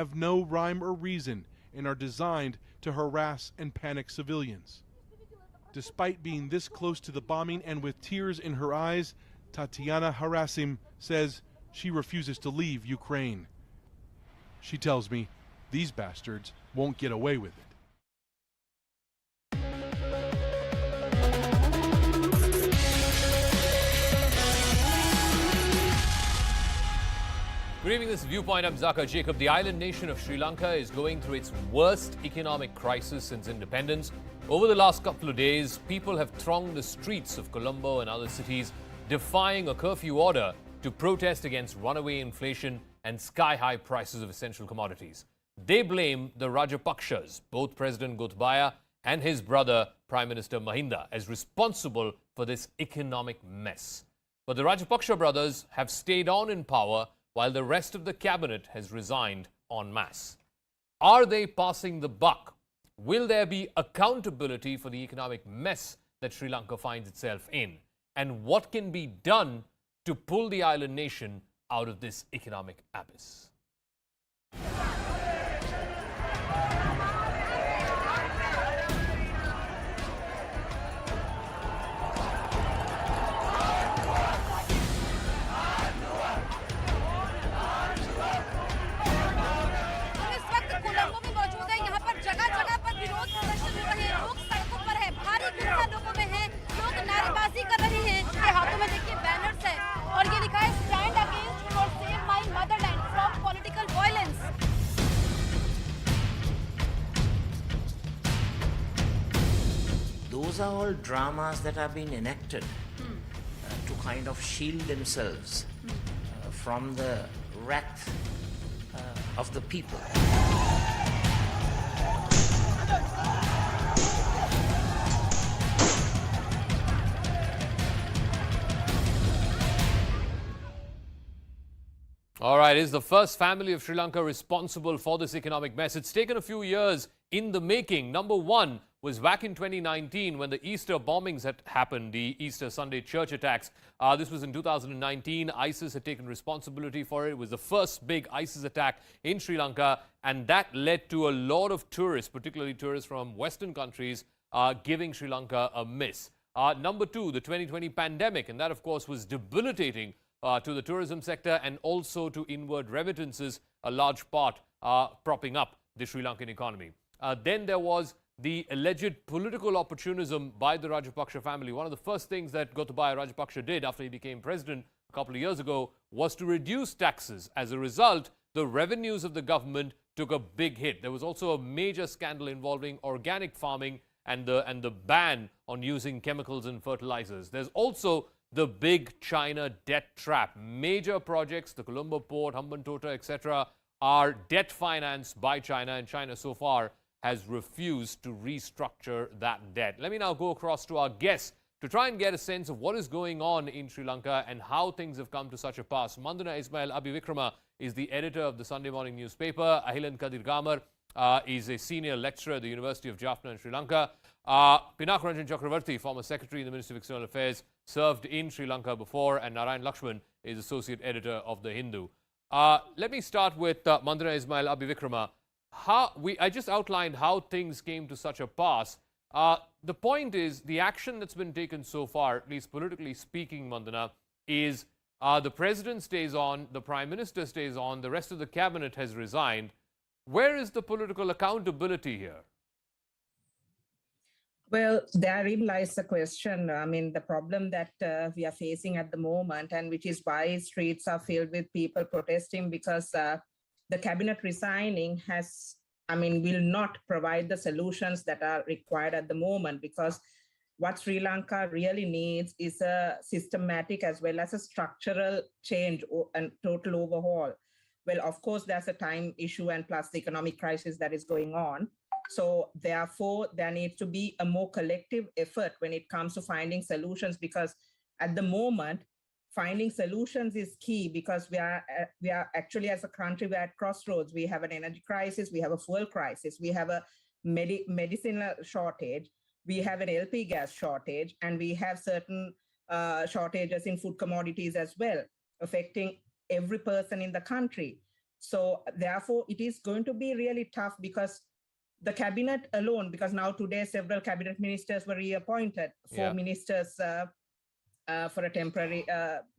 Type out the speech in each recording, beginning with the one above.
have no rhyme or reason and are designed to harass and panic civilians. Despite being this close to the bombing and with tears in her eyes, Tatiana Harasim says she refuses to leave Ukraine. She tells me these bastards won't get away with it. Good evening, this is Viewpoint. I'm Zaka Jacob. The island nation of Sri Lanka is going through its worst economic crisis since independence. Over the last couple of days, people have thronged the streets of Colombo and other cities, defying a curfew order to protest against runaway inflation and sky-high prices of essential commodities. They blame the Rajapaksas, both President Gotabaya and his brother, Prime Minister Mahinda, as responsible for this economic mess. But the Rajapaksa brothers have stayed on in power while the rest of the cabinet has resigned en masse. Are they passing the buck? Will there be accountability for the economic mess that Sri Lanka finds itself in? And what can be done to pull the island nation out of this economic abyss? Those are all dramas that are being enacted to kind of shield themselves from the wrath of the people. All right, is the first family of Sri Lanka responsible for this economic mess? It's taken a few years in the making. Number one was back in 2019 when the Easter bombings had happened, the Easter Sunday church attacks. This was in 2019. ISIS had taken responsibility for it. It was the first big ISIS attack in Sri Lanka, and that led to a lot of tourists, particularly tourists from Western countries, giving Sri Lanka a miss. Number two, the 2020 pandemic, and that, of course, was debilitating to the tourism sector and also to inward remittances, a large part propping up the Sri Lankan economy. Then there was the alleged political opportunism by the Rajapaksa family. One of the first things that Gotabaya Rajapaksa did after he became president a couple of years ago was to reduce taxes. As a result, the revenues of the government took a big hit. There was also a major scandal involving organic farming and the ban on using chemicals and fertilizers. There's also the big China debt trap. Major projects, the Colombo port, Hambantota, etc., are debt financed by China, and China so far has refused to restructure that debt. Let me now go across to our guests to try and get a sense of what is going on in Sri Lanka and how things have come to such a pass. Mandana Ismail Abivikrama is the editor of the Sunday morning newspaper. Ahilan Kadir Gamar is a senior lecturer at the University of Jaffna in Sri Lanka. Pinak Ranjan Chakravarti, former secretary in the Ministry of External Affairs, served in Sri Lanka before, and Narayan Lakshman is associate editor of The Hindu. Let me start with Mandana Ismail Abivikrama. I just outlined how things came to such a pass. The point is, the action that's been taken so far, at least politically speaking, Mandana, is the president stays on, the prime minister stays on, the rest of the cabinet has resigned. Where is the political accountability here? Well, therein lies the question. I mean, the problem that we are facing at the moment, and which is why streets are filled with people protesting, because the cabinet resigning will not provide the solutions that are required at the moment, because what Sri Lanka really needs is a systematic as well as a structural change and total overhaul. Well, of course, there's a time issue and plus the economic crisis that is going on. So therefore, there needs to be a more collective effort when it comes to finding solutions, because at the moment, finding solutions is key, because we are actually, as a country, we're at crossroads. We have an energy crisis, we have a fuel crisis, we have a medicinal shortage, we have an LP gas shortage, and we have certain shortages in food commodities as well, affecting every person in the country. So therefore, it is going to be really tough because the cabinet alone, because now today several cabinet ministers were reappointed, four ministers for a temporary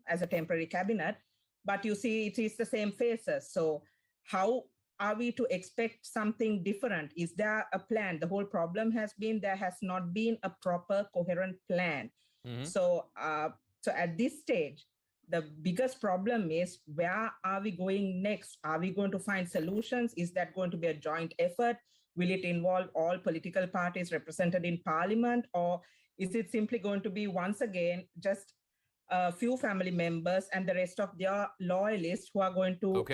as a temporary cabinet, but you see it is the same faces. So how are we to expect something different? Is there a plan? The whole problem has been there has not been a proper coherent plan. So so at this stage, the biggest problem is where are we going next? Are we going to find solutions? Is that going to be a joint effort? Will it involve all political parties represented in parliament, or is it simply going to be once again just a few family members and the rest of their loyalists who are going to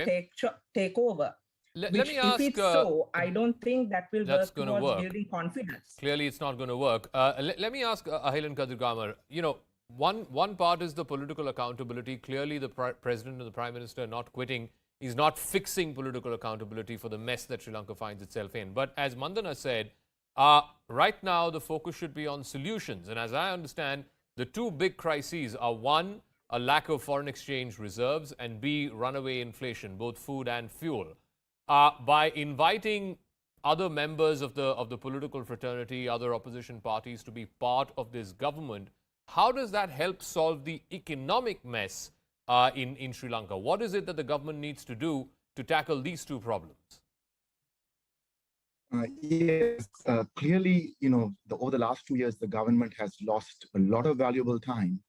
take over? Let Which, me if ask, it's so, I don't think that will that's work going to towards work. building confidence. Clearly, it's not going to work. Let me ask Ahil and Kadirgamar, you know, one part is the political accountability. Clearly, the president and the prime minister are not quitting. He's not fixing political accountability for the mess that Sri Lanka finds itself in. But as Mandana said, right now the focus should be on solutions. And as I understand, the two big crises are one, a lack of foreign exchange reserves, and B, runaway inflation, both food and fuel. By inviting other members of the political fraternity, other opposition parties to be part of this government, how does that help solve the economic mess in Sri Lanka? What is it that the government needs to do to tackle these two problems? Yes, clearly, over the last 2 years, the government has lost a lot of valuable time,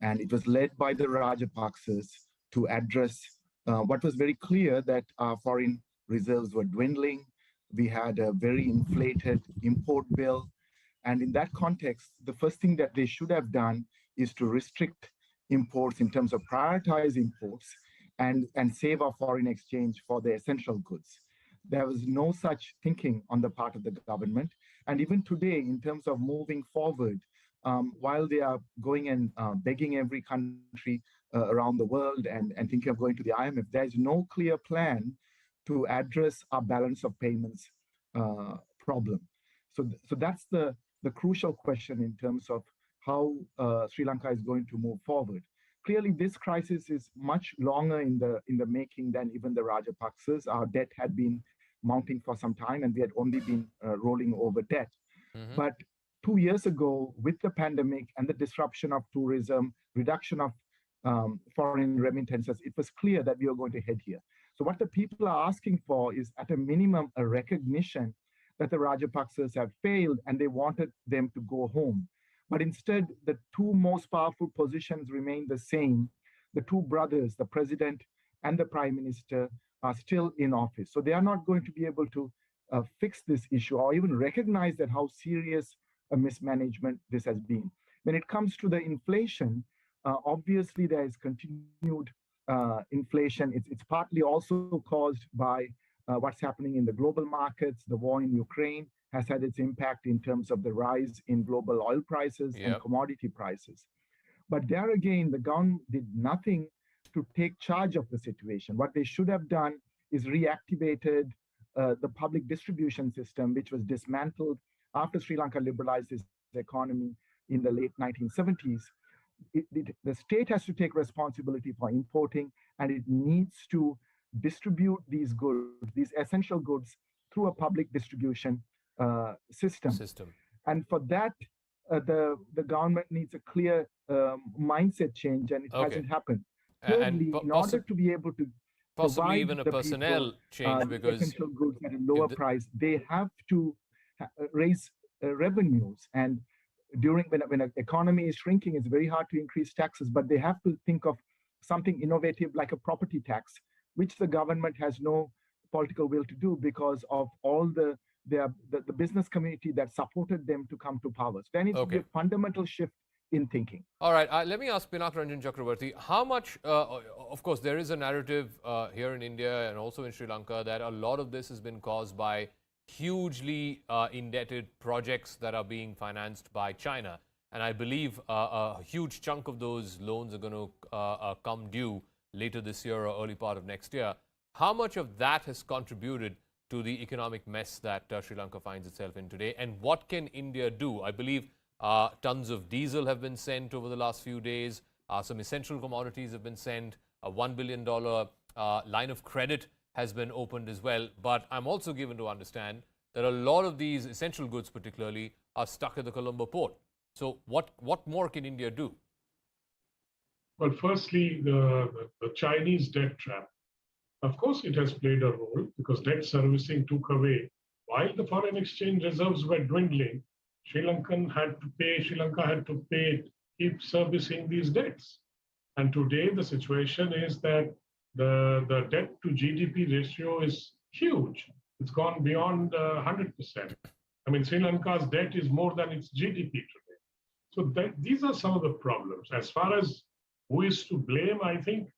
and it was led by the Rajapaksas to address what was very clear, that our foreign reserves were dwindling. We had a very inflated import bill. And in that context, the first thing that they should have done is to restrict imports in terms of prioritize imports and save our foreign exchange for the essential goods. There was no such thinking on the part of the government. And even today, in terms of moving forward, while they are going and begging every country around the world and thinking of going to the IMF, there is no clear plan to address our balance of payments problem. So that's the crucial question in terms of how Sri Lanka is going to move forward. Clearly, this crisis is much longer in the making than even the Rajapaksas. Our debt had been mounting for some time, and we had only been rolling over debt. But 2 years ago, with the pandemic and the disruption of tourism, reduction of foreign remittances, it was clear that we were going to head here. So what the people are asking for is, at a minimum, a recognition that the Rajapaksas have failed and they wanted them to go home. But instead, the two most powerful positions remain the same. The two brothers, the president and the prime minister, are still in office. So they are not going to be able to fix this issue or even recognize that how serious a mismanagement this has been. When it comes to the inflation, obviously there is continued inflation. It's partly also caused by what's happening in the global markets. The war in Ukraine has had its impact in terms of the rise in global oil prices and commodity prices. But there again, the government did nothing to take charge of the situation. What they should have done is reactivated the public distribution system, which was dismantled after Sri Lanka liberalized its economy in the late 1970s. The state has to take responsibility for importing, and it needs to distribute these goods, these essential goods, through a public distribution system. And for that, the government needs a clear mindset change, and it hasn't happened. Thirdly, in order to be able to possibly even a personnel change, because essential goods at a lower price, they have to raise revenues. And when an economy is shrinking, it's very hard to increase taxes, but they have to think of something innovative like a property tax, which the government has no political will to do because of all the business community that supported them to come to power. So there needs to be a fundamental shift in thinking. All right, let me ask Pinak Ranjan Chakravarti, how much, of course, there is a narrative here in India and also in Sri Lanka that a lot of this has been caused by hugely indebted projects that are being financed by China. And I believe a huge chunk of those loans are going to come due later this year or early part of next year. How much of that has contributed to the economic mess that Sri Lanka finds itself in today? And what can India do? I believe tons of diesel have been sent over the last few days. Some essential commodities have been sent. A $1 billion line of credit has been opened as well. But I'm also given to understand that a lot of these essential goods particularly are stuck at the Colombo port. So what more can India do? Well, firstly, the Chinese debt trap. Of course, it has played a role because debt servicing took away. While the foreign exchange reserves were dwindling, Sri Lanka had to pay, keep servicing these debts. And today the situation is that the debt to GDP ratio is huge. It's gone beyond 100%. I mean, Sri Lanka's debt is more than its GDP today. So these are some of the problems. As far as who is to blame, I think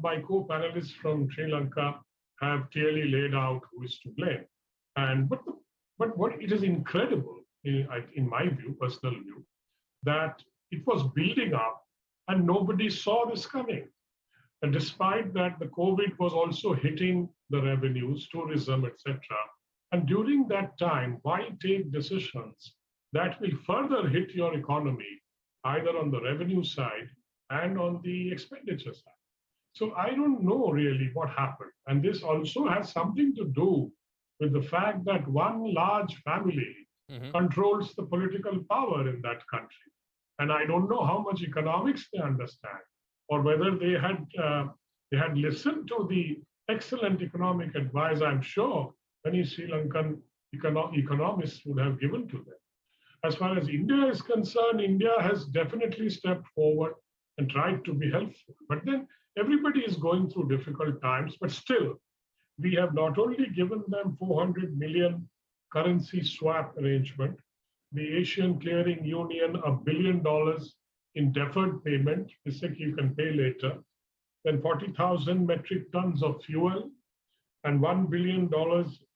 my co-panelists from Sri Lanka have clearly laid out who is to blame. And but what it is incredible, in my view, personal view, that it was building up and nobody saw this coming. And despite that, the COVID was also hitting the revenues, tourism, etc. And during that time, why take decisions that will further hit your economy, either on the revenue side and on the expenditure side? So I don't know really what happened. And this also has something to do with the fact that one large family controls the political power in that country. And I don't know how much economics they understand, or whether they had listened to the excellent economic advice I'm sure many Sri Lankan economists would have given to them. As far as India is concerned, India has definitely stepped forward and tried to be helpful. But then everybody is going through difficult times, but still, we have not only given them 400 million currency swap arrangement, the Asian Clearing Union $1 billion in deferred payment, it's like you can pay later, then 40,000 metric tons of fuel, and $1 billion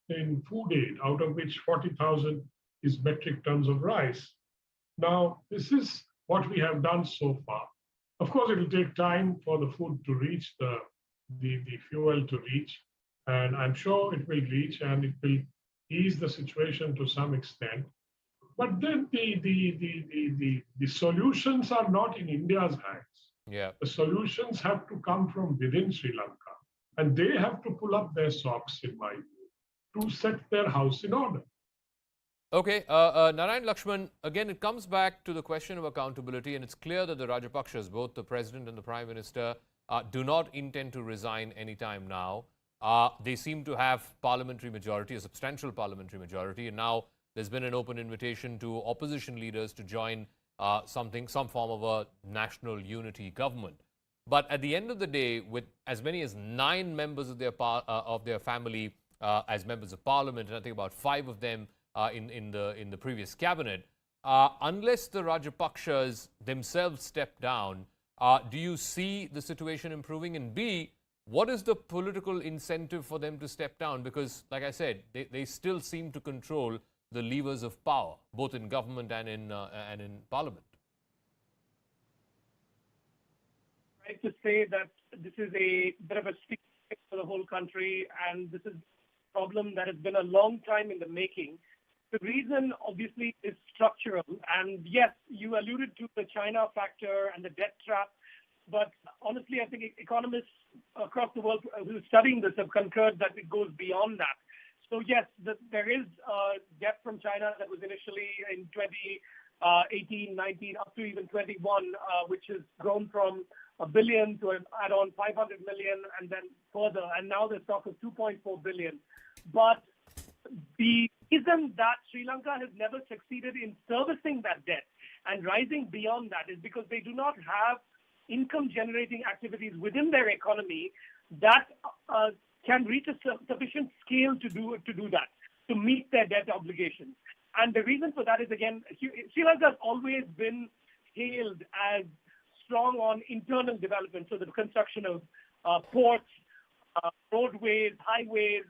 in food aid, out of which 40,000 is metric tons of rice. Now, this is what we have done so far. Of course, it will take time for the food to reach, the fuel to reach, and I'm sure it will reach and it will ease the situation to some extent. But then the solutions are not in India's hands. Yeah. The solutions have to come from within Sri Lanka, and they have to pull up their socks, in my view, to set their house in order. Okay, Narayan Lakshman, again, it comes back to the question of accountability, and it's clear that the Rajapaksas, both the president and the prime minister, do not intend to resign anytime now. They seem to have parliamentary majority, a substantial parliamentary majority, and now there's been an open invitation to opposition leaders to join some form of a national unity government. But at the end of the day, with as many as 9 members of their family as members of parliament, and I think about 5 of them in the previous cabinet, unless the Rajapaksas themselves step down, do you see the situation improving? And B, what is the political incentive for them to step down? Because, like I said, they still seem to control the levers of power, both in government and in parliament. Right to say that this is a bit of a stick for the whole country, and this is a problem that has been a long time in the making. The reason, obviously, is structural. And yes, you alluded to the China factor and the debt trap. But honestly, I think economists across the world who are studying this have concurred that it goes beyond that. So yes, there is debt from China that was initially in 2018, 19, up to even 21, which has grown from $1 billion to an add-on 500 million and then further. And now there's talk of 2.4 billion. But the reason that Sri Lanka has never succeeded in servicing that debt and rising beyond that is because they do not have income-generating activities within their economy that can reach a sufficient scale to do that, to meet their debt obligations. And the reason for that is, again, Sri Lanka has always been hailed as strong on internal development, so the construction of ports, roadways, highways,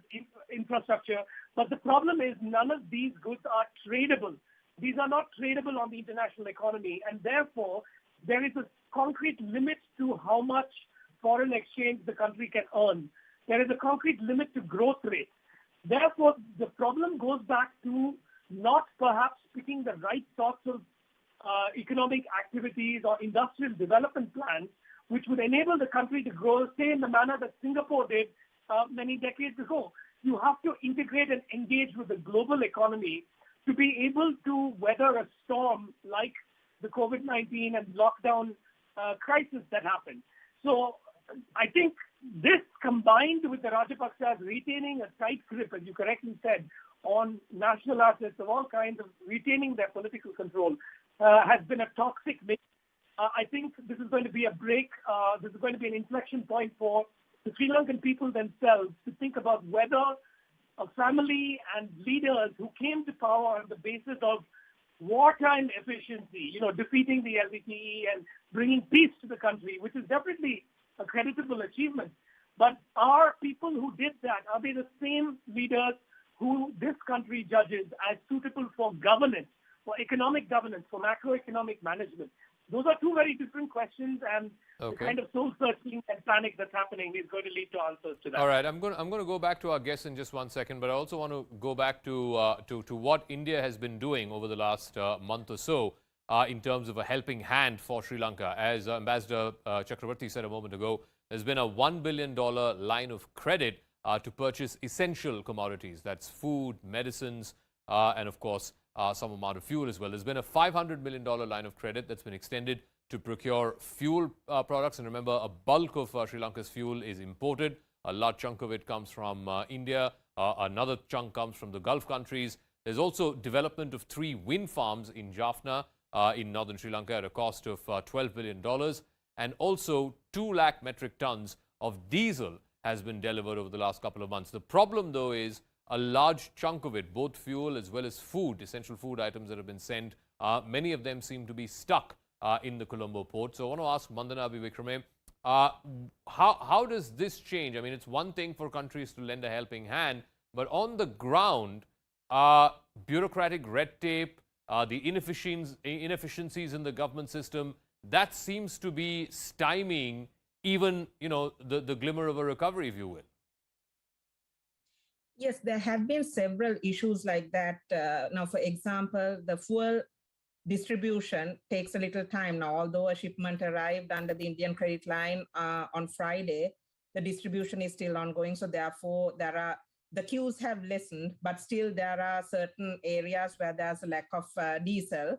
infrastructure. But the problem is none of these goods are tradable. These are not tradable on the international economy, and therefore there is a concrete limit to how much foreign exchange the country can earn. There is a concrete limit to growth rate. Therefore, the problem goes back to not perhaps picking the right sorts of economic activities or industrial development plans which would enable the country to grow, say, in the manner that Singapore did many decades ago. You have to integrate and engage with the global economy to be able to weather a storm like the COVID-19 and lockdown crisis that happened. So I think this, combined with the Rajapaksas retaining a tight grip, as you correctly said, on national assets of all kinds, of retaining their political control, has been a toxic mix. I think this is going to be a break. This is going to be an inflection point for the Sri Lankan people themselves to think about whether a family and leaders who came to power on the basis of wartime efficiency, defeating the LTTE and bringing peace to the country, which is definitely a creditable achievement. But are people who did that, are they the same leaders who this country judges as suitable for governance, for economic governance, for macroeconomic management? Those are two very different questions, and the kind of soul-searching and panic that's happening is going to lead to answers to that. All right, I'm going to go back to our guests in just one second, but I also want to go back to what India has been doing over the last month or so in terms of a helping hand for Sri Lanka. As Ambassador Chakravarti said a moment ago, there's been a $1 billion line of credit to purchase essential commodities. That's food, medicines, and of course, some amount of fuel as well. There's been a $500 million line of credit that's been extended to procure fuel products. And remember, a bulk of Sri Lanka's fuel is imported. A large chunk of it comes from India. Another chunk comes from the Gulf countries. There's also development of 3 wind farms in Jaffna in northern Sri Lanka at a cost of $12 billion. And also 2 lakh metric tons of diesel has been delivered over the last couple of months. The problem, though, is a large chunk of it, both fuel as well as food, essential food items that have been sent, many of them seem to be stuck in the Colombo port. So I want to ask Mandana Abivikrame, how does this change? I mean, it's one thing for countries to lend a helping hand, but on the ground, bureaucratic red tape, the inefficiencies in the government system, that seems to be stymieing even, the glimmer of a recovery, if you will. Yes, there have been several issues like that. Now, for example, the fuel distribution takes a little time now. Although a shipment arrived under the Indian credit line on Friday, the distribution is still ongoing. So therefore, the queues have lessened, but still there are certain areas where there's a lack of diesel.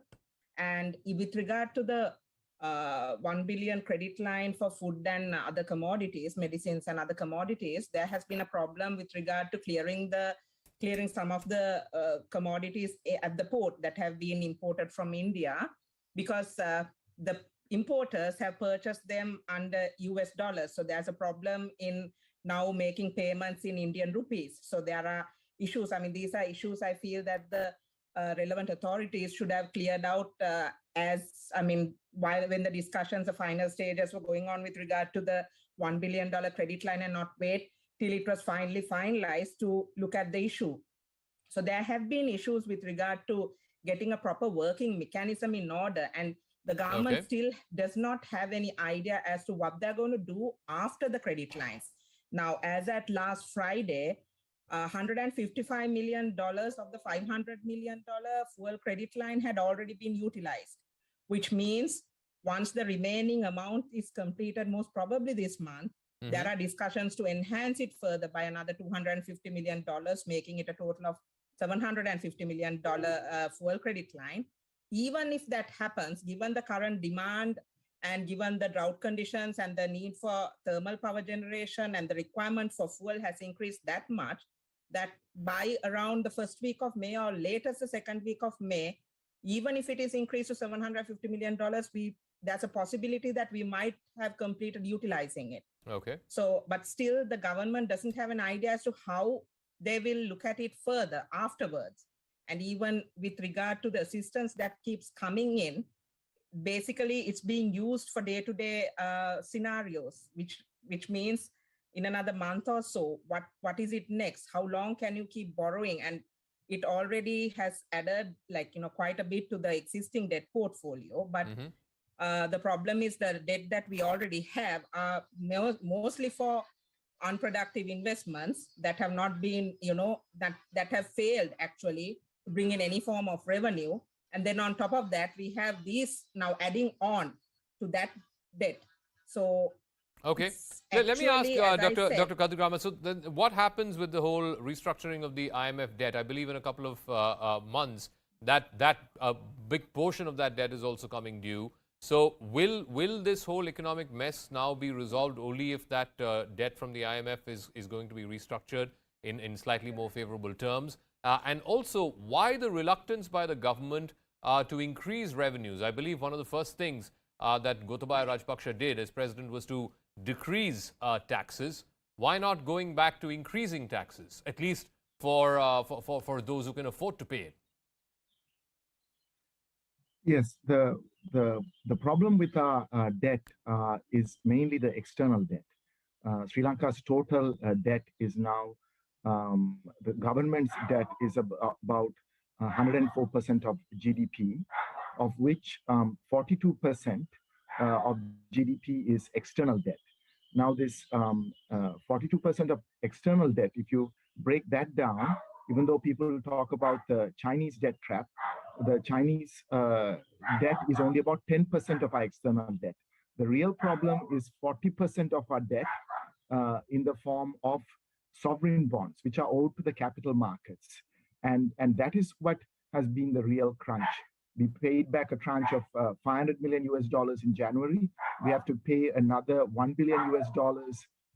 And with regard to the 1 billion credit line for food and other commodities, medicines and other commodities, there has been a problem with regard to clearing some of the commodities at the port that have been imported from India, because the importers have purchased them under US dollars. So there's a problem in now making payments in Indian rupees. So there are issues. I mean, these are issues I feel that the relevant authorities should have cleared out when the discussions, the final stages were going on with regard to the $1 billion credit line, and not wait till it was finally finalized to look at the issue. So there have been issues with regard to getting a proper working mechanism in order, and the government still does not have any idea as to what they're going to do after the credit lines. Now, as at last Friday, $155 million of the $500 million fuel credit line had already been utilized, which means once the remaining amount is completed, most probably this month, there are discussions to enhance it further by another $250 million, making it a total of $750 million fuel credit line. Even if that happens, given the current demand and given the drought conditions and the need for thermal power generation and the requirement for fuel has increased that much, that by around the first week of May or latest the second week of May, even if it is increased to $750 million, there's a possibility that we might have completed utilizing it. Okay. So, but still the government doesn't have an idea as to how they will look at it further afterwards. And even with regard to the assistance that keeps coming in, basically it's being used for day-to-day scenarios, which means in another month or so, what is it next? How long can you keep borrowing? And it already has added quite a bit to the existing debt portfolio. But the problem is the debt that we already have are mostly for unproductive investments that have not been, that have failed actually to bring in any form of revenue. And then on top of that, we have these now adding on to that debt. So Okay. It's Let me ask actually, as I Dr. said, Dr. Kadirama, so then what happens with the whole restructuring of the IMF debt? I believe in a couple of months that big portion of that debt is also coming due. So will this whole economic mess now be resolved only if that debt from the IMF is going to be restructured in slightly more favorable terms? And also, why the reluctance by the government to increase revenues? I believe one of the first things that Gotabaya Rajapaksa did as president was to decrease taxes. Why not going back to increasing taxes, at least for those who can afford to pay it? Yes, the problem with our debt is mainly the external debt. Sri Lanka's total debt is now, the government's debt is about 104% of GDP, of which 42% of GDP is external debt. Now, this 42% of external debt, if you break that down, even though people talk about the Chinese debt trap, the Chinese debt is only about 10% of our external debt. The real problem is 40% of our debt in the form of sovereign bonds, which are owed to the capital markets. And that is what has been the real crunch. We paid back a tranche of $500 million in January. We have to pay another $1 billion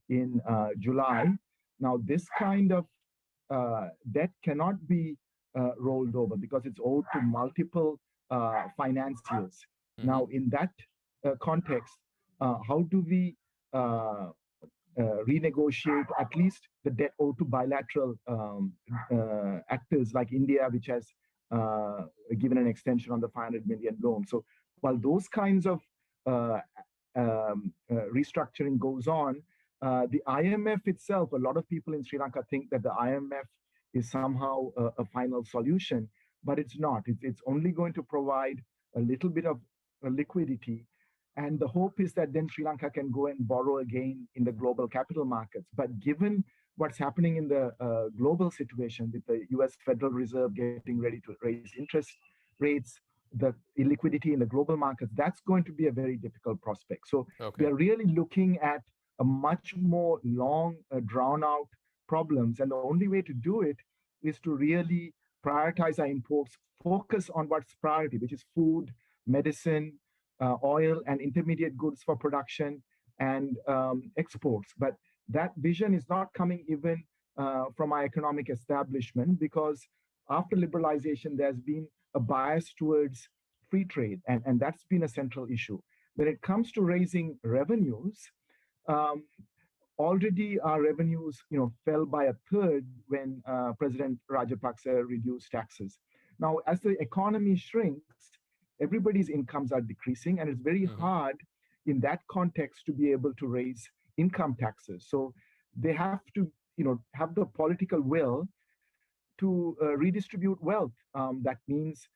in July. Now, this kind of debt cannot be rolled over because it's owed to multiple financiers. Now, in that context, how do we renegotiate at least the debt owed to bilateral actors like India, which has given an extension on the 500 million loan? So while those kinds of restructuring goes on, the IMF itself, a lot of people in Sri Lanka think that the IMF is somehow a final solution, but it's not. It's only going to provide a little bit of liquidity. And the hope is that then Sri Lanka can go and borrow again in the global capital markets. But given what's happening in the global situation with the US Federal Reserve getting ready to raise interest rates, the illiquidity in the global markets, that's going to be a very difficult prospect. So we are really looking at a much more long, drawn out problems. And the only way to do it is to really prioritize our imports, focus on what's priority, which is food, medicine, oil, and intermediate goods for production and exports. But that vision is not coming even from our economic establishment, because after liberalization, there's been a bias towards free trade, and that's been a central issue. When it comes to raising revenues, already our revenues, fell by a third when President Rajapaksa reduced taxes. Now, as the economy shrinks, everybody's incomes are decreasing, and it's very hard in that context to be able to raise income taxes. So they have to, have the political will to redistribute wealth. That means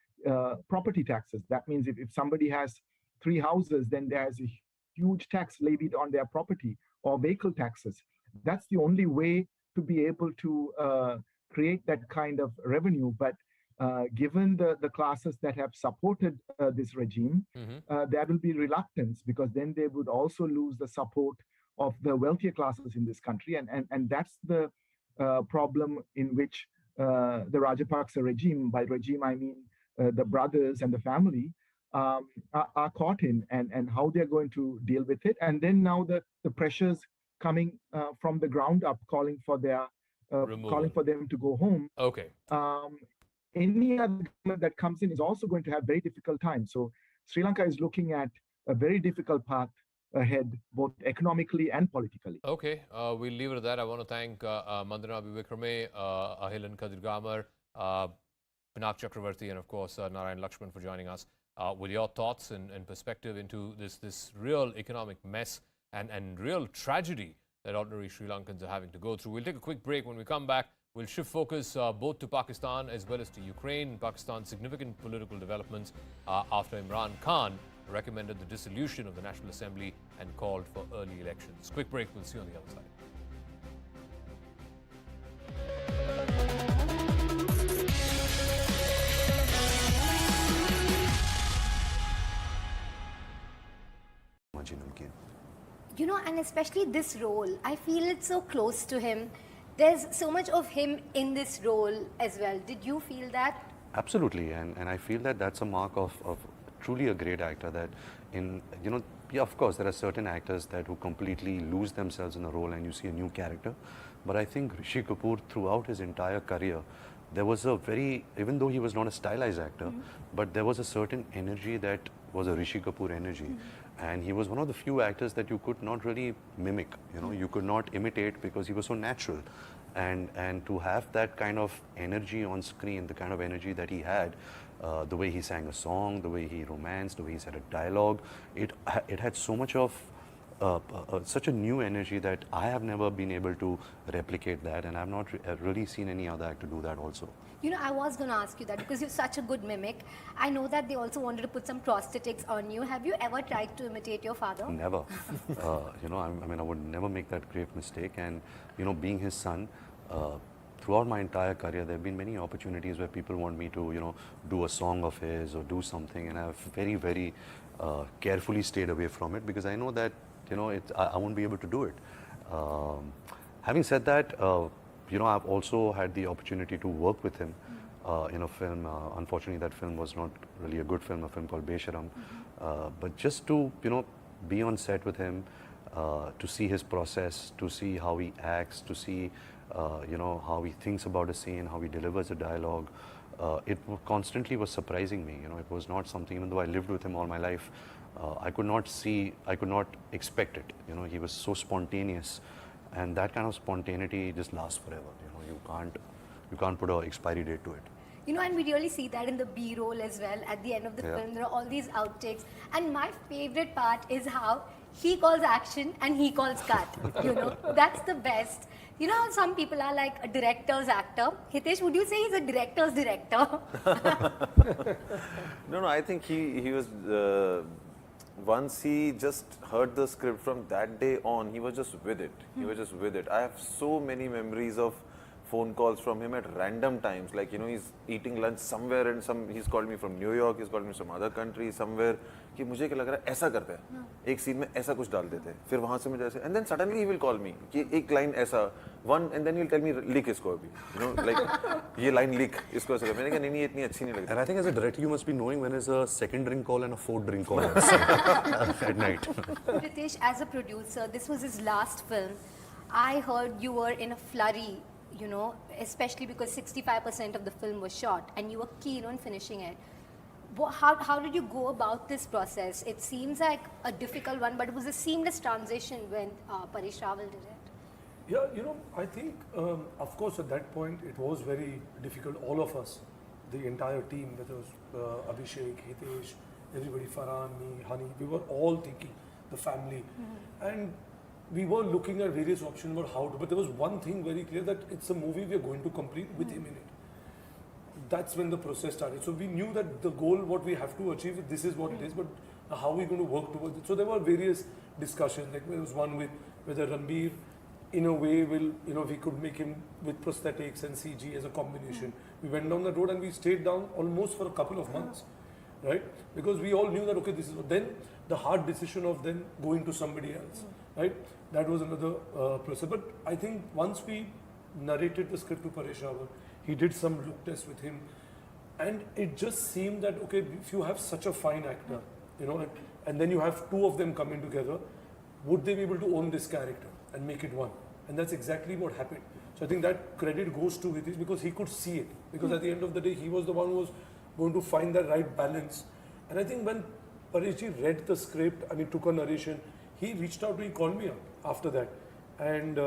property taxes. That means if somebody has 3 houses, then there's a huge tax levied on their property, or vehicle taxes. That's the only way to be able to create that kind of revenue. But given the classes that have supported this regime, there will be reluctance, because then they would also lose the support of the wealthier classes in this country. And that's the problem in which the Rajapaksa regime, by regime I mean the brothers and the family, are caught in, and how they're going to deal with it. And then now the pressures coming from the ground up, calling for them to go home. Any other government that comes in is also going to have very difficult times. So Sri Lanka is looking at a very difficult path ahead, both economically and politically. We'll leave it at that. I want to thank Mandana Vikrame, Ahilan Kadirgamar, Pinak Chakravarti, and of course Narayan Lakshman for joining us with your thoughts and perspective into this real economic mess and real tragedy that ordinary Sri Lankans are having to go through. We'll take a quick break. When we come back, we'll shift focus both to Pakistan as well as to Ukraine. Pakistan's significant political developments after Imran Khan recommended the dissolution of the National Assembly and called for early elections. Quick break. We'll see you on the other side. And and especially this role, I feel it's so close to him. There's so much of him in this role as well. Did you feel that? Absolutely, and I feel that that's a mark of truly a great actor, that yeah, of course, there are certain actors that who completely lose themselves in a role and you see a new character. But I think Rishi Kapoor, throughout his entire career, there was a even though he was not a stylized actor, but there was a certain energy that was a Rishi Kapoor energy. And he was one of the few actors that you could not really mimic, you could not imitate, because he was so natural. And to have that kind of energy on screen, the kind of energy that he had, the way he sang a song, the way he romanced, the way he said a dialogue, it had so much of such a new energy that I have never been able to replicate that, and I've not really seen any other actor do that also. I was going to ask you that because you're such a good mimic. I know that they also wanted to put some prosthetics on you. Have you ever tried to imitate your father? Never. I would never make that grave mistake. And, being his son, throughout my entire career, there have been many opportunities where people want me to, do a song of his or do something. And I've very, very carefully stayed away from it, because I know that, I won't be able to do it. Having said that, I've also had the opportunity to work with him in a film. Unfortunately, that film was not really a good film, a film called Besharam. But just to, be on set with him, to see his process, to see how he acts, to see, how he thinks about a scene, how he delivers a dialogue, it constantly was surprising me. It was not something, even though I lived with him all my life, I could not expect it. He was so spontaneous. And that kind of spontaneity just lasts forever. You can't put an expiry date to it. And we really see that in the B-roll as well. At the end of the film, there are all these outtakes. And my favorite part is how he calls action and he calls cut. That's the best. How some people are like a director's actor. Hitesh, would you say he's a director's director? No, I think he was... once he just heard the script, from that day on, he was just with it. He was just with it. I have so many memories of phone calls from him at random times. Like, he's eating lunch somewhere and he's called me from New York, he's called me from some other country, somewhere. कि मुझे क्या लग रहा है ऐसा करते हैं एक सीन में ऐसा कुछ डाल देते हैं फिर वहाँ से मुझे ऐसे and then suddenly he will call me कि एक line ऐसा one and then he'll tell me लिख इसको अभी like ये line लिख इसको ऐसा कर मैंने कहा नहीं ये इतनी अच्छी नहीं लगती. And I think as a director you must be knowing when is a second drink call and a fourth drink call at night. Ritesh, as a producer, this was his last film. I heard you were in a flurry, especially because 65% of the film was shot and you were keen on finishing it. How did you go about this process? It seems like a difficult one, but it was a seamless transition when Paresh Rawal did it. Yeah, I think, of course, at that point, it was very difficult. All of us, the entire team, whether it was Abhishek, Hitesh, everybody, Farhan, me, Hani, we were all thinking, the family. And we were looking at various options about how to, but there was one thing very clear, that it's a movie we are going to complete with him in it. That's when the process started. So we knew that the goal, what we have to achieve, this is what it is, but how are we going to work towards it? So there were various discussions. Like there was one with whether Ranbir, in a way, we could make him with prosthetics and CG as a combination. We went down the road and we stayed down almost for a couple of months, right? Because we all knew that, okay, this is then the hard decision of then going to somebody else, right? That was another process. But I think once we narrated the script to Paresh Rawal, he did some look tests with him, and it just seemed that, okay, if you have such a fine actor, and then you have two of them coming together, would they be able to own this character and make it one? And that's exactly what happened. So I think that credit goes to Hitesh because he could see it. Because at the end of the day, he was the one who was going to find that right balance. And I think when Pareshji read the script and he took a narration, he reached out to me, he called me up after that. And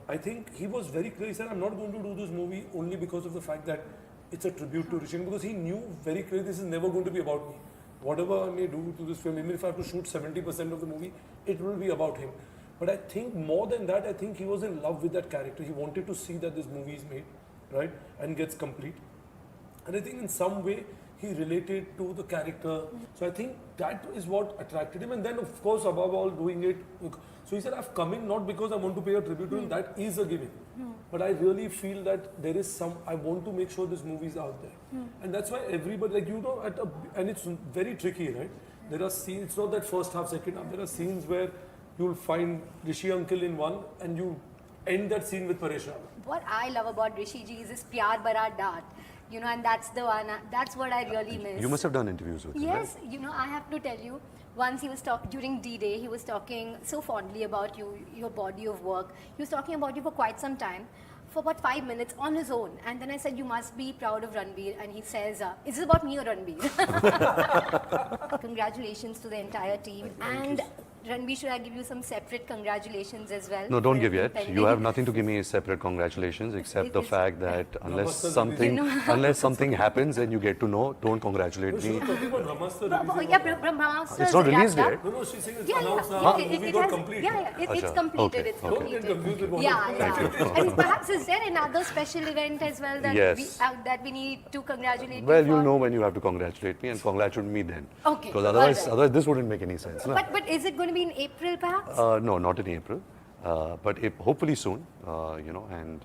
I think he was very clear. He said, I'm not going to do this movie only because of the fact that it's a tribute to Rishi, because he knew very clearly this is never going to be about me. Whatever I may do to this film, even if I have to shoot 70% of the movie, it will be about him. But I think more than that, I think he was in love with that character. He wanted to see that this movie is made, right, and gets complete. And I think in some way, he related to the character. So I think that is what attracted him. And then, of course, above all, doing it. So he said, I've come in not because I want to pay a tribute to him. That is a giving. But I really feel that there is I want to make sure this movie is out there. And that's why everybody, and it's very tricky, right? There are scenes, it's not that first half, second half. There are scenes where you'll find Rishi uncle in one, and you end that scene with Pareshan. What I love about Rishi ji is his Pyar Bara Dart. You know, and that's the one, that's what I really miss. You must have done interviews with him, Yes, right? you know, I have to tell you, once he was talking, during D-Day, he was talking so fondly about you, your body of work. He was talking about you for quite some time, for about 5 minutes on his own. And then I said, you must be proud of Ranbir. And he says, is this about me or Ranbir? Congratulations to the entire team. And Ranbir, should I give you some separate congratulations as well? No, don't give yet. You have nothing to give me separate congratulations, except the fact that unless something happens and you get to know, don't congratulate me. Yeah, Brahmastra It's not released yet. No, she's saying it's announced now. Movie got completed. It's completed. Okay, It's okay. completed. Don't get confused with one Yeah. And perhaps is there another special event as well that Yes. that we need to congratulate Well, you for? you'll know when you have to congratulate me, and congratulate me then. Okay, Because all otherwise, right. this wouldn't make any sense. No, But is it going to be in April perhaps? no, not in April, but hopefully soon. You know, and.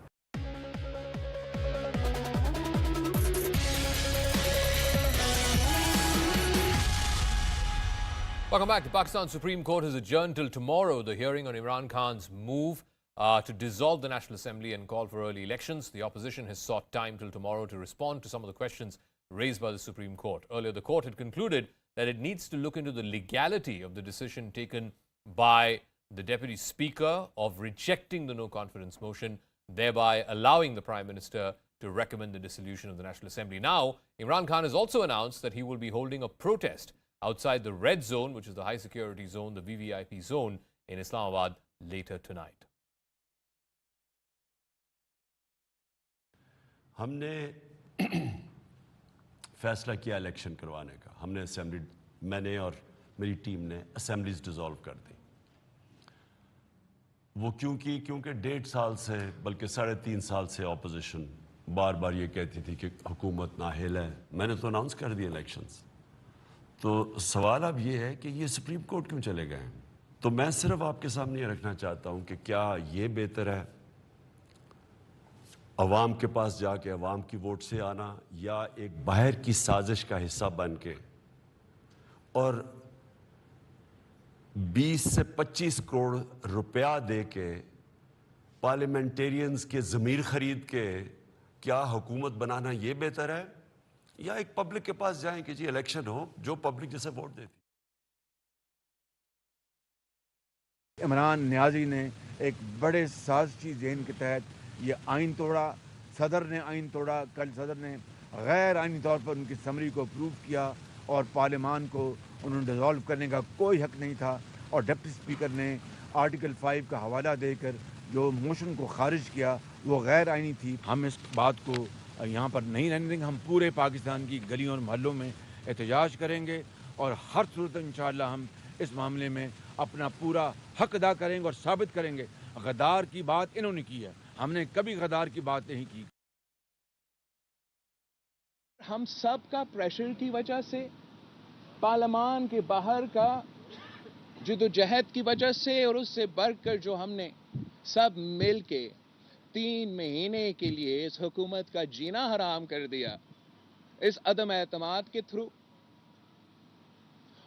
Welcome back. The Pakistan Supreme Court has adjourned till tomorrow the hearing on Imran Khan's move to dissolve the National Assembly and call for early elections. The opposition has sought time till tomorrow to respond to some of the questions raised by the Supreme Court. Earlier, the court had concluded that it needs to look into the legality of the decision taken by the Deputy Speaker of rejecting the no-confidence motion, thereby allowing the Prime Minister to recommend the dissolution of the National Assembly. Now, Imran Khan has also announced that he will be holding a protest outside the red zone, which is the high security zone, the VVIP zone in Islamabad later tonight. हमने फैसला किया election करवाने का हमने assembly मैंने और मेरी team ने असेंबलीज डिसॉल्व कर दी वो क्योंकि 1.5 साल से बल्कि 3.5 साल से ऑपोजिशन बार बार ये कहती थी कि हुकूमत नाअहल है मैंने तो अनाउंस कर दिए इलेक्शंस तो सवाल अब ये है कि ये सुप्रीम कोर्ट क्यों चले गए हैं तो मैं सिर्फ आपके सामने ये रखना चाहता हूं कि क्या ये बेहतर है अवाम के पास जाके अवाम की वोट से आना या एक बाहर की साजिश का हिस्सा बन के और 20 से 25 करोड़ रुपया दे के पार्लियामेंटेरियंस के ज़मीर खरीद के क्या हुकूमत बनाना ये बेहतर है या एक पब्लिक के पास जाएं कि जी इलेक्शन हो जो पब्लिक जैसे वोट देती इमरान नियाजी ने एक बड़े साजिशी ज़हन के तहत ये आइन तोड़ा सदर ने आइन तोड़ा कल सदर ने गैर आइनी तौर पर उनकी समरी को अप्रूव किया और पार्लियामान को उन्होंने डिसॉल्व करने का कोई हक नहीं था और डिप्टी स्पीकर ने आर्टिकल 5 का हवाला देकर जो मोशन को खारिज किया वो गैर आइनी थी हम इस बात को यहाँ पर नहीं रहने देंगे हम पूरे पाकिस्तान की गलियों और मोहल्लों में एहतजाज करेंगे और हर सूरत इंशाअल्लाह हम इस मामले में अपना पूरा हक अदा करेंगे और साबित करेंगे गद्दार की बात इन्होंने की है हमने कभी गद्दार की बात नहीं की हम सब का प्रेशर की वजह से पार्लियामान के बाहर का जद्दोजहद की वजह से और उससे बढ़कर जो हमने सब मिल के 3 महीने के लिए इस हुकूमत का जीना हराम कर दिया इस अदम एतमाद के थ्रू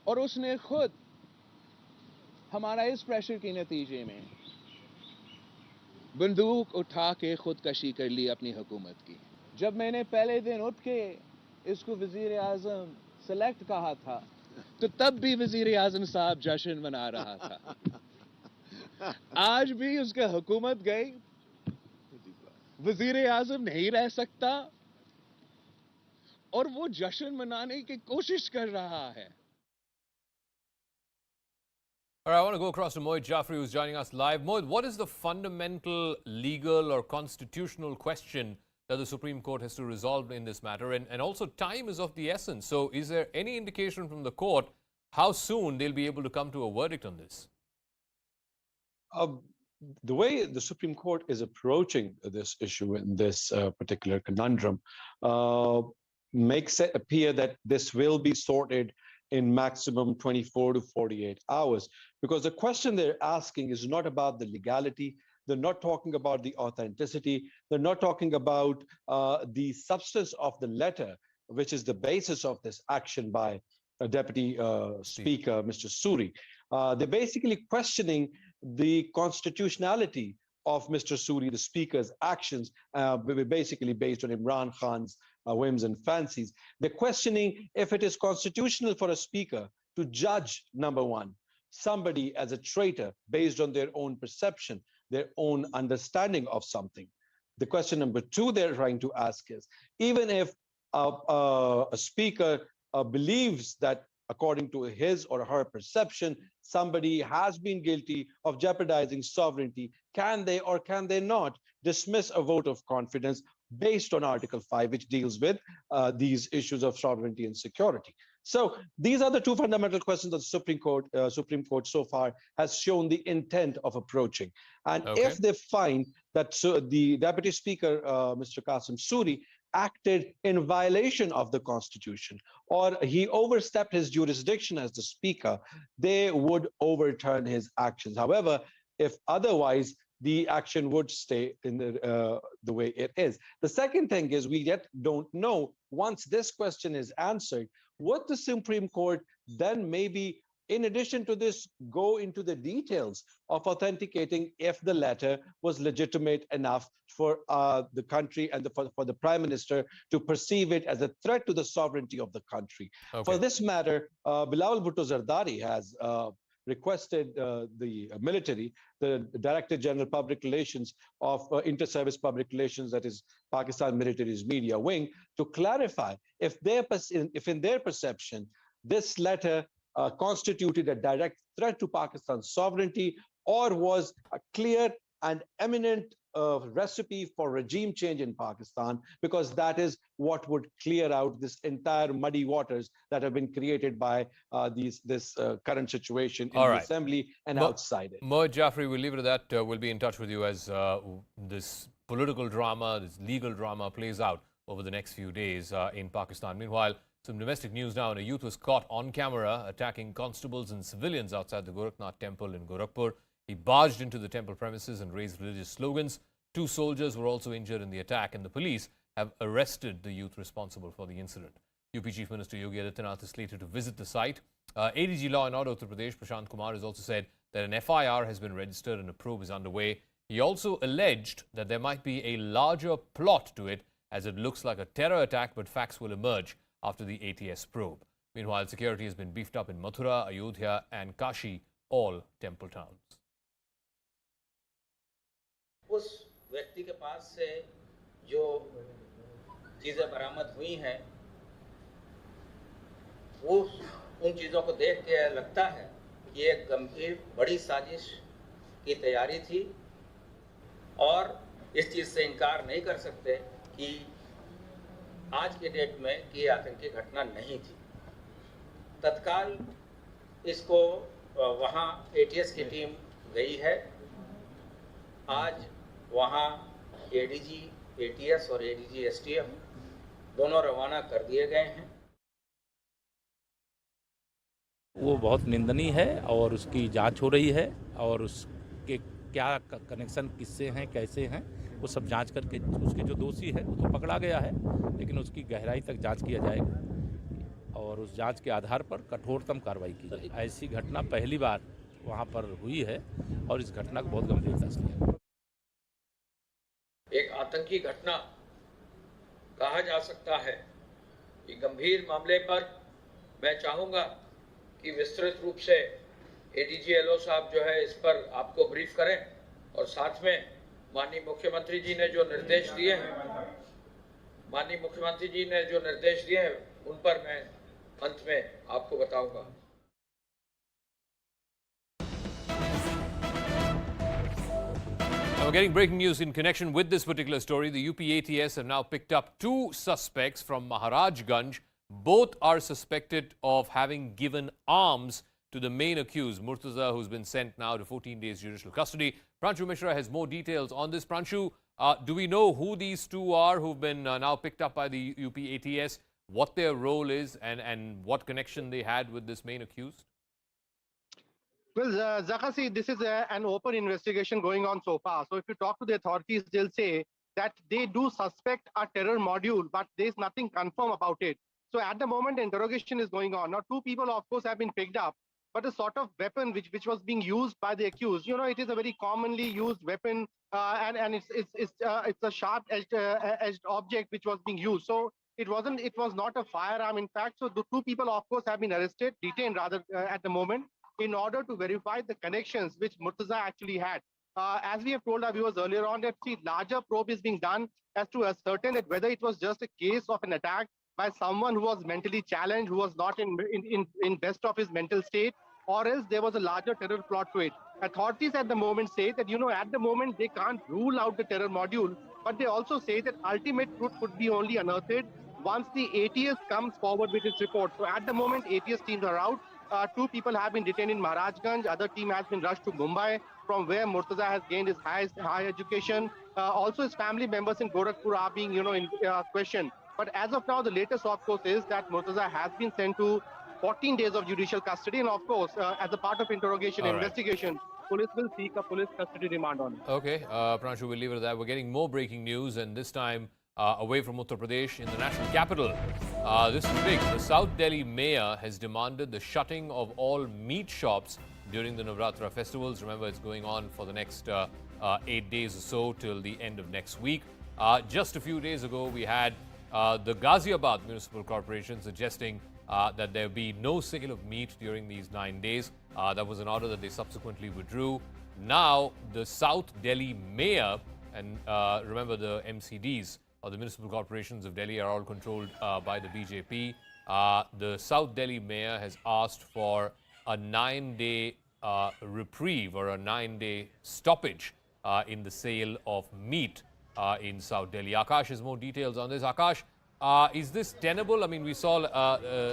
और उसने खुद हमारा इस प्रेशर के नतीजे में बंदूक उठा के खुदकशी कर ली अपनी हुकूमत की जब मैंने पहले दिन उठ के इसको वजीर आजम सेलेक्ट कहा था तो तब भी वजीर आजम साहब जश्न मना रहा था आज भी उसका हुकूमत गई वजीर आजम नहीं रह सकता और वो जश्न मनाने की कोशिश कर रहा है All right, I want to go across to Mohit Jafri, who's joining us live. Mohit, what is the fundamental legal or constitutional question that the Supreme Court has to resolve in this matter? And also, time is of the essence. So, is there any indication from the court how soon they'll be able to come to a verdict on this? The way the Supreme Court is approaching this issue in this particular conundrum makes it appear that this will be sorted in maximum 24 to 48 hours. Because the question they're asking is not about the legality, they're not talking about the authenticity, they're not talking about the substance of the letter, which is the basis of this action by Deputy Speaker, Mr. Suri. They're basically questioning the constitutionality of Mr. Suri, the speaker's actions, basically based on Imran Khan's whims and fancies. They're questioning if it is constitutional for a speaker to judge, number one, somebody as a traitor based on their own perception, their own understanding of something. The question number two they're trying to ask is, even if a speaker believes that according to his or her perception, somebody has been guilty of jeopardizing sovereignty, can they or can they not dismiss a vote of confidence based on Article 5, which deals with these issues of sovereignty and security? So these are the two fundamental questions that the Supreme Court so far has shown the intent of approaching. And if they find that the Deputy Speaker, Mr. Qasim Suri, acted in violation of the Constitution, or he overstepped his jurisdiction as the Speaker, they would overturn his actions. However, if otherwise, the action would stay in the way it is. The second thing is we yet don't know, once this question is answered, would the Supreme Court then maybe, in addition to this, go into the details of authenticating if the letter was legitimate enough for the country and for the Prime Minister to perceive it as a threat to the sovereignty of the country. For this matter, Bilawal Bhutto Zardari has requested the military, the Director General Public Relations of Inter-Service Public Relations, that is Pakistan Military's media wing, to clarify if in their perception, this letter constituted a direct threat to Pakistan's sovereignty or was a clear and eminent recipe for regime change in Pakistan, because that is what would clear out this entire muddy waters that have been created by this current situation in the assembly and outside it. Mohit Jafri, we'll leave it at that. We'll be in touch with you as this political drama, this legal drama plays out over the next few days in Pakistan. Meanwhile, some domestic news now. A youth was caught on camera attacking constables and civilians outside the Gorakhnath Temple in Gorakhpur. He barged into the temple premises and raised religious slogans. 2 soldiers were also injured in the attack, and the police have arrested the youth responsible for the incident. UP Chief Minister Yogi Adityanath is slated to visit the site. ADG Law and Order Uttar Pradesh, Prashant Kumar, has also said that an FIR has been registered and a probe is underway. He also alleged that there might be a larger plot to it, as it looks like a terror attack, but facts will emerge after the ATS probe. Meanwhile, security has been beefed up in Mathura, Ayodhya and Kashi, all temple towns. उस व्यक्ति के पास से जो चीज़ें बरामद हुई हैं, वो उन चीज़ों को देख के लगता है कि एक गंभीर बड़ी साजिश की तैयारी थी, और इस चीज़ से इनकार नहीं कर सकते कि आज के डेट में ये आतंकी घटना नहीं थी। तत्काल इसको वहाँ ATS की टीम गई है। आज वहाँ ADG ATS और ADG STF दोनों रवाना कर दिए गए हैं। वो बहुत निंदनीय है और उसकी जांच हो रही है, और उसके क्या कनेक्शन किससे हैं, कैसे हैं, वो सब जांच करके उसके जो दोषी है वो तो पकड़ा गया है, लेकिन उसकी गहराई तक जांच किया जाएगा और उस जांच के आधार पर कठोरतम कार्रवाई की जाएगी। ऐसी घटना पहली बार वहाँ पर हुई है और इस घटना को बहुत गंभीरता से लिया। एक आतंकी घटना कहा जा सकता है। ये गंभीर मामले पर मैं चाहूँगा कि विस्तृत रूप से ADG LO साहब जो है इस पर आपको ब्रीफ करें, और साथ में माननीय मुख्यमंत्री जी ने जो निर्देश दिए हैं, उन पर मैं अंत में आपको बताऊंगा। We're getting breaking news in connection with this particular story. The UP ATS have now picked up 2 suspects from Maharajganj. Both are suspected of having given arms to the main accused, Murtaza, who's been sent now to 14 days judicial custody. Pranshu Mishra has more details on this. Pranshu, do we know who these 2 are who've been now picked up by the UP ATS, what their role is, and what connection they had with this main accused? Well, Zakasi, this is an open investigation going on so far. So if you talk to the authorities, they'll say that they do suspect a terror module, but there's nothing confirmed about it. So at the moment, interrogation is going on. Now, 2 people, of course, have been picked up. but a sort of weapon which was being used by the accused. You know, it is a very commonly used weapon, and it's a sharp-edged object which was being used. So it was not a firearm, in fact. So the two people, of course, have been detained rather, at the moment, in order to verify the connections which Murtaza actually had. As we have told our viewers earlier on, that larger probe is being done as to ascertain that whether it was just a case of an attack by someone who was mentally challenged, who was not in best of his mental state, or else there was a larger terror plot to it. Authorities at the moment say that, you know, at the moment they can't rule out the terror module, but they also say that ultimate truth could be only unearthed once the ATS comes forward with its report. So at the moment, ATS teams are out. Two people have been detained in Maharajganj. Other team has been rushed to Mumbai, from where Murtaza has gained his high education. Also, his family members in Gorakhpur are being, in question. But as of now, the latest, of course, is that Murtaza has been sent to 14 days of judicial custody. And of course, as a part of interrogation investigation, police will seek a police custody remand on him. Okay, Pranshu, we'll leave it at that. We're getting more breaking news, and this time away from Uttar Pradesh in the national capital. This is big. The South Delhi mayor has demanded the shutting of all meat shops during the Navratra festivals. Remember, it's going on for the next 8 days or so till the end of next week. Just a few days ago, we had the Ghaziabad Municipal Corporation suggesting that there be no sale of meat during these 9 days. That was an order that they subsequently withdrew. Now, the South Delhi mayor, and remember the MCDs, or the municipal corporations of Delhi, are all controlled by the BJP. The South Delhi mayor has asked for a 9-day reprieve or a 9-day stoppage in the sale of meat in South Delhi. Akash has more details on this. Akash, is this tenable? I mean, we saw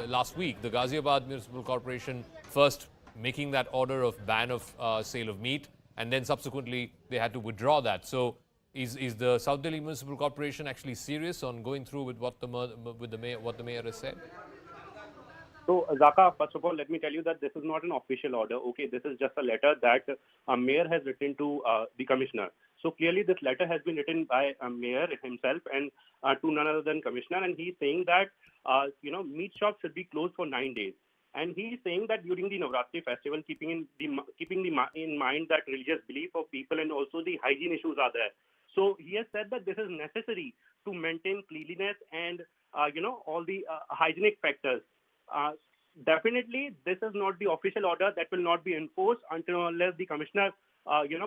last week the Ghaziabad Municipal Corporation first making that order of ban of sale of meat, and then subsequently they had to withdraw that. So is the South Delhi Municipal Corporation actually serious on going through with what the mayor has said? So, Zaka, first of all, let me tell you that this is not an official order. Okay, this is just a letter that a mayor has written to the commissioner. So clearly, this letter has been written by a mayor himself and to none other than commissioner, and he's saying that meat shops should be closed for 9 days. And he is saying that during the Navratri festival, keeping in mind that religious belief of people and also the hygiene issues are there. So he has said that this is necessary to maintain cleanliness and all the hygienic factors. Definitely, this is not the official order that will not be enforced until unless the commissioner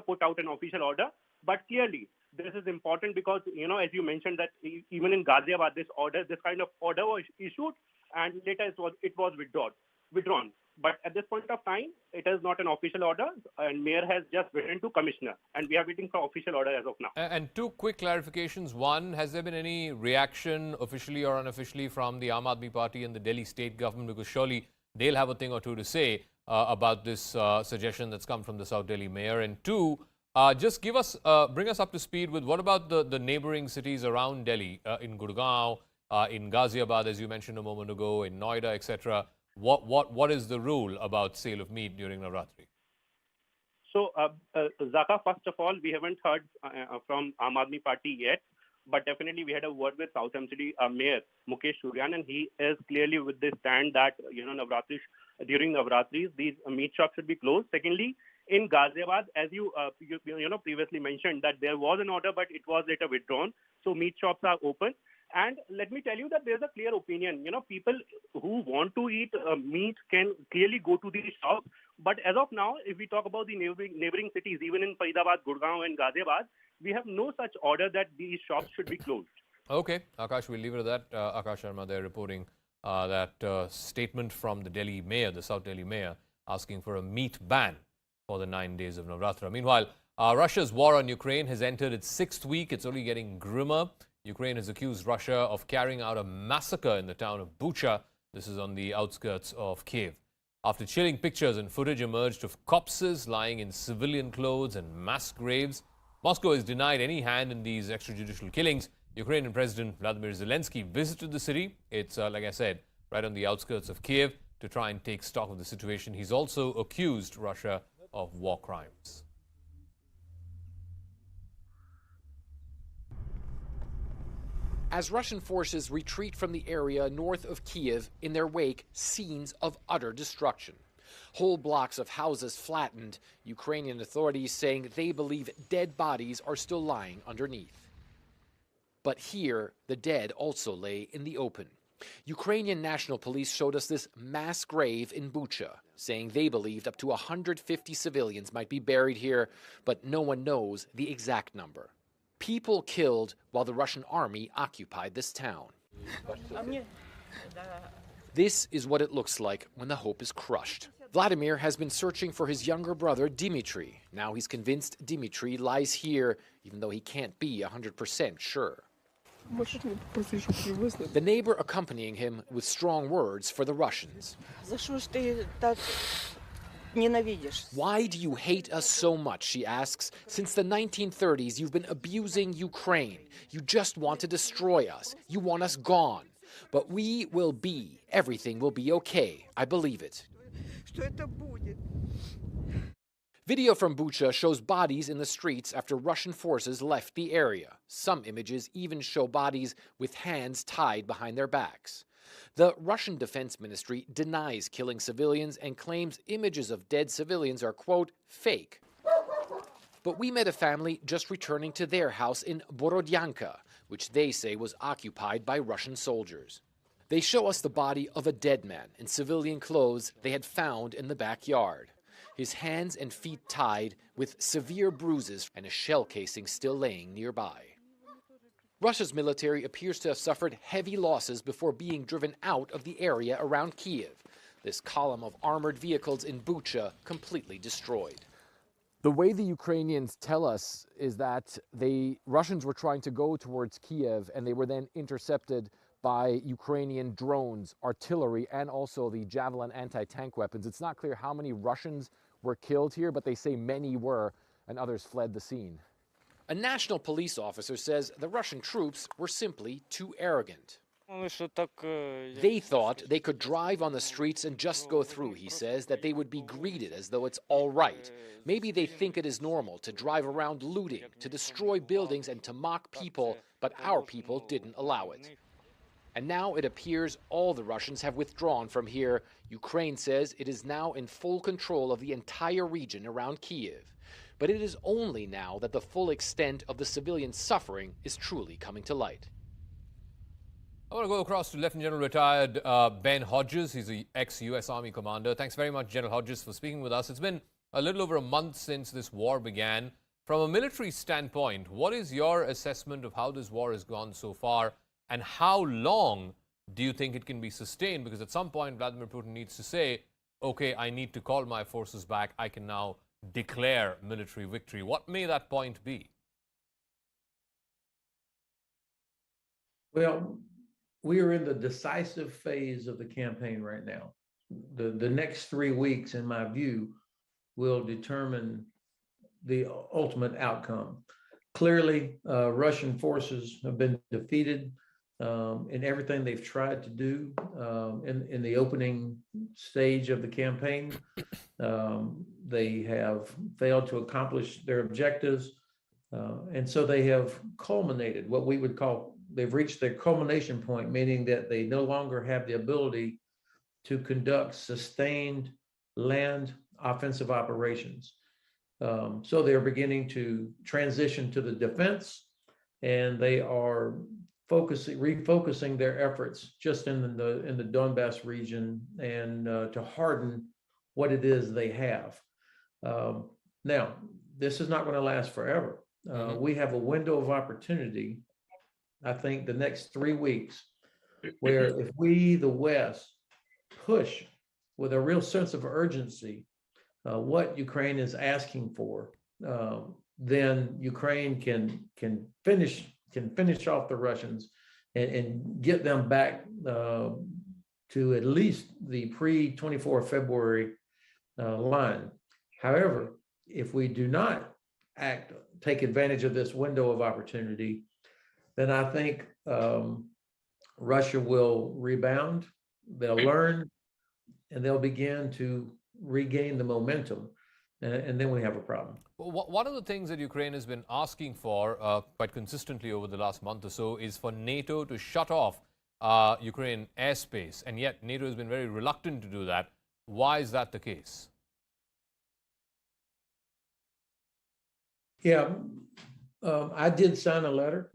put out an official order. But clearly, this is important because as you mentioned that even in Ghaziabad, this kind of order was issued and later it was withdrawn. But at this point of time, it is not an official order, and mayor has just written to commissioner, and we are waiting for official order as of now. And two quick clarifications. One, has there been any reaction, officially or unofficially, from the Aam Aadmi Party and the Delhi state government? Because surely they'll have a thing or two to say about this suggestion that's come from the South Delhi mayor. And two, just bring us up to speed with what about the neighboring cities around Delhi, in Gurgaon, in Ghaziabad, as you mentioned a moment ago, in Noida, etc. What is the rule about sale of meat during Navratri? So, Zaka, first of all, we haven't heard from Aam Aadmi Party yet, but definitely we had a word with South MCD Mayor Mukesh Suryan, and he is clearly with this stand that during Navratris these meat shops should be closed. Secondly, in Ghaziabad, as you previously mentioned, that there was an order, but it was later withdrawn. So meat shops are open. And let me tell you that there's a clear opinion. People who want to eat meat can clearly go to these shops. But as of now, if we talk about the neighboring cities, even in Faridabad, Gurgaon and Ghaziabad, we have no such order that these shops should be closed. Okay, Akash, we'll leave it at that. Akash Sharma there reporting that statement from the Delhi mayor, the South Delhi mayor, asking for a meat ban for the 9 days of Navratra. Meanwhile, Russia's war on Ukraine has entered its 6th week. It's only getting grimmer. Ukraine has accused Russia of carrying out a massacre in the town of Bucha. This is on the outskirts of Kiev. After chilling pictures and footage emerged of corpses lying in civilian clothes and mass graves, Moscow has denied any hand in these extrajudicial killings. Ukrainian President Vladimir Zelensky visited the city. It's, like I said, right on the outskirts of Kiev to try and take stock of the situation. He's also accused Russia of war crimes. As Russian forces retreat from the area north of Kiev, in their wake, scenes of utter destruction. Whole blocks of houses flattened, Ukrainian authorities saying they believe dead bodies are still lying underneath. But here, the dead also lay in the open. Ukrainian National Police showed us this mass grave in Bucha, saying they believed up to 150 civilians might be buried here, but no one knows the exact number. People killed while the Russian army occupied this town. This is what it looks like when the hope is crushed. Vladimir has been searching for his younger brother, Dmitry. Now he's convinced Dmitry lies here, even though he can't be 100% sure. The neighbor accompanying him with strong words for the Russians. Why do you hate us so much, she asks. Since the 1930s, you've been abusing Ukraine. You just want to destroy us. You want us gone. But we will be. Everything will be okay. I believe it. Video from Bucha shows bodies in the streets after Russian forces left the area. Some images even show bodies with hands tied behind their backs. The Russian Defense Ministry denies killing civilians and claims images of dead civilians are, quote, fake. But we met a family just returning to their house in Borodyanka, which they say was occupied by Russian soldiers. They show us the body of a dead man in civilian clothes they had found in the backyard. His hands and feet tied with severe bruises and a shell casing still laying nearby. Russia's military appears to have suffered heavy losses before being driven out of the area around Kiev. This column of armored vehicles in Bucha completely destroyed. The way the Ukrainians tell us is that Russians were trying to go towards Kiev and they were then intercepted by Ukrainian drones, artillery, and also the Javelin anti-tank weapons. It's not clear how many Russians were killed here, but they say many were, and others fled the scene. A national police officer says the Russian troops were simply too arrogant. They thought they could drive on the streets and just go through, he says, that they would be greeted as though it's all right. Maybe they think it is normal to drive around looting, to destroy buildings, and to mock people, but our people didn't allow it. And now it appears all the Russians have withdrawn from here. Ukraine says it is now in full control of the entire region around Kiev. But it is only now that the full extent of the civilian suffering is truly coming to light. I want to go across to Lieutenant General retired Ben Hodges. He's the ex-US Army commander. Thanks very much, General Hodges, for speaking with us. It's been a little over a month since this war began. From a military standpoint, what is your assessment of how this war has gone so far? And how long do you think it can be sustained? Because at some point, Vladimir Putin needs to say, okay, I need to call my forces back. I can now declare military victory. What may that point be? Well, we are in the decisive phase of the campaign right now. The next 3 weeks, in my view, will determine the ultimate outcome. Clearly, Russian forces have been defeated in everything they've tried to do in the opening stage of the campaign. They have failed to accomplish their objectives. And so they have culminated what we would call, they've reached their culmination point, meaning that they no longer have the ability to conduct sustained land offensive operations. So they're beginning to transition to the defense, and they are refocusing their efforts just in the Donbass region and to harden what it is they have. Now, this is not going to last forever. We have a window of opportunity, I think, the next 3 weeks, where if we, the West, push with a real sense of urgency what Ukraine is asking for, then Ukraine can finish off the Russians and get them back to at least the pre-24 February line. However, if we do not take advantage of this window of opportunity, then I think Russia will rebound, they'll learn, and they'll begin to regain the momentum, and then we have a problem. One of the things that Ukraine has been asking for quite consistently over the last month or so is for NATO to shut off Ukraine airspace, and yet NATO has been very reluctant to do that. Why is that the case? Yeah, I did sign a letter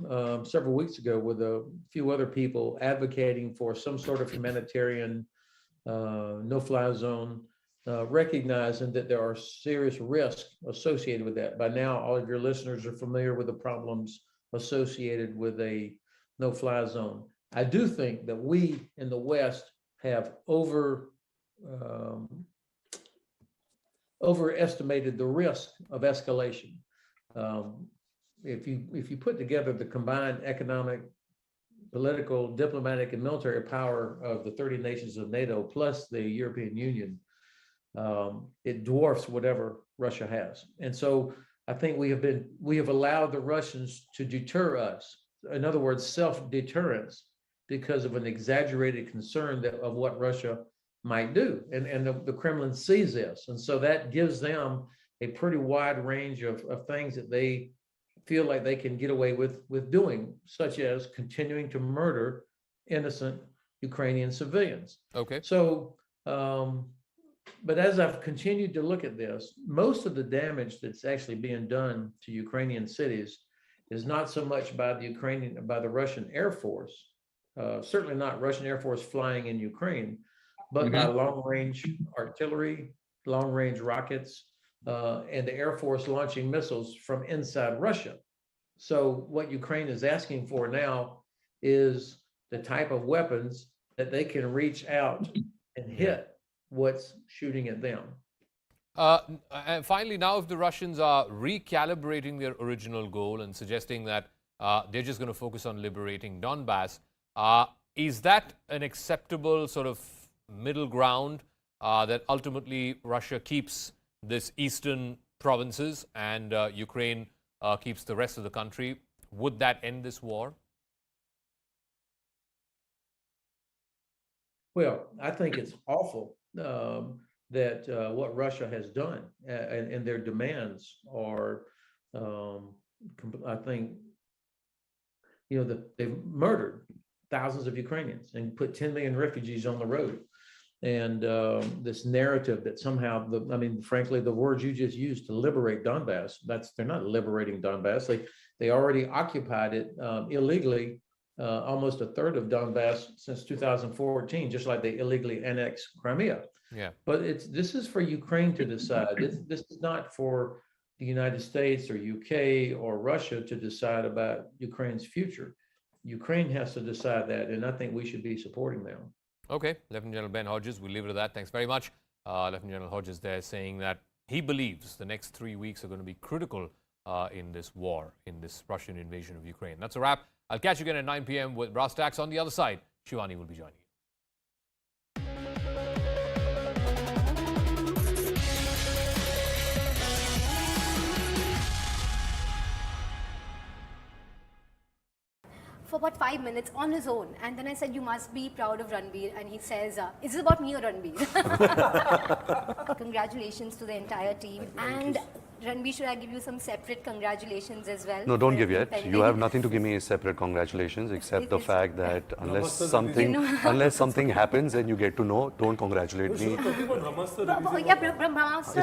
several weeks ago with a few other people advocating for some sort of humanitarian no-fly zone, recognizing that there are serious risks associated with that. By now, all of your listeners are familiar with the problems associated with a no-fly zone. I do think that we in the West have overestimated the risk of escalation. If you put together the combined economic, political, diplomatic, and military power of the 30 nations of NATO plus the European Union, it dwarfs whatever Russia has. And so I think we have allowed the Russians to deter us. In other words, self-deterrence because of an exaggerated concern of what Russia might do. And the Kremlin sees this. And so that gives them a pretty wide range of things that they feel like they can get away with doing, such as continuing to murder innocent Ukrainian civilians. Okay. So, but as I've continued to look at this, most of the damage that's actually being done to Ukrainian cities is not so much by the Russian Air Force, certainly not Russian Air Force flying in Ukraine, but by long-range artillery, long-range rockets, and the Air Force launching missiles from inside Russia. So what Ukraine is asking for now is the type of weapons that they can reach out and hit what's shooting at them. And finally, now if the Russians are recalibrating their original goal and suggesting that they're just going to focus on liberating Donbass, is that an acceptable sort of middle ground that ultimately Russia keeps this eastern provinces and Ukraine keeps the rest of the country? Would that end this war? Well, I think it's awful that what Russia has done and their demands are, I think, they've murdered thousands of Ukrainians and put 10 million refugees on the road. And this narrative that somehow, frankly, the words you just used to liberate Donbass, they're not liberating Donbass. They already occupied it illegally, almost a third of Donbass since 2014, just like they illegally annexed Crimea. Yeah. But this is for Ukraine to decide. This is not for the United States or UK or Russia to decide about Ukraine's future. Ukraine has to decide that, and I think we should be supporting them. Okay, Lieutenant General Ben Hodges, we'll leave it at that. Thanks very much. Lieutenant General Hodges there saying that he believes the next 3 weeks are going to be critical in this war, in this Russian invasion of Ukraine. That's a wrap. I'll catch you again at 9 p.m. with Brass Tacks. On the other side, Shivani will be joining you. For about 5 minutes on his own, and then I said, you must be proud of Ranbir, and he says, is this about me or Ranbir? Congratulations to the entire team. And Ranbir, should I give you some separate congratulations as well? No, don't give yet. You have nothing to give me separate congratulations, except the fact that unless something happens and you get to know, don't congratulate me. It's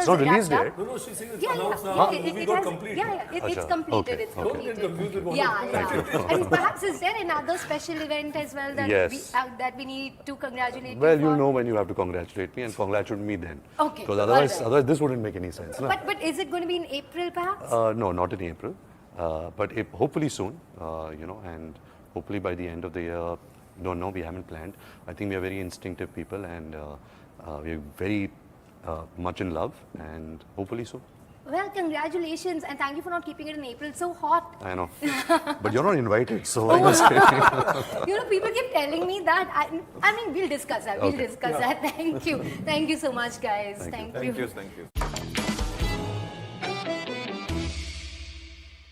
not released yet. No, she's saying it's announced now. Movie got completed. It's completed. It's completed. And perhaps is there another special event as well that we need to congratulate you Well, for? you'll know when you have to congratulate me and congratulate me then. Okay. Because otherwise this wouldn't make any sense. No? But is it going to be in April perhaps? No, not in April. But hopefully soon, and hopefully by the end of the year. Don't know, we haven't planned. I think we are very instinctive people and we're very much in love, and hopefully soon. Well, congratulations, and thank you for not keeping it in April. It's so hot. I know. But you're not invited, so I must people keep telling me that. I mean, we'll discuss that. We'll discuss that. Thank you. Thank you so much, guys. Thank you. Thank you.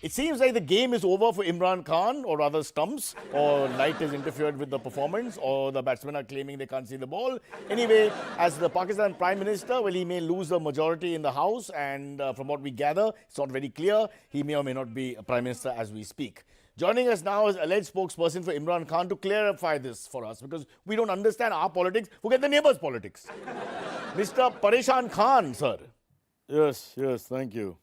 It seems like the game is over for Imran Khan, or rather stumps, or light has interfered with the performance, or the batsmen are claiming they can't see the ball. Anyway, as the Pakistan Prime Minister, well, he may lose the majority in the House, and from what we gather, it's not very clear. He may or may not be a Prime Minister as we speak. Joining us now is alleged spokesperson for Imran Khan to clarify this for us, because we don't understand our politics, forget the neighbours' politics. Mr. Pareshan Khan, sir. Yes, thank you.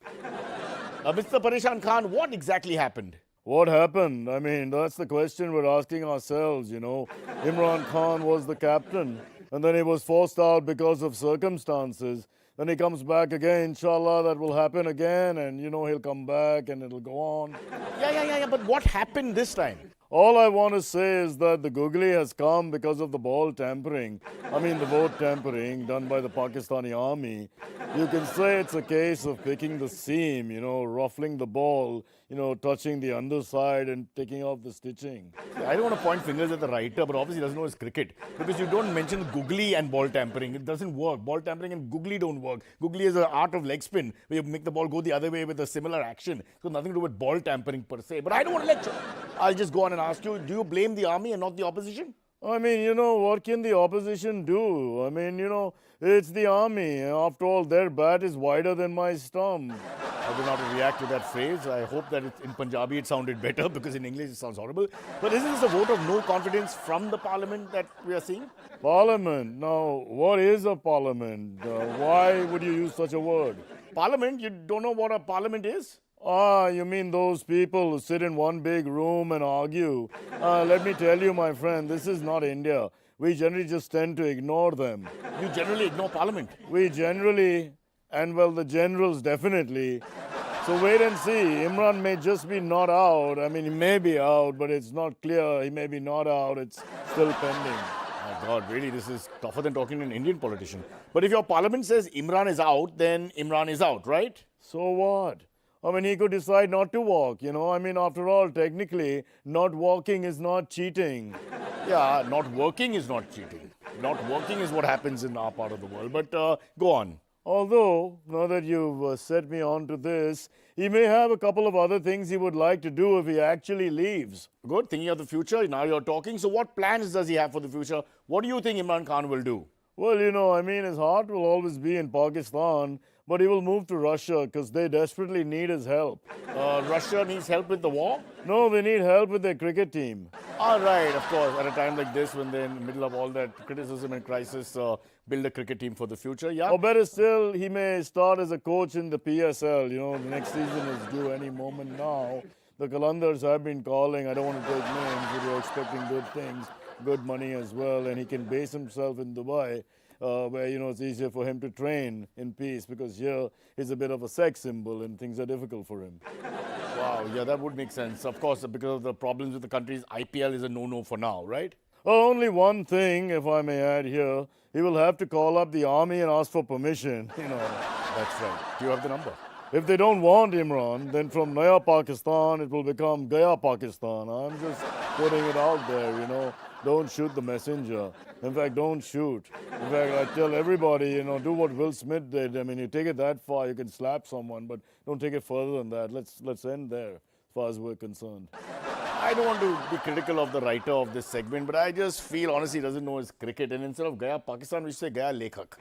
Mr. Pareshan Khan, what exactly happened? What happened? I mean, that's the question we're asking ourselves, you know. Imran Khan was the captain, and then he was forced out because of circumstances. Then he comes back again, inshallah, that will happen again, and, you know, he'll come back and it'll go on. Yeah, but what happened this time? All I want to say is that the googly has come because of the ball tampering. I mean, the vote tampering done by the Pakistani army. You can say it's a case of picking the seam, you know, ruffling the ball, you know, touching the underside and taking off the stitching. I don't want to point fingers at the writer, but obviously he doesn't know his cricket. Because you don't mention googly and ball tampering. It doesn't work. Ball tampering and googly don't work. Googly is an art of leg spin, where you make the ball go the other way with a similar action. So nothing to do with ball tampering per se. But I don't want to lecture. I'll just go on and ask you, do you blame the army and not the opposition? I mean, you know, what can the opposition do? I mean, you know, it's the army. After all, their bat is wider than my stump. I do not react to that phrase. I hope that in Punjabi it sounded better, because in English it sounds horrible. But isn't this a vote of no confidence from the parliament that we are seeing? Parliament? Now, what is a parliament? Why would you use such a word? Parliament? You don't know what a parliament is? Ah, you mean those people who sit in one big room and argue? Let me tell you, my friend, this is not India. We generally just tend to ignore them. You generally ignore Parliament? We generally, and well, the generals definitely. So wait and see. Imran may just be not out. I mean, he may be out, but it's not clear. He may be not out. It's still pending. My God, really, this is tougher than talking to an Indian politician. But if your parliament says Imran is out, then Imran is out, right? So what? I mean, he could decide not to walk, you know. I mean, after all, technically, not walking is not cheating. Yeah, not working is not cheating. Not working is what happens in our part of the world. But go on. Although, now that you've set me on to this, he may have a couple of other things he would like to do if he actually leaves. Good, thinking of the future, now you're talking. So what plans does he have for the future? What do you think Imran Khan will do? Well, you know, I mean, his heart will always be in Pakistan, but he will move to Russia because they desperately need his help. Russia needs help with the war? No, they need help with their cricket team. All right, of course. At a time like this, when they're in the middle of all that criticism and crisis, build a cricket team for the future, yeah? Or better still, he may start as a coach in the PSL. You know, the next season is due any moment now. The Qalandars have been calling. I don't want to take names, but we're expecting good things, good money as well. And he can base himself in Dubai, where, you know, it's easier for him to train in peace, because here he's a bit of a sex symbol and things are difficult for him. Wow, yeah, that would make sense. Of course, because of the problems with the countries, IPL is a no-no for now, right? Only one thing, if I may add here, he will have to call up the army and ask for permission, you know. That's right. Do you have the number? If they don't want Imran, then from Naya Pakistan, it will become Gaya Pakistan. I'm just putting it out there, you know. Don't shoot the messenger. In fact, don't shoot. In fact, I tell everybody, you know, do what Will Smith did. I mean, you take it that far, you can slap someone, but don't take it further than that. Let's end there, as far as we're concerned. I don't want to be critical of the writer of this segment, but I just feel, honestly, he doesn't know his cricket. And instead of Gaya Pakistan, we say Gaya Lekhak.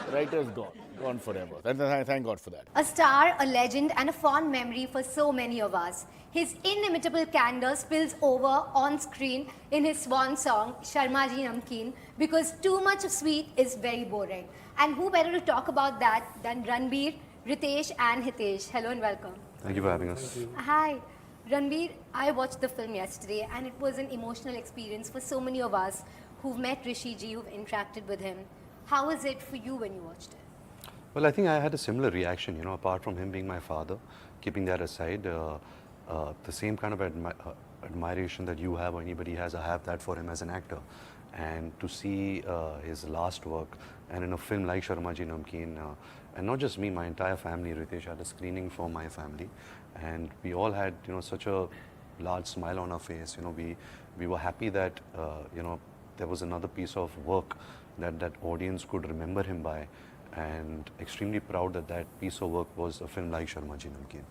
The writer's gone forever. Thank God for that. A star, a legend, and a fond memory for so many of us. His inimitable candor spills over on screen in his swan song, Sharma Ji Namkeen, because too much of sweet is very boring. And who better to talk about that than Ranbir, Ritesh, and Hitesh. Hello and welcome. Thank you for having us. Hi. Ranbir, I watched the film yesterday and it was an emotional experience for so many of us who've met Rishi Ji, who've interacted with him. How was it for you when you watched it? Well, I think I had a similar reaction, you know, apart from him being my father, keeping that aside, the same kind of admiration that you have or anybody has, I have that for him as an actor. And to see his last work, and in a film like Sharma Ji Namkeen, and not just me, my entire family, Ritesh had a screening for my family, and we all had, you know, such a large smile on our face. You know, we were happy that, you know, there was another piece of work that audience could remember him by, and extremely proud that that piece of work was a film like Sharma Ji Namkeen.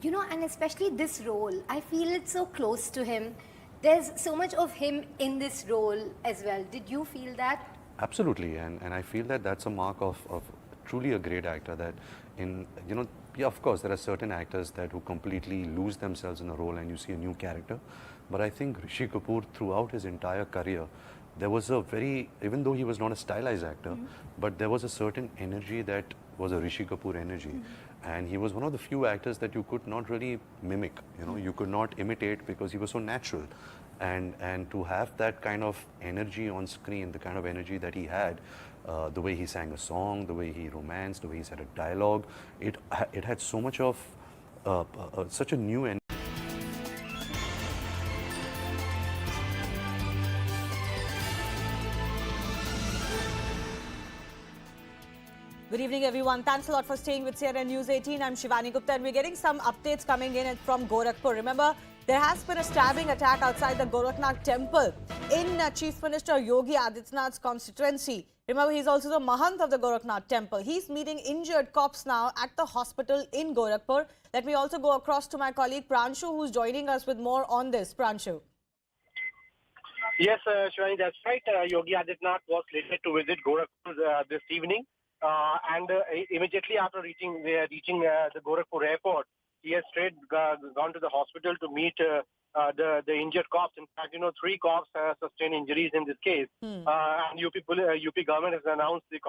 You know, and especially this role, I feel it's so close to him. There's so much of him in this role as well. Did you feel that? Absolutely, and I feel that that's a mark of truly a great actor, that in, you know, yeah, of course, there are certain actors that who completely lose themselves in a role and you see a new character. But I think Rishi Kapoor, throughout his entire career, there was a very, even though he was not a stylized actor, but there was a certain energy that was a Rishi Kapoor energy. And he was one of the few actors that you could not really mimic, you know, you could not imitate because he was so natural. And to have that kind of energy on screen, the kind of energy that he had, the way he sang a song, the way he romanced, the way he said a dialogue, it had so much of such a new energy. Good evening, everyone. Thanks a lot for staying with CNN News 18. I'm Shivani Gupta, and we're getting some updates coming in from Gorakhpur. Remember, there has been a stabbing attack outside the Gorakhnath Temple in Chief Minister Yogi Adityanath's constituency. Remember, he's also the Mahant of the Gorakhnath Temple. He's meeting injured cops now at the hospital in Gorakhpur. Let me also go across to my colleague Pranshu, who's joining us with more on this. Pranshu. Yes, Shivani, that's right. Yogi Adityanath was slated to visit Gorakhpur this evening. And immediately after reaching the Gorakhpur airport, he has straight gone to the hospital to meet the injured cops. In fact, 3 cops sustained injuries in this case. And UP government has announced the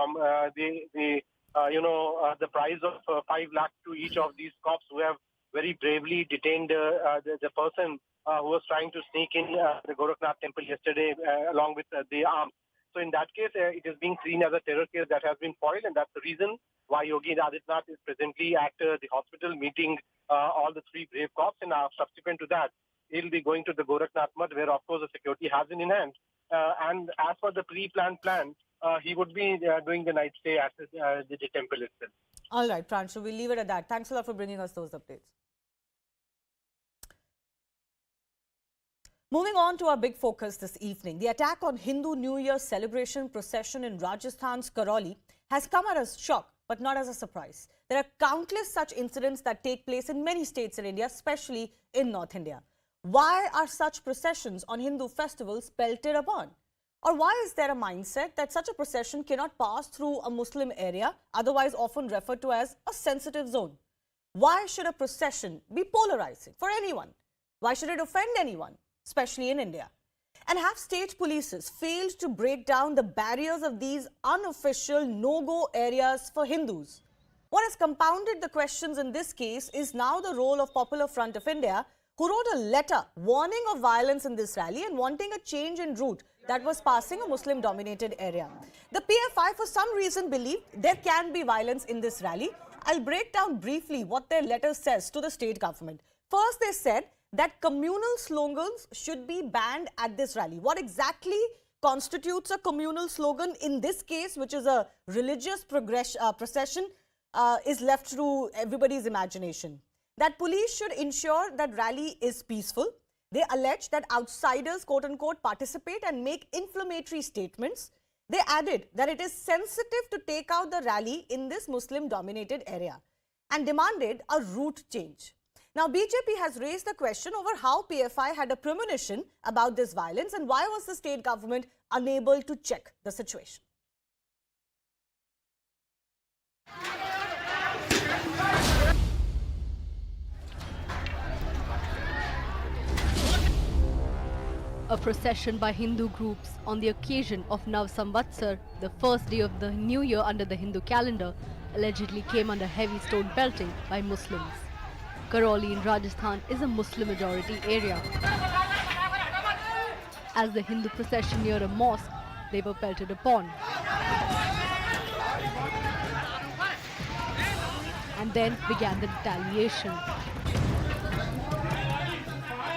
prize of 5 lakhs to each of these cops who have very bravely detained the person who was trying to sneak in the Gorakhnath Temple yesterday along with the arms. So in that case, it is being seen as a terror case that has been foiled, and that's the reason why Yogi Adityanath is presently at the hospital meeting all the 3 brave cops. And subsequent to that, he'll be going to the Gorakhnath Mutt, where of course the security has been in hand. And as for the pre-planned plan, he would be doing the night stay at the temple itself. All right, Pranshu, we'll leave it at that. Thanks a lot for bringing us those updates. Moving on to our big focus this evening, the attack on Hindu New Year celebration procession in Rajasthan's Karoli has come as a shock, but not as a surprise. There are countless such incidents that take place in many states in India, especially in North India. Why are such processions on Hindu festivals pelted upon? Or why is there a mindset that such a procession cannot pass through a Muslim area, otherwise often referred to as a sensitive zone? Why should a procession be polarizing for anyone? Why should it offend anyone, especially in India? And have state polices failed to break down the barriers of these unofficial no-go areas for Hindus? What has compounded the questions in this case is now the role of Popular Front of India, who wrote a letter warning of violence in this rally and wanting a change in route that was passing a Muslim-dominated area. The PFI, for some reason, believed there can be violence in this rally. I'll break down briefly what their letter says to the state government. First, they said that communal slogans should be banned at this rally. What exactly constitutes a communal slogan in this case, which is a religious procession, is left to everybody's imagination. That police should ensure that rally is peaceful. They allege that outsiders, quote-unquote, participate and make inflammatory statements. They added that it is sensitive to take out the rally in this Muslim-dominated area and demanded a route change. Now, BJP has raised the question over how PFI had a premonition about this violence and why was the state government unable to check the situation. A procession by Hindu groups on the occasion of Nav Samvatsar, the first day of the new year under the Hindu calendar, allegedly came under heavy stone pelting by Muslims. Karoli in Rajasthan is a Muslim-majority area. As the Hindu procession neared a mosque, they were pelted upon. And then began the retaliation.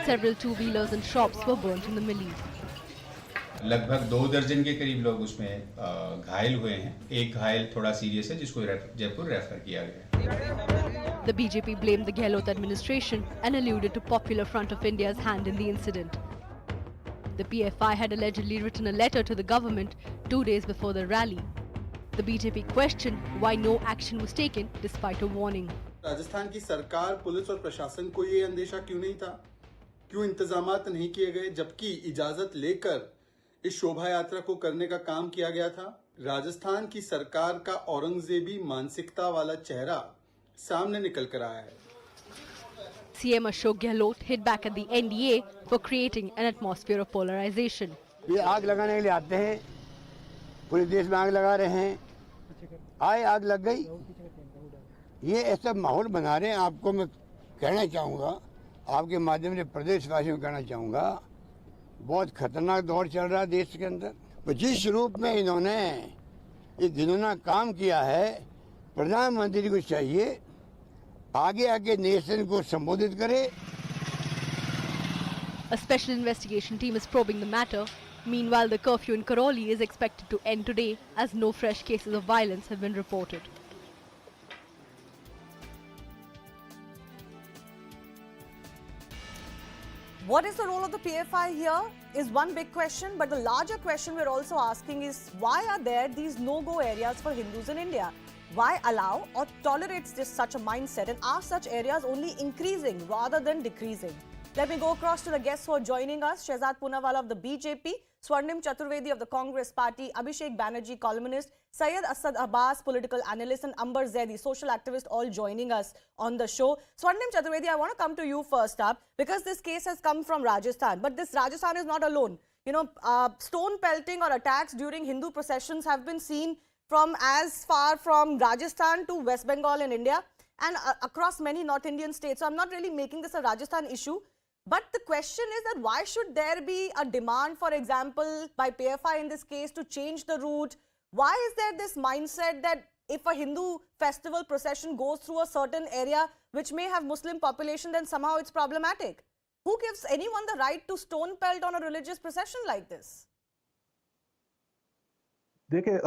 Several two-wheelers and shops were burnt in the melee. लगभग 2 दर्जन के करीब लोग उसमें घायल हुए हैं. एक घायल थोड़ा सीरियस है जिसको जयपुर रेफर किया गया. The BJP blamed the Gehlot administration and alluded to Popular Front of India's hand in the incident. The PFI had allegedly written a letter to the government 2 days before the rally. The BJP questioned why no action was taken despite a warning. Rajasthan की सरकार, police और प्रशासन को ये अंदेशा क्यों नहीं था? क्यों इंतजामात नहीं किए गए जबकि इजाजत लेकर इस शोभा यात्रा को करने का काम किया गया था? राजस्थान की सरकार का औरंगजेबी मानसिकता वाला चेहरा सामने निकल कर आया है. CM Ashok Gehlot hit back at the NDA for creating an atmosphere of polarization. ये आग लगाने के लिए आते हैं, पूरे देश में आग लगा रहे हैं, आए आग लग गई, ये ऐसा माहौल बना रहे हैं। आपको मैं कहना चाहूँगा, आपके माध्यम से प्रदेशवासियों को कहना चाहूँगा, बहुत खतरनाक दौर चल रहा है देश के अंदर। तो जिस रूप में इन्होंने एक घिनौना काम किया है, प्रधानमंत्री को चाहिए आगे आगे नेशन को संबोधित करे। A special investigation team is probing the matter. Meanwhile, the curfew in Karoli is expected to end today as no fresh cases of violence have been reported. What is the role of the PFI here is one big question, but the larger question we're also asking is why are there these no-go areas for Hindus in India? Why allow or tolerate this such a mindset, and are such areas only increasing rather than decreasing? Let me go across to the guests who are joining us. Shehzad Poonawala of the BJP, Swarnim Chaturvedi of the Congress Party, Abhishek Banerjee, columnist, Syed Asad Abbas, political analyst, and Amber Zaidi, social activist, all joining us on the show. Swarnim Chaturvedi, I want to come to you first up because this case has come from Rajasthan. But this Rajasthan is not alone. You know, stone pelting or attacks during Hindu processions have been seen from as far from Rajasthan to West Bengal in India and across many North Indian states. So I'm not really making this a Rajasthan issue. But the question is that why should there be a demand, for example, by PFI in this case to change the route? Why is there this mindset that if a Hindu festival procession goes through a certain area which may have Muslim population, then somehow it's problematic? Who gives anyone the right to stone pelt on a religious procession like this? देखिए,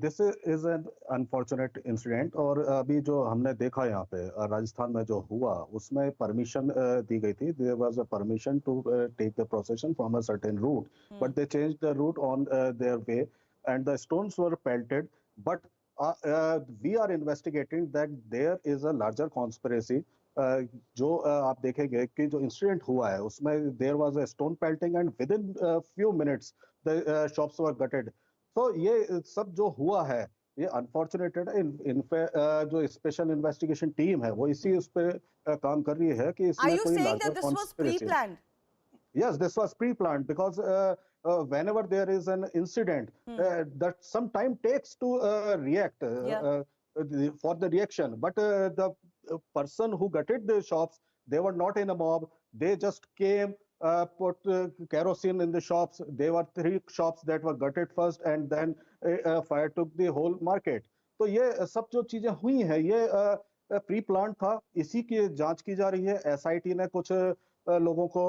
this is an unfortunate incident और अभी जो हमने देखा यहाँ पे राजस्थान में जो हुआ उसमें परमिशन दी गई थी. There was a permission to take the procession from a certain route, but they change the route on their way and the stones were pelted. But we are investigating that there is a larger conspiracy. जो आप देखेंगे कि जो incident हुआ है उसमें there was a stone pelting and within few minutes the shops were gutted. तो ये सब जो हुआ है ये अनफॉर्चुनेटेड है. जो स्पेशल इन्वेस्टिगेशन टीम है वो इसी उस पे काम कर रही है कि इसमें कोई larger conspiracy. Yes, this was pre-planned because whenever there is an incident, that some time takes to react for the reaction. But the person who gutted the shops, they were not in a mob. They just came, put kerosene in the shops. There were 3 shops that were gutted first, and then fire took the whole market. तो ये सब जो चीजें हुई हैं ये pre plan था. इसी की जांच की जा रही है. एसआईटी ने कुछ लोगों को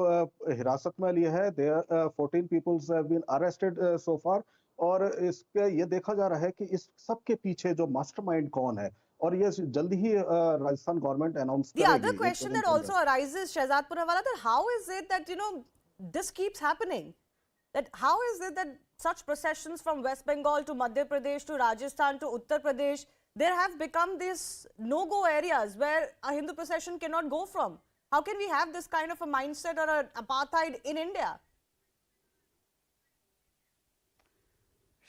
हिरासत में लिया है. There 14 people have been arrested so far. और इसके ये देखा जा रहा है कि इस सब के पीछे जो मास्टरमाइंड कौन है और ये जल्दी ही राजस्थान गवर्नमेंट अनाउंस करेगी. The other question that also arises, Shehzad Poonawala, that how is it that, you know, this keeps happening? That how is it that such processions from West Bengal to Madhya Pradesh to Rajasthan to Uttar Pradesh, there have become these no-go areas where a Hindu procession cannot go from? How can we have this kind of a mindset or an apartheid in India?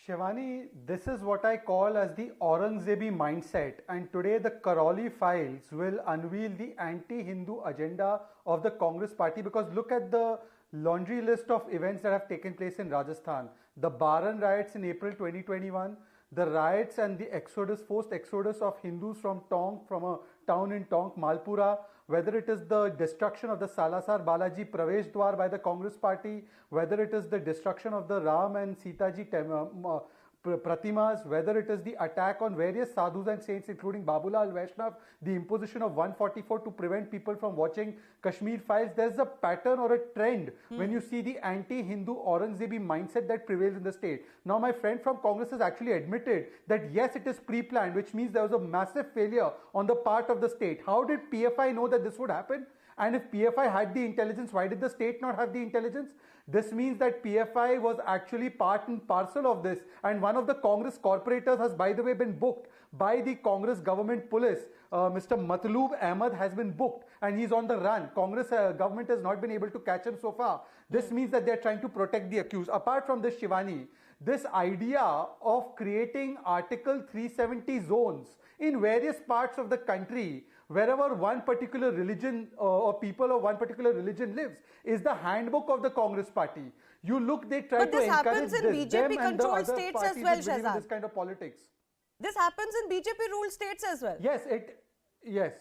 Shivani, this is what I call as the Aurangzebi mindset, and today the Karoli files will unveil the anti-Hindu agenda of the Congress party, because look at the laundry list of events that have taken place in Rajasthan. The Baran riots in April 2021, the riots and the exodus, forced exodus of Hindus from Tonk, from a town in Tonk, Malpura, whether it is the destruction of the Salasar Balaji Pravesh Dwar by the Congress party, whether it is the destruction of the Ram and Sita ji Pratimas, whether it is the attack on various sadhus and saints including Babulal Vaishnav, the imposition of 144 to prevent people from watching Kashmir files. There's a pattern or a trend when you see the anti-Hindu Aurangzebi mindset that prevails in the state. Now my friend from Congress has actually admitted that yes, it is pre-planned, which means there was a massive failure on the part of the state. How did PFI know that this would happen? And if PFI had the intelligence, why did the state not have the intelligence? This means that PFI was actually part and parcel of this. And one of the Congress corporators has, by the way, been booked by the Congress government police. Mr. Matloob Ahmed has been booked and he's on the run. Congress government has not been able to catch him so far. This means that they're trying to protect the accused. Apart from this, Shivani, this idea of creating Article 370 zones in various parts of the country, wherever one particular religion or people of one particular religion lives, is the handbook of the Congress party. You look, they try But to this encourage happens in them BJP and the controlled other states parties as well, which believe in Shehzad. this kind of politics. This happens in BJP ruled states as well. Yes.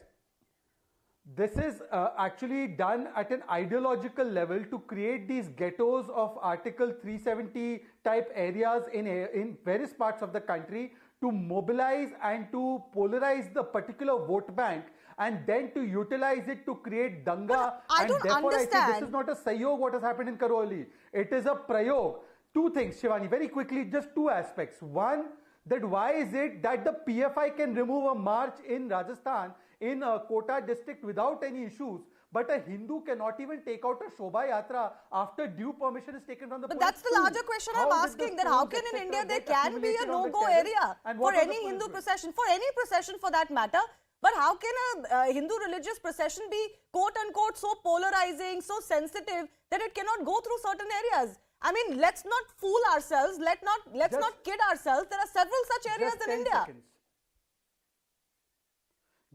This is actually done at an ideological level to create these ghettos of Article 370 type areas in various parts of the country, to mobilize and to polarize the particular vote bank, and then to utilize it to create danga. I and don't therefore understand. I say this is not a sayog what has happened in Karoli. It is a prayog. Two things, Shivani, very quickly, just two aspects. One, that why is it that the PFI can remove a march in Rajasthan, in Kota district without any issues, but a Hindu cannot even take out a Shobha Yatra after due permission is taken from the But police. that's the larger question I'm asking, that how can in India there can be a no-go area for any Hindu procession, for any procession for that matter, but how can a Hindu religious procession be quote-unquote so polarizing, so sensitive that it cannot go through certain areas? I mean, let's not fool ourselves, let's not kid ourselves. There are several such areas in India.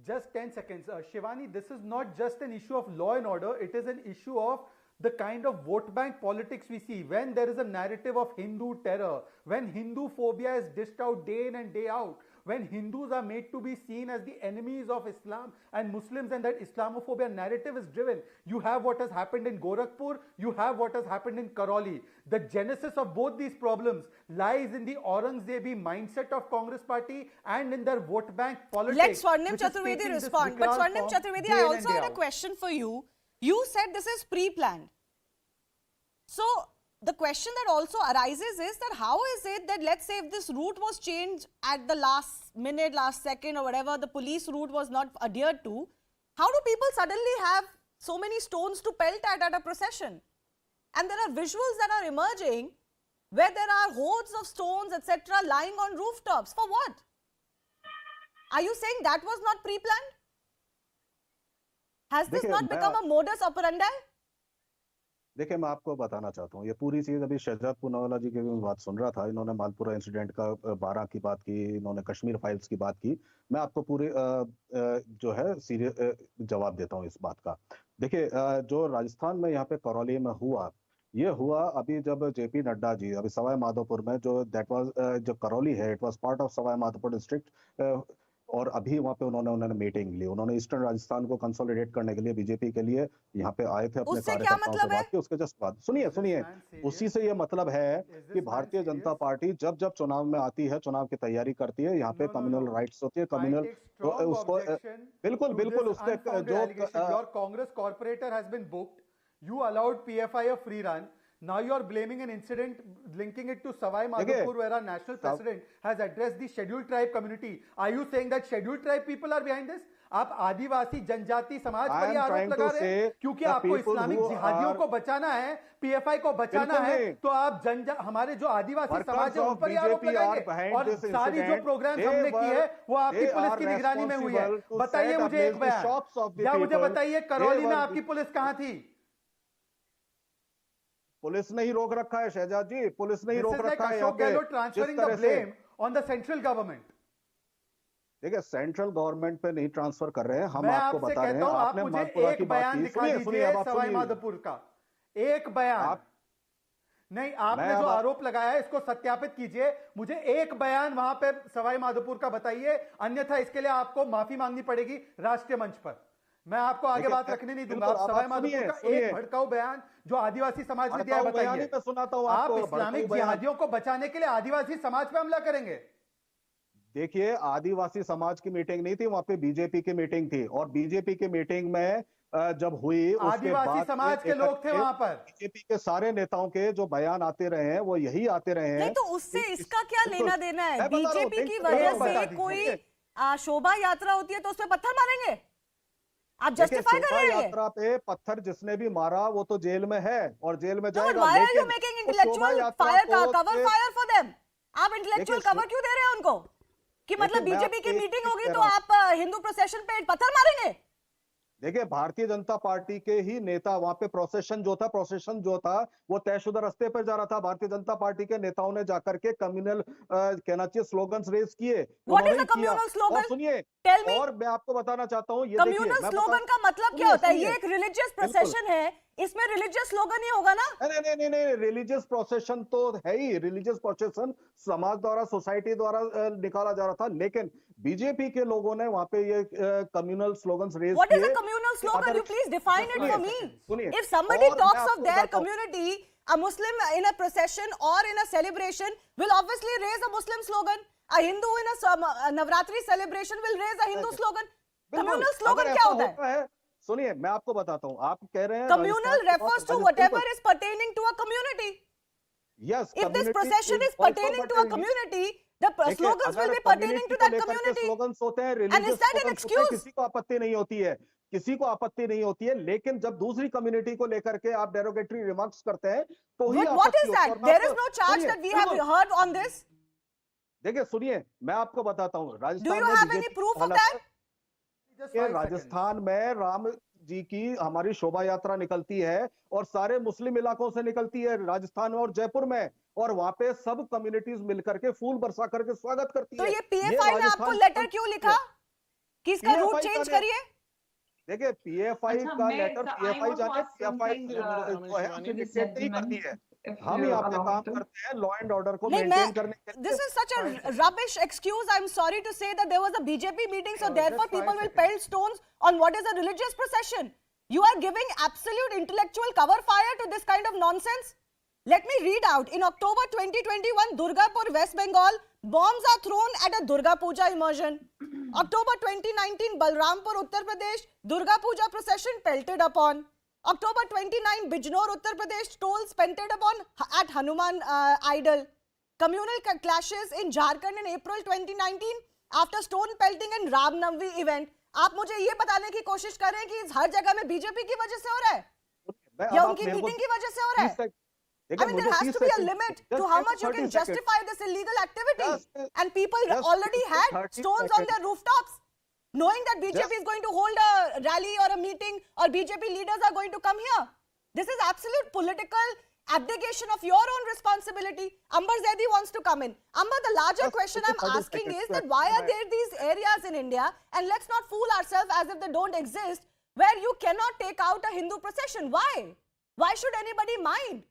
Just 10 seconds. Shivani, this is not just an issue of law and order. It is an issue of the kind of vote bank politics we see. When there is a narrative of Hindu terror, when Hindu phobia is dished out day in and day out, when Hindus are made to be seen as the enemies of Islam and Muslims, and that Islamophobia narrative is driven. You have what has happened in Gorakhpur, you have what has happened in Karoli. The genesis of both these problems lies in the Aurangzebi mindset of Congress party and in their vote bank politics. Let Swarnim Chaturvedi respond. But Swarnim Chaturvedi, I also had a question for you. You said this is pre-planned. So the question that also arises is that how is it that, let's say, if this route was changed at the last minute, last second or whatever, the police route was not adhered to, how do people suddenly have so many stones to pelt at a procession? And there are visuals that are emerging where there are hordes of stones, etc., lying on rooftops. For what? Are you saying that was not pre-planned? Has this not become a modus operandi? देखिए, मैं आपको बताना चाहता हूँ, ये पूरी चीज अभी शहजाद पूनावाला जी की भी बात सुन रहा था। इन्होंने मालपुरा इंसिडेंट का 12 की बात की, इन्होंने कश्मीर फाइल्स की बात की। मैं आपको पूरी जो है सीरियस जवाब देता हूँ इस बात का। देखिए, जो राजस्थान में यहाँ पे करौली में हुआ, ये हुआ अभी जब जेपी नड्डा जी अभी सवाई माधोपुर में जो जो करौली है, it was part of Sawai Madhopur district, और अभी वहाँ पे उन्होंने मीटिंग ली। उन्होंने ईस्टर्न राजस्थान को कंसोलिडेट करने के लिए बीजेपी के लिए यहाँ पे आए थे, अपने कार्यकर्ताओं से बात की। उसके जस्ट बाद सुनिए, उसी से ये मतलब है कि भारतीय जनता पार्टी जब जब चुनाव में आती है, चुनाव की तैयारी करती है, यहाँ पे कम्युनल राइट्स होती है, कम्युनल तो उसको बिल्कुल उसके जो your Congress corporator has been booked, you allowed PFI a free run. Now you are blaming an incident, linking it to Savai Madhopur, where our national president has addressed the scheduled tribe community. Are you saying that scheduled tribe people are behind this? आप आदिवासी जनजाति समाज पर ये आरोप लगा रहे हैं क्योंकि आपको इस्लामिक जिहादियों को बचाना है, पीएफआई को बचाना है, तो आप हमारे जो आदिवासी समाज है उन पर ये आरोप लगाएंगे। और सारी जो प्रोग्राम्स हमने की है वो आपकी पुलिस की निगरानी में हुई है। बताइए मुझे एक बयान, या मुझे बताइए करौली में आपकी पुलिस कहाँ थी? पुलिस ने ही रोक रखा है शहजाद जी, पुलिस ने ही रोक रखा है। Transferring the blame on the central government. देखिए, सेंट्रल गवर्नमेंट पे नहीं ट्रांसफर कर रहे हैं, हम मैं आपको बता रहे हैं। आपने मालपुरा की बात की, सुनिए सवाई माधोपुर का एक बयान नहीं, आपने जो आरोप लगाया है इसको सत्यापित कीजिए। मुझे एक बयान वहां पे सवाई माधोपुर का बताइए, अन्यथा इसके लिए आपको माफी मांगनी पड़ेगी राष्ट्रीय मंच पर। मैं आपको आगे बात रखने नहीं दूंगा। आप सवाई माधोपुर का एक भड़काऊ बयान जो आदिवासी समाज ने दिया है बताइए। आप इस्लामिक जिहादियों को बचाने के लिए आदिवासी समाज पे हमला करेंगे? देखिए, आदिवासी समाज की मीटिंग नहीं थी, वहां पे बीजेपी की मीटिंग थी, और बीजेपी की मीटिंग में जब हुई आदिवासी समाज के लोग थे वहां पर। बीजेपी के सारे नेताओं के जो बयान आते रहे हैं वो यही आते रहे हैं। नहीं तो उससे इसका क्या लेना देना है? बीजेपी की वजह से कोई शोभा यात्रा होती है तो उस पर पत्थर मारेंगे? आप जस्टिफाई कर रहे हैं? यात्रा पे पत्थर जिसने भी मारा वो तो जेल में है और जेल में जाएगा। Why are you making intellectual cover fire for them? आप इंटेलेक्चुअल कवर क्यों दे रहे हैं उनको? कि मतलब बीजेपी की मीटिंग होगी तो आप हिंदू प्रोसेशन पे पत्थर मारेंगे? देखिए, भारतीय जनता पार्टी के ही नेता वहां पे प्रोसेशन जो था वो तयशुदा रास्ते पर जा रहा था। भारतीय जनता पार्टी के नेताओं ने जाकर के कम्युनल कहना चाहिए स्लोगन्स रेज किए। What is the communal slogan? सुनिए, Tell me. और मैं आपको बताना चाहता हूँ, ये कम्युनल स्लोगन का मतलब क्या होता है? ये एक रिलीजियस प्रोसेशन है, इसमें रिलीजियस स्लोगन ही होगा ना? नहीं, रिलीजियस प्रोसेशन तो है ही, रिलीजियस प्रोसेशन समाज द्वारा, सोसाइटी द्वारा निकाला जा रहा था, लेकिन बीजेपी के लोगों ने वहां पे ये कम्युनल स्लोगन्स रेज किए। What is a communal slogan? You please define it for me. If somebody talks of their community, a Muslim in a procession or in a celebration will obviously raise a Muslim slogan. A Hindu in a Navratri celebration will raise a Hindu slogan. Communal slogan क्या होता है? सुनिए, मैं आपको बताता हूँ, आप कह रहे हैं communal refers to whatever is pertaining to a community. Yes. If this procession is pertaining to a community, the slogans will be pertaining to that community. Slogans होते हैं, And is that an excuse? किसी को आपत्ति नहीं होती है, किसी को आपत्ति नहीं होती है, लेकिन जब दूसरी कम्युनिटी को लेकर के आप डेरोगेटरी रिमार्क्स करते हैं तो ही But what is that? There is no charge that we have heard on this. देखिए, सुनिए, मैं आपको बताता हूँ, Rajasthan Do you have any proof of that? Rajasthan में राम जी की हमारी शोभा यात्रा निकलती है और सारे मुस्लिम इलाकों से निकलती है, राजस्थान में और जयपुर में, और वहां पे सब कम्युनिटीज मिलकर के फूल बरसा करके स्वागत करती है। तो ये पीएफआई ने आपको लेटर क्यों लिखा कि इसका रूट चेंज करिए? देखिए, पीएफआई का लेटर पीएफआई जाने, पीएफआई जो है हमें डिक्टेट नहीं करती है, हम यहाँ पे काम करते हैं लॉ एंड ऑर्डर को मेंटेन करने के लिए। This is such a rubbish excuse. I'm sorry to say that there was a BJP meeting, so therefore people will pelt stones on what is a religious procession. You are giving absolute intellectual cover fire to this kind of nonsense. Let me read out. In October 2021, Durgapur, West Bengal, bombs are thrown at a Durga Puja immersion. October 2019, Balrampur, Uttar Pradesh, Durga Puja procession pelted upon. October 29, Bijnor, Uttar Pradesh, stones painted upon at Hanuman idol. Communal clashes in Jharkhand in April 2019 after stone pelting and Ram Navami event. आप मुझे ये बताने की कोशिश कर रहे हैं कि हर जगह में बीजेपी की वजह से हो रहा है या उनकी मीटिंग की वजह से हो रहा है? I mean, there has to be a limit to how much you can justify this illegal activity. And people already had stones on their rooftops, knowing that BJP is going to hold a rally or a meeting or BJP leaders are going to come here. This is absolute political abdication of your own responsibility. Amber Zaidi wants to come in. Amber, the larger question I'm asking is that why are there these areas in India, and let's not fool ourselves as if they don't exist, where you cannot take out a Hindu procession? Why? Why should anybody mind?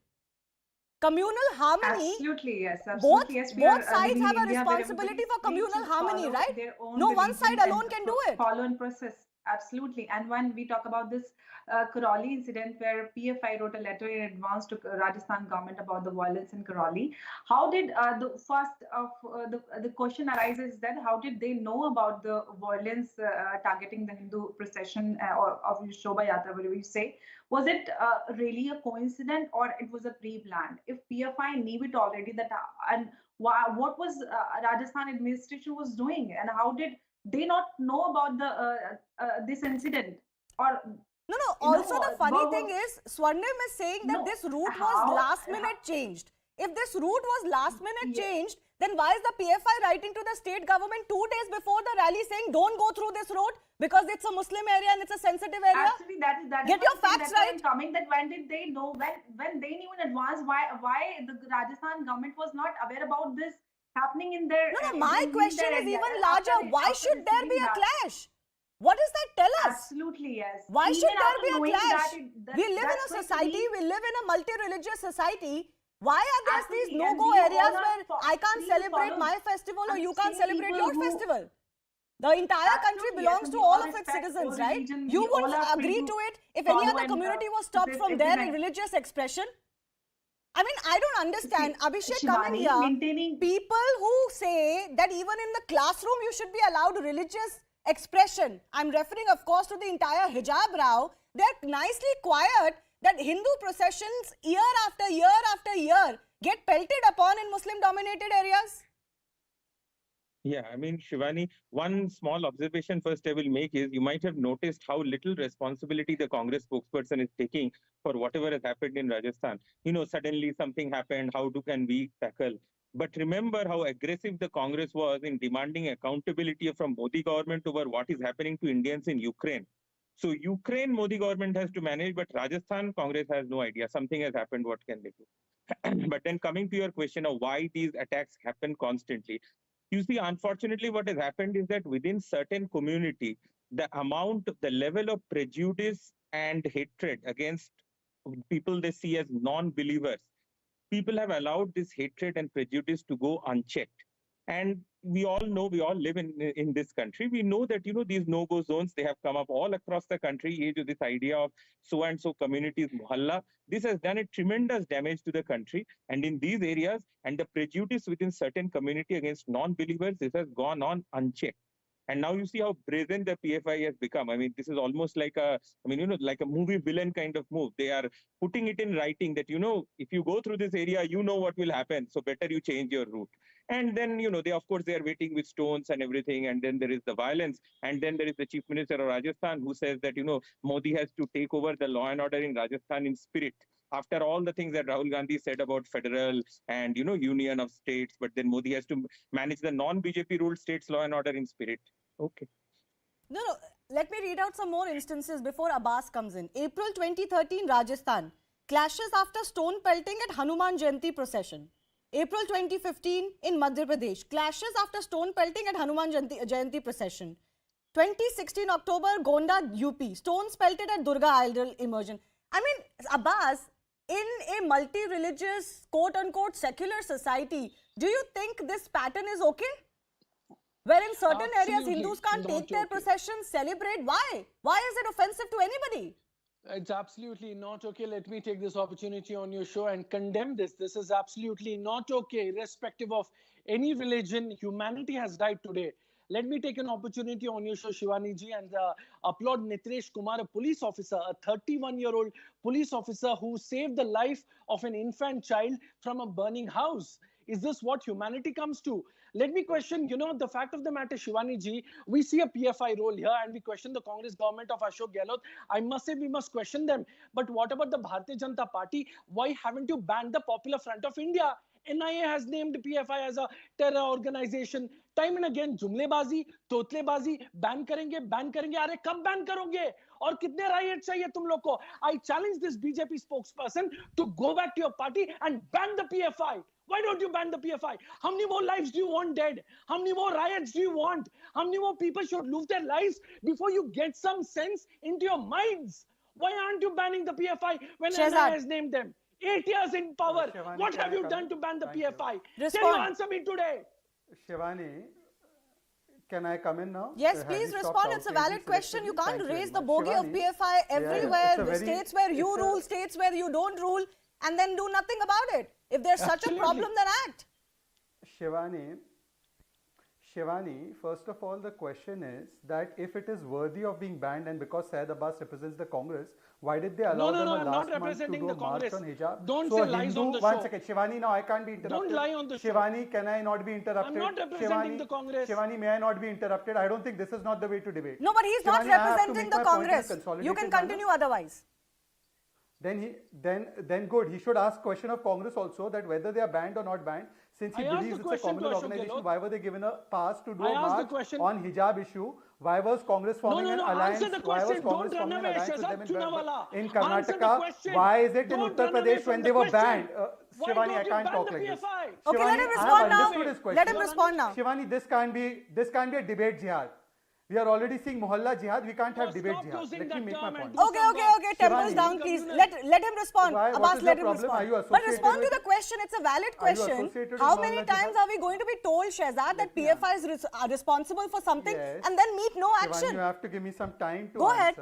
Communal harmony. Absolutely, yes. Both Absolutely, yes. sides have a responsibility for communal harmony, right? No one side alone can do it. Follow and process. Absolutely. And when we talk about this Karoli incident where PFI wrote a letter in advance to Rajasthan government about the violence in Karoli, how did the question arises that how did they know about the violence targeting the Hindu procession of Shobha Yatra, whatever you say? Was it really a coincidence or it was a pre-planned? If PFI knew it already, that and what was Rajasthan administration was doing, and how did they not know about the this incident? Or no. Also, the funny thing is, Swarnim is saying that this route was last minute changed. If this route was last minute changed, then why is the PFI writing to the state government 2 days before the rally saying don't go through this road because it's a Muslim area and it's a sensitive area? Actually, that Get your facts right. Coming that when did they know, when they knew in advance, why the Rajasthan government was not aware about this happening in their No, my question is even larger. Why should there be a clash? What does that tell us? Absolutely, yes. Why Even should there be a knowing clash? that We live in a society, we live in a multi-religious society. Why are there these Absolutely, no-go and we areas all where are I can't celebrate my festival or you can't celebrate your festival? The entire country Absolutely, belongs yes, to and we all all of its respect citizens, all right? religion, You we all wouldn't are free agree to to it if any follow other and, community was stopped from their implement. religious expression. I mean, I don't understand. Abhishek, Shivani, come in here. maintaining People who say that even in the classroom you should be allowed religious expression. I'm referring, of course, to the entire hijab row. They're nicely quiet that Hindu processions year after year after year get pelted upon in Muslim-dominated areas. Yeah, I mean, Shivani, one small observation first I will make is you might have noticed how little responsibility the Congress spokesperson is taking for whatever has happened in Rajasthan. You know, suddenly something happened, can we tackle? But remember how aggressive the Congress was in demanding accountability from Modi government over what is happening to Indians in Ukraine. So Ukraine Modi government has to manage, but Rajasthan Congress has no idea. Something has happened, what can they do? But then coming to your question of why these attacks happen constantly, you see, unfortunately, what has happened is that within certain community, the level of prejudice and hatred against people they see as non-believers, people have allowed this hatred and prejudice to go unchecked. And we all know, we all live in this country. We know that, these no-go zones, they have come up all across the country. This idea of so-and-so communities, mohalla, this has done a tremendous damage to the country. And in these areas, and the prejudice within certain community against non-believers, this has gone on unchecked. And now you see how brazen the PFI has become. I mean, this is almost like like a movie villain kind of move. They are putting it in writing that, if you go through this area, you know what will happen. So better you change your route. And then, they are waiting with stones and everything. And then there is the violence. And then there is the Chief Minister of Rajasthan who says that, Modi has to take over the law and order in Rajasthan in spirit. After all the things that Rahul Gandhi said about federal and, union of states, but then Modi has to manage the non-BJP ruled states law and order in spirit. Okay. No, let me read out some more instances before Abbas comes in. April 2013, Rajasthan. Clashes after stone pelting at Hanuman Jayanti procession. April 2015 in Madhya Pradesh. Clashes after stone pelting at Hanuman Jayanti procession. 2016 October, Gonda, UP. Stones pelted at Durga Idol immersion. I mean, Abbas, in a multi-religious, quote-unquote, secular society, do you think this pattern is okay? Where in certain areas, Hindus can't take their processions, celebrate. Why? Why is it offensive to anybody? It's absolutely not okay. Let me take this opportunity on your show and condemn this. This is absolutely not okay, irrespective of any religion. Humanity has died today. Let me take an opportunity on your show, Shivani ji, and applaud Nitresh Kumar, a police officer, a 31-year-old police officer who saved the life of an infant child from a burning house. Is this what humanity comes to? Let me question, the fact of the matter, Shivani ji, we see a PFI role here and we question the Congress government of Ashok Gehlot. I must say we must question them. But what about the Bharatiya Janata Party? Why haven't you banned the Popular Front of India? NIA has named PFI as a terror organization. Time and again, जुमलेबाजी, तोतलेबाजी, ban करेंगे, अरे कब ban करोगे? और कितने riot चाहिए तुम लोग को? I challenge this BJP spokesperson to go back to your party and ban the PFI. Why don't you ban the PFI? How many more lives do you want dead? How many more riots do you want? How many more people should lose their lives before you get some sense into your minds? Why aren't you banning the PFI when NIA has named them? 8 years in power. Shivani, what have you done to ban the PFI? Respond. Can you answer me today? Shivani, can I come in now? Yes, please respond. It's a valid question. You can't raise the bogey of PFI everywhere. The states where you rule, states where you don't rule, and then do nothing about it. If there's such a problem, then act. Shivani, first of all, the question is that if it is worthy of being banned, and because Syed Abbas represents the Congress, why did they allow them I'm not last month to do a march on hijab? Don't say lies on the show. One second, Shivani, now I can't be interrupted. Don't lie on the show. Shivani, can I not be interrupted? I'm not representing the Congress. Shivani, may I not be interrupted? I don't think this is not the way to debate. No, but he's not representing the Congress. You can continue otherwise. Then good. He should ask question of Congress also, that whether they are banned or not banned. Since he believes it's a communal organization, why were they given a pass to do a march on hijab issue? Why was Congress forming an alliance? Why was Congress forming an alliance with them in Karnataka? Why is it in Uttar Pradesh when they were banned? Shivani, I can't talk like this. Okay, let him respond now. Let him respond now. Shivani, this can't be a debate jihad. We are already seeing Mohalla jihad. We can't have debate jihad. Let me make my point. Okay. Temples down, please. Let him respond. Abbas, let him respond. But respond to the question. It's a valid question. How many times are we going to be told, Shehzad, that PFI is responsible for something and then meet no action? Shivani, you have to give me some time to answer. Go ahead.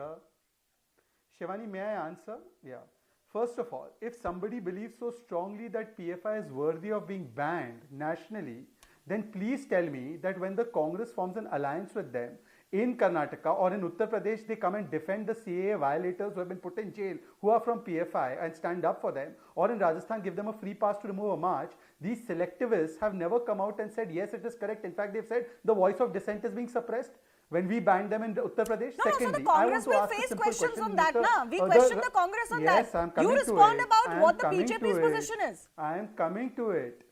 Shivani, may I answer? Yeah. First of all, if somebody believes so strongly that PFI is worthy of being banned nationally, then please tell me that when the Congress forms an alliance with them, in Karnataka or in Uttar Pradesh, they come and defend the CAA violators who have been put in jail, who are from PFI, and stand up for them, or in Rajasthan give them a free pass to remove a march. These selectivists have never come out and said, yes, it is correct. In fact, they've said the voice of dissent is being suppressed when we banned them in Uttar Pradesh. No, so the Congress will face questions on that, na? We question the Congress on that. Yes, I'm coming to it. You respond about what the BJP's position is. I am coming to it.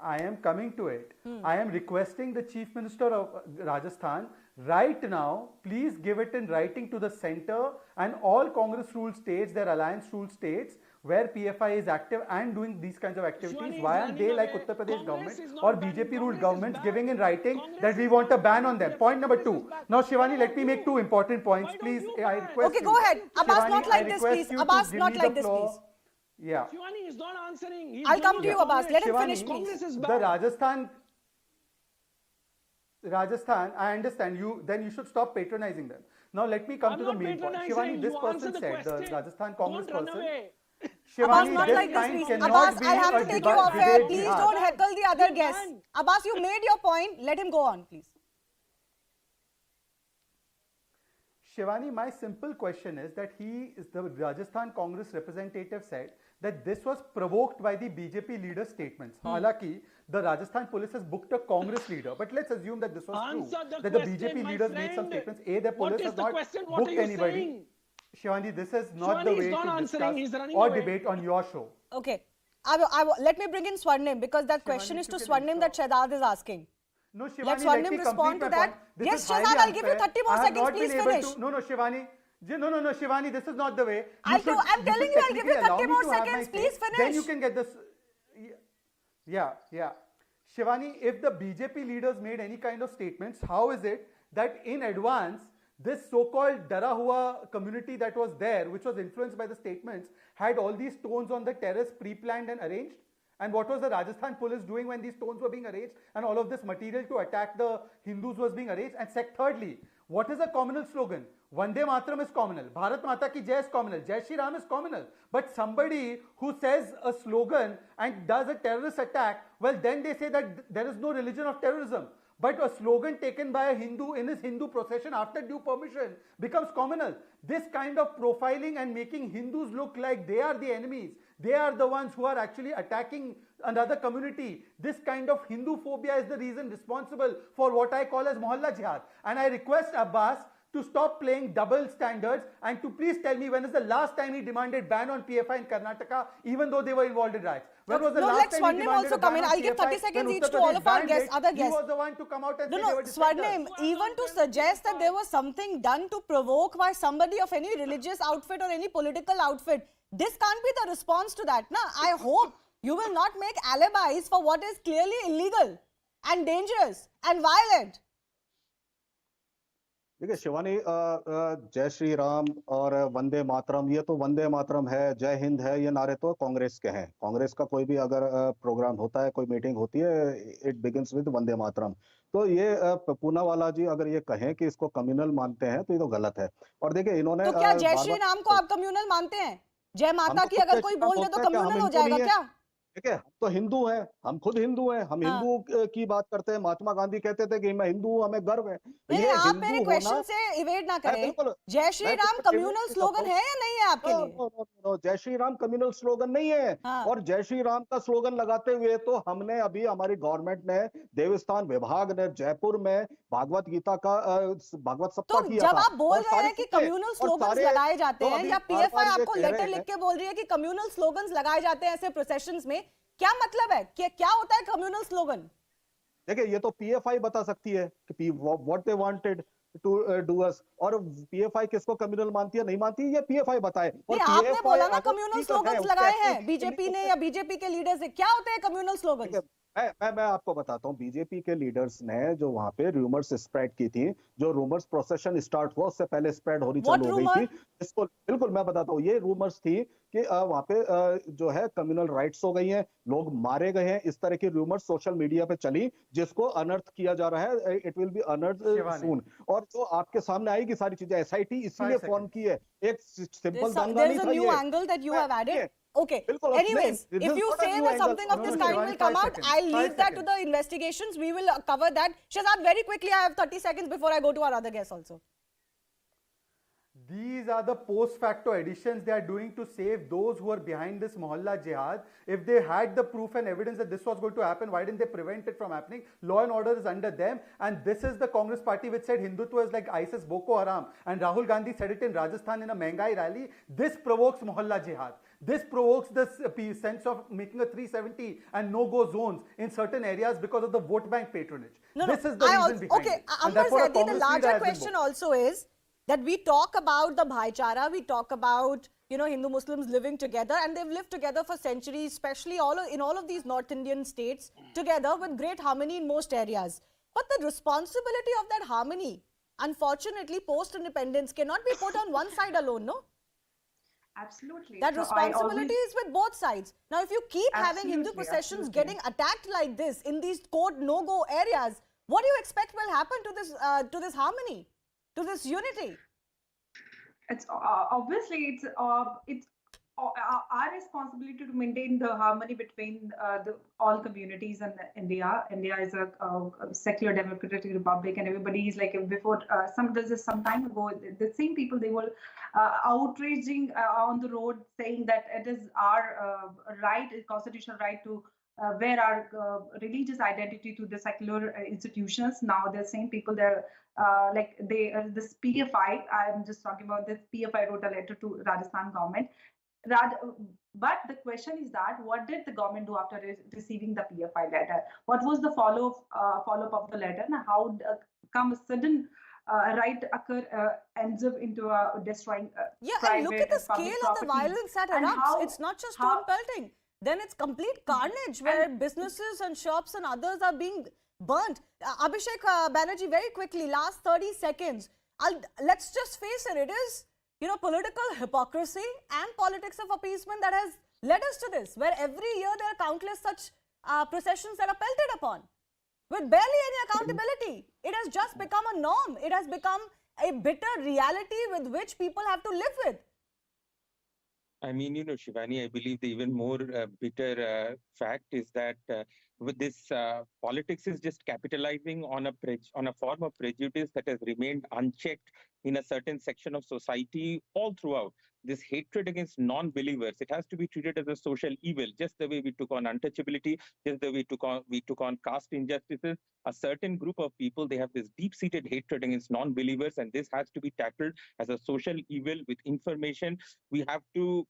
I am requesting the Chief Minister of Rajasthan right now, please give it in writing to the center and all Congress ruled states, their alliance ruled states, where PFI is active and doing these kinds of activities, Shivani why is aren't they running like away. Uttar Pradesh Congress government is not or banning. BJP ruled Congress is governments back. giving in writing Congress that we is want a not ban on them? banning. Point number Congress is 2. back. Now, Shivani, Why let don't me make you? 2 important points, Why don't please. you I ban? request Okay, you. go ahead. Abbas, Shivani, not like I this, request please. you Abbas, to give not me like the this, floor. please. Yeah. Shivani is not answering. He's I'll come blaming to you, the Abbas. Let him Shivani, finish, please. Congress is the bad. Rajasthan, I understand you, then you should stop patronizing them. Now let me come I'm to the not main point. patronizing. Shivani, this You person answer the said, the question. Rajasthan Congress Don't run person, away. Abbas, Shivani, not this like this, kind please. cannot Abbas, be I'll have a to take you off debate air. jihad. Please don't heckle the other You guests. ban. Abbas, you made your point. Let him go on, please. Shivani, my simple question is that the Rajasthan Congress representative said that this was provoked by the BJP leader's statements. Halaki, the Rajasthan police has booked a Congress leader, but let's assume that this was Answer true. the That the question, BJP my leaders made some friend. statements. A, the What police is has the not question? What booked are you anybody. saying? Shivani, this is not Shivani the is way not to answering. discuss He's running or away. debate on your show. Okay. Let me bring in Swarnim because that question is to Swarnim that Shahzad is asking. No, Shivani, Let let Swarnim me respond complete to my that. point. This Yes, is highly Shahzad, I'll give you unfair. 30 more I have seconds. not Please been able finish. to. No, Shivani. No, Shivani, this is not the way. I'm telling you, I'll give you 30 more seconds. Please finish. Then you can get this. Yeah. Shivani, if the BJP leaders made any kind of statements, how is it that in advance, this so-called Dara Hua community that was there, which was influenced by the statements, had all these stones on the terrace pre-planned and arranged? And what was the Rajasthan police doing when these stones were being arranged and all of this material to attack the Hindus was being arranged? And thirdly, what is a communal slogan? Vande Mataram is communal. Bharat Mata Ki Jai is communal. Jai Shri Ram is communal. But somebody who says a slogan and does a terrorist attack, well, then they say that there is no religion of terrorism. But a slogan taken by a Hindu in his Hindu procession after due permission becomes communal. This kind of profiling and making Hindus look like they are the enemies, they are the ones who are actually attacking another community. This kind of Hindu phobia is the reason responsible for what I call as Mohalla Jihad. And I request Abbas to stop playing double standards and to please tell me when is the last time he demanded ban on PFI in Karnataka, even though they were involved in riots. When was the last time he demanded also a come ban in. on I'll give PFI 30 seconds when each Uttar to all Pradesh of our banned guests, it? other He guests. was the one to come out and say No, they were defenders. Swarnim, even to suggest that there was something done to provoke by somebody of any religious outfit or any political outfit, this can't be the response to that. I hope you will not make alibis for what is clearly illegal and dangerous and violent. देखिए शिवानी, जय श्री राम और वंदे मातरम, ये तो वंदे मातरम है, जय हिंद है, ये नारे तो कांग्रेस के हैं। कांग्रेस का कोई भी अगर प्रोग्राम होता है, कोई मीटिंग होती है, it begins with Vande Mataram. तो ये पूनावाला जी अगर ये कहें कि इसको कम्युनल मानते हैं तो ये तो गलत है। और देखिए इन्होंने तो क्या जय श्री राम को आप कम्युनल मानते हैं? जय माता की अगर कोई बोल दे तो कम्युनल हो जाएगा क्या? ठीक है, तो हिंदू हैं, हम खुद हिंदू हैं, हम हिंदू की बात करते हैं। महात्मा गांधी कहते थे कि मैं हिंदू हूं, हमें गर्व है। नहीं, आप मेरे क्वेश्चन से इवेड ना करें। जय श्री राम कम्युनल स्लोगन है या नहीं है आपके लिए? जय श्री राम कम्युनल स्लोगन नहीं है। और जय श्री राम का स्लोगन लगाते हुए तो हमने अभी हमारी गवर्नमेंट ने देवस्थान विभाग ने जयपुर में भागवत गीता का भागवत सप्ताह किया था। जब आप बोल रहे हैं कि कम्युनल स्लोगन्स लगाए जाते हैं या पीएफआई आपको लेटर लिख के बोल रही है कि कम्युनल स्लोगन्स लगाए जाते हैं ऐसे प्रोसेशंस में, क्या मतलब है? क्या होता है कम्युनल स्लोगन? देखिए ये तो पीएफआई बता सकती है कि what they wanted to do us, और पीएफआई किसको कम्युनल मानती है नहीं मानती है ये पीएफआई बताए। और आपने बोला ना कम्युनल स्लोगन्स लगाए हैं बीजेपी ने या बीजेपी के लीडर्स ने, क्या होते हैं कम्युनल स्लोगन्स? मैं आपको बताता हूँ, बीजेपी के लीडर्स ने जो वहां पे रूमर्स स्प्रेड की थी, जो रूमर्स प्रोसेशन स्टार्ट हुआ उससे पहले स्प्रेड होनी चालू हो गई थी। इसको बिल्कुल मैं बताता हूँ, ये रूमर्स थी कि वहां पे जो है कम्युनल राइट्स हो गई हैं, लोग मारे गए हैं, इस तरह की रूमर्स सोशल मीडिया पे चली, जिसको अनर्थ किया जा रहा है। इट विल बी अनर्थ सून। और जो आपके सामने आएगी सारी चीजें, एसआईटी इसीलिए फॉर्म की है, एक सिंपल दंगा नहीं था ये। Okay. Anyways, if you say that something of this kind will come out, I'll leave that to the investigations. We will cover that. Shahzad, very quickly, I have 30 seconds before I go to our other guests also. These are the post facto additions they are doing to save those who are behind this Mohalla Jihad. If they had the proof and evidence that this was going to happen, why didn't they prevent it from happening? Law and order is under them. And this is the Congress party which said Hindutva is like ISIS, Boko Haram. And Rahul Gandhi said it in Rajasthan in a Mengai rally. This provokes Mohalla Jihad. This provokes this sense of making a 370 and no-go zones in certain areas because of the vote bank patronage. This is the reason behind it. Amber Zaidi, the larger question also is that we talk about the bhaichara, we talk about, Hindu Muslims living together, and they've lived together for centuries, especially in all of these North Indian states, together with great harmony in most areas. But the responsibility of that harmony, unfortunately, post-independence cannot be put on one side alone, no? Absolutely. That So responsibility is with both sides. Now, if you keep having Hindu Absolutely, processions absolutely. getting attacked like this in these quote no-go areas, what do you expect will happen to this harmony, to this unity? It's obviously it's our responsibility to maintain the harmony between all communities in India. India is a secular democratic republic, and everybody is like before. Some time ago, the same people, they were outraging on the road, saying that it is our right, constitutional right to wear our religious identity to the secular institutions. Now the same people, they're this PFI. I'm just talking about this PFI wrote a letter to Rajasthan government. But the question is that what did the government do after receiving the PFI letter? What was the follow-up of the letter, and how come a sudden right occur ends up into destroying And look at the public scale of the properties? violence that And erupts. It's not just stone pelting. Then it's complete carnage where businesses and shops and others are being burnt. Abhishek Banerjee, very quickly, last 30 seconds. Let's just face it. It is, political hypocrisy and politics of appeasement that has led us to this, where every year there are countless such processions that are pelted upon with barely any accountability. It has just become a norm. It has become a bitter reality with which people have to live with. I mean, Shivani, I believe the even more bitter fact is that with this politics is just capitalizing on a form of prejudice that has remained unchecked in a certain section of society all throughout. This hatred against non-believers, it has to be treated as a social evil, just the way we took on untouchability, just the way we took on caste injustices. A certain group of people, they have this deep-seated hatred against non-believers, and this has to be tackled as a social evil with information. We have to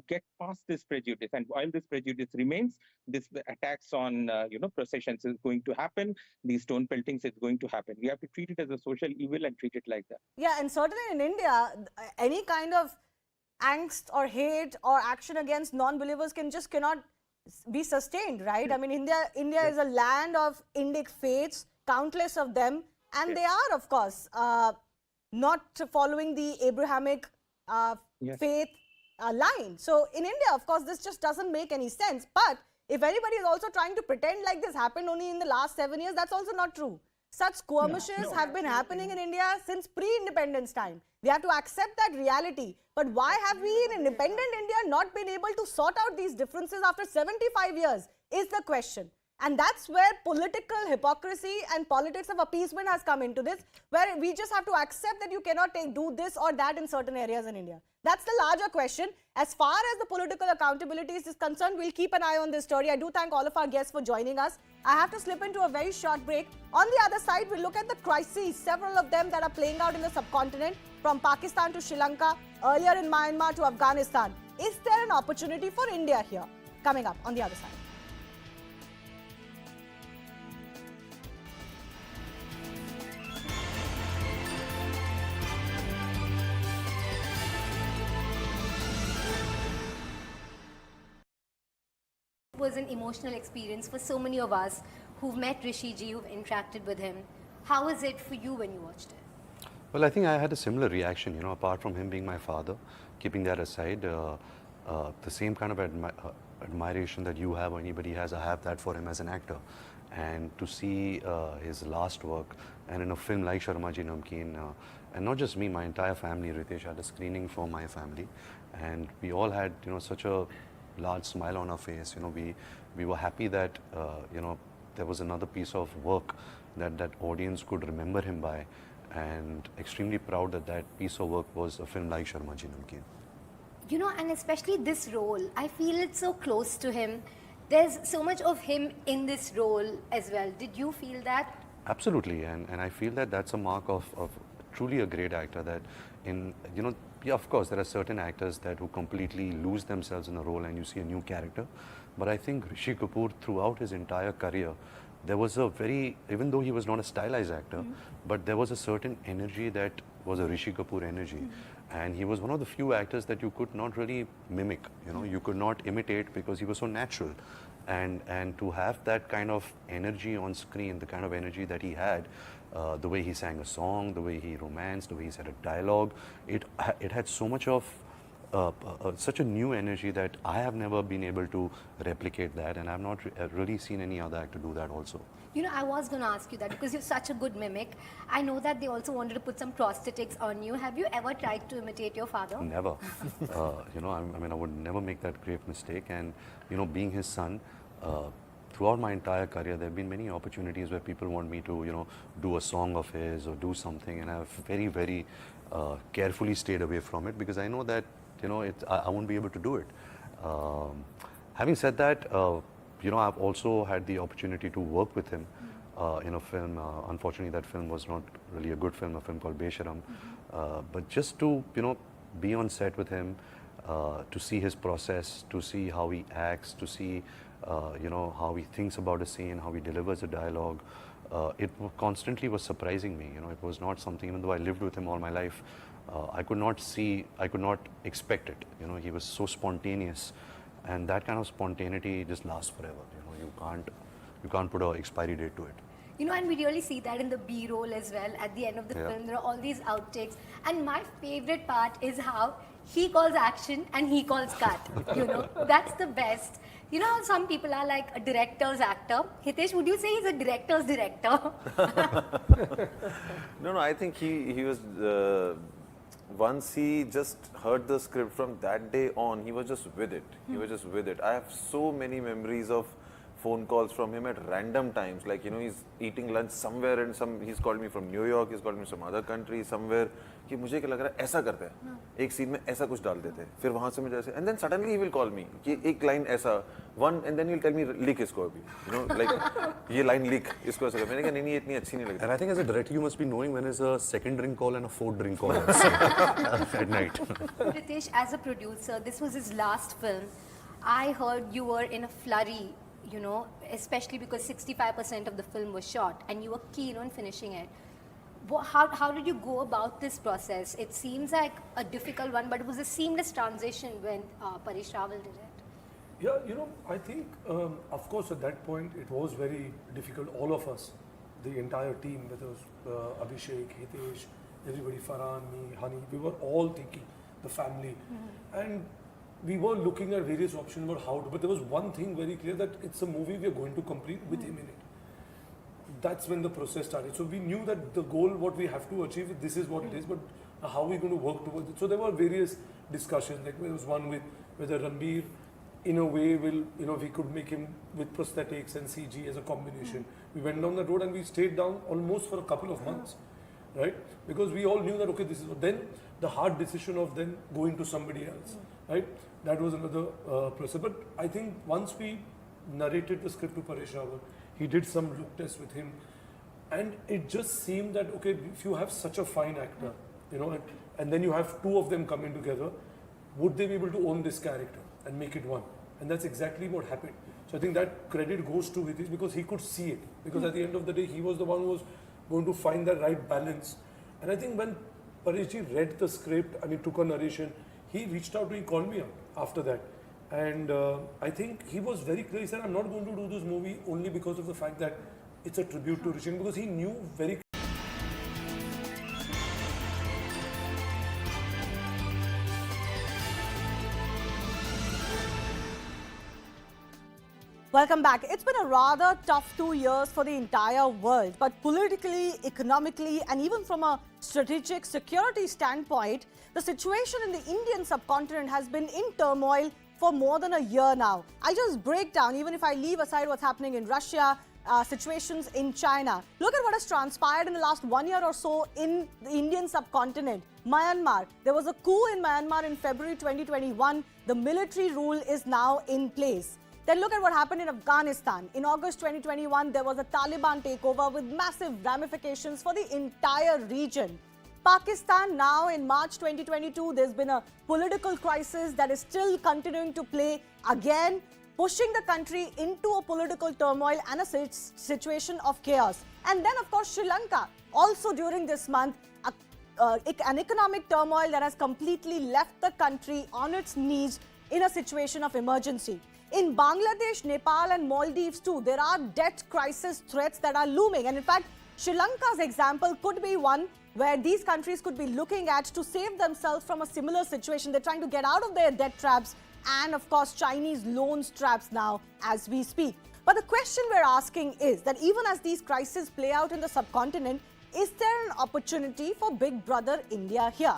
get past this prejudice, and while this prejudice remains, this attacks on processions is going to happen. These stone peltings is going to happen. We have to treat it as a social evil and treat it like that. Yeah, and certainly in India, any kind of angst or hate or action against non-believers cannot be sustained, right? I mean, India is a land of Indic faiths, countless of them, and they are, of course, not following the Abrahamic faith line. So in India, of course, this just doesn't make any sense. But if anybody is also trying to pretend like this happened only in the last 7 years, that's also not true. Such skirmishes have been happening in India since pre-independence time. We have to accept that reality. But why have we in independent India not been able to sort out these differences after 75 years is the question. And that's where political hypocrisy and politics of appeasement has come into this, where we just have to accept that you cannot do this or that in certain areas in India. That's the larger question. As far as the political accountability is concerned, we'll keep an eye on this story. I do thank all of our guests for joining us. I have to slip into a very short break. On the other side, we'll look at the crises, several of them that are playing out in the subcontinent, from Pakistan to Sri Lanka, earlier in Myanmar to Afghanistan. Is there an opportunity for India here? Coming up on the other side. It was an emotional experience for so many of us who've met Rishi ji, who've interacted with him. How was it for you when you watched it? Well, I think I had a similar reaction, apart from him being my father, keeping that aside, the same kind of admiration that you have or anybody has, I have that for him as an actor. And to see his last work, and in a film like Sharma Ji Namkeen, and not just me, my entire family, Ritesh, had a screening for my family, and we all had, such a large smile on our face. We were happy that, there was another piece of work that audience could remember him by, and extremely proud that piece of work was a film like Sharma Ji Namkeen. And especially this role, I feel it's so close to him. There's so much of him in this role as well. Did you feel that? Absolutely, and I feel that that's a mark of truly a great actor, that of course there are certain actors who completely lose themselves in a role and you see a new character. But I think Rishi Kapoor, throughout his entire career, there was even though he was not a stylized actor, but there was a certain energy that was a Rishi Kapoor energy. And he was one of the few actors that you could not really mimic, you could not imitate because he was so natural. And to have that kind of energy on screen, the kind of energy that he had, the way he sang a song, the way he romanced, the way he said a dialogue, it had so much of such a new energy that I have never been able to replicate that, and I've not really seen any other actor do that also. I was going to ask you that because you're such a good mimic. I know that they also wanted to put some prosthetics on you. Have you ever tried to imitate your father? Never. I would never make that grave mistake. And, being his son, throughout my entire career, there have been many opportunities where people want me to, do a song of his or do something. And I've very, very carefully stayed away from it because I know that, I won't be able to do it. Having said that, I've also had the opportunity to work with him in a film. Unfortunately, that film was not really a good film, a film called Besharam. But just to, be on set with him, to see his process, to see how he acts, to see, how he thinks about a scene, how he delivers a dialogue, it constantly was surprising me. It was not something, even though I lived with him all my life, I could not expect it. He was so spontaneous. And that kind of spontaneity just lasts forever. You can't put an expiry date to it. And we really see that in the B-roll as well. At the end of the film, there are all these outtakes. And my favorite part is how he calls action and he calls cut. That's the best. How some people are like a director's actor. Hitesh, would you say he's a director's director? No, I think he was... once he just heard the script from that day on, he was just with it. He was just with it. I have so many memories of phone calls from him at random times. Like, he's eating lunch somewhere and he's called me from New York, he's called me from some other country, somewhere. कि मुझे क्या लग रहा है ऐसा करते हैं एक सीन में ऐसा कुछ डाल देते हैं फिर वहाँ से मुझे ऐसे and then suddenly he will call me कि एक लाइन ऐसा one and then he'll tell me लिख इसको अभी like ये लाइन लिख इसको ऐसा कर मैंने कहा नहीं ये इतनी अच्छी नहीं लगती. And I think as a director you must be knowing when is a second drink call and a fourth drink call at night. Ritesh, as a producer, this was his last film. I heard you were in a flurry, especially because 65% of the film was shot and you were keen on finishing it. How did you go about this process? It seems like a difficult one, but it was a seamless transition when Paresh Rawal did it. Yeah, I think, of course, at that point, it was very difficult. All of us, the entire team, whether it was Abhishek, Hitesh, everybody, Farhan, me, Hani, we were all thinking, the family. And we were looking at various options about how to, but there was one thing very clear that it's a movie we are going to complete with him in it. That's when the process started. So we knew that the goal, what we have to achieve, this is what it is, but how are we going to work towards it? So there were various discussions. Like there was one with whether Ranbir, in a way, will, we could make him with prosthetics and CG as a combination. We went down that road and we stayed down almost for a couple of months, right? Because we all knew that, okay, this is then the hard decision of then going to somebody else, right? That was another process. But I think once we narrated the script to Paresh Rawal, he did some look tests with him, and it just seemed that, okay, if you have such a fine actor, and then you have two of them coming together, would they be able to own this character and make it one? And that's exactly what happened. So I think that credit goes to Hitesh because he could see it. Because at the end of the day, he was the one who was going to find that right balance. And I think when Pareshji read the script, took a narration, he reached out to me, he called me up after that. And I think he was very clear. He said, I'm not going to do this movie only because of the fact that it's a tribute to Rishi, because he knew very Welcome back. It's been a rather tough 2 years for the entire world, but politically, economically, and even from a strategic security standpoint, the situation in the Indian subcontinent has been in turmoil for more than a year now. I just break down, even if I leave aside what's happening in Russia, situations in China. Look at what has transpired in the last 1 year or so in the Indian subcontinent. Myanmar. There was a coup in Myanmar in February 2021. The military rule is now in place. Then look at what happened in Afghanistan. In August 2021, there was a Taliban takeover with massive ramifications for the entire region. Pakistan now in March 2022, there's been a political crisis that is still continuing to play again, pushing the country into a political turmoil and a situation of chaos. And then, of course, Sri Lanka. Also during this month, a an economic turmoil that has completely left the country on its knees in a situation of emergency. In Bangladesh, Nepal and Maldives too, there are debt crisis threats that are looming. And in fact, Sri Lanka's example could be one where these countries could be looking at to save themselves from a similar situation. They're trying to get out of their debt traps and, of course, Chinese loans traps now as we speak. But the question we're asking is that even as these crises play out in the subcontinent, is there an opportunity for Big Brother India here?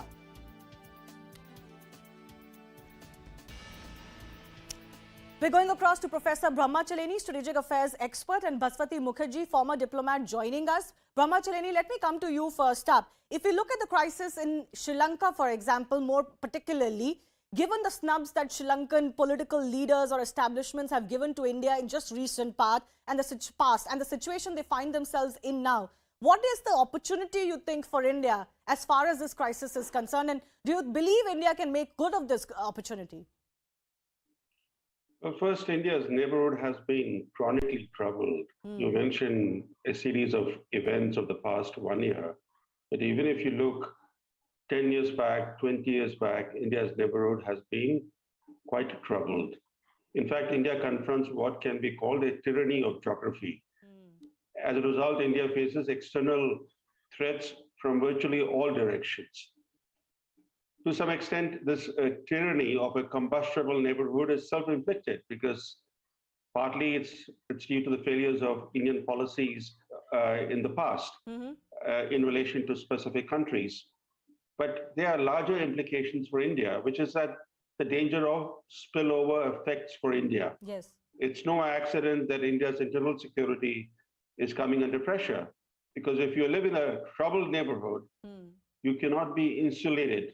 We're going across to Professor Brahmachaleni, strategic affairs expert, and Baswati Mukherjee, former diplomat, joining us. Brahmachaleni, let me come to you first up. If we look at the crisis in Sri Lanka, for example, more particularly, given the snubs that Sri Lankan political leaders or establishments have given to India in just recent past and the situation they find themselves in now, what is the opportunity you think for India as far as this crisis is concerned? And do you believe India can make good of this opportunity? Well, first, India's neighborhood has been chronically troubled. You mentioned a series of events of the past 1 year, but even if you look 10 years back, 20 years back, India's neighborhood has been quite troubled. In fact, India confronts what can be called a tyranny of geography. As a result, India faces external threats from virtually all directions. To some extent, this tyranny of a combustible neighborhood is self-inflicted because partly it's due to the failures of Indian policies in the past in relation to specific countries. But there are larger implications for India, which is that the danger of spillover effects for India. Yes. It's no accident that India's internal security is coming under pressure, because if you live in a troubled neighborhood, you cannot be insulated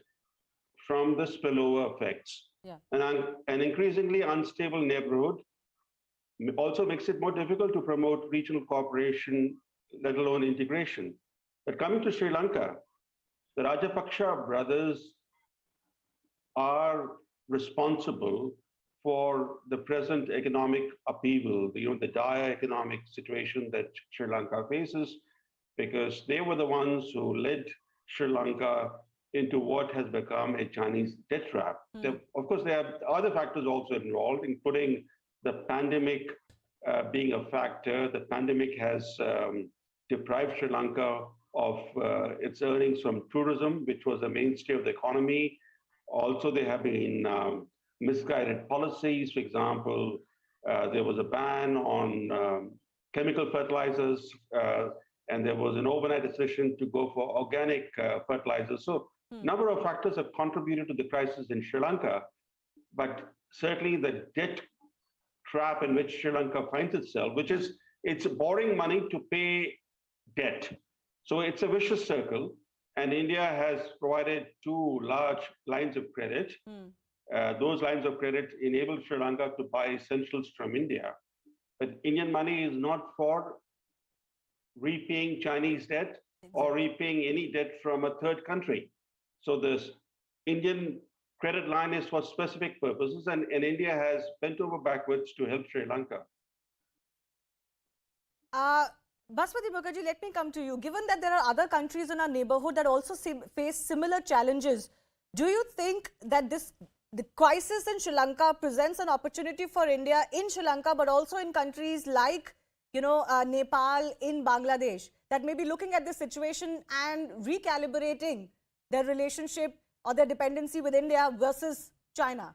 from the spillover effects. Yeah. An increasingly unstable neighborhood also makes it more difficult to promote regional cooperation, let alone integration. But coming to Sri Lanka, the Rajapaksa brothers are responsible for the present economic upheaval, the dire economic situation that Sri Lanka faces, because they were the ones who led Sri Lanka into what has become a Chinese debt trap. Of course, there are other factors also involved, including the pandemic being a factor. The pandemic has deprived Sri Lanka of its earnings from tourism, which was a mainstay of the economy. Also, there have been misguided policies. For example, there was a ban on chemical fertilizers, and there was an overnight decision to go for organic fertilizers. So a number of factors have contributed to the crisis in Sri Lanka, but certainly the debt trap in which Sri Lanka finds itself, which is it's borrowing money to pay debt. So it's a vicious circle, and India has provided 2 large lines of credit. Those lines of credit enable Sri Lanka to buy essentials from India. But Indian money is not for repaying Chinese debt or repaying any debt from a third country. So this Indian credit line is for specific purposes, and India has bent over backwards to help Sri Lanka. Baswati Mukherjee, let me come to you. Given that there are other countries in our neighborhood that also face similar challenges, do you think that the crisis in Sri Lanka presents an opportunity for India in Sri Lanka, but also in countries like, Nepal, in Bangladesh, that may be looking at this situation and recalibrating their relationship or their dependency with India versus China?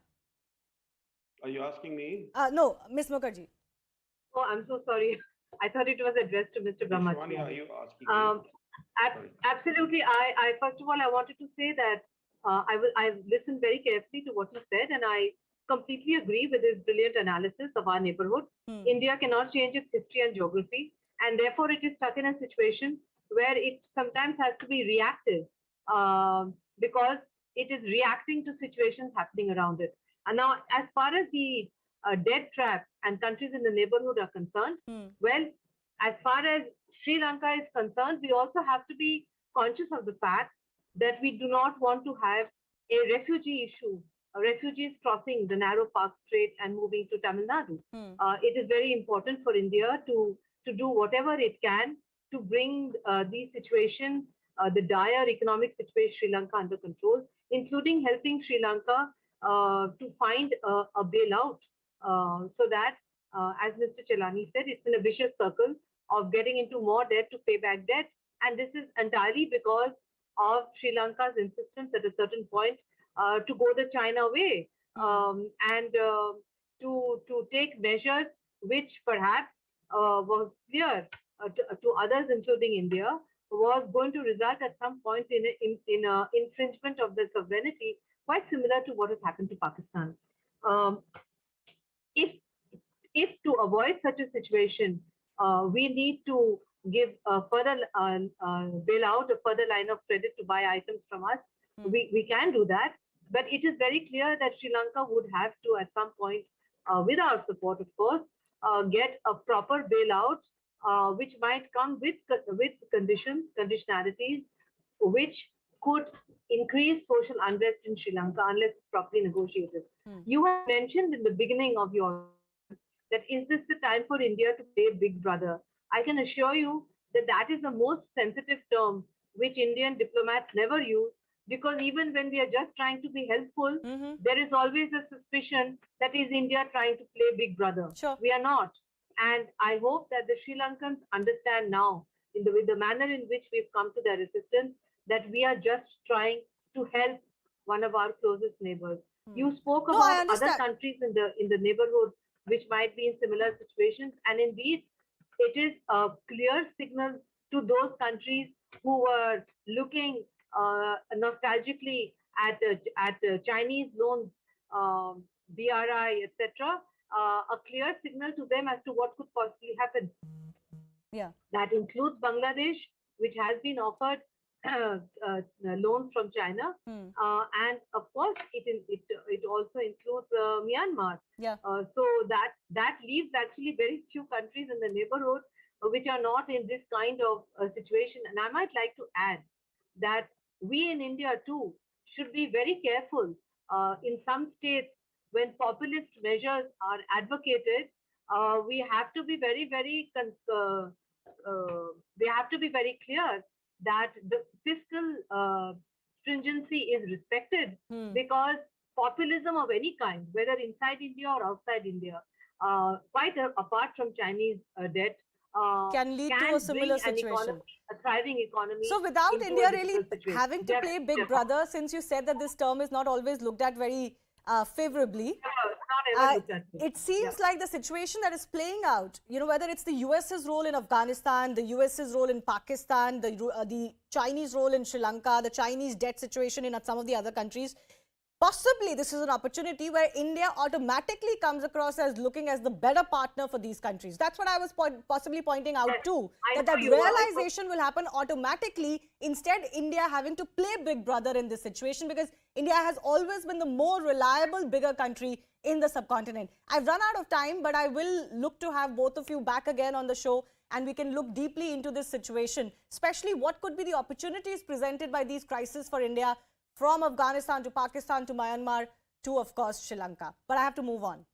Are you asking me? No, Ms. Mukherjee. Oh, I'm so sorry. I thought it was addressed to Mr. Brahmacharya. Are you asking me? Absolutely. I first of all, I wanted to say that I listened very carefully to what he said, and I completely agree with his brilliant analysis of our neighborhood. India cannot change its history and geography, and therefore it is stuck in a situation where it sometimes has to be reactive because it is reacting to situations happening around it. And now, as far as the debt trap and countries in the neighborhood are concerned, well, as far as Sri Lanka is concerned, we also have to be conscious of the fact that we do not want to have a refugee issue, refugees crossing the narrow Park Strait and moving to Tamil Nadu. It is very important for India to do whatever it can to bring these situations the dire economic situation Sri Lanka under control, including helping Sri Lanka to find a bailout so that, as Mr. Chelani said, it's in a vicious circle of getting into more debt to pay back debt. And this is entirely because of Sri Lanka's insistence at a certain point to go the China way and to take measures which perhaps was clear to others, including India, was going to result at some point in infringement of the sovereignty, quite similar to what has happened to Pakistan. If to avoid such a situation, we need to give a further bailout, a further line of credit to buy items from us, we can do that. But it is very clear that Sri Lanka would have to, at some point, with our support, of course, get a proper bailout, which might come with conditionalities, which could increase social unrest in Sri Lanka unless it's properly negotiated. You have mentioned in the beginning of your that is this the time for India to play Big Brother? I can assure you that that is the most sensitive term which Indian diplomats never use, because even when we are just trying to be helpful, there is always a suspicion that is India trying to play Big Brother. Sure. We are not. And I hope that the Sri Lankans understand now, with the manner in which we've come to their assistance, that we are just trying to help one of our closest neighbors. You spoke about other countries in the neighborhood which might be in similar situations, and indeed, it is a clear signal to those countries who were looking nostalgically at Chinese loans, BRI, etc. A clear signal to them as to what could possibly happen. Yeah, that includes Bangladesh, which has been offered loans from China, and of course, it also includes Myanmar. Yeah. So that leaves actually very few countries in the neighborhood which are not in this kind of situation. And I might like to add that we in India too should be very careful in some states when populist measures are advocated. We have to be very clear that the fiscal stringency is respected, because populism of any kind, whether inside India or outside India, quite apart from Chinese debt, can lead to a similar situation. A thriving economy. So without India really having to play Big Brother, since you said that this term is not always looked at very favorably, it seems like the situation that is playing out, whether it's the US's role in Afghanistan, the US's role in Pakistan, the Chinese role in Sri Lanka, the Chinese debt situation in some of the other countries, possibly this is an opportunity where India automatically comes across as looking as the better partner for these countries. That's what I was possibly pointing out too, that realization will happen automatically, instead India having to play Big Brother in this situation, because India has always been the more reliable, bigger country in the subcontinent. I've run out of time, but I will look to have both of you back again on the show, and we can look deeply into this situation, especially what could be the opportunities presented by these crises for India, from Afghanistan to Pakistan to Myanmar to, of course, Sri Lanka. But I have to move on.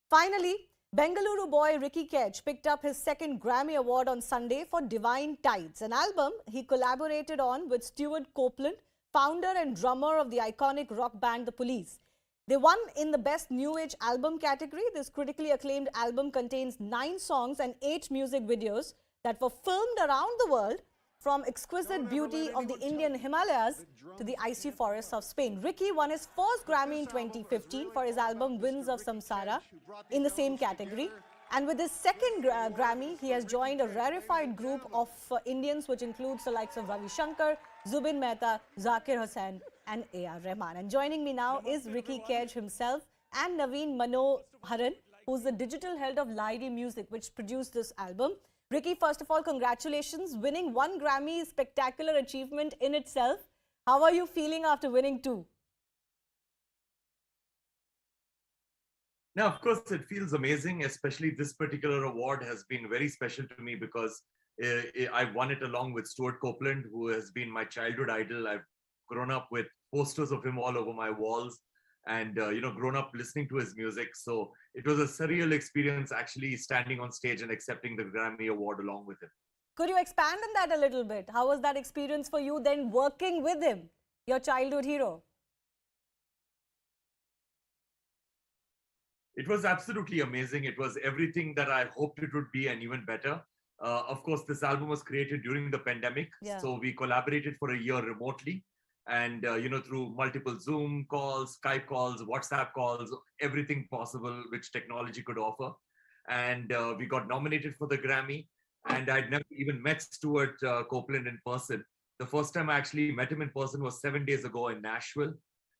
Finally, Bengaluru boy Rishi Kapoor picked up his second Grammy Award on Sunday for Divine Tides, an album he collaborated on with Stuart Copeland, founder and drummer of the iconic rock band The Police. They won in the Best New Age Album category. This critically acclaimed album contains 9 songs and 8 music videos that were filmed around the world, from exquisite beauty of the Indian Himalayas to the icy forests of Spain. Ricky won his first Grammy in 2015 for his album Winds of Samsara in the same category. And with his second Grammy, he has joined a rarefied group of Indians, which includes the likes of Ravi Shankar, Zubin Mehta, Zakir Hussain and A.R. Rahman. And joining me now is Rishi Kapoor himself and Naveen Manoharan, who's the digital head of Lyri Music, which produced this album. Ricky, first of all, congratulations. Winning 1 Grammy is a spectacular achievement in itself. How are you feeling after winning 2? Now, of course, it feels amazing, especially this particular award has been very special to me because I won it along with Stuart Copeland, who has been my childhood idol. I've grown up with posters of him all over my walls and, grown up listening to his music. So it was a surreal experience actually standing on stage and accepting the Grammy Award along with him. Could you expand on that a little bit? How was that experience for you then working with him, your childhood hero? It was absolutely amazing. It was everything that I hoped it would be and even better. Of course, this album was created during the pandemic. Yeah. So we collaborated for a year remotely. And, through multiple Zoom calls, Skype calls, WhatsApp calls, everything possible which technology could offer. And we got nominated for the Grammy. And I'd never even met Stuart Copeland in person. The first time I actually met him in person was 7 days ago in Nashville.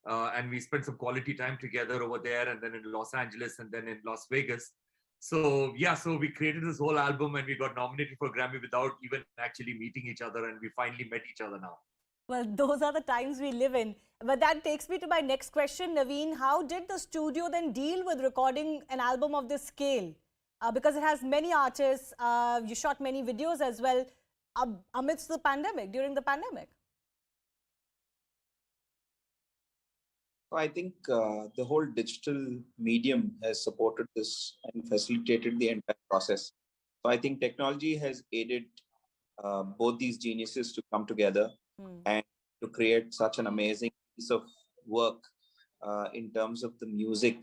And we spent some quality time together over there, and then in Los Angeles, and then in Las Vegas. So we created this whole album, and we got nominated for Grammy without even actually meeting each other, and we finally met each other now. Well, those are the times we live in. But that takes me to my next question, Naveen. How did the studio then deal with recording an album of this scale? Because it has many artists, you shot many videos as well amidst the pandemic, during the pandemic. I think the whole digital medium has supported this and facilitated the entire process. So I think technology has aided both these geniuses to come together and to create such an amazing piece of work in terms of the music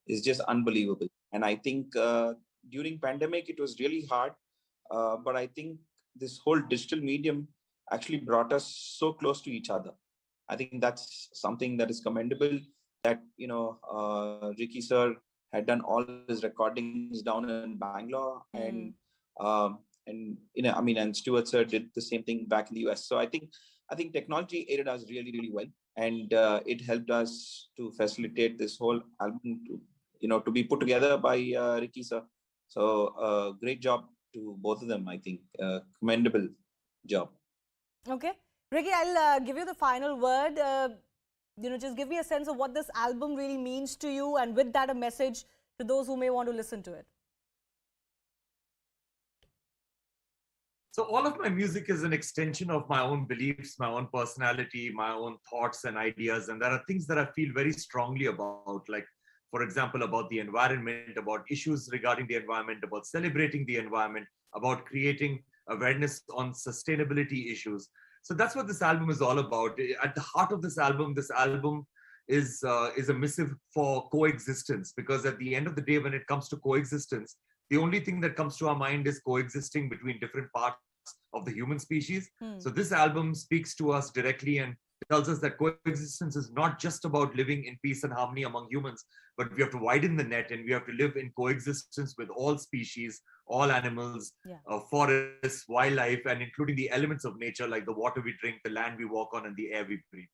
is just unbelievable. And I think during pandemic, it was really hard. But I think this whole digital medium actually brought us so close to each other. I think that's something that is commendable, that, Ricky sir had done all his recordings down in Bangalore and Stuart sir did the same thing back in the US. So I think technology aided us really, really well. And it helped us to facilitate this whole album to be put together by Ricky sir. So great job to both of them, I think. Commendable job. Okay. Ricky, I'll give you the final word. Just give me a sense of what this album really means to you, and with that, a message to those who may want to listen to it. So all of my music is an extension of my own beliefs, my own personality, my own thoughts and ideas. And there are things that I feel very strongly about, like, for example, about the environment, about issues regarding the environment, about celebrating the environment, about creating awareness on sustainability issues. So that's what this album is all about. At the heart of this album is a missive for coexistence, because at the end of the day, when it comes to coexistence, the only thing that comes to our mind is coexisting between different parts of the human species. So this album speaks to us directly and tells us that coexistence is not just about living in peace and harmony among humans, but we have to widen the net and we have to live in coexistence with all species, all animals, forests, wildlife, and including the elements of nature like the water we drink, the land we walk on, and the air we breathe.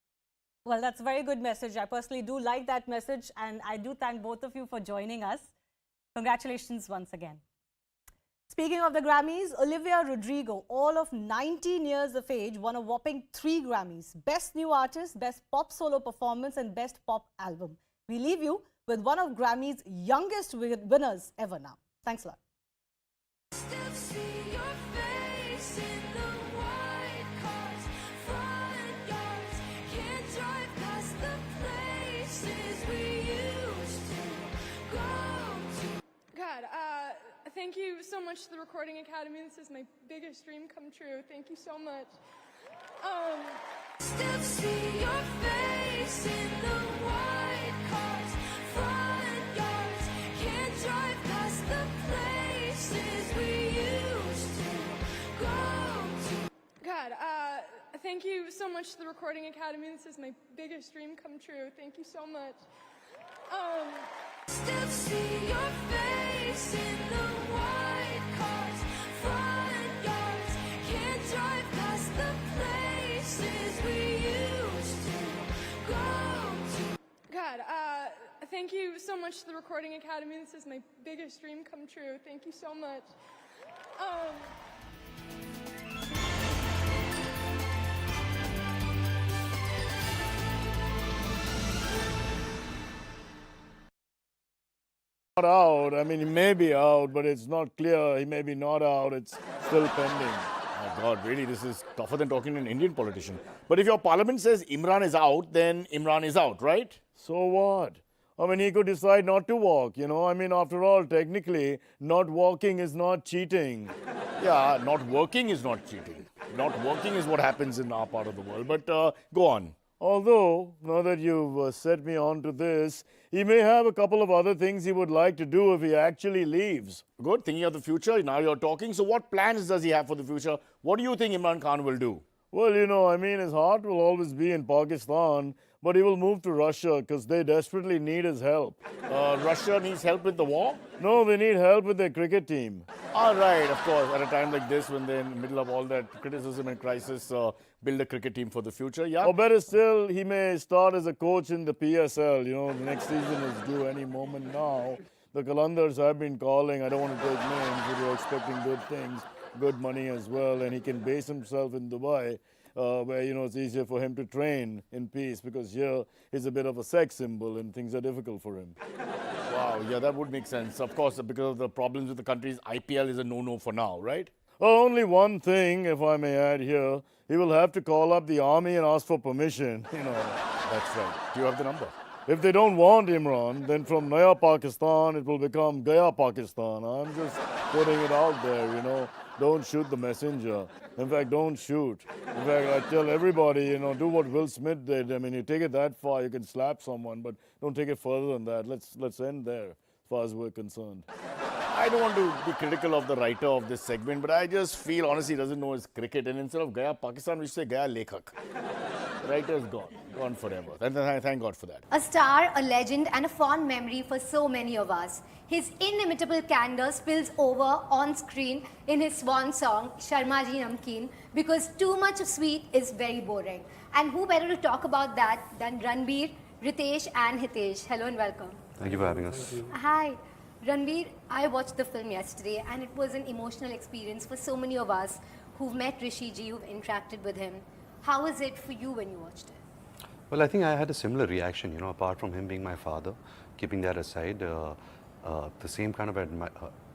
Well, that's a very good message. I personally do like that message, and I do thank both of you for joining us. Congratulations once again. Speaking of the Grammys, Olivia Rodrigo, all of 19 years of age, won a whopping 3 Grammys. Best New Artist, Best Pop Solo Performance and Best Pop Album. We leave you with one of Grammy's youngest winners ever now. Thanks a lot. Thank you so much to the Recording Academy. This is my biggest dream come true. Thank you so much. Still see your face in the white cars, front yards. Can't drive past the places we used to go to. God, thank you so much to the Recording Academy. This is my biggest dream come true. Thank you so much. Still see your face in the white cars, front yards. Can't drive past the places we used to go to. God, thank you so much to the Recording Academy. This is my biggest dream come true. Thank you so much. Not out. I mean, he may be out, but it's not clear. He may be not out. It's still pending. My God, really, this is tougher than talking to an Indian politician. But if your parliament says Imran is out, then Imran is out, right? So what? I mean, he could decide not to walk, you know. I mean, after all, technically, not walking is not cheating. Yeah, not working is not cheating. Not working is what happens in our part of the world. But go on. Although, now that you've set me on to this, he may have a couple of other things he would like to do if he actually leaves. Good, thinking of the future, now you're talking. So what plans does he have for the future? What do you think Imran Khan will do? Well, you know, I mean, his heart will always be in Pakistan, but he will move to Russia because they desperately need his help. Russia needs help with the war? No, they need help with their cricket team. All right, of course. At a time like this, when they're in the middle of all that criticism and crisis, build a cricket team for the future, yeah? Or better still, he may start as a coach in the PSL. You know, the next season is due any moment now. The Qalandars have been calling. I don't want to take names, but we're expecting good things, good money as well. And he can base himself in Dubai, where, you know, it's easier for him to train in peace because here he's a bit of a sex symbol and things are difficult for him. Wow, yeah, that would make sense. Of course, because of the problems with the countries, IPL is a no-no for now, right? Only one thing, if I may add here, he will have to call up the army and ask for permission, you know. That's right. Do you have the number? If they don't want Imran, then from Naya Pakistan, it will become Gaya Pakistan. I'm just putting it out there, you know. Don't shoot the messenger. In fact, don't shoot. In fact, I tell everybody, you know, do what Will Smith did. I mean, you take it that far, you can slap someone, but don't take it further than that. Let's end there, as far as we're concerned. I don't want to be critical of the writer of this segment, but I just feel, honestly, he doesn't know his cricket. And instead of Gaya Pakistan, we say Gaya Lekhak. The writer's gone forever. And thank God for that. A star, a legend, and a fond memory for so many of us. His inimitable candor spills over on screen in his swan song, Sharma Ji Namkeen, because too much of sweet is very boring. And who better to talk about that than Ranbir, Ritesh, and Hitesh. Hello and welcome. Thank you for having us. Hi. Ranbir, I watched the film yesterday and it was an emotional experience for so many of us who've met Rishi Ji, who've interacted with him. How was it for you when you watched it? Well, I think I had a similar reaction, you know, apart from him being my father, keeping that aside, the same kind of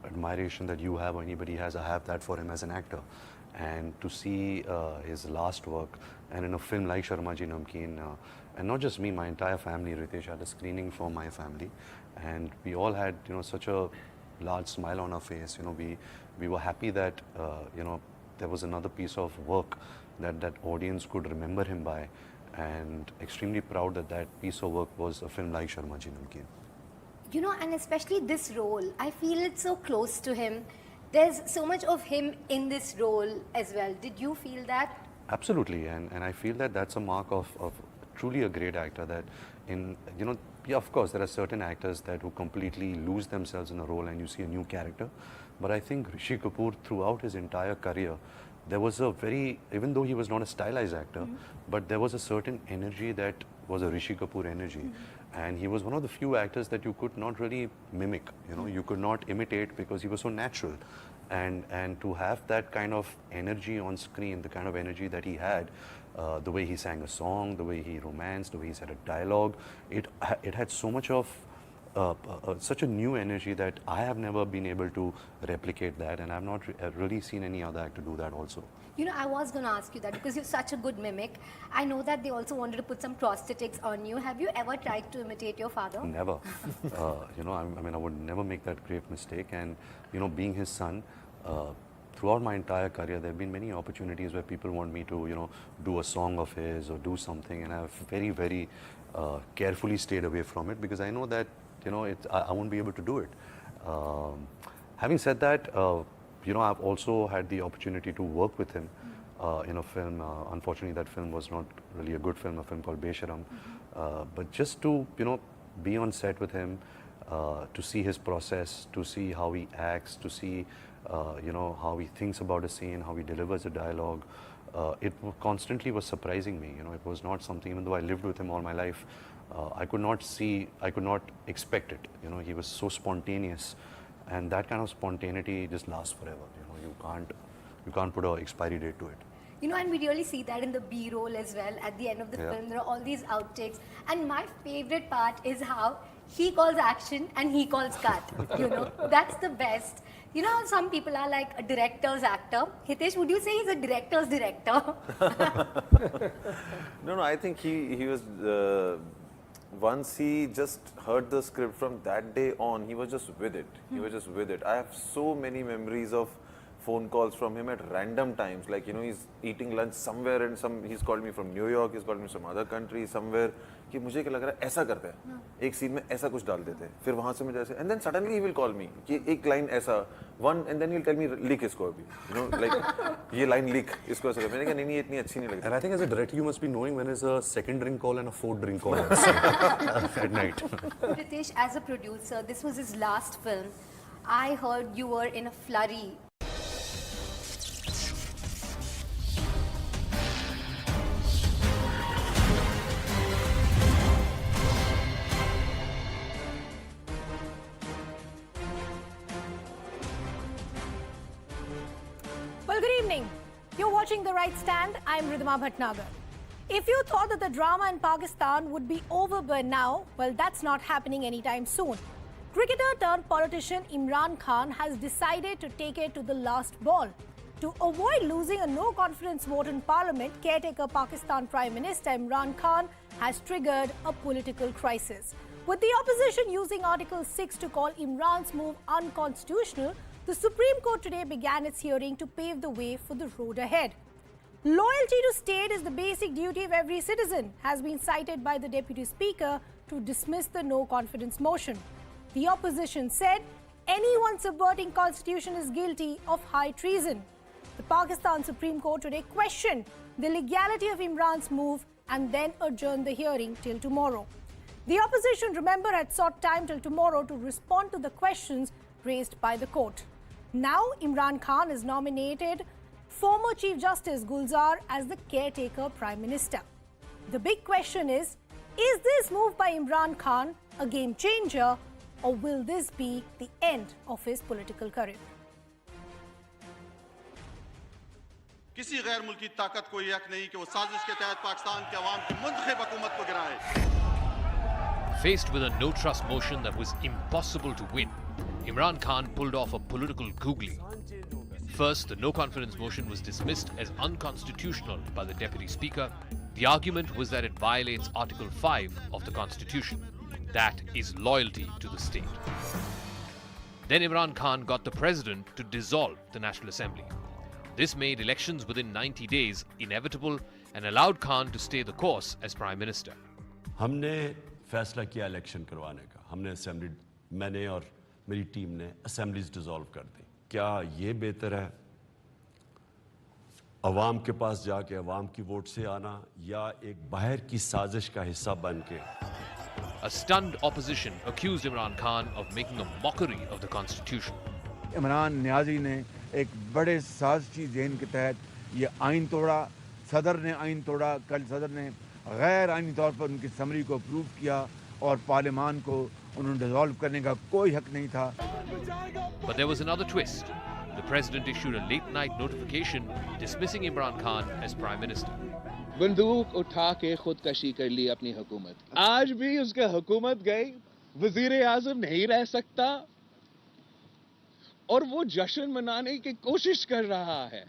admiration that you have or anybody has, I have that for him as an actor. And to see his last work, and in a film like Sharma Ji Namkeen, and not just me, my entire family, Ritesh had a screening for my family, and we all had, you know, such a large smile on our face. You know, we were happy that, you know, there was another piece of work that audience could remember him by, and extremely proud that that piece of work was a film like Sharma Ji Namkeen. You know, and especially this role, I feel it's so close to him. There's so much of him in this role as well. Did you feel that? Absolutely, and I feel that that's a mark of truly a great actor, that in, you know, yeah, of course, there are certain actors that who completely lose themselves in a role and you see a new character. But I think Rishi Kapoor, throughout his entire career, there was a very, even though he was not a stylized actor, but there was a certain energy that was a Rishi Kapoor energy. And he was one of the few actors that you could not really mimic, you know, you could not imitate because he was so natural. And to have that kind of energy on screen, the kind of energy that he had, the way he sang a song, the way he romanced, the way he said a dialogue, it had so much of such a new energy that I have never been able to replicate that, and I've not really seen any other actor do that also. You know, I was going to ask you that because you're such a good mimic. I know that they also wanted to put some prosthetics on you. Have you ever tried to imitate your father? Never. You know, I mean, I would never make that grave mistake. And, you know, being his son, throughout my entire career, there have been many opportunities where people want me to, you know, do a song of his or do something. And I've very, very carefully stayed away from it because I know that, you know, I won't be able to do it. Having said that, you know, I've also had the opportunity to work with him in a film. Unfortunately, that film was not really a good film, a film called Besharam. But just to, you know, be on set with him, to see his process, to see how he acts, to see, you know, how he thinks about a scene, how he delivers a dialogue, it constantly was surprising me. You know, it was not something, even though I lived with him all my life, I could not expect it. You know, he was so spontaneous. And that kind of spontaneity just lasts forever. You know, you can't put an expiry date to it. You know, and we really see that in the B-roll as well. At the end of the film, there are all these outtakes. And my favorite part is how he calls action and he calls cut. You know, that's the best. You know, some people are like a director's actor. Hitesh, would you say he's a director's director? No, I think he was once he just heard the script from that day on, he was just with it. He was just with it. I have so many memories of phone calls from him at random times. Like, you know, he's eating lunch somewhere and he's called me from New York, he's called me from other country, somewhere. कि मुझे क्या लग रहा है ऐसा करते हैं एक सीन में ऐसा कुछ डाल देते हैं फिर वहां से मुझे ऐसे and then suddenly he will call me कि एक लाइन ऐसा one and then he'll tell me lick इसको अभी you know like ये line lick इसको ऐसा कर मैंने कहा नहीं ये इतनी अच्छी नहीं लगती. And I think as a director you must be knowing when is a second drink call and a fourth drink call at night. Ritesh, as a producer, this was his last film. I heard you were in a flurry. Well, good evening. You're watching The Right Stand. I'm Ridhima Bhatnagar. If you thought that the drama in Pakistan would be over by now, well, that's not happening anytime soon. Cricketer turned politician Imran Khan has decided to take it to the last ball. To avoid losing a no-confidence vote in Parliament, caretaker Pakistan Prime Minister Imran Khan has triggered a political crisis. With the opposition using Article 6 to call Imran's move unconstitutional, the Supreme Court today began its hearing to pave the way for the road ahead. Loyalty to state is the basic duty of every citizen, has been cited by the Deputy Speaker to dismiss the no-confidence motion. The opposition said anyone subverting constitution is guilty of high treason. The Pakistan Supreme Court today questioned the legality of Imran's move and then adjourned the hearing till tomorrow. The opposition, remember, had sought time till tomorrow to respond to the questions raised by the court. Now, Imran Khan has nominated former Chief Justice Gulzar as the caretaker Prime Minister. The big question is this move by Imran Khan a game changer, or will this be the end of his political career? किसी गैर मुल्की ताकत को यक नहीं कि वो साजिश के तहत पाकिस्तान के अवाम की मुंतखब हुकूमत को गिराए. Faced with a no-trust motion that was impossible to win, Imran Khan pulled off a political googly. First, the no-confidence motion was dismissed as unconstitutional by the Deputy Speaker. The argument was that it violates Article 5 of the Constitution. That is loyalty to the state. Then Imran Khan got the President to dissolve the National Assembly. This made elections within 90 days inevitable and allowed Khan to stay the course as Prime Minister. हमने फैसला किया election करवाने का. हमने assembly मैंने और मेरी team ने असेंबलीज डिसॉल्व कर दी. क्या ये बेहतर है अवाम के पास जाके अवाम की वोट से आना या एक बाहर की साजिश का हिस्सा बन के? A stunned opposition accused Imran Khan of making a mockery of the constitution. Imran Niazi ने एक बड़े साजिशी ज़हन के तहत ये आइन तोड़ा. सदर ने आइन तोड़ा. कल सदर ने गैर आइनी तौर पर उनकी समरी को अप्रूव किया और पार्लियामान को उन्होंने डिसॉल्व करने का कोई हक नहीं था. But there was another twist. The president issued a late-night notification dismissing Imran Khan as Prime Minister. बंदूक उठा के खुदकशी कर ली अपनी हुकूमत. आज भी उसका हुकूमत गई. वजीर आज़म नहीं रह सकता और वो जश्न मनाने की कोशिश कर रहा है.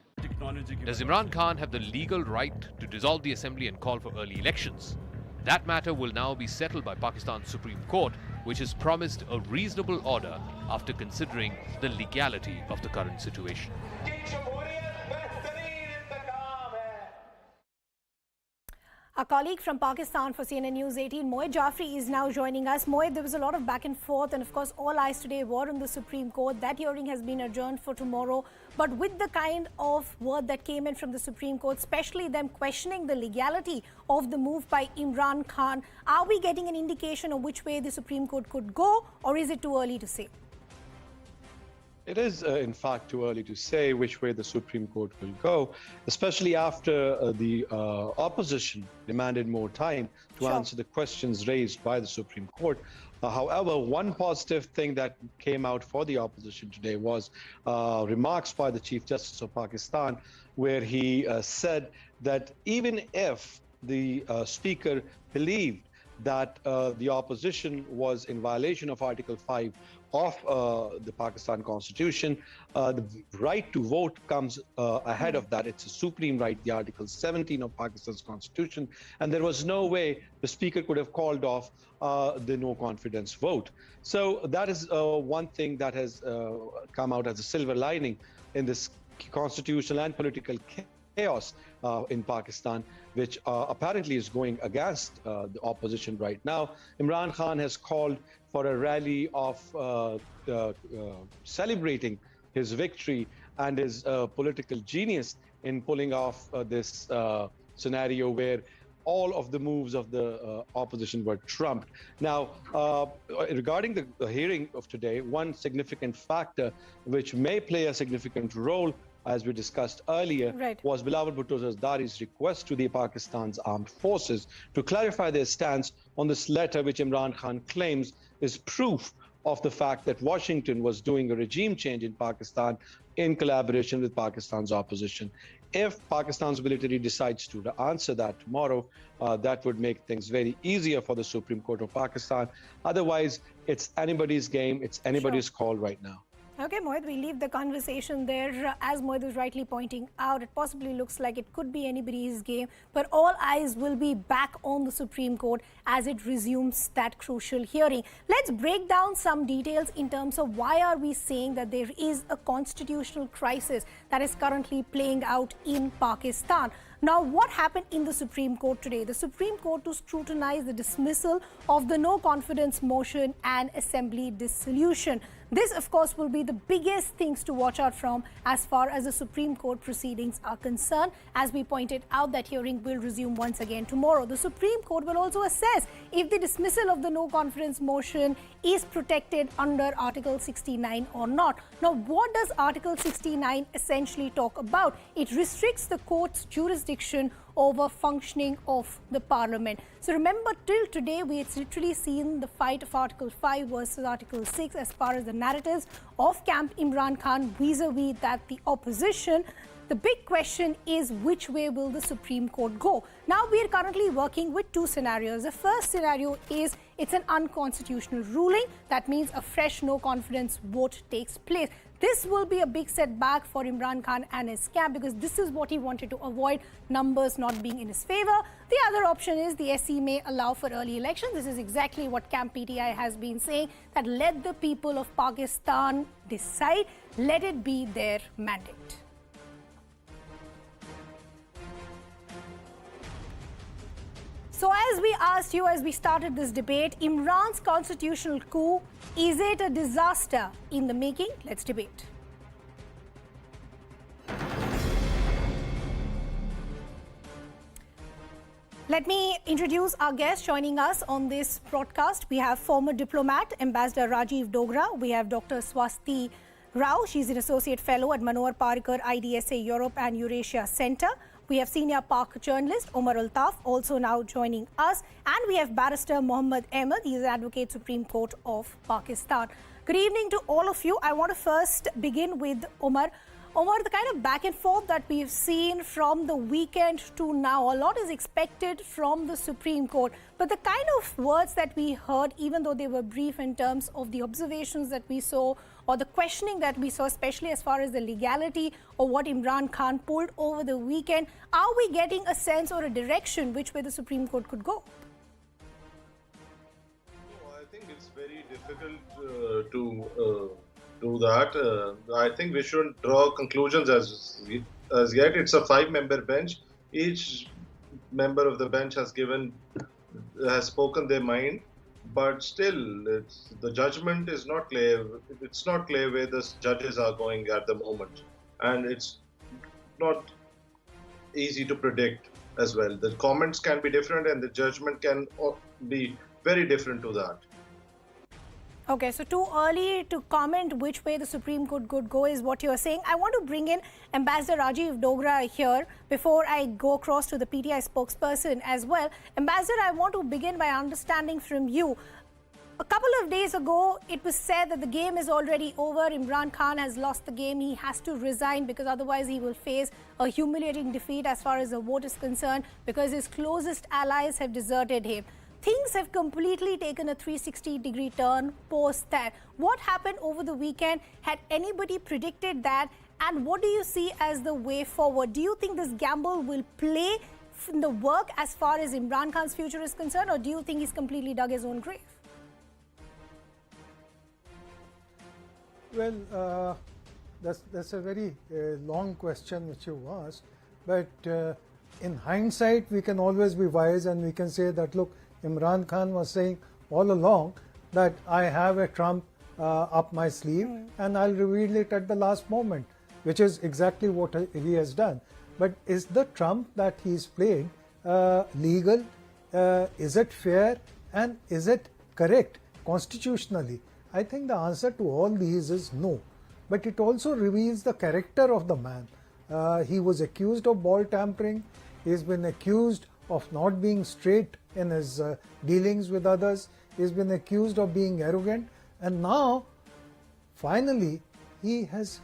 Does Imran Khan have the legal right to dissolve the assembly and call for early elections? That matter will now be settled by Pakistan's Supreme Court, which has promised a reasonable order after considering the legality of the current situation. Our colleague from Pakistan for CNN News 18, Moed Jafri, is now joining us. Moed, there was a lot of back and forth, and of course, all eyes today were on the Supreme Court. That hearing has been adjourned for tomorrow. But with the kind of word that came in from the Supreme Court, especially them questioning the legality of the move by Imran Khan, are we getting an indication of which way the Supreme Court could go, or is it too early to say? It is, in fact, too early to say which way the Supreme Court will go, especially after the opposition demanded more time to answer the questions raised by the Supreme Court. However, one positive thing that came out for the opposition today was remarks by the Chief Justice of Pakistan, where he said that even if the Speaker believed that the opposition was in violation of Article 5 of the Pakistan Constitution. The right to vote comes ahead of that. It's a supreme right, the Article 17 of Pakistan's Constitution. And there was no way the Speaker could have called off the no confidence vote. So that is one thing that has come out as a silver lining in this constitutional and political chaos in Pakistan, which apparently is going against the opposition right now. Imran Khan has called for a rally of celebrating his victory and his political genius in pulling off this scenario where all of the moves of the opposition were trumped. Now, regarding the hearing of today, one significant factor which may play a significant role, as we discussed earlier, was Bilawal Bhutto Zardari's request to the Pakistan's armed forces to clarify their stance on this letter, which Imran Khan claims is proof of the fact that Washington was doing a regime change in Pakistan in collaboration with Pakistan's opposition. If Pakistan's military decides to answer that tomorrow, that would make things very easier for the Supreme Court of Pakistan. Otherwise, it's anybody's game, it's anybody's call right now. Okay, Mohit, we leave the conversation there. As Mohit was rightly pointing out, it possibly looks like it could be anybody's game, but all eyes will be back on the Supreme Court as it resumes that crucial hearing. Let's break down some details in terms of why are we saying that there is a constitutional crisis that is currently playing out in Pakistan. Now, what happened in the Supreme Court today? The Supreme Court to scrutinize the dismissal of the no confidence motion and assembly dissolution. This, of course, will be the biggest things to watch out from as far as the Supreme Court proceedings are concerned. As we pointed out, that hearing will resume once again tomorrow. The Supreme Court will also assess if the dismissal of the no confidence motion is protected under Article 69 or not. Now, what does Article 69 essentially talk about? It restricts the court's jurisdiction over functioning of the parliament. So remember, till today, we had literally seen the fight of Article 5 versus Article 6 as far as the narratives of Camp Imran Khan vis-a-vis that the opposition. The big question is, which way will the Supreme Court go? Now, we are currently working with two scenarios. The first scenario is it's an unconstitutional ruling. That means a fresh no confidence vote takes place. This will be a big setback for Imran Khan and his camp because this is what he wanted to avoid, numbers not being in his favor. The other option is the SE may allow for early elections. This is exactly what Camp PTI has been saying, that let the people of Pakistan decide, let it be their mandate. So as we asked you as we started this debate, Imran's constitutional coup, is it a disaster in the making? Let's debate. Let me introduce our guest joining us on this broadcast. We have former diplomat, Ambassador Rajiv Dogra. We have Dr. Swasti Rao. She's an associate fellow at Manohar Parikar IDSA Europe and Eurasia Center. We have senior Pak journalist Omar Altaf also now joining us. And we have barrister Mohammed Ahmed. He is an advocate Supreme Court of Pakistan. Good evening to all of you. I want to first begin with Omar. Omar, the kind of back and forth that we've seen from the weekend to now, a lot is expected from the Supreme Court. But the kind of words that we heard, even though they were brief in terms of the observations that we saw or the questioning that we saw, especially as far as the legality of what Imran Khan pulled over the weekend, are we getting a sense or a direction which way the Supreme Court could go? I think it's very difficult to do that. I think we shouldn't draw conclusions as yet. It's a 5-member bench. Each member of the bench has spoken their mind, but still, the judgment is not clear. It's not clear where the judges are going at the moment, and it's not easy to predict as well. The comments can be different, and the judgment can be very different to that. Okay, so too early to comment which way the Supreme Court could go is what you're saying. I want to bring in Ambassador Rajiv Dogra here before I go across to the PTI spokesperson as well. Ambassador, I want to begin by understanding from you. A couple of days ago, it was said that the game is already over. Imran Khan has lost the game. He has to resign because otherwise he will face a humiliating defeat as far as the vote is concerned because his closest allies have deserted him. things have completely taken a 360-degree turn post that. What happened over the weekend? Had anybody predicted that? And what do you see as the way forward? Do you think this gamble will play in the work as far as Imran Khan's future is concerned, or do you think he's completely dug his own grave? Well, that's a very long question which you asked, but in hindsight we can always be wise and we can say that, look, Imran Khan was saying all along that I have a trump up my sleeve and I'll reveal it at the last moment, which is exactly what he has done. But is the trump that he's played legal? Is it fair? And is it correct constitutionally? I think the answer to all these is no. But it also reveals the character of the man. He was accused of ball tampering. He's been accused of not being straight in his dealings with others. He's been accused of being arrogant. And now, finally, he has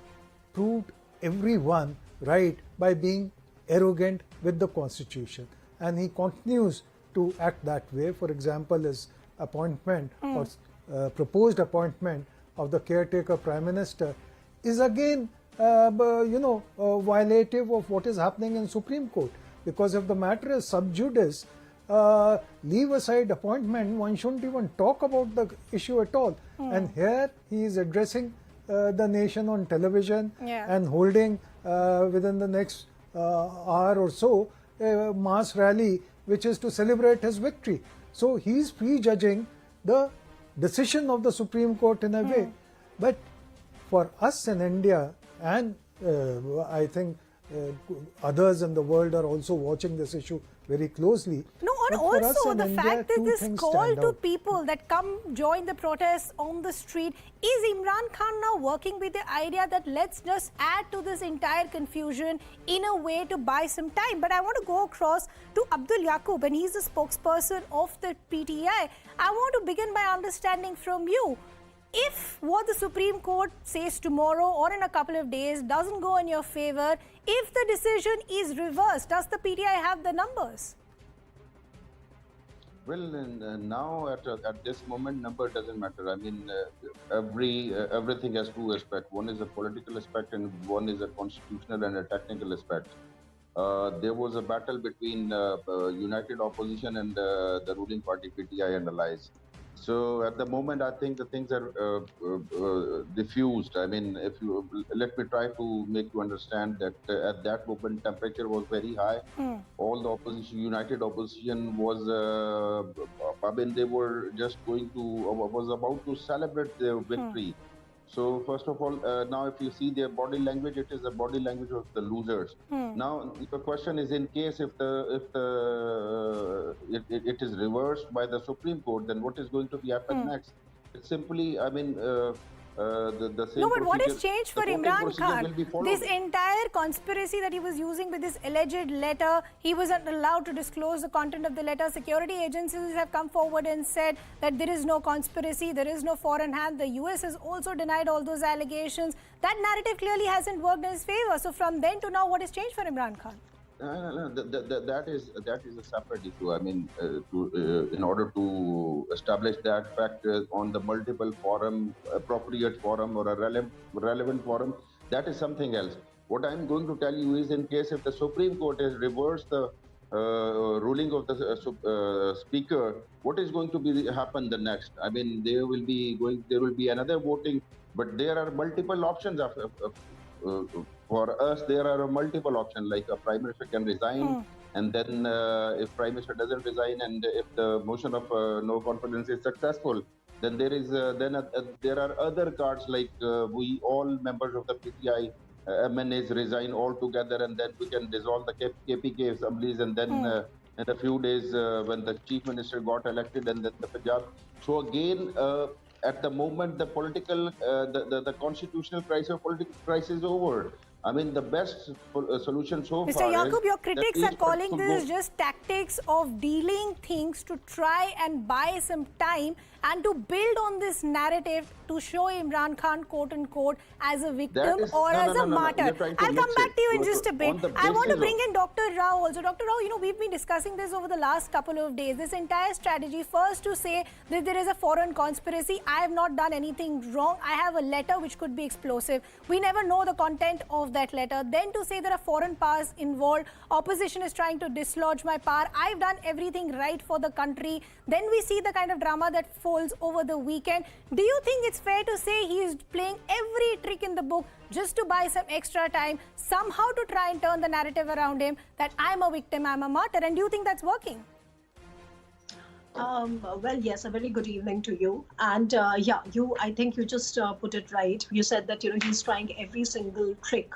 proved everyone right by being arrogant with the constitution. And he continues to act that way. For example, his appointment or proposed appointment of the caretaker prime minister is again, violative of what is happening in Supreme Court. Because if the matter is sub judice, leave aside appointment, one shouldn't even talk about the issue at all. And here he is addressing the nation on television and holding within the next hour or so a mass rally which is to celebrate his victory. So he is prejudging the decision of the Supreme Court in a way. But for us in India, and I think others in the world are also watching this issue very closely. No, and also the fact that this call to people that come join the protests on the street, is Imran Khan now working with the idea that let's just add to this entire confusion in a way to buy some time? But I want to go across to Abdul Yaqub, and he's the spokesperson of the PTI. I want to begin by understanding from you, if what the Supreme Court says tomorrow or in a couple of days doesn't go in your favor, if the decision is reversed, does the PTI have the numbers? Well, now at this moment, number doesn't matter. I mean, everything has two aspects. One is a political aspect and one is a constitutional and a technical aspect. There was a battle between united opposition and the ruling party PTI and allies. So at the moment, I think the things are diffused. I mean, if you let me try to make you understand that at that moment, temperature was very high. All the opposition, united opposition, was. I mean, they were just was about to celebrate their victory. So first of all, now if you see their body language, it is the body language of the losers. Now the question is, in case if it is reversed by the Supreme Court, then what is going to be happen next? It's simply, I mean, the same. No, but what has changed for Imran Khan? This This entire conspiracy that he was using with this alleged letter, he wasn't allowed to disclose the content of the letter. Security agencies have come forward and said that there is no conspiracy, there is no foreign hand. The US has also denied all those allegations. That narrative clearly hasn't worked in his favor. So from then to now, what has changed for Imran Khan? That is a separate issue. I mean, in order to establish that fact on the multiple forum, appropriate forum or a relevant forum, that is something else. What I'm going to tell you is, in case if the Supreme Court has reversed the ruling of the speaker, what is going to be happen the next? I mean, there will be another voting, but there are multiple options for us. There are multiple options, like a prime minister can resign, and then if prime minister doesn't resign, and if the motion of no confidence is successful, then there is there are other cards, like we all members of the PTI MNAs resign all together, and then we can dissolve the KPK assemblies, and then in a few days when the chief minister got elected, and then the Punjab. So again, at the moment, the political, the constitutional crisis or political crisis is over. I mean, the best solution so Mr. far Yaqub, is your that critics each are calling person this go- just tactics of dealing things to try and buy some time and to build on this narrative to show Imran Khan, quote unquote, as a victim or no, as no, a no, no, no. martyr. You're trying to I'll mix come back it. to you in So- just a bit. on the I want to basis bring of- in Dr. Rao also. Dr. Rao, we've been discussing this over the last couple of days. This entire strategy, first to say that there is a foreign conspiracy. I have not done anything wrong. I have a letter which could be explosive. We never know the content of that letter. Then to say there are foreign powers involved. Opposition is trying to dislodge my power. I've done everything right for the country. Then we see the kind of drama that folds over the weekend. Do you think it's fair to say he is playing every trick in the book just to buy some extra time, somehow to try and turn the narrative around him that I'm a victim, I'm a martyr? And do you think that's working? Well, yes, a very good evening to you. And I think you just put it right. You said that, he's trying every single trick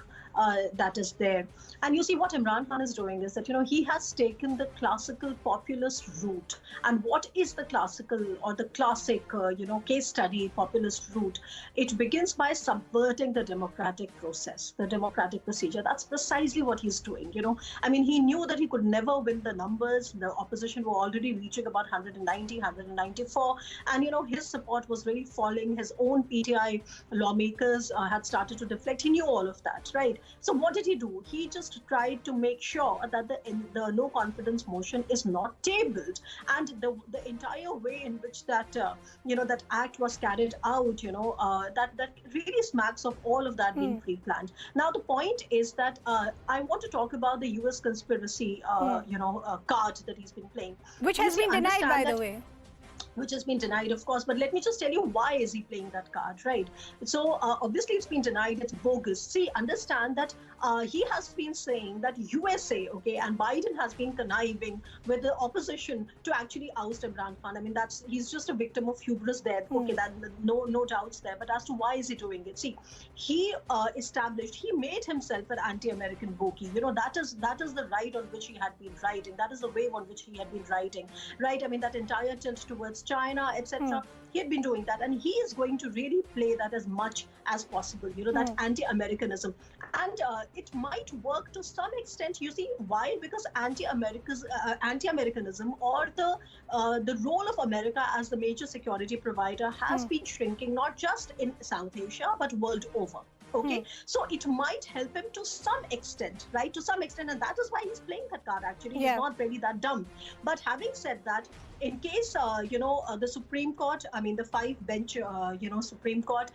that is there. And you see what Imran Khan is doing is that, he has taken the classical populist route. And what is the classical or the classic, case study populist route? It begins by subverting the democratic process, the democratic procedure. That's precisely what he's doing, I mean, he knew that he could never win the numbers. The opposition were already reaching about 190, 194. And, his support was really falling. His own PTI lawmakers had started to deflect. He knew all of that, right? So what did he do? He just tried to make sure that the no confidence motion is not tabled, and the entire way in which that that act was carried out, that really smacks of all of that being pre-planned. Now the point is that I want to talk about the U.S. conspiracy, card that he's been playing, which has been denied, by the way. Which has been denied, of course. But let me just tell you, why is he playing that card, right? So obviously it's been denied, it's bogus. See, understand that he has been saying that USA, okay, and Biden has been conniving with the opposition to actually oust Imran Khan. I mean, he's just a victim of hubris there. Okay, that no doubts there. But as to why is he doing it? See, he made himself an anti-American bogey. That is the right on which he had been writing. That is the wave on which he had been writing, right? I mean, that entire tilt towards China, etc. He had been doing that, and he is going to really play that as much as possible, that anti-Americanism. And it might work to some extent. You see why? Because anti-Americanism or the role of America as the major security provider has been shrinking, not just in South Asia, but world over. Okay, so it might help him to some extent, right? To some extent, and that is why he's playing that card. Actually, he's not really that dumb. But having said that, in case the Supreme Court, I mean the 5-bench Supreme Court,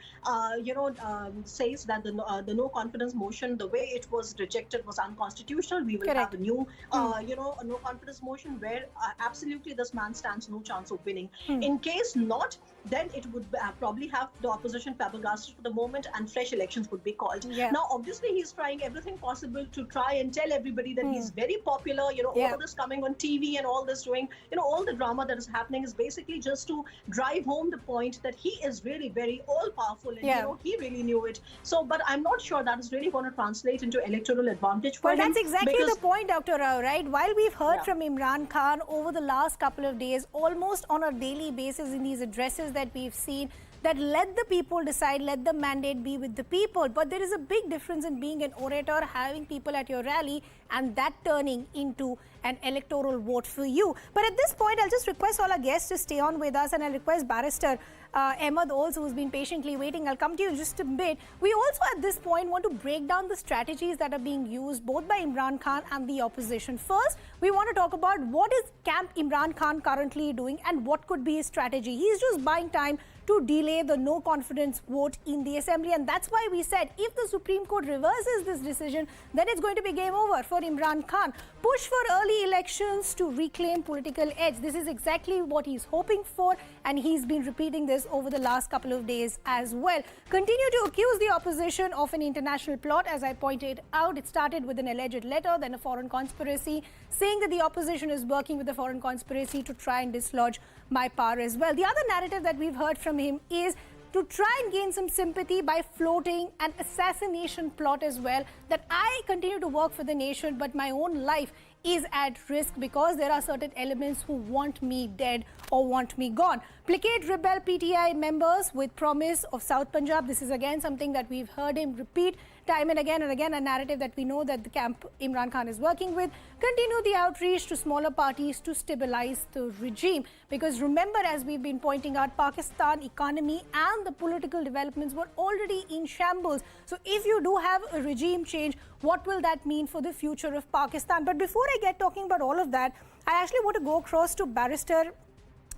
says that the no confidence motion, the way it was rejected, was unconstitutional, we will have a new a no confidence motion where absolutely this man stands no chance of winning. In case not, then it would probably have the opposition flabbergasted for the moment, and fresh elections would be called. Now, obviously, he's trying everything possible to try and tell everybody that he's very popular. All of this coming on TV and all this doing, all the drama that is happening is basically just to drive home the point that he is really very all-powerful, and he really knew it. So, but I'm not sure that is really going to translate into electoral advantage for him. Well, that's exactly the point, Dr. Rao, right? While we've heard from Imran Khan over the last couple of days, almost on a daily basis in these addresses that we've seen, that let the people decide, let the mandate be with the people. But there is a big difference in being an orator, having people at your rally, and that turning into an electoral vote for you. But at this point, I'll just request all our guests to stay on with us, and I'll request Barrister Ahmed also, who's been patiently waiting. I'll come to you in just a bit. We also at this point want to break down the strategies that are being used both by Imran Khan and the opposition. First, we want to talk about what is Camp Imran Khan currently doing and what could be his strategy. He's just buying time to delay the no confidence vote in the assembly, and that's why we said if the Supreme Court reverses this decision, then it's going to be game over for Imran Khan. Push for early elections to reclaim political edge. This is exactly what he's hoping for, and he's been repeating this over the last couple of days as well. Continue to accuse the opposition of an international plot. As I pointed out, it started with an alleged letter, then a foreign conspiracy, saying that the opposition is working with the foreign conspiracy to try and dislodge my power as well. The other narrative that we've heard from him is to try and gain some sympathy by floating an assassination plot as well, that I continue to work for the nation, but my own life is at risk because there are certain elements who want me dead or want me gone. Placate rebel PTI members with promise of South Punjab. This is again something that we've heard him repeat time and again, a narrative that we know that the camp Imran Khan is working with. Continue the outreach to smaller parties to stabilize the regime. Because remember, as we've been pointing out, Pakistan economy and the political developments were already in shambles. So if you do have a regime change, what will that mean for the future of Pakistan? But before I get talking about all of that, I actually want to go across to Barrister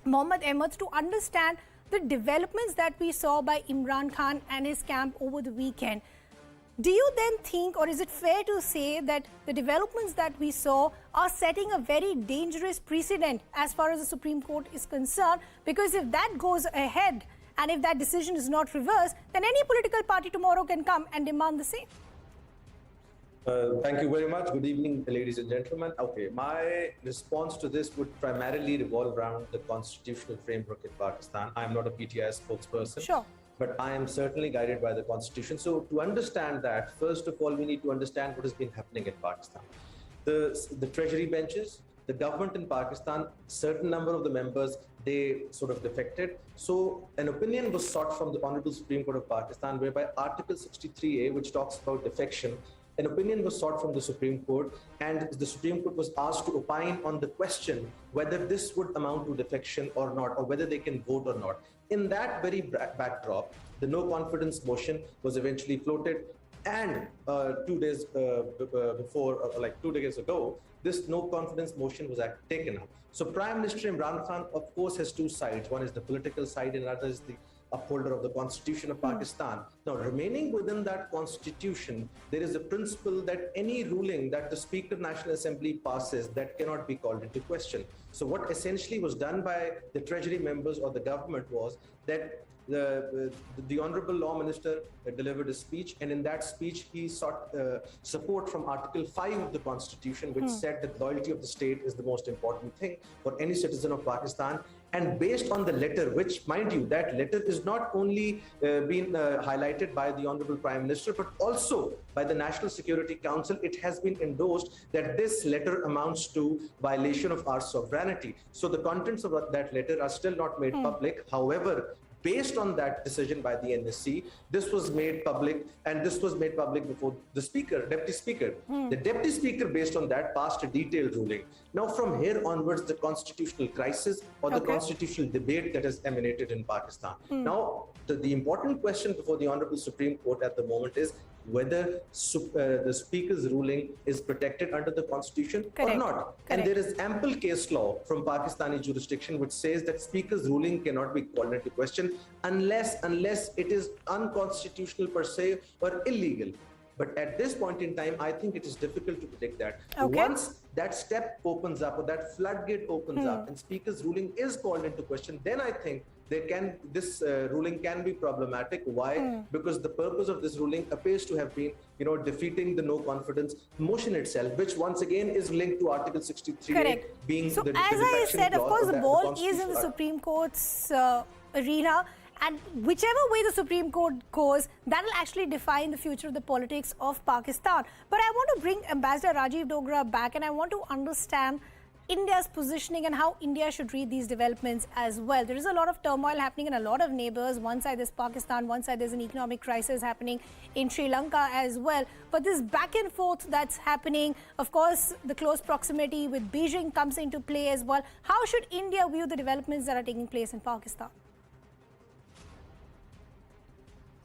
Mohammed Ahmed to understand the developments that we saw by Imran Khan and his camp over the weekend. Do you then think, or is it fair to say that the developments that we saw are setting a very dangerous precedent as far as the Supreme Court is concerned? Because if that goes ahead and if that decision is not reversed, then any political party tomorrow can come and demand the same. Thank you very much. Good evening, ladies and gentlemen. Okay, my response to this would primarily revolve around the constitutional framework in Pakistan. I'm not a PTI spokesperson. Sure. But I am certainly guided by the constitution. So to understand that, first of all, we need to understand what has been happening in Pakistan. The treasury benches, the government in Pakistan, certain number of the members, they sort of defected. So an opinion was sought from the Honorable Supreme Court of Pakistan, whereby Article 63A, which talks about defection, an opinion was sought from the Supreme Court, and the Supreme Court was asked to opine on the question whether this would amount to defection or not, or whether they can vote or not. In that very backdrop, the no confidence motion was eventually floated, and 2 days before, like 2 days ago, this no confidence motion was taken up. So Prime Minister Imran Khan, of course, has two sides. One is the political side, and another is the upholder of the Constitution of Pakistan. Now, remaining within that Constitution, there is a principle that any ruling that the Speaker of National Assembly passes, that cannot be called into question. So what essentially was done by the Treasury members or the government was that the Honorable Law Minister delivered a speech, and in that speech he sought support from Article 5 of the Constitution, which said that loyalty of the state is the most important thing for any citizen of Pakistan. And based on the letter, which, mind you, that letter is not only been highlighted by the Honorable Prime Minister, but also by the National Security Council, it has been endorsed that this letter amounts to violation of our sovereignty. So the contents of that letter are still not made public. However, based on that decision by the NSC, this was made public, and this was made public before the Speaker, Deputy Speaker. The Deputy Speaker, based on that, passed a detailed ruling. Now, from here onwards, the constitutional crisis or the constitutional debate that has emanated in Pakistan. Now, the important question before the Honorable Supreme Court at the moment is whether the Speaker's ruling is protected under the Constitution or not. And there is ample case law from Pakistani jurisdiction which says that Speaker's ruling cannot be called into question unless it is unconstitutional per se or illegal. But at this point in time, I think it is difficult to predict that. Once that step opens up, or that floodgate opens up, and Speaker's ruling is called into question, then I think this ruling can be problematic. Why? Because the purpose of this ruling appears to have been, defeating the no confidence motion itself, which once again is linked to Article 63 being so the as I said, of course, the ball is in the Supreme Supreme Court's arena. And whichever way the Supreme Court goes, that will actually define the future of the politics of Pakistan. But I want to bring Ambassador Rajiv Dogra back, and I want to understand India's positioning and how India should read these developments as well. There is a lot of turmoil happening in a lot of neighbors. One side is Pakistan, one side there's an economic crisis happening in Sri Lanka as well. But this back and forth that's happening, of course, the close proximity with Beijing comes into play as well. How should India view the developments that are taking place in Pakistan?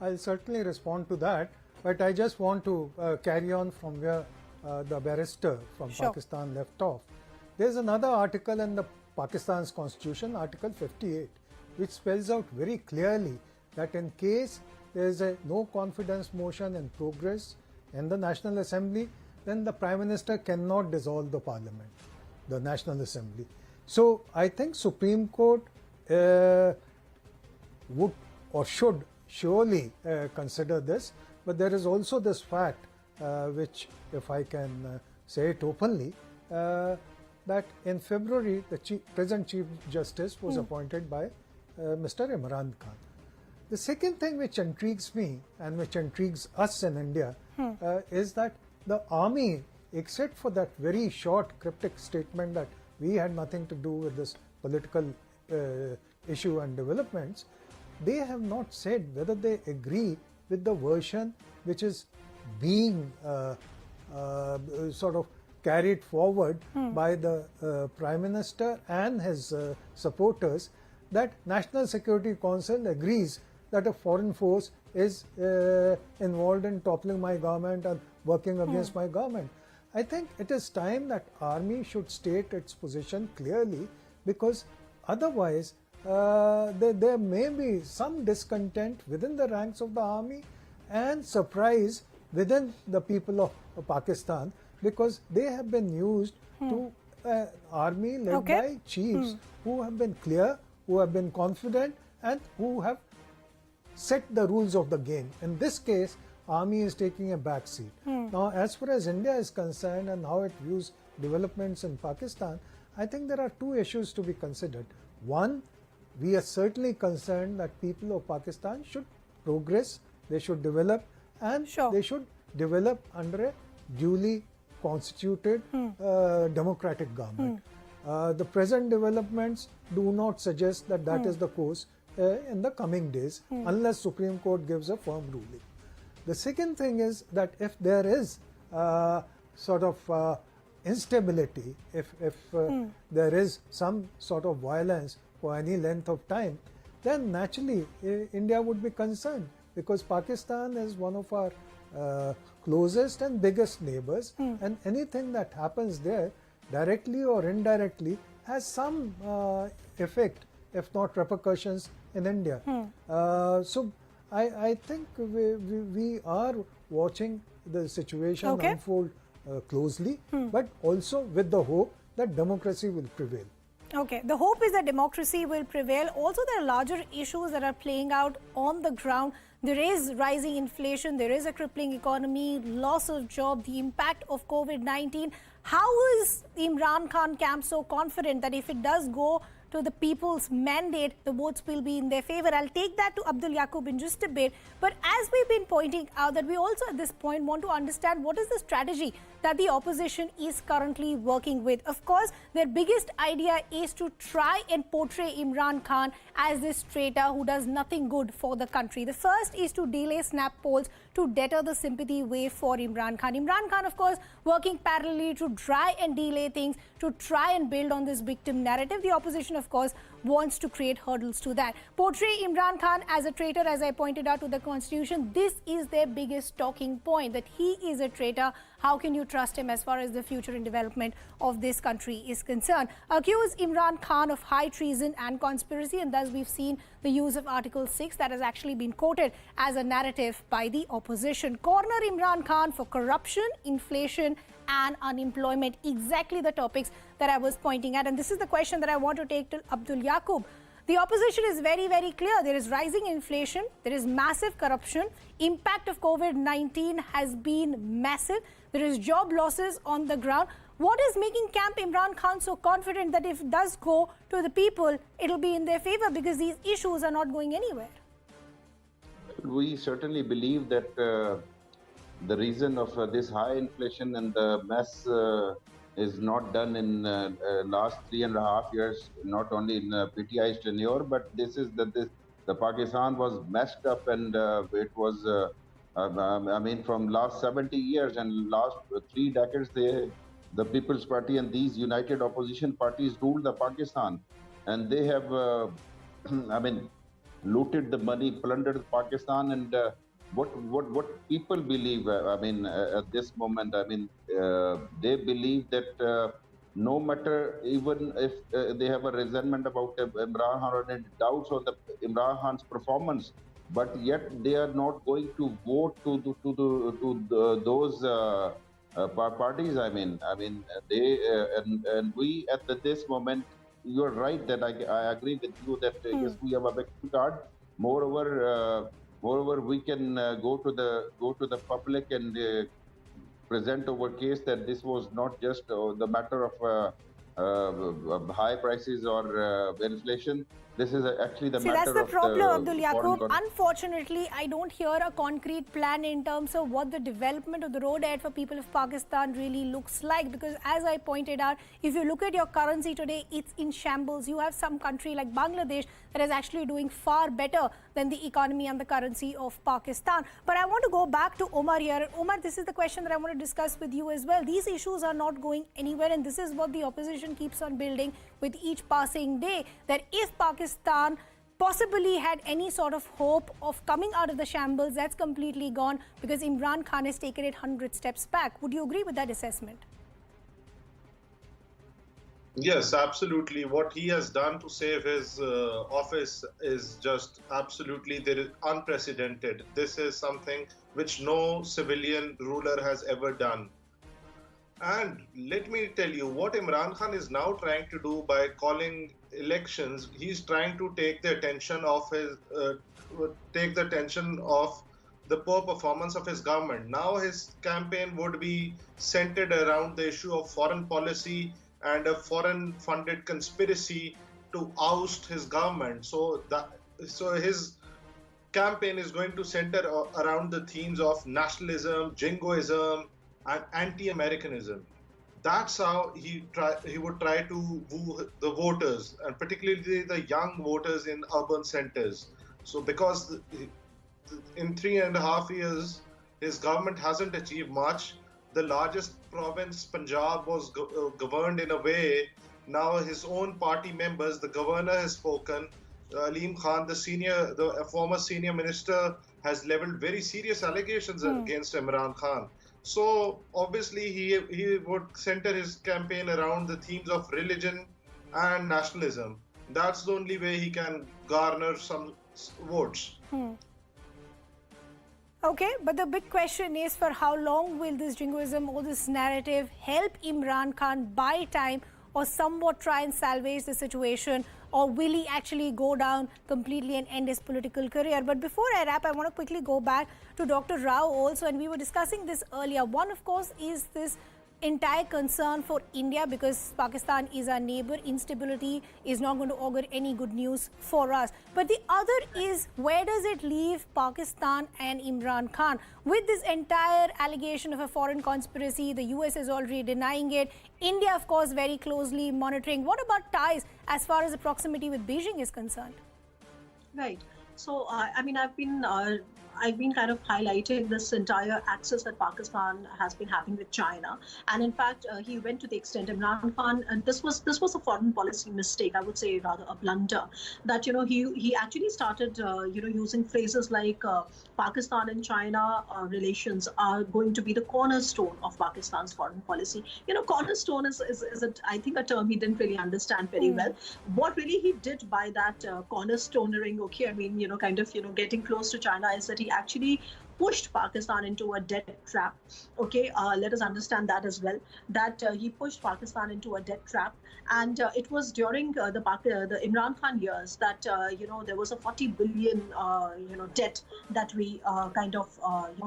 I'll certainly respond to that, but I just want to carry on from where the barrister from Pakistan left off. There's another article in the Pakistan's constitution, Article 58, which spells out very clearly that in case there is a no confidence motion in progress in the National Assembly, then the Prime Minister cannot dissolve the Parliament, the National Assembly. So I think Supreme Court would or should surely consider this, but there is also this fact, which, if I can say it openly, that in February the present Chief Justice was appointed by Mr. Imran Khan. The second thing which intrigues me and which intrigues us in India is that the army except for that very short cryptic statement that we had nothing to do with this political issue and developments, they have not said whether they agree with the version which is being sort of carried forward by the Prime Minister and his supporters, that National Security Council agrees that a foreign force is involved in toppling my government and working against my government. I think it is time that army should state its position clearly, because otherwise there may be some discontent within the ranks of the army and surprise within the people of Pakistan, because they have been used to army led by chiefs who have been clear, who have been confident, and who have set the rules of the game. In this case, army is taking a back seat. Now, as far as India is concerned and how it views developments in Pakistan, I think there are two issues to be considered. One, we are certainly concerned that people of Pakistan should progress, they should develop, and they should develop under a duly constituted democratic government. The present developments do not suggest that that is the course in the coming days, unless Supreme Court gives a firm ruling. The second thing is that if there is sort of instability, if there is some sort of violence for any length of time, then naturally India would be concerned, because Pakistan is one of our closest and biggest neighbors, and anything that happens there, directly or indirectly, has some effect, if not repercussions, in India. So I think we are watching the situation unfold closely, but also with the hope that democracy will prevail. Okay, the hope is that democracy will prevail. Also, there are larger issues that are playing out on the ground. There is rising inflation, there is a crippling economy, loss of job, the impact of COVID-19. How is the Imran Khan camp so confident that if it does go to the people's mandate, the votes will be in their favor? I'll take that to Abdul Yaqub in just a bit. But as we've been pointing out, that we also at this point want to understand what is the strategy that the opposition is currently working with. Of course, their biggest idea is to try and portray Imran Khan as this traitor who does nothing good for the country. The first is to delay snap polls to deter the sympathy wave for Imran Khan. Imran Khan, of course, working parallelly to try and delay things, to try and build on this victim narrative. The opposition, of course, wants to create hurdles to that. Portray Imran Khan as a traitor, as I pointed out, to the constitution. This is their biggest talking point, that he is a traitor. How can you trust him as far as the future and development of this country is concerned? Accuse Imran Khan of high treason and conspiracy, and thus we've seen the use of Article 6 that has actually been quoted as a narrative by the opposition. Corner Imran Khan for corruption, inflation and unemployment, exactly the topics that I was pointing at. And this is the question that I want to take to Abdul Yaqub. The opposition is very, very clear. There is rising inflation, there is massive corruption, impact of COVID-19 has been massive, there is job losses on the ground. What is making camp Imran Khan so confident that if it does go to the people, it'll be in their favor, because these issues are not going anywhere? We certainly believe that the reason of this high inflation and the mess is not done in last 3.5 years, not only in PTI's tenure, but this is that the Pakistan was messed up, and it was, I mean, from last 70 years and last 3 decades, the People's Party and these united opposition parties ruled the Pakistan, and they have, I mean, looted the money, plundered Pakistan, and what people believe, I mean, at this moment, I mean, they believe that no matter, even if they have a resentment about Imran Khan or any doubts on the Imran Khan's performance, but yet they are not going to vote to those parties. I mean, they and we at this moment, you're right that I agree with you that yes, we have a victim card. Moreover, we can go to the public and present our case that this was not just the matter of high prices or inflation. This is actually the See, matter that's the of problem, Abdul foreign Yaqub. con- Unfortunately, I don't hear a concrete plan in terms of what the development of the road ahead for people of Pakistan really looks like. Because as I pointed out, if you look at your currency today, it's in shambles. You have some country like Bangladesh that is actually doing far better than the economy and the currency of Pakistan. But I want to go back to Omar here. Omar, this is the question that I want to discuss with you as well. These issues are not going anywhere, and this is what the opposition keeps on building with each passing day, that if Pakistan possibly had any sort of hope of coming out of the shambles, that's completely gone because Imran Khan has taken it 100 steps back. Would you agree with that assessment? Yes, absolutely. What he has done to save his office is just absolutely unprecedented. This is something which no civilian ruler has ever done. And let me tell you, what Imran Khan is now trying to do by calling elections, he's trying to take the attention of the poor performance of his government. Now his campaign would be centered around the issue of foreign policy and a foreign-funded conspiracy to oust his government. So his campaign is going to center around the themes of nationalism, jingoism, and anti-Americanism. That's how he would try to woo the voters, and particularly the young voters in urban centers. So because in 3.5 years, his government hasn't achieved much. The largest province, Punjab, was governed in a way. Now his own party members, the governor has spoken. Aleem Khan, the former senior minister, has leveled very serious allegations against Imran Khan. So obviously he would center his campaign around the themes of religion and nationalism. That's the only way he can garner some votes. Okay, but the big question is, for how long will this jingoism or this narrative help Imran Khan buy time or somewhat try and salvage the situation, or will he actually go down completely and end his political career? But before I wrap, I want to quickly go back to Dr. Rao also, and we were discussing this earlier. One, of course, is this entire concern for India, because Pakistan is our neighbor. Instability is not going to augur any good news for us. But the other is, where does it leave Pakistan and Imran Khan? With this entire allegation of a foreign conspiracy, the US is already denying it. India, of course, very closely monitoring. What about ties as far as the proximity with Beijing is concerned? Right. So, I mean, I've been kind of highlighting this entire axis that Pakistan has been having with China, and in fact, he went to the extent, Imran Khan, and this was a foreign policy mistake, I would say, rather a blunder, that he actually started using phrases like Pakistan and China relations are going to be the cornerstone of Pakistan's foreign policy. Cornerstone is I think a term he didn't really understand very well. What really he did by that cornerstonering, okay, I mean, getting close to China, is that he actually pushed Pakistan into a debt trap. Okay, let us understand that as well, that he pushed Pakistan into a debt trap. And it was during the Imran Khan years that, there was a 40 billion, debt that we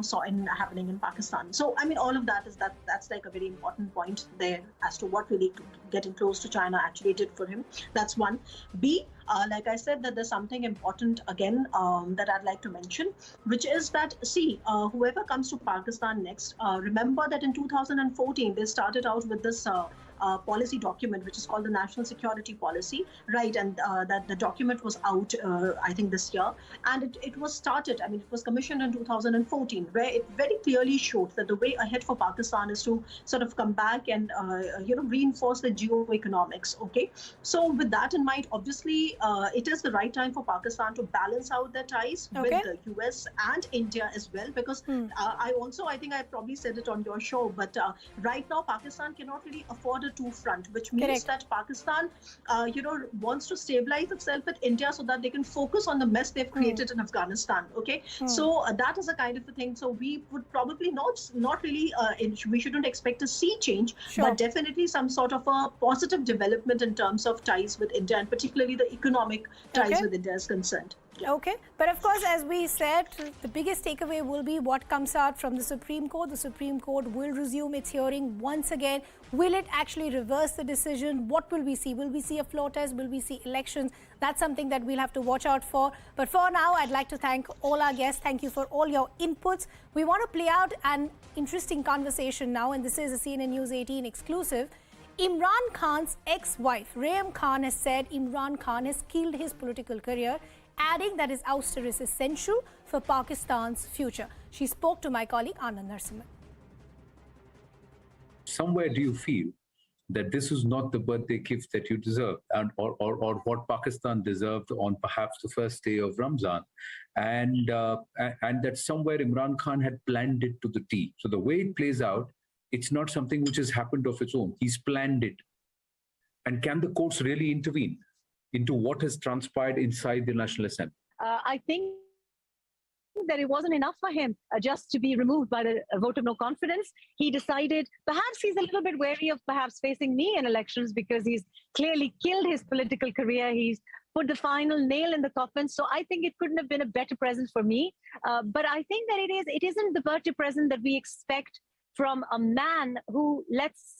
saw happening in Pakistan. So, I mean, all of that's like a very important point there as to what really getting close to China actually did for him. That's one. B, like I said, that there's something important again that I'd like to mention, which is that, whoever comes to Pakistan next, remember that in 2014, they started out with this policy document, which is called the National Security Policy, right? And that the document was out, I think, this year. And it was started, I mean, it was commissioned in 2014, where it very clearly showed that the way ahead for Pakistan is to sort of come back and, reinforce the geo-economics, okay? So with that in mind, obviously, it is the right time for Pakistan to balance out their ties with the US and India as well, because I think I probably said it on your show, but right now, Pakistan cannot really afford a two-front, which means that Pakistan, wants to stabilize itself with India so that they can focus on the mess they've created in Afghanistan. Okay, so that is a kind of a thing. So we would probably not really, we shouldn't expect a sea change, but definitely some sort of a positive development in terms of ties with India, and particularly the economic ties with India is concerned. Okay, but of course, as we said, the biggest takeaway will be what comes out from the Supreme Court. The Supreme Court will resume its hearing once again. Will it actually reverse the decision? What will we see? Will we see a floor test? Will we see elections? That's something that we'll have to watch out for. But for now, I'd like to thank all our guests. Thank you for all your inputs. We want to play out an interesting conversation now, and this is a CNN News 18 exclusive. Imran Khan's ex-wife, Rayam Khan, has said Imran Khan has killed his political career, adding that his ouster is essential for Pakistan's future. She spoke to my colleague Anand Narasimhan. Somewhere do you feel that this is not the birthday gift that you deserve, or what Pakistan deserved on perhaps the first day of Ramzan, and that somewhere Imran Khan had planned it to the T. So the way it plays out, it's not something which has happened of its own. He's planned it. And can the courts really intervene into what has transpired inside the National Assembly? I think that it wasn't enough for him just to be removed by the vote of no confidence. He decided perhaps he's a little bit wary of perhaps facing me in elections because he's clearly killed his political career. He's put the final nail in the coffin. So I think it couldn't have been a better present for me. But I think that it isn't the birthday present that we expect from a man who, let's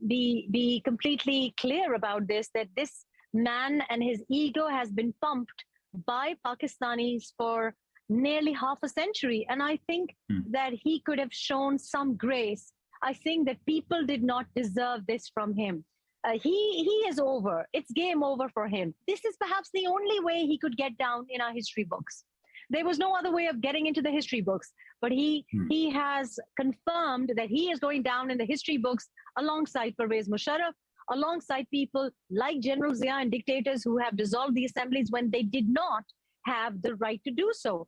be completely clear about this, that this man and his ego has been pumped by Pakistanis for nearly half a century. And I think that he could have shown some grace. I think that people did not deserve this from him. He is over. It's game over for him. This is perhaps the only way he could get down in our history books. There was no other way of getting into the history books, but he has confirmed that he is going down in the history books alongside Pervez Musharraf, alongside people like General Zia and dictators who have dissolved the assemblies when they did not have the right to do so.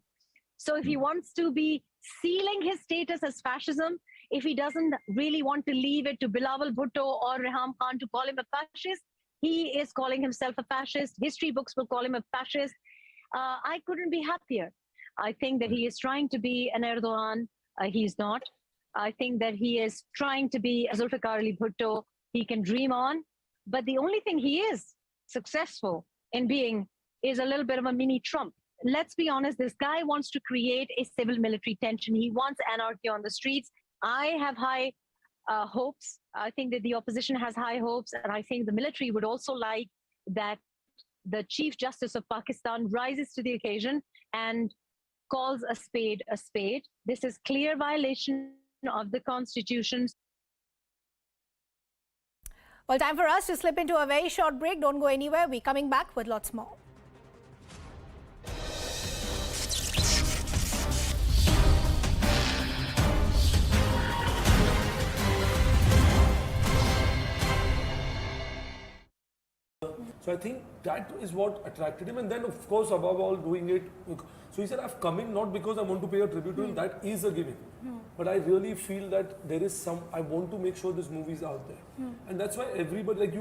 So if he wants to be sealing his status as fascism, if he doesn't really want to leave it to Bilawal Bhutto or Rayam Khan to call him a fascist, he is calling himself a fascist. History books will call him a fascist. I couldn't be happier. I think that he is trying to be an Erdogan. He's not. I think that he is trying to be a Zulfikar Ali Bhutto. He can dream on. But the only thing he is successful in being is a little bit of a mini Trump. Let's be honest, this guy wants to create a civil-military tension. He wants anarchy on the streets. I have high hopes. I think that the opposition has high hopes. And I think the military would also like that the Chief Justice of Pakistan rises to the occasion and calls a spade a spade. This is clear violation of the Constitution. Well, time for us to slip into a very short break. Don't go anywhere. We're coming back with lots more. So I think that is what attracted him, and then of course above all doing it. So he said, I've come in not because I want to pay a tribute to him, that is a given. But I really feel that there is I want to make sure this movie is out there. And that's why everybody,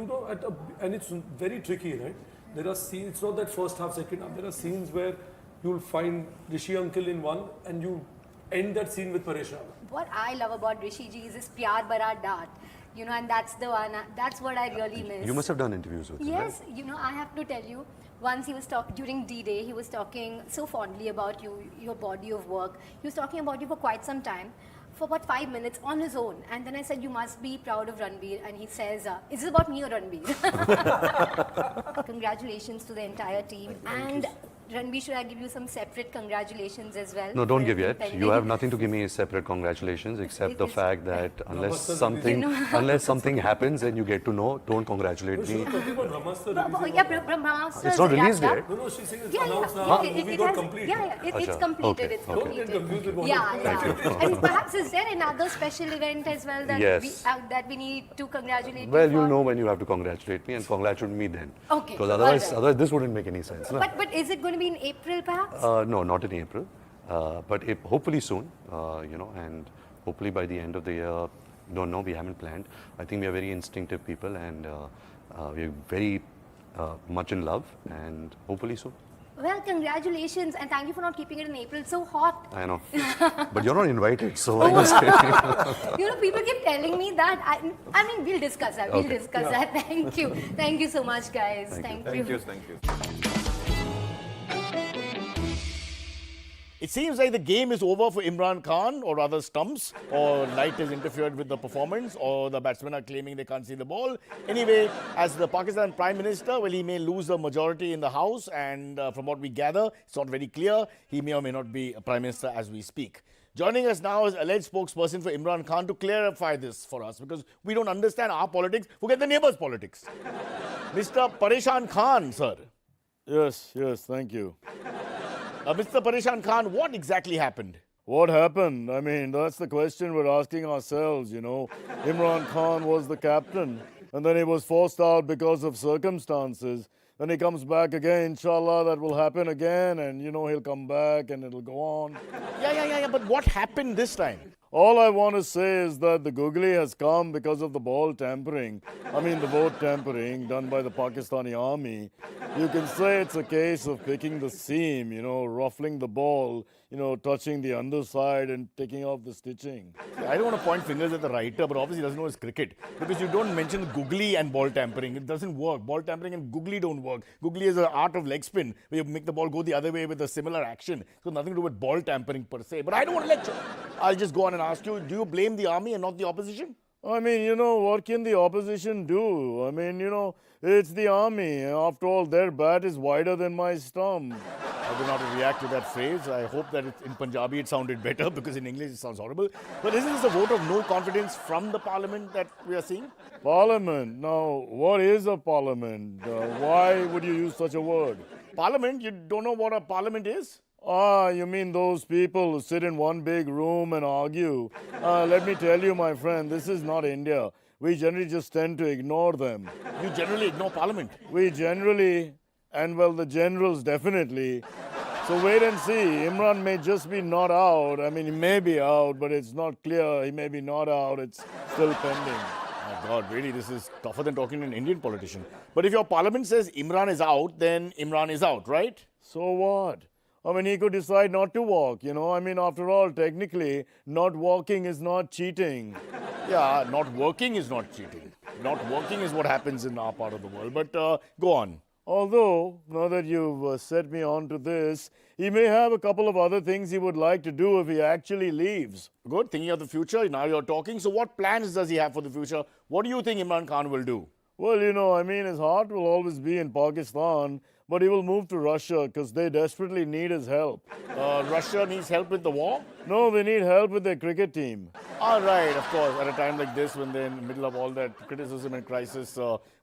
and it's very tricky, right? There are scenes, it's not that first half, second half, there are scenes where you'll find Rishi uncle in one and you end that scene with Paresh Rawal. What I love about Rishi ji is his Pyar Bara Daat. And that's the one, that's what I really miss. You must have done interviews with him, Yes, right? I have to tell you, once he was talking, during D-Day, he was talking so fondly about you, your body of work. He was talking about you for quite some time, for about 5 minutes on his own. And then I said, you must be proud of Ranbir. And he says, is this about me or Ranbir? Congratulations to the entire team. And Ranbir, should I give you some separate congratulations as well? No, don't give yet. You have nothing to give me separate congratulations except the fact that unless something happens and you get to know, don't congratulate me. It's not released yet. No, she's saying it's announced now. The movie got completed. It's completed. It's completed. Don't get confused with what Thank you. And perhaps is there another special event as well that we need to congratulate you Well, for? you'll know when you have to congratulate me and congratulate me then. Okay. Because otherwise this wouldn't make any sense. No? But is it going to be in April perhaps? No, not in April. But hopefully soon, and hopefully by the end of the year. Don't know, we haven't planned. I think we are very instinctive people and we're very much in love and hopefully soon. Well, congratulations and thank you for not keeping it in April. It's so hot. I know. But you're not invited, so Oh. I must say. People keep telling me that. I mean, we'll discuss that. We'll discuss that. Thank you. Thank you so much, guys. Thank you. Thank you. It seems like the game is over for Imran Khan, or rather stumps, or light has interfered with the performance, or the batsmen are claiming they can't see the ball. Anyway, as the Pakistan Prime Minister, well, he may lose the majority in the House, and from what we gather, it's not very clear. He may or may not be a Prime Minister as we speak. Joining us now is alleged spokesperson for Imran Khan to clarify this for us, because we don't understand our politics, forget the neighbours' politics. Mr. Pareshan Khan, sir. Yes, thank you. Mr. Pareshan Khan, what exactly happened? What happened? I mean, that's the question we're asking ourselves, you know. Imran Khan was the captain, and then he was forced out because of circumstances. Then he comes back again, inshallah, that will happen again, and, you know, he'll come back and it'll go on. Yeah, but what happened this time? All I want to say is that the googly has come because of the ball tampering. I mean, the vote tampering done by the Pakistani army. You can say it's a case of picking the seam, you know, ruffling the ball, you know, touching the underside and taking off the stitching. I don't want to point fingers at the writer, but obviously he doesn't know his cricket. Because you don't mention googly and ball tampering. It doesn't work. Ball tampering and googly don't work. Googly is an art of leg spin, where you make the ball go the other way with a similar action. So nothing to do with ball tampering per se. But I don't want to lecture. I'll just go on and ask you, do you blame the army and not the opposition? I mean, you know, what can the opposition do? I mean, you know, it's the army. After all, their bat is wider than my stump. I don't know how to react to that phrase. I hope that in Punjabi it sounded better, because in English it sounds horrible. But isn't this a vote of no confidence from the parliament that we are seeing? Parliament? Now, what is a parliament? Why would you use such a word? Parliament? You don't know what a parliament is? Ah, you mean those people who sit in one big room and argue? Let me tell you, my friend, this is not India. We generally just tend to ignore them. You generally ignore Parliament? We generally, and well, the generals definitely. So wait and see. Imran may just be not out. I mean, he may be out, but it's not clear. He may be not out. It's still pending. My God, really, this is tougher than talking to an Indian politician. But if your parliament says Imran is out, then Imran is out, right? So what? I mean, he could decide not to walk, you know. I mean, after all, technically, not walking is not cheating. Yeah, not working is not cheating. Not working is what happens in our part of the world. But go on. Although, now that you've set me on to this, he may have a couple of other things he would like to do if he actually leaves. Good, thinking of the future, now you're talking. So what plans does he have for the future? What do you think Imran Khan will do? Well, you know, I mean, his heart will always be in Pakistan, but he will move to Russia because they desperately need his help. Russia needs help with the war? No, they need help with their cricket team. All right, of course. At a time like this, when they're in the middle of all that criticism and crisis,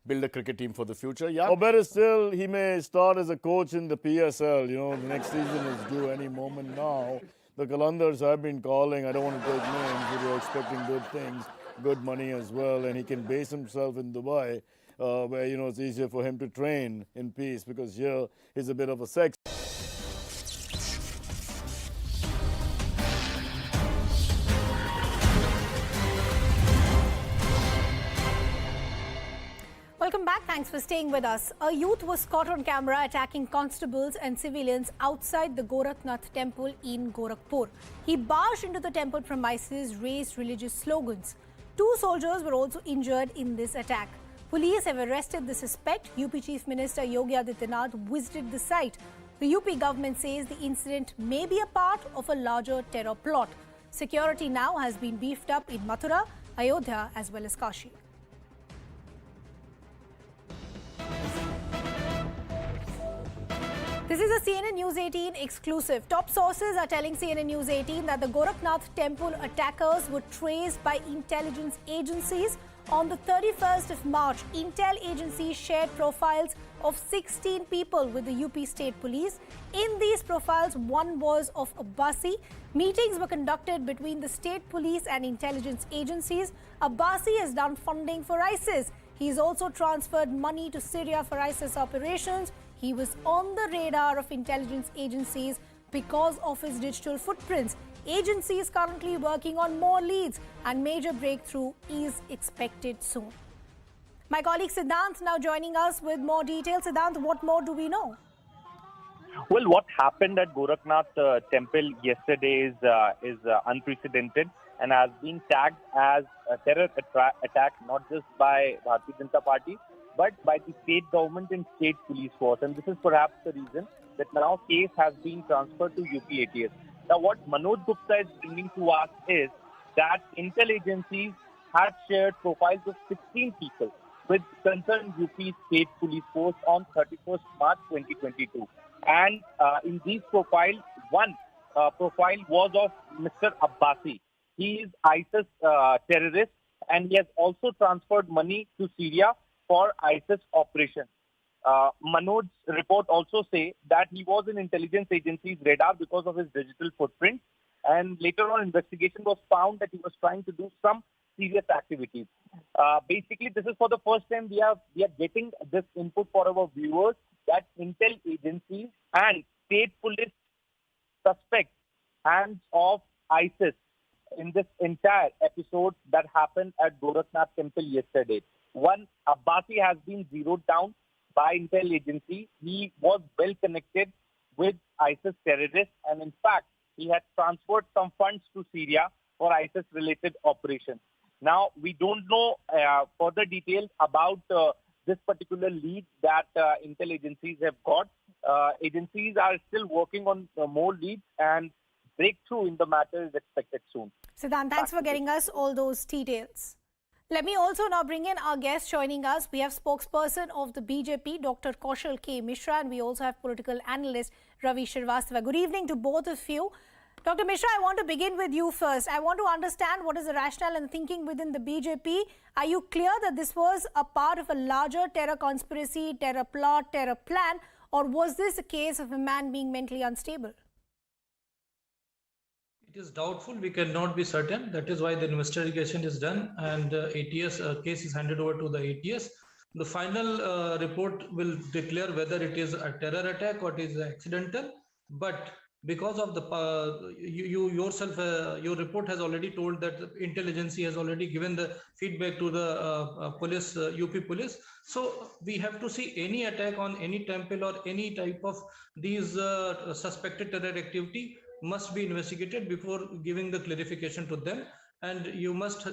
build a cricket team for the future, yeah? Or better still, he may start as a coach in the PSL. You know, the next season is due any moment now. The Qalandars have been calling. I don't want to take names, but we're expecting good things, good money as well. And he can base himself in Dubai, where, you know, it's easier for him to train in peace, because here he's a bit of a sex. Welcome back. Thanks for staying with us. A youth was caught on camera attacking constables and civilians outside the Gorakhnath Temple in Gorakhpur. He barged into the temple premises, raised religious slogans. 2 soldiers were also injured in this attack. Police have arrested the suspect. UP Chief Minister Yogi Adityanath visited the site. The UP government says the incident may be a part of a larger terror plot. Security now has been beefed up in Mathura, Ayodhya as well as Kashi. This is a CNN News 18 exclusive. Top sources are telling CNN News 18 that the Gorakhnath Temple attackers were traced by intelligence agencies. On the 31st of March, intel agencies shared profiles of 16 people with the UP State Police. In these profiles, one was of Abbasi. Meetings were conducted between the state police and intelligence agencies. Abbasi has done funding for ISIS. He's also transferred money to Syria for ISIS operations. He was on the radar of intelligence agencies because of his digital footprints. Agency is currently working on more leads and major breakthrough is expected soon. My colleague Siddhant now joining us with more details. Siddhant, what more do we know? Well, what happened at Gorakhnath Temple yesterday is unprecedented and has been tagged as a terror attack not just by Bharatiya Janata Party but by the state government and state police force. And this is perhaps the reason that now case has been transferred to UP ATS. Now, what Manoj Gupta is bringing to us is that intel agencies had shared profiles of 16 people with concerned UP State Police Force on 31st March 2022. And in these profiles, one profile was of Mr. Abbasi. He is ISIS terrorist, and he has also transferred money to Syria for ISIS operations. Manoj's report also say that he was in intelligence agency's radar because of his digital footprint, and later on investigation was found that he was trying to do some serious activities. Basically, this is for the first time we are getting this input for our viewers that intel agencies and state police suspect hands of ISIS in this entire episode that happened at Gorakhnath Temple yesterday. One, Abbasi has been zeroed down by intel agency. He was well connected with ISIS terrorists, and in fact, he had transferred some funds to Syria for ISIS-related operations. Now, we don't know further details about this particular lead that intel agencies have got. Agencies are still working on more leads, and breakthrough in the matter is expected soon. Siddhant, thanks for getting us all those details. Let me also now bring in our guest joining us. We have spokesperson of the BJP, Dr. Kaushal K. Mishra, and we also have political analyst Ravi Srivastava. Good evening to both of you. Dr. Mishra, I want to begin with you first. I want to understand what is the rationale and thinking within the BJP. Are you clear that this was a part of a larger terror conspiracy, terror plot, terror plan, or was this a case of a man being mentally unstable? It is doubtful. We cannot be certain. That is why the investigation is done, and ATS case is handed over to the ATS. The final report will declare whether it is a terror attack or it is accidental. But because of the you yourself, your report has already told that the intelligence has already given the feedback to the police, UP police. So we have to see any attack on any temple or any type of these suspected terror activity must be investigated before giving the clarification to them. And you must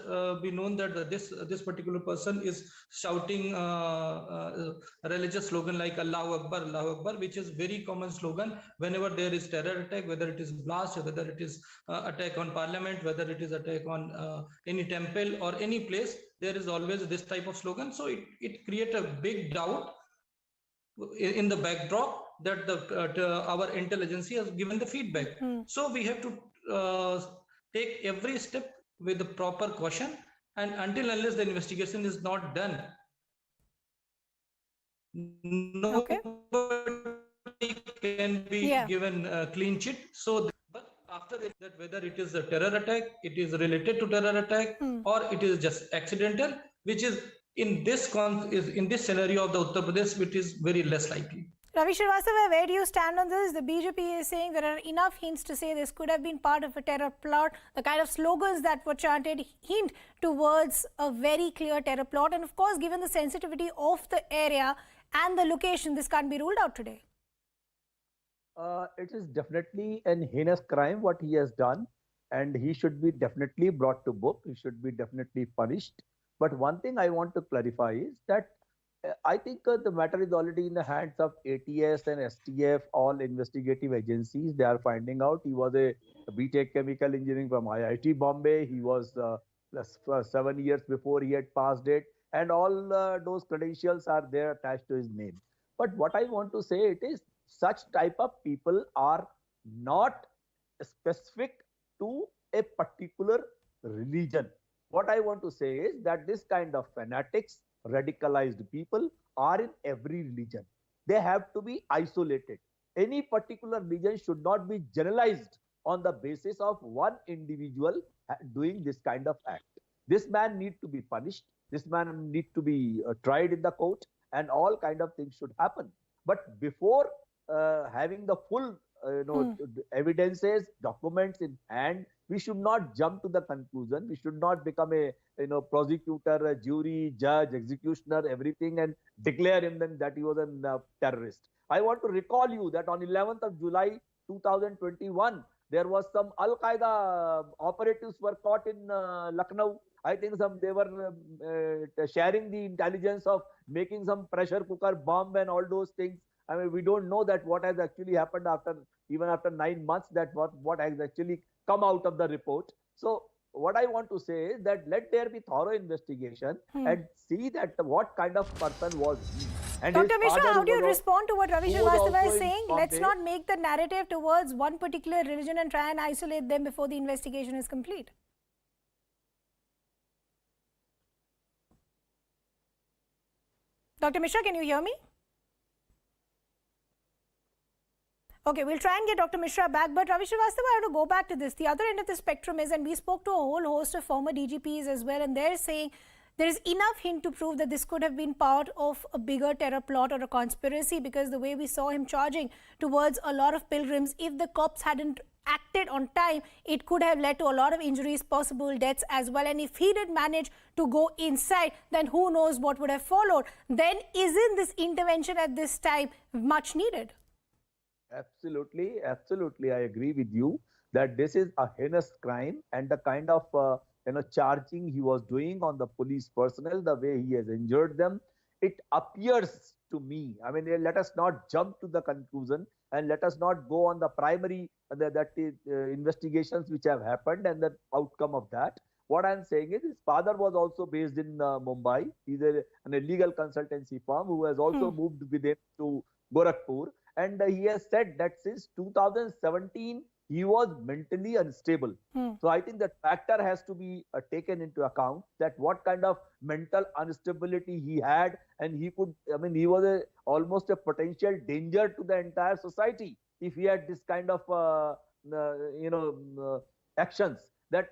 be known that this particular person is shouting a religious slogan like Allahu Akbar, which is very common slogan whenever there is terror attack, whether it is blast, or whether it is attack on parliament, whether it is attack on any temple or any place, there is always this type of slogan. So it creates a big doubt in the backdrop that our intelligence has given the feedback. So we have to take every step with the proper caution, and unless the investigation is not done, nobody can be given a clean sheet. So, but after that, whether it is a terror attack, it is related to terror attack, or it is just accidental, which is in this scenario of the Uttar Pradesh, which is very less likely. Ravi Srivastava, where do you stand on this? The BJP is saying there are enough hints to say this could have been part of a terror plot. The kind of slogans that were chanted hint towards a very clear terror plot. And of course, given the sensitivity of the area and the location, this can't be ruled out today. It is definitely an heinous crime what he has done, and he should be definitely brought to book. He should be definitely punished. But one thing I want to clarify is that I think the matter is already in the hands of ATS and STF, all investigative agencies. They are finding out he was a BTech chemical engineering from IIT Bombay. He was 7 years before he had passed it, and all those credentials are there attached to his name. But what I want to say it is such type of people are not specific to a particular religion. What I want to say is that this kind of fanatics, radicalized people are in every religion. They have to be isolated. Any particular religion should not be generalized on the basis of one individual doing this kind of act. This man needs to be punished. This man needs to be tried in the court, and all kind of things should happen. But before having the full evidences, documents in hand, we should not jump to the conclusion. We should not become a prosecutor, a jury, judge, executioner, everything, and declare him then that he was a terrorist. I want to recall you that on 11th of July 2021, there was some Al-Qaeda operatives were caught in Lucknow. I think they were sharing the intelligence of making some pressure cooker bomb and all those things. I mean, we don't know that what has actually happened even after 9 months, that what has actually come out of the report. So what I want to say is that let there be thorough investigation and see that what kind of person was he. And Dr. Mishra, how do you respond to what Ravi who was Srivastava also is saying? in Let's Bombay. not make the narrative towards one particular religion and try and isolate them before the investigation is complete. Dr. Mishra, can you hear me? Okay, we'll try and get Dr. Mishra back, but Ravi Srivastava, I have to go back to this. The other end of the spectrum is, and we spoke to a whole host of former DGPs as well, and they're saying there is enough hint to prove that this could have been part of a bigger terror plot or a conspiracy, because the way we saw him charging towards a lot of pilgrims, if the cops hadn't acted on time, it could have led to a lot of injuries, possible deaths as well. And if he did manage to go inside, then who knows what would have followed. Then isn't this intervention at this time much needed? Absolutely, absolutely. I agree with you that this is a heinous crime, and the kind of charging he was doing on the police personnel, the way he has injured them, it appears to me. I mean, let us not jump to the conclusion and let us not go on the primary investigations which have happened and the outcome of that. What I'm saying is his father was also based in Mumbai. He's an illegal consultancy firm who has also moved with him to Gorakhpur. And he has said that since 2017, he was mentally unstable. So I think that factor has to be taken into account, that what kind of mental instability he had, and he could, I mean, he was almost a potential danger to the entire society if he had this kind of, actions. That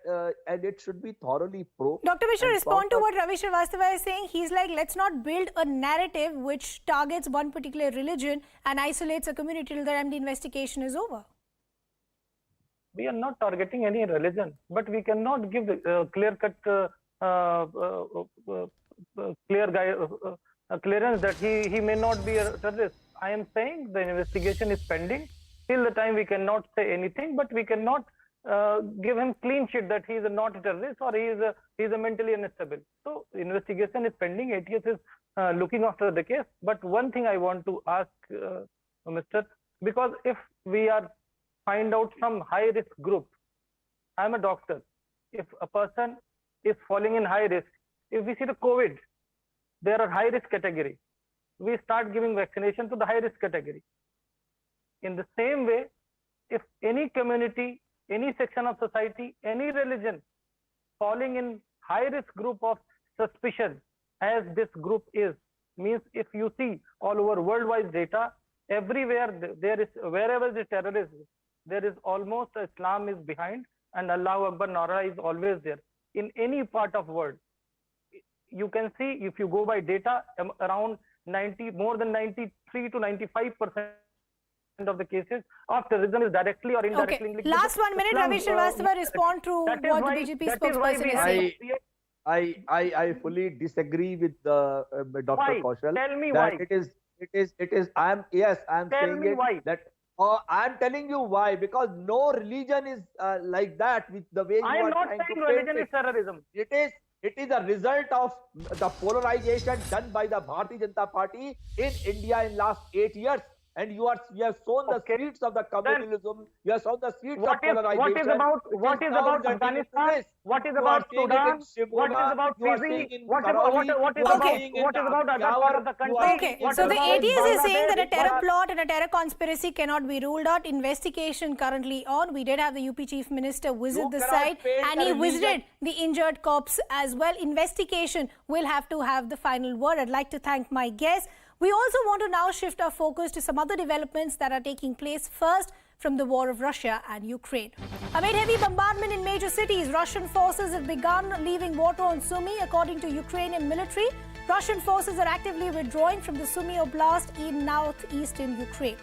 and it should be thoroughly probed. Dr. Mishra, respond to what Ravi Srivastava is saying. He's like, let's not build a narrative which targets one particular religion and isolates a community till the time the investigation is over. We are not targeting any religion, but we cannot give clear-cut, clearance that he may not be a terrorist. I am saying the investigation is pending. Till the time we cannot say anything, but we cannot give him clean sheet that he is not a terrorist or he is a mentally unstable. So investigation is pending. ATS is looking after the case. But one thing I want to ask, Mr. Because if we are find out some high risk group, I am a doctor. If a person is falling in high risk, if we see the COVID, there are high risk category. We start giving vaccination to the high risk category. In the same way, if any community, any section of society, any religion falling in high risk group of suspicion, as this group is, means if you see all over worldwide data, everywhere there is, wherever the terrorism, there is almost Islam is behind and Allahu Akbar Nara is always there. In any part of world, you can see if you go by data, around more than 93 to 95% of the cases of terrorism is directly or indirectly linked. Last 1 minute, Ravi Srivastava, respond to what the BJP spokesperson is saying. I fully disagree with Dr. Kaushal. Tell me that why. It is. I'm saying it why. that. I'm telling you why, because no religion is like that with the way you I am are not trying saying to paint religion is terrorism. It is a result of the polarization done by the Bharatiya Janata Party in India in last 8 years. And you have sown the seeds of the communalism. You have sown the seeds of polarization. What is about Afghanistan? What is about Sudan? What is about Fiji? What is about other part of the country? Okay, so the ATS is saying that a terror plot and a terror conspiracy cannot be ruled out. Investigation currently on. We did have the UP Chief Minister visit the site and he visited the injured cops as well. Investigation will have to have the final word. I'd like to thank my guests. We also want to now shift our focus to some other developments that are taking place, first from the war of Russia and Ukraine. Amid heavy bombardment in major cities, Russian forces have begun leaving war-torn Sumy. According to Ukrainian military, Russian forces are actively withdrawing from the Sumy Oblast in northeastern Ukraine.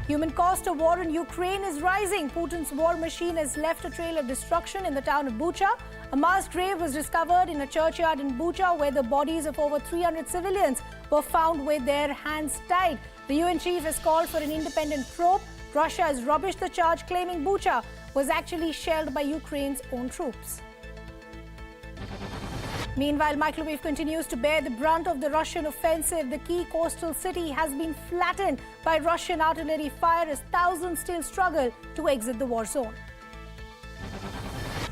Human cost of war in Ukraine is rising. Putin's war machine has left a trail of destruction in the town of Bucha. A mass grave was discovered in a churchyard in Bucha, where the bodies of over 300 civilians were found with their hands tied. The UN chief has called for an independent probe. Russia has rubbished the charge, claiming Bucha was actually shelled by Ukraine's own troops. Meanwhile, Mykolaiv continues to bear the brunt of the Russian offensive. The key coastal city has been flattened by Russian artillery fire as thousands still struggle to exit the war zone.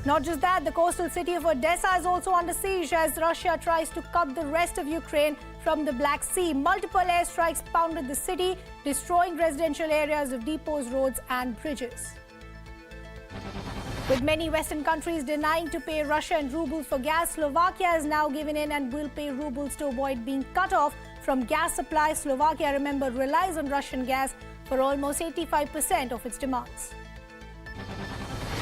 Not just that, the coastal city of Odessa is also under siege as Russia tries to cut the rest of Ukraine from the Black Sea. Multiple airstrikes pounded the city, destroying residential areas of depots, roads and bridges. With many Western countries denying to pay Russia in rubles for gas, Slovakia has now given in and will pay rubles to avoid being cut off from gas supply. Slovakia, remember, relies on Russian gas for almost 85% of its demands.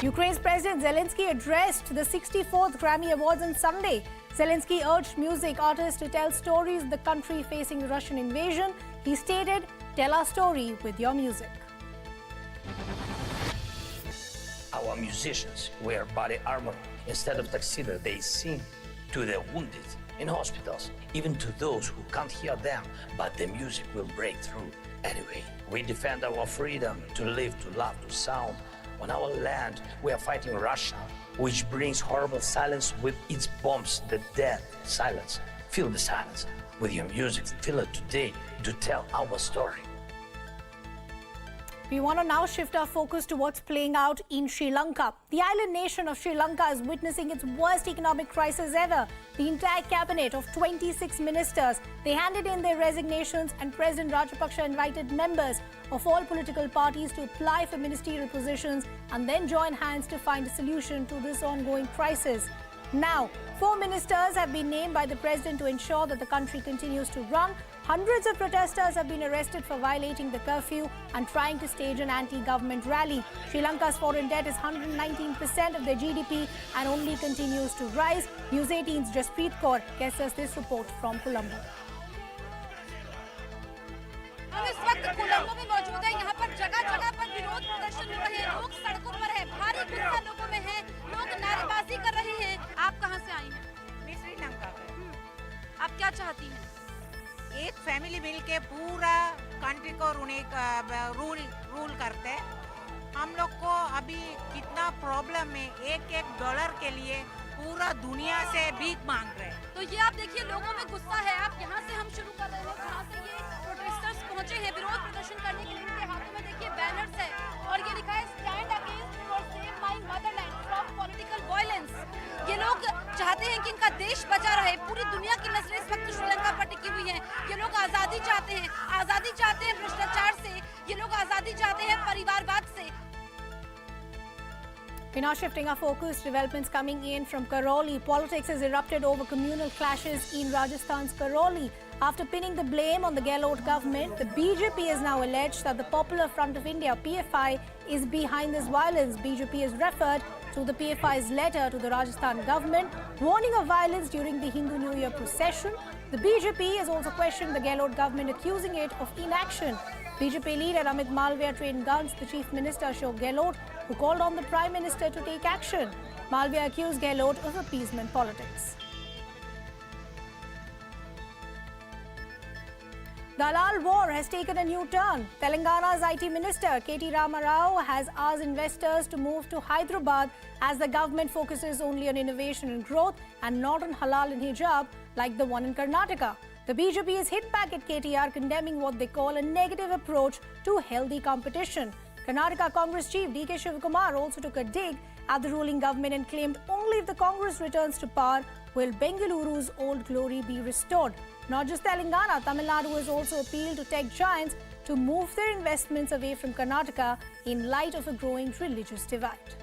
Ukraine's President Zelensky addressed the 64th Grammy Awards on Sunday. Zelensky urged music artists to tell stories of the country facing the Russian invasion. He stated, "Tell our story with your music." Our musicians wear body armor instead of tuxedo. They sing to the wounded in hospitals, even to those who can't hear them, but the music will break through. Anyway, we defend our freedom to live, to love, to sound. On our land, we are fighting Russia, which brings horrible silence with its bombs, the dead silence. Feel the silence with your music. Feel it today to tell our story. We want to now shift our focus to what's playing out in Sri Lanka. The island nation of Sri Lanka is witnessing its worst economic crisis ever. The entire cabinet of 26 ministers, they handed in their resignations, and President Rajapaksa invited members of all political parties to apply for ministerial positions and then join hands to find a solution to this ongoing crisis. Now, 4 ministers have been named by the president to ensure that the country continues to run. Hundreds of protesters have been arrested for violating the curfew and trying to stage an anti-government rally. Sri Lanka's foreign debt is 119% of their GDP and only continues to rise. News18's Jaspreet Kaur gets us this report from Colombo. हम इस वक्त कोलंबो में मौजूद हैं। यहाँ पर जगह-जगह पर विरोध प्रदर्शन हो रहे हैं। लोग सड़कों पर हैं, भारी गुस्सा लोगों में है, लोग नारेबाजी कर रहे हैं। आप कहाँ से आई हैं? मैं श्रीलंका से। आप क्या चाहती हैं? एक फैमिली मिल के पूरा कंट्री को रूल करते हैं। हम लोग को अभी कितना प्रॉब्लम है, एक डॉलर के लिए पूरा दुनिया से भीख मांग रहे हैं। तो ये आप देखिए, लोगों में गुस्सा है। आप यहाँ से हम शुरू कर रहे हैं, जहाँ से ये प्रोटेस्टर्स पहुँचे हैं विरोध प्रदर्शन करने के लिए। इनके हाथों में देखिए बैनर्स है और ये लिखा है stand against for save my Motherland from political violence. ये लोग चाहते हैं कि इनका देश बचा रहे। पूरी दुनिया की नजरें इस वक्त श्रीलंका पर टिकी हुई हैं। ये लोग आज़ादी चाहते हैं, आज़ादी चाहते हैं भ्रष्टाचार से, ये लोग आज़ादी चाहते हैं परिवारवाद से। We're now shifting our focus. Developments coming in from Karoli. Politics has erupted over communal clashes in Rajasthan's Karoli. After pinning the blame on the Gehlot government, the BJP has now alleged that the Popular Front of India, PFI, is behind this violence. BJP has referred to the PFI's letter to the Rajasthan government, warning of violence during the Hindu New Year procession. The BJP has also questioned the Gehlot government, accusing it of inaction. BJP leader Amit Malviya trained guns the Chief Minister Ashok Gehlot, who called on the Prime Minister to take action. Malviya accused Gehlot of appeasement politics. The Halal war has taken a new turn. Telangana's IT Minister K.T. Rama Rao has asked investors to move to Hyderabad as the government focuses only on innovation and growth and not on halal and hijab like the one in Karnataka. The BJP has hit back at KTR, condemning what they call a negative approach to healthy competition. Karnataka Congress Chief D.K. Shivakumar also took a dig at the ruling government and claimed only if the Congress returns to power will Bengaluru's old glory be restored. Not just Telangana, Tamil Nadu has also appealed to tech giants to move their investments away from Karnataka in light of a growing religious divide.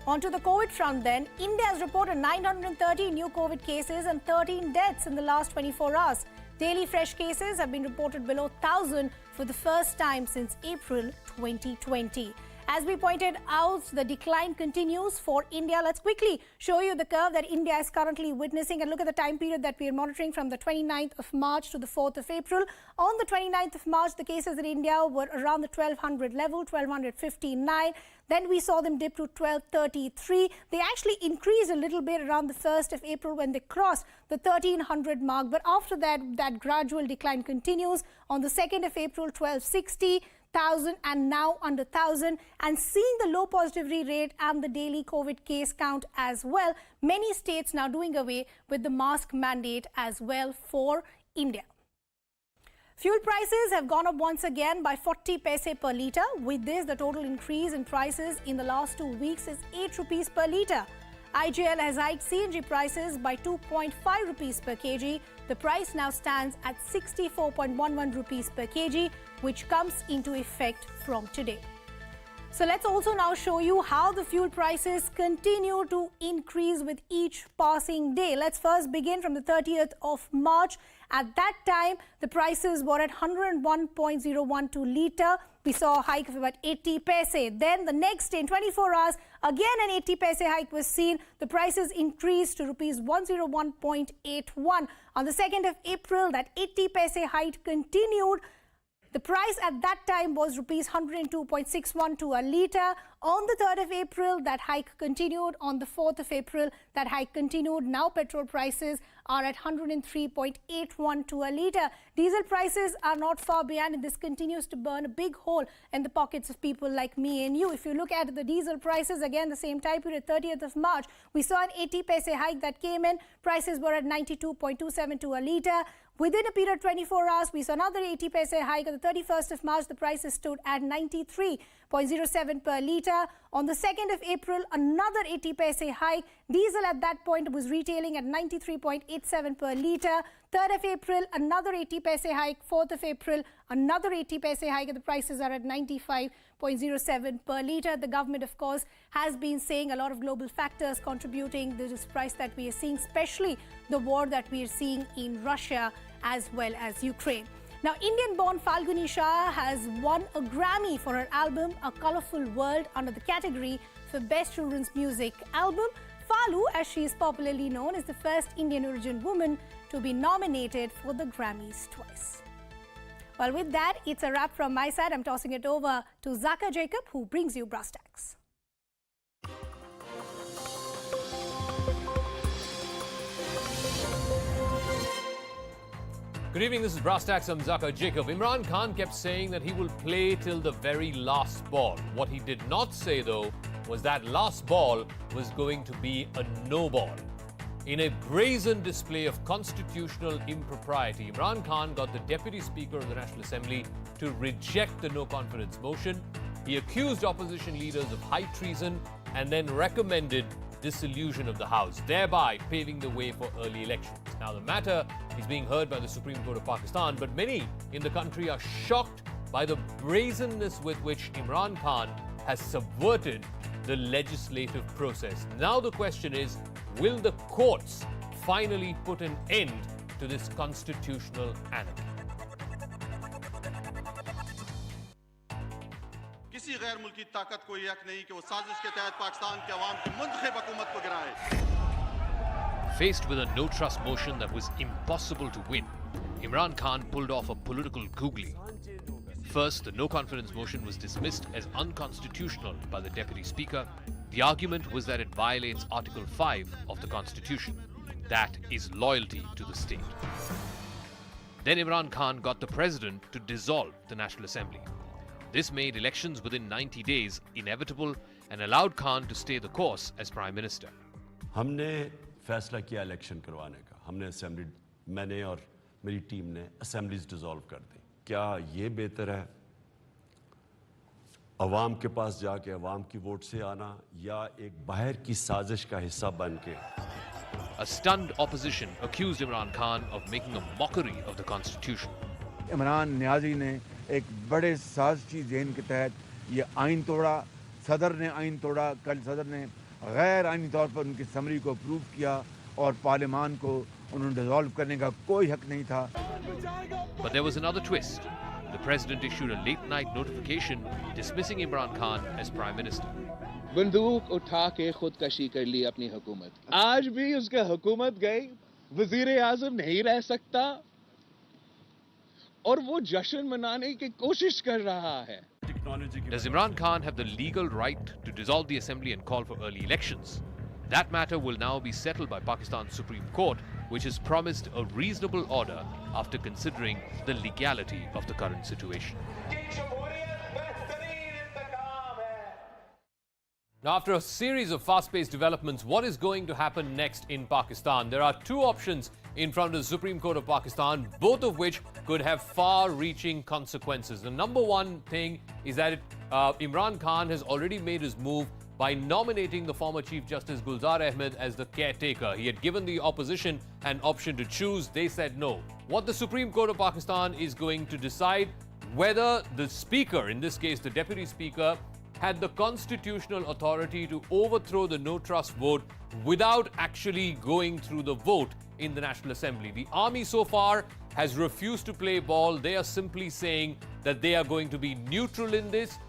On to the COVID front then. India has reported 930 new COVID cases and 13 deaths in the last 24 hours. Daily fresh cases have been reported below 1,000 for the first time since April 2020. As we pointed out, the decline continues for India. Let's quickly show you the curve that India is currently witnessing and look at the time period that we are monitoring from the 29th of March to the 4th of April. On the 29th of March, the cases in India were around the 1200 level, 1259. Then we saw them dip to 1233. They actually increased a little bit around the 1st of April when they crossed the 1300 mark. But after that, that gradual decline continues. On the 2nd of April, 1260. 1,000 and now under 1,000, and seeing the low positivity rate and the daily COVID case count as well, many states now doing away with the mask mandate as well for India. Fuel prices have gone up once again by 40 paise per litre. With this, the total increase in prices in the last 2 weeks is 8 rupees per litre. IGL has hiked CNG prices by 2.5 rupees per kg. The price now stands at 64.11 rupees per kg, which comes into effect from today. So let's also now show you how the fuel prices continue to increase with each passing day. Let's first begin from the 30th of March. At that time, the prices were at 101.012 litre. We saw a hike of about 80 paise. Then the next day, in 24 hours, again an 80 paise hike was seen. The prices increased to rupees 101.81. On the 2nd of April, that 80 paise hike continued. The price at that time was rupees 102.612 a litre. On the 3rd of April, that hike continued. On the 4th of April, that hike continued. Now petrol prices are at 103.812 a litre. Diesel prices are not far behind, and this continues to burn a big hole in the pockets of people like me and you. If you look at the diesel prices, again, the same time period, 30th of March, we saw an 80 paise hike that came in. Prices were at 92.272 a litre. Within a period of 24 hours, we saw another 80 paise hike. On the 31st of March, the prices stood at 93.07 per litre. On the 2nd of April, another 80 paise hike. Diesel at that point was retailing at 93.87 per litre. 3rd of April, another 80 paise hike. 4th of April, another 80 paise hike, and the prices are at 95.07 per litre. The government, of course, has been saying a lot of global factors contributing to this price that we are seeing, especially the war that we are seeing in Russia as well as Ukraine. Now, Indian-born Falguni Shah has won a Grammy for her album A Colourful World under the category for Best Children's Music Album. Falu, as she is popularly known, is the first Indian origin woman to be nominated for the Grammys twice. Well, with that, it's a wrap from my side. I'm tossing it over to Zaka Jacob, who brings you Brass Tacks. Good evening, this is Brass Tacks. I'm Zaka Jacob. Imran Khan kept saying that he will play till the very last ball. What he did not say, though, was that last ball was going to be a no ball. In a brazen display of constitutional impropriety, Imran Khan got the Deputy Speaker of the National Assembly to reject the no-confidence motion. He accused opposition leaders of high treason and then recommended dissolution of the House, thereby paving the way for early elections. Now, the matter is being heard by the Supreme Court of Pakistan, but many in the country are shocked by the brazenness with which Imran Khan has subverted the legislative process. Now the question is, will the courts finally put an end to this constitutional anarchy? किसी गैर मुल्की ताकत को यक नहीं कि वो साजिश के तहत पाकिस्तान के अवाम की मुंतखब हुकूमत को गिराए. Faced with a no-trust motion that was impossible to win, Imran Khan pulled off a political googly. First, the no-confidence motion was dismissed as unconstitutional by the Deputy Speaker. The argument was that it violates Article 5 of the Constitution. That is loyalty to the state. Then Imran Khan got the President to dissolve the National Assembly. This made elections within 90 days inevitable and allowed Khan to stay the course as Prime Minister. हमने फैसला किया election करवाने का. हमने assembly, मैंने और मेरी team ने असेंबलीज डिसॉल्व कर दी. क्या ये बेहतर है अवाम के पास जाके अवाम की वोट से आना या एक बाहर की साजिश का हिस्सा बन के? A stunned opposition accused Imran Khan of making a mockery of the Constitution. Imran Niazi ने एक बड़े साजिशी ज़हन के तहत ये आइन तोड़ा. सदर ने आइन तोड़ा. कल सदर ने गैर आइनी तौर पर उनकी समरी को अप्रूव किया और पार्लियामान को उन्होंने डिसॉल्व करने का कोई हक नहीं था. But there was another twist. The president issued a late-night notification dismissing Imran Khan as Prime Minister. बंदूक उठा के खुदकशी कर ली अपनी हुकूमत. आज भी उसका हुकूमत गई, वजीर आज़म नहीं रह सकता और वो जश्न मनाने की कोशिश कर रहा है. Does Imran Khan have the legal right to dissolve the assembly and call for early elections? That matter will now be settled by Pakistan's Supreme Court, which has promised a reasonable order after considering the legality of the current situation. Now, after a series of fast-paced developments, what is going to happen next in Pakistan? There are two options in front of the Supreme Court of Pakistan, both of which could have far-reaching consequences. The number one thing is that Imran Khan has already made his move by nominating the former Chief Justice Gulzar Ahmed as the caretaker. He had given the opposition an option to choose. They said no. What the Supreme Court of Pakistan is going to decide whether the Speaker, in this case the Deputy Speaker, had the constitutional authority to overthrow the no trust vote without actually going through the vote in the National Assembly. The army so far has refused to play ball. They are simply saying that they are going to be neutral in this.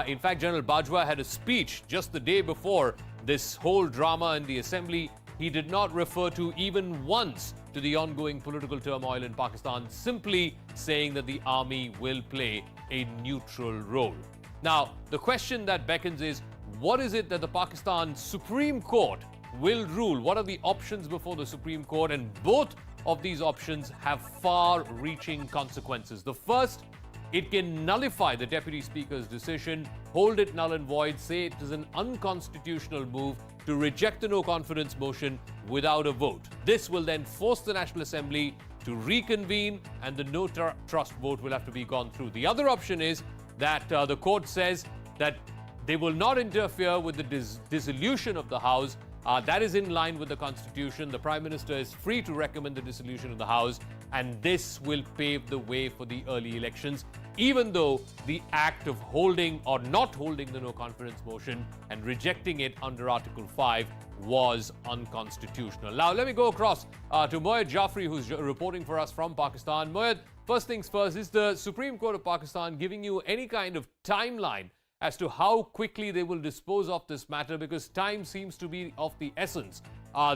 In fact, General Bajwa had a speech just the day before this whole drama in the Assembly. He did not refer to even once to the ongoing political turmoil in Pakistan, simply saying that the army will play a neutral role. Now, the question that beckons is, what is it that the Pakistan Supreme Court will rule? What are the options before the Supreme Court? And both of these options have far-reaching consequences. The first, it can nullify the Deputy Speaker's decision, hold it null and void, say it is an unconstitutional move to reject the no-confidence motion without a vote. This will then force the National Assembly to reconvene, and the no-trust vote will have to be gone through. The other option is that the court says that they will not interfere with the dissolution of the House. That is in line with the Constitution. The Prime Minister is free to recommend the dissolution of the House, and this will pave the way for the early elections, even though the act of holding or not holding the no-confidence motion and rejecting it under Article 5 was unconstitutional. Now, let me go across to Moyed Jafri, who's reporting for us from Pakistan. Moyed, first things first, is the Supreme Court of Pakistan giving you any kind of timeline as to how quickly they will dispose of this matter? Because time seems to be of the essence.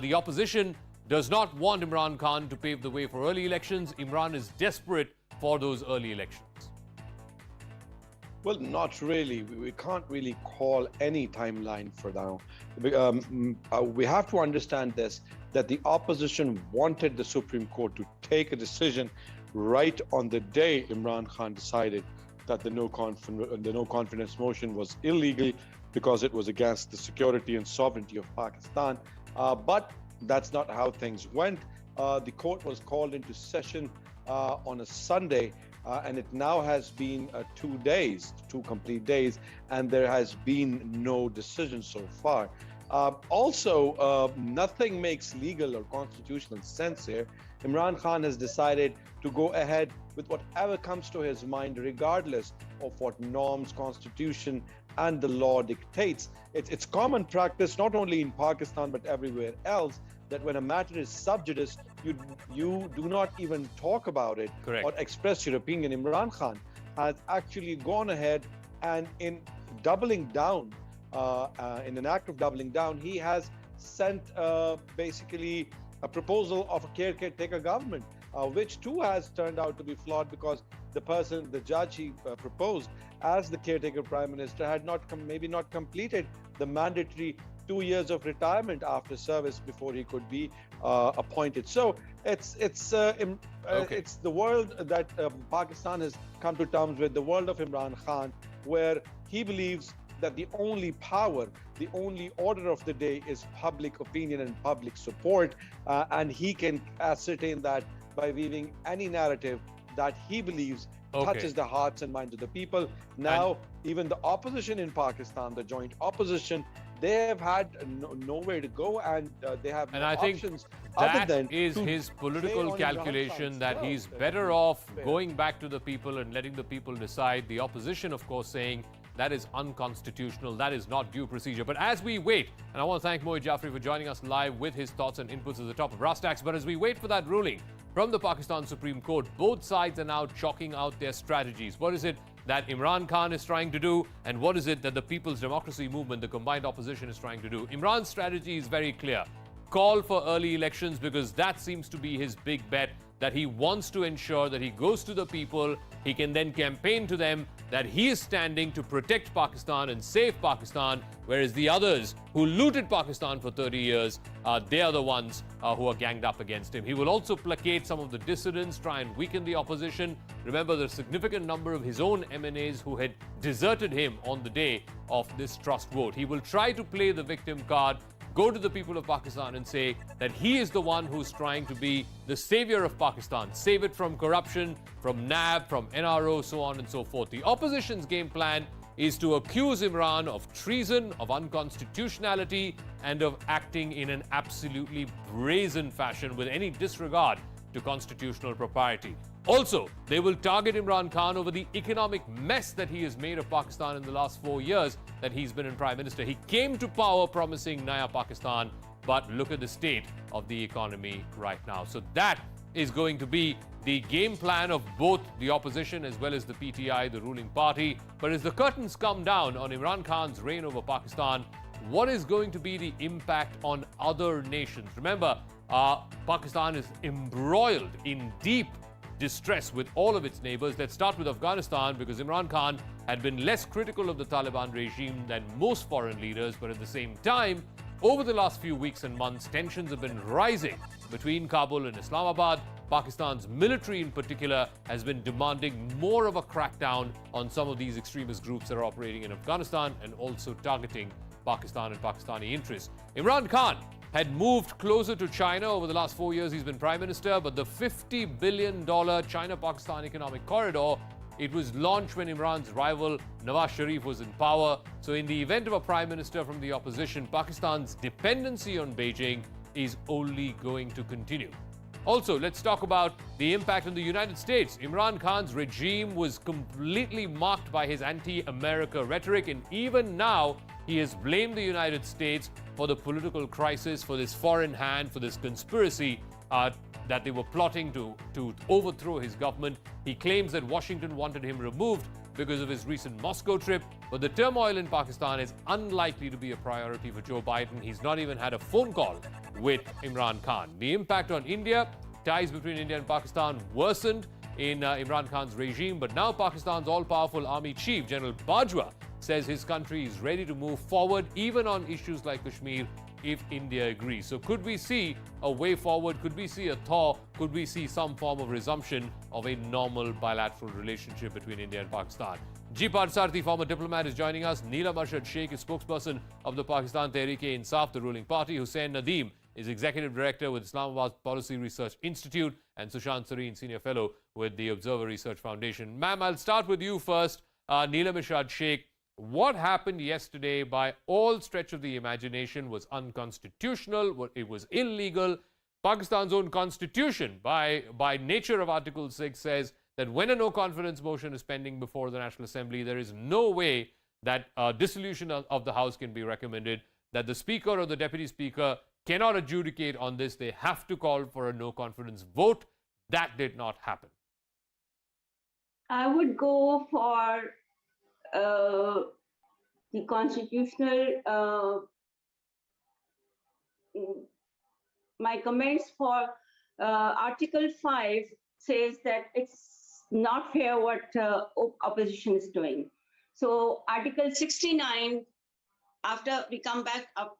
The opposition does not want Imran Khan to pave the way for early elections. Imran is desperate for those early elections. Well, not really. We can't really call any timeline for now. We have to understand this, that the opposition wanted the Supreme Court to take a decision right on the day Imran Khan decided that the no confidence motion was illegal because it was against the security and sovereignty of Pakistan. But that's not how things went. The court was called into session on a Sunday, and it now has been 2 days, 2 complete days, and there has been no decision so far. Also, nothing makes legal or constitutional sense here. Imran Khan has decided to go ahead with whatever comes to his mind, regardless of what norms, constitution, and the law dictates. It's common practice, not only in Pakistan, but everywhere else, that when a matter is sub judice, you do not even talk about it. Correct. Or express your opinion. Imran Khan has actually gone ahead, and in doubling down, in an act of doubling down, he has sent basically a proposal of a caretaker government, which too has turned out to be flawed, because the judge he proposed as the caretaker prime minister had maybe not completed the mandatory 2 years of retirement after service before he could be appointed. So it's the world that Pakistan has come to terms with, the world of Imran Khan, where he believes that the only power, the only order of the day is public opinion and public support, and he can ascertain that by weaving any narrative that he believes touches the hearts and minds of the people. Now, even the opposition in Pakistan, the joint opposition, they have had nowhere to go, and they have no options other than is his political calculation that he's better off going back to the people and letting the people decide. The opposition, of course, saying that is unconstitutional, that is not due procedure. But as we wait, and I want to thank Moyed Jafri for joining us live with his thoughts and inputs at the top of Brass Tacks, but as we wait for that ruling from the Pakistan Supreme Court, both sides are now chalking out their strategies. What is it that Imran Khan is trying to do, and what is it that the People's Democracy Movement, the combined opposition, is trying to do? Imran's strategy is very clear. Call for early elections, because that seems to be his big bet. that he wants to ensure that he goes to the people, he can then campaign to them that he is standing to protect Pakistan and save Pakistan, whereas the others who looted Pakistan for 30 years, they are the ones who are ganged up against him. He will also placate some of the dissidents, try and weaken the opposition. Remember, there's a significant number of his own MNAs who had deserted him on the day of this trust vote. He will try to play the victim card, go to the people of Pakistan and say that he is the one who's trying to be the savior of Pakistan, save it from corruption, from NAB, from NRO, so on and so forth. The opposition's game plan is to accuse Imran of treason, of unconstitutionality, and of acting in an absolutely brazen fashion with any disregard to constitutional propriety. Also, they will target Imran Khan over the economic mess that he has made of Pakistan in the last 4 years that he's been in Prime Minister. He came to power promising Naya Pakistan, but look at the state of the economy right now. So that is going to be the game plan of both the opposition as well as the PTI, the ruling party. But as the curtains come down on Imran Khan's reign over Pakistan, what is going to be the impact on other nations? Remember, Pakistan is embroiled in deep distress with all of its neighbors. Let's start with Afghanistan, because Imran Khan had been less critical of the Taliban regime than most foreign leaders, but at the same time, over the last few weeks and months, tensions have been rising between Kabul and Islamabad. Pakistan's military in particular has been demanding more of a crackdown on some of these extremist groups that are operating in Afghanistan and also targeting Pakistan and Pakistani interests. Imran Khan had moved closer to China over the last 4 years he's been Prime Minister, but the $50 billion China-Pakistan economic corridor, it was launched when Imran's rival Nawaz Sharif was in power. So in the event of a Prime Minister from the opposition, Pakistan's dependency on Beijing is only going to continue. Also, let's talk about the impact on the United States. Imran Khan's regime was completely marked by his anti-America rhetoric, and even now he has blamed the United States for the political crisis, for this foreign hand, for this conspiracy that they were plotting to overthrow his government. He claims that Washington wanted him removed because of his recent Moscow trip, but the turmoil in Pakistan is unlikely to be a priority for Joe Biden. He's not even had a phone call with Imran Khan. The impact on India, ties between India and Pakistan worsened in Imran Khan's regime, but now Pakistan's all-powerful army chief, General Bajwa, says his country is ready to move forward even on issues like Kashmir if India agrees. So could we see a way forward? Could we see a thaw? Could we see some form of resumption of a normal bilateral relationship between India and Pakistan? G. Parsarthi, former diplomat, is joining us. Neelam Arshad Sheikh is spokesperson of the Pakistan Tehreek-e-Insaf, the ruling party. Hussain Nadeem is executive director with Islamabad Policy Research Institute, and Sushant Sareen, senior fellow with the Observer Research Foundation. Ma'am, I'll start with you first. Neelam Arshad Sheikh, what happened yesterday by all stretch of the imagination was unconstitutional, it was illegal. Pakistan's own constitution, by nature of Article 6, says that when a no-confidence motion is pending before the National Assembly, there is no way that dissolution of the House can be recommended, that the Speaker or the Deputy Speaker cannot adjudicate on this. They have to call for a no-confidence vote. That did not happen. I would go for the constitutional, my comments for Article 5 says that it's not fair what opposition is doing. So Article 69, after we come back up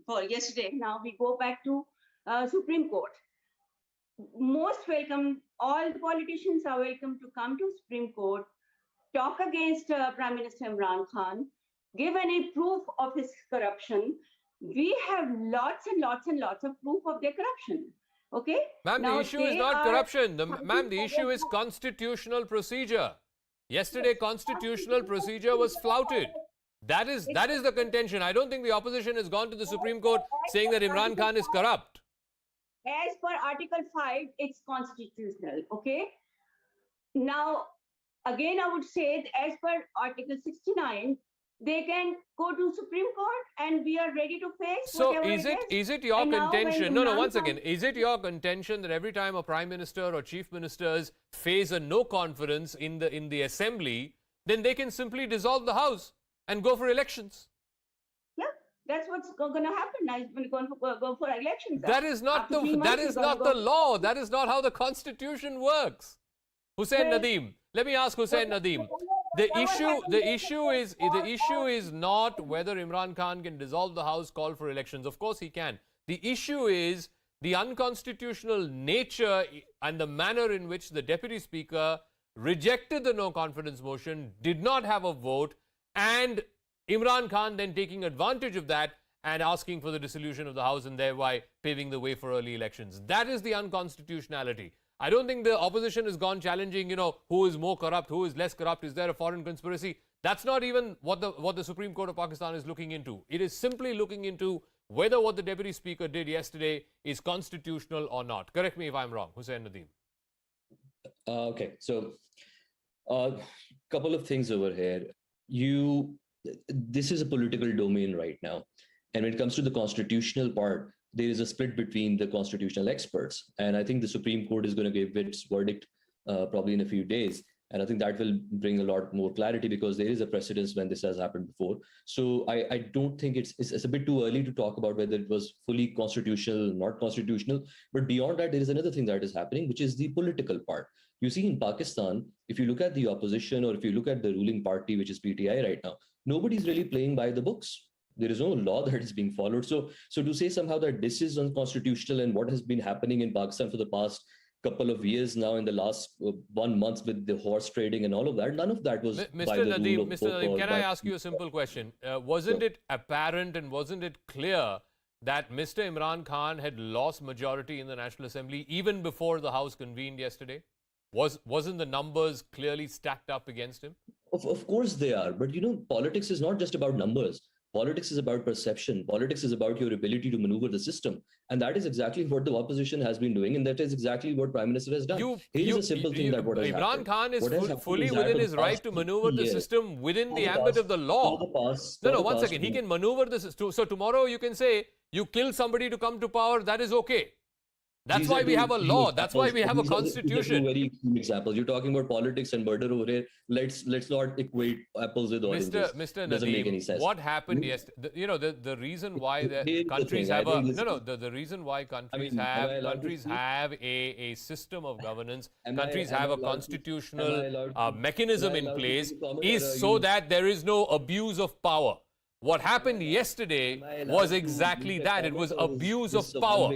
for yesterday, now we go back to Supreme Court. Most welcome, all the politicians are welcome to come to Supreme Court, talk against Prime Minister Imran Khan, give any proof of his corruption. We have lots and lots and lots of proof of their corruption. Okay? Ma'am, the issue is not corruption. Ma'am, the issue is constitutional procedure. Yesterday, constitutional procedure was flouted. That is the contention. I don't think the opposition has gone to the Supreme Court saying that Imran Khan is corrupt. As per Article 5, it's constitutional. Okay? Now, again, I would say that as per Article 69, they can go to Supreme Court and we are ready to face whatever is it your contention? No, once again, is it your contention that every time a Prime Minister or Chief Ministers face a no confidence in the Assembly, then they can simply dissolve the House and go for elections? Yeah, That's what's going to happen now. He's going to go for elections. That is not the law. That is not how the constitution works. Hussein Nadeem, let me ask Hussein Nadeem. The issue is not whether Imran Khan can dissolve the House, call for elections. Of course he can. The issue is the unconstitutional nature and the manner in which the Deputy Speaker rejected the no confidence motion, did not have a vote, and Imran Khan then taking advantage of that and asking for the dissolution of the House and thereby paving the way for early elections. That is the unconstitutionality. I don't think the opposition has gone challenging, who is more corrupt, who is less corrupt, is there a foreign conspiracy? That's not even what the Supreme Court of Pakistan is looking into. It is simply looking into whether what the Deputy Speaker did yesterday is constitutional or not. Correct me if I'm wrong, Hussein Nadeem. Okay, so couple of things over here. This is a political domain right now. And when it comes to the constitutional part, there is a split between the constitutional experts. And I think the Supreme Court is going to give its verdict probably in a few days. And I think that will bring a lot more clarity because there is a precedence when this has happened before. So I don't think it's a bit too early to talk about whether it was fully constitutional, not constitutional. But beyond that, there is another thing that is happening, which is the political part. You see, in Pakistan, if you look at the opposition or if you look at the ruling party, which is PTI right now, nobody's really playing by the books. There is no law that is being followed. So to say somehow that this is unconstitutional and what has been happening in Pakistan for the past couple of years now, in the last 1 month with the horse trading and all of that, none of that was by the rule of Mr. Nadeem, can I ask you a simple question? Wasn't it apparent and wasn't it clear that Mr. Imran Khan had lost majority in the National Assembly even before the House convened yesterday? Wasn't the numbers clearly stacked up against him? Of course they are. But politics is not just about numbers. Politics is about perception. Politics is about your ability to maneuver the system. And that is exactly what the opposition has been doing. And that is exactly what Prime Minister has done. Here's a simple thing that what has Imran happened. Khan is fully within his right to maneuver the system within the ambit of the law. No, one second. He can maneuver the system. So tomorrow you can say, you kill somebody to come to power, that is okay. That's why we have a law. That's why we have a constitution. These are very extreme examples. You're talking about politics and murder over here. Let's not equate apples with oranges. Mr. Doesn't make any Nadeem, sense. what happened yesterday? The reason why the countries have the reason why countries have a system of governance, countries have a constitutional mechanism in place, is so that there is no abuse of power. What happened yesterday was exactly that. It was abuse of power.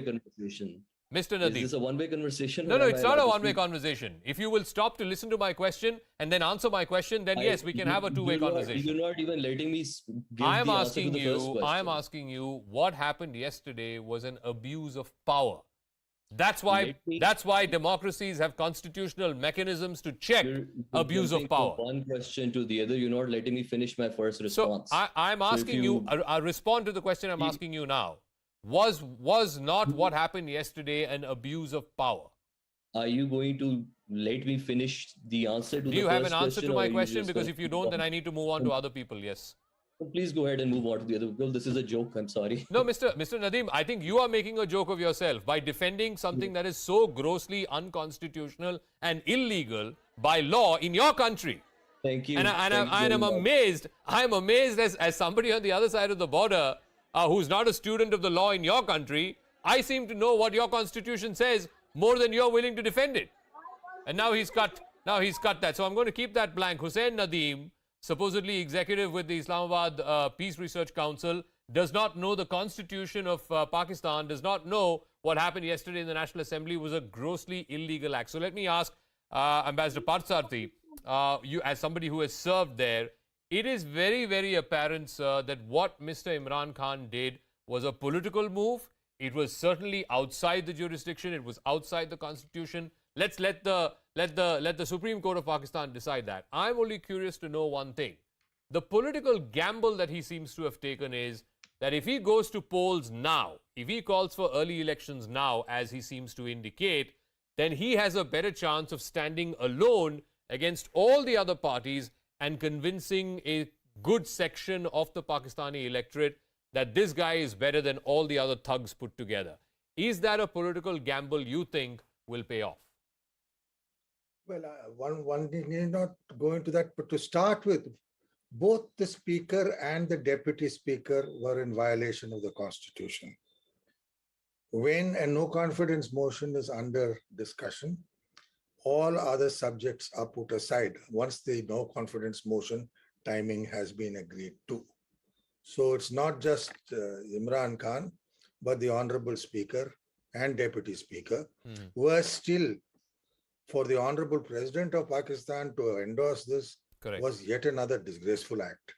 Mr. Nadeem. Is this a one-way conversation? No, it's not a one-way conversation. If you will stop to listen to my question and then answer my question, then yes, we can have a two-way conversation. You're not even letting me give I am the answer to the first question. I am asking you, what happened yesterday was an abuse of power. That's why democracies have constitutional mechanisms to check abuse of power. One question to the other, you're not letting me finish my first response. So I'm asking you, I'll respond to the question I'm asking you now. Was not what happened yesterday an abuse of power? Are you going to let me finish the answer to the first question? Do you have an answer to my question? Because if you don't, then I need to move on to other people, yes. Please go ahead and move on to the other people. This is a joke, I'm sorry. No, Mr. Nadeem, I think you are making a joke of yourself by defending something that is so grossly unconstitutional and illegal by law in your country. Thank you. And I'm amazed as somebody on the other side of the border who's not a student of the law in your country, I seem to know what your constitution says more than you're willing to defend it. And now he's cut that. So I'm going to keep that blank. Hussein Nadeem, supposedly executive with the Islamabad Peace Research Council, does not know the constitution of Pakistan, does not know what happened yesterday in the National Assembly was a grossly illegal act. So let me ask Ambassador Parthsarthi, you as somebody who has served there, it is very, very apparent, sir, that what Mr. Imran Khan did was a political move. It was certainly outside the jurisdiction. It was outside the constitution. Let's let the Supreme Court of Pakistan decide that. I'm only curious to know one thing. The political gamble that he seems to have taken is that if he goes to polls now, if he calls for early elections now, as he seems to indicate, then he has a better chance of standing alone against all the other parties and convincing a good section of the Pakistani electorate that this guy is better than all the other thugs put together. Is that a political gamble you think will pay off? Well, one need not go into that, but to start with, both the speaker and the deputy speaker were in violation of the constitution. When a no confidence motion is under discussion, all other subjects are put aside once the no confidence motion timing has been agreed to. So it's not just Imran Khan, but the Honorable Speaker and Deputy Speaker were still, for the Honorable President of Pakistan to endorse this was yet another disgraceful act.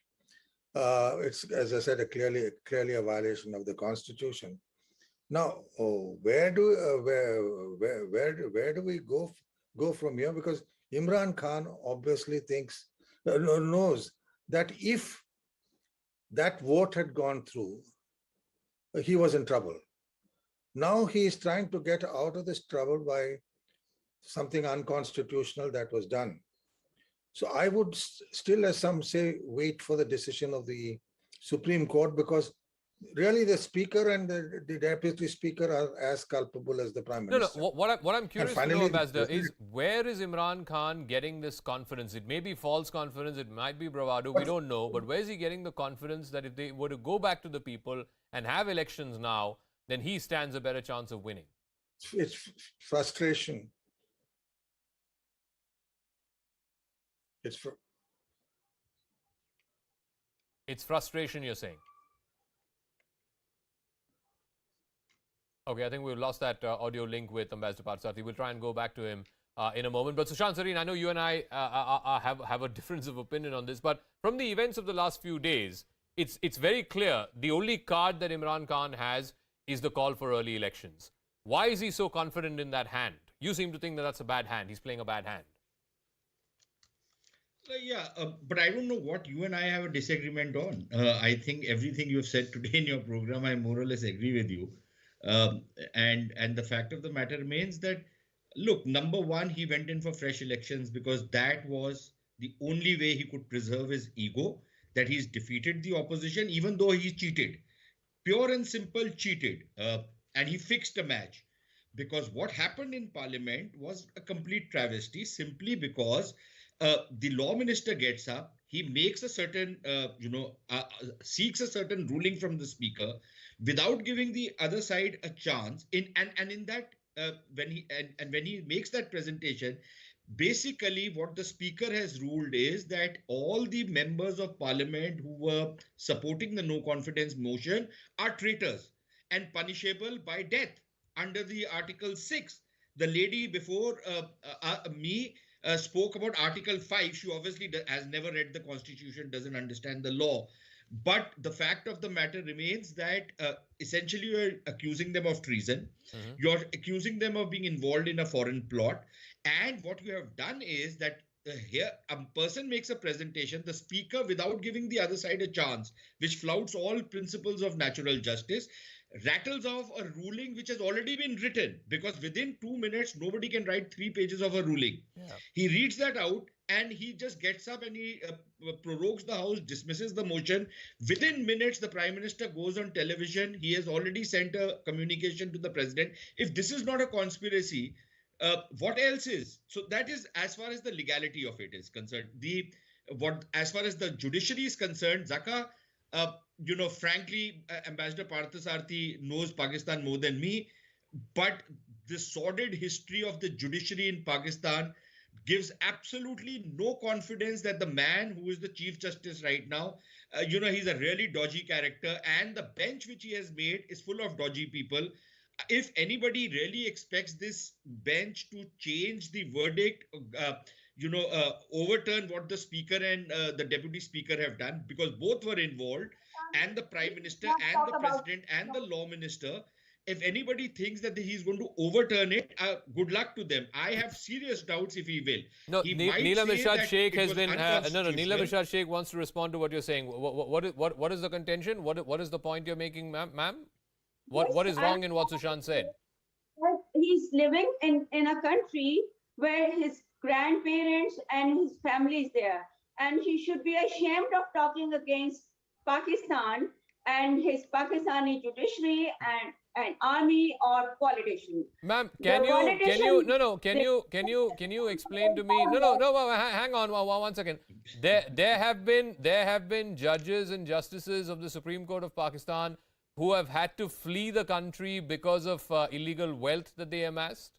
It's, as I said, clearly a violation of the Constitution. Now, where do we go from here? Because Imran Khan obviously knows that if that vote had gone through, he was in trouble. Now he is trying to get out of this trouble by something unconstitutional that was done. So I would still, as some say, wait for the decision of the Supreme Court, because really the speaker and the deputy speaker are as culpable as the prime minister. No. What I'm curious to know, Ambassador, is where is Imran Khan getting this confidence? It may be false confidence, it might be bravado, we don't know, but where is he getting the confidence that if they were to go back to the people and have elections now, then he stands a better chance of winning? It's frustration. It's frustration, you're saying? Okay, I think we've lost that audio link with Ambassador Parthasarathy. We'll try and go back to him in a moment. But Sushant Sareen, I know you and I have a difference of opinion on this, but from the events of the last few days, it's very clear the only card that Imran Khan has is the call for early elections. Why is he so confident in that hand? You seem to think that that's a bad hand. He's playing a bad hand. But I don't know what you and I have a disagreement on. I think everything you've said today in your program, I more or less agree with you. And the fact of the matter remains that, look, number one, he went in for fresh elections because that was the only way he could preserve his ego, that he's defeated the opposition, even though he cheated. Pure and simple cheated. And he fixed a match. Because what happened in Parliament was a complete travesty, simply because the law minister gets up, he makes a certain, seeks a certain ruling from the speaker without giving the other side a chance. When he makes that presentation, basically what the speaker has ruled is that all the members of Parliament who were supporting the no confidence motion are traitors and punishable by death under the Article 6. The lady before me spoke about Article 5. She obviously has never read the Constitution, doesn't understand the law. But the fact of the matter remains that essentially you're accusing them of treason. You're accusing them of being involved in a foreign plot. And what you have done is that here a person makes a presentation, the speaker, without giving the other side a chance, which flouts all principles of natural justice, rattles off a ruling which has already been written, because within 2 minutes, nobody can write 3 pages of a ruling. He reads that out and he just gets up and he prorogues the House, dismisses the motion. Within minutes, the Prime Minister goes on television. He has already sent a communication to the President. If this is not a conspiracy, what else is? So that is as far as the legality of it is concerned. As far as the judiciary is concerned, Zaka, frankly, Ambassador Parthasarathy knows Pakistan more than me, but the sordid history of the judiciary in Pakistan gives absolutely no confidence that the man who is the Chief Justice right now, he's a really dodgy character, and the bench which he has made is full of dodgy people. If anybody really expects this bench to change the verdict, overturn what the speaker and the deputy speaker have done, because both were involved, and the Prime Minister and the President and the law minister, if anybody thinks that he's going to overturn it, good luck to them. I have serious doubts if he will. No, Neelam Irshad Sheikh has been Neelam Irshad Sheikh wants to respond to what you're saying. What is the contention? What is the point you're making, ma'am? What is wrong in what Sushant said? He's living in a country where his grandparents and his family is there, and he should be ashamed of talking against Pakistan and his Pakistani judiciary an army or politician. Ma'am, The can you politician- can you explain to me? No, hang on one second. There have been judges and justices of the Supreme Court of Pakistan who have had to flee the country because of illegal wealth that they amassed.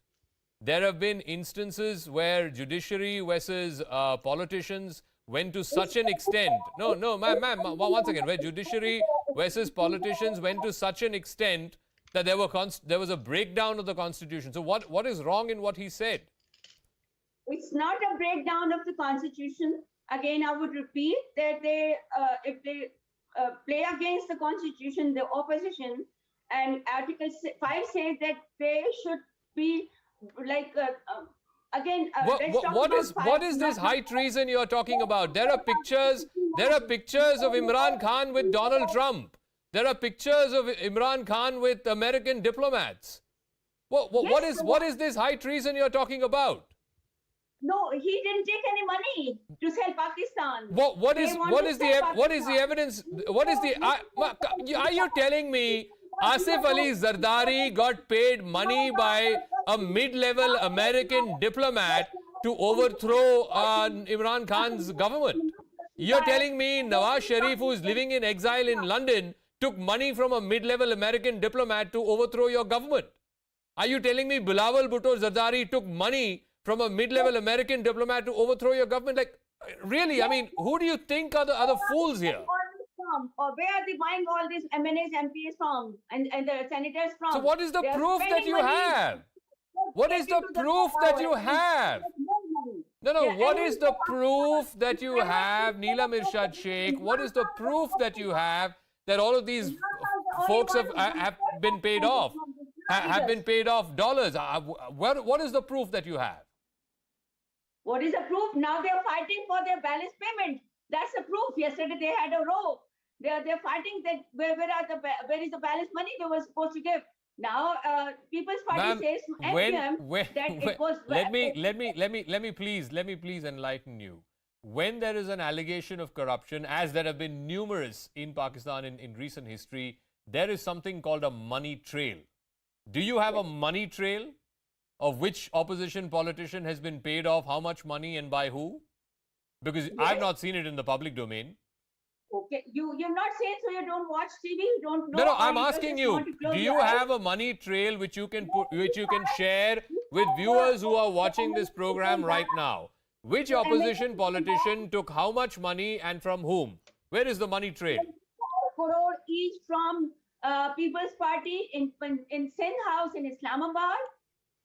There have been instances where judiciary versus politicians went to such an extent. No, ma'am, one second. Where judiciary versus politicians went to such an extent that there was a breakdown of the constitution. So what is wrong in what he said? It's not a breakdown of the constitution. Again, I would repeat that if they play against the constitution, the opposition, and Article 5 says that they should be like again. What is this high treason you're talking about? There are pictures of Imran Khan with Donald Trump. There are pictures of Imran Khan with American diplomats. What is this high treason you're talking about? No, he didn't take any money to sell Pakistan. What is the evidence? Are you telling me Asif Ali Zardari got paid money by a mid-level American diplomat to overthrow Imran Khan's government? You're telling me Nawaz Sharif, who is living in exile in London, took money from a mid-level American diplomat to overthrow your government? Are you telling me Bilawal Bhutto Zardari took money from a mid-level American diplomat to overthrow your government? Like, really? I mean, who do you think are the fools here? Or where are they buying all these MNAs, MPs from, and the senators from? So what is the They are proof that spending you money have? to What get is the into proof power. that you have? No, Yeah, what and is the proof that you have, Neelam Irshad Sheikh? What is the proof that you have that all of these folks have been paid off? Have been paid off dollars? What is the proof that you have? What is the proof? Now they're fighting for their balance payment. That's the proof. Yesterday they had a row. They're fighting that where is the balance money they were supposed to give. Now People's Party says that it was. Let me please enlighten you. When there is an allegation of corruption, as there have been numerous in Pakistan in recent history, there is something called a money trail. Do you have a money trail of which opposition politician has been paid off how much money and by who? Because I've not seen it in the public domain. Okay, you're not saying so you don't watch TV, you don't know. No, or I'm you asking just you, want to close do your you eyes? have a money trail which you can share with viewers who are watching this program right now? Which opposition politician took how much money and from whom? Where is the money trail? 4 crore each from People's Party in Sindh House in Islamabad.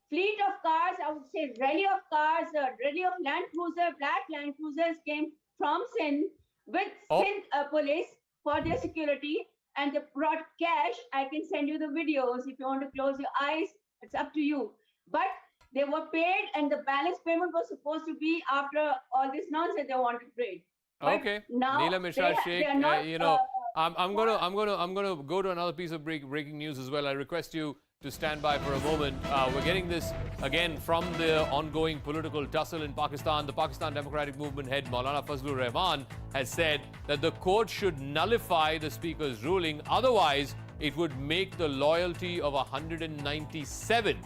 Fleet of cars, I would say rally of cars, rally of Land Cruiser, black Land Cruisers came from Sindh with Sindh police for their security, and they brought cash. I can send you the videos if you want to close your eyes. It's up to you. But they were paid, and the balance payment was supposed to be after all this nonsense they want to trade. Okay, now Neelam Irshad they Sheikh, are not, I'm gonna go to another piece of breaking news as well. I request you to stand by for a moment. We're getting this again from the ongoing political tussle in Pakistan. The Pakistan Democratic Movement head Maulana Fazlur Rahman has said that the court should nullify the speaker's ruling, otherwise it would make the loyalty of 197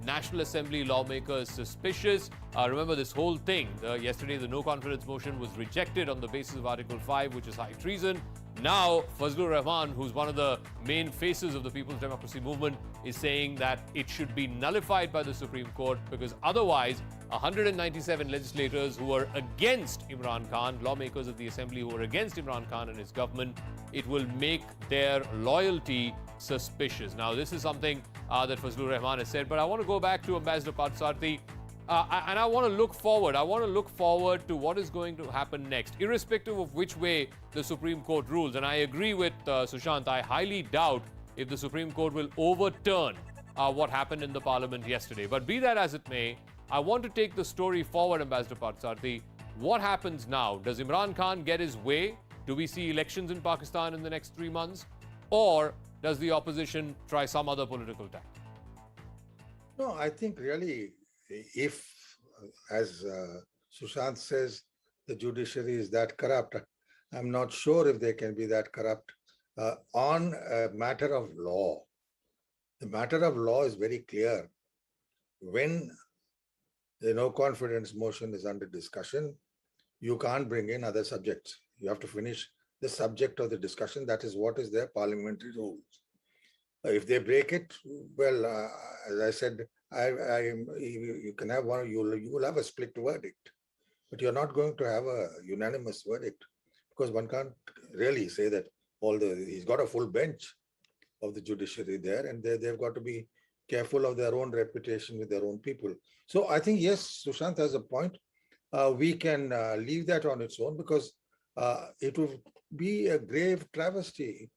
National Assembly lawmakers suspicious. Remember this whole thing. Yesterday, the no confidence motion was rejected on the basis of Article 5, which is high treason. Now, Fazlur Rahman, who's one of the main faces of the People's Democracy Movement, is saying that it should be nullified by the Supreme Court because otherwise, 197 legislators who are against Imran Khan, lawmakers of the Assembly who are against Imran Khan and his government, it will make their loyalty suspicious. Now, this is something that Fazlur Rahman has said, but I want to go back to Ambassador Parthasarathy. And I want to look forward. I want to look forward to what is going to happen next, irrespective of which way the Supreme Court rules. And I agree with Sushant. I highly doubt if the Supreme Court will overturn what happened in the Parliament yesterday. But be that as it may, I want to take the story forward, Ambassador Parthasarathy. What happens now? Does Imran Khan get his way? Do we see elections in Pakistan in the next 3 months? Or does the opposition try some other political tack? No, I think really, if, as Sushant says, the judiciary is that corrupt, I'm not sure if they can be that corrupt on a matter of law. The matter of law is very clear. When the no confidence motion is under discussion, you can't bring in other subjects. You have to finish the subject of the discussion. That is what is their parliamentary rules. If they break it, well, as I said, you can have one. You will have a split verdict, but you're not going to have a unanimous verdict, because one can't really say that he's got a full bench of the judiciary there, and they've got to be careful of their own reputation with their own people. So I think, yes, Sushant has a point. We can leave that on its own, because it would be a grave travesty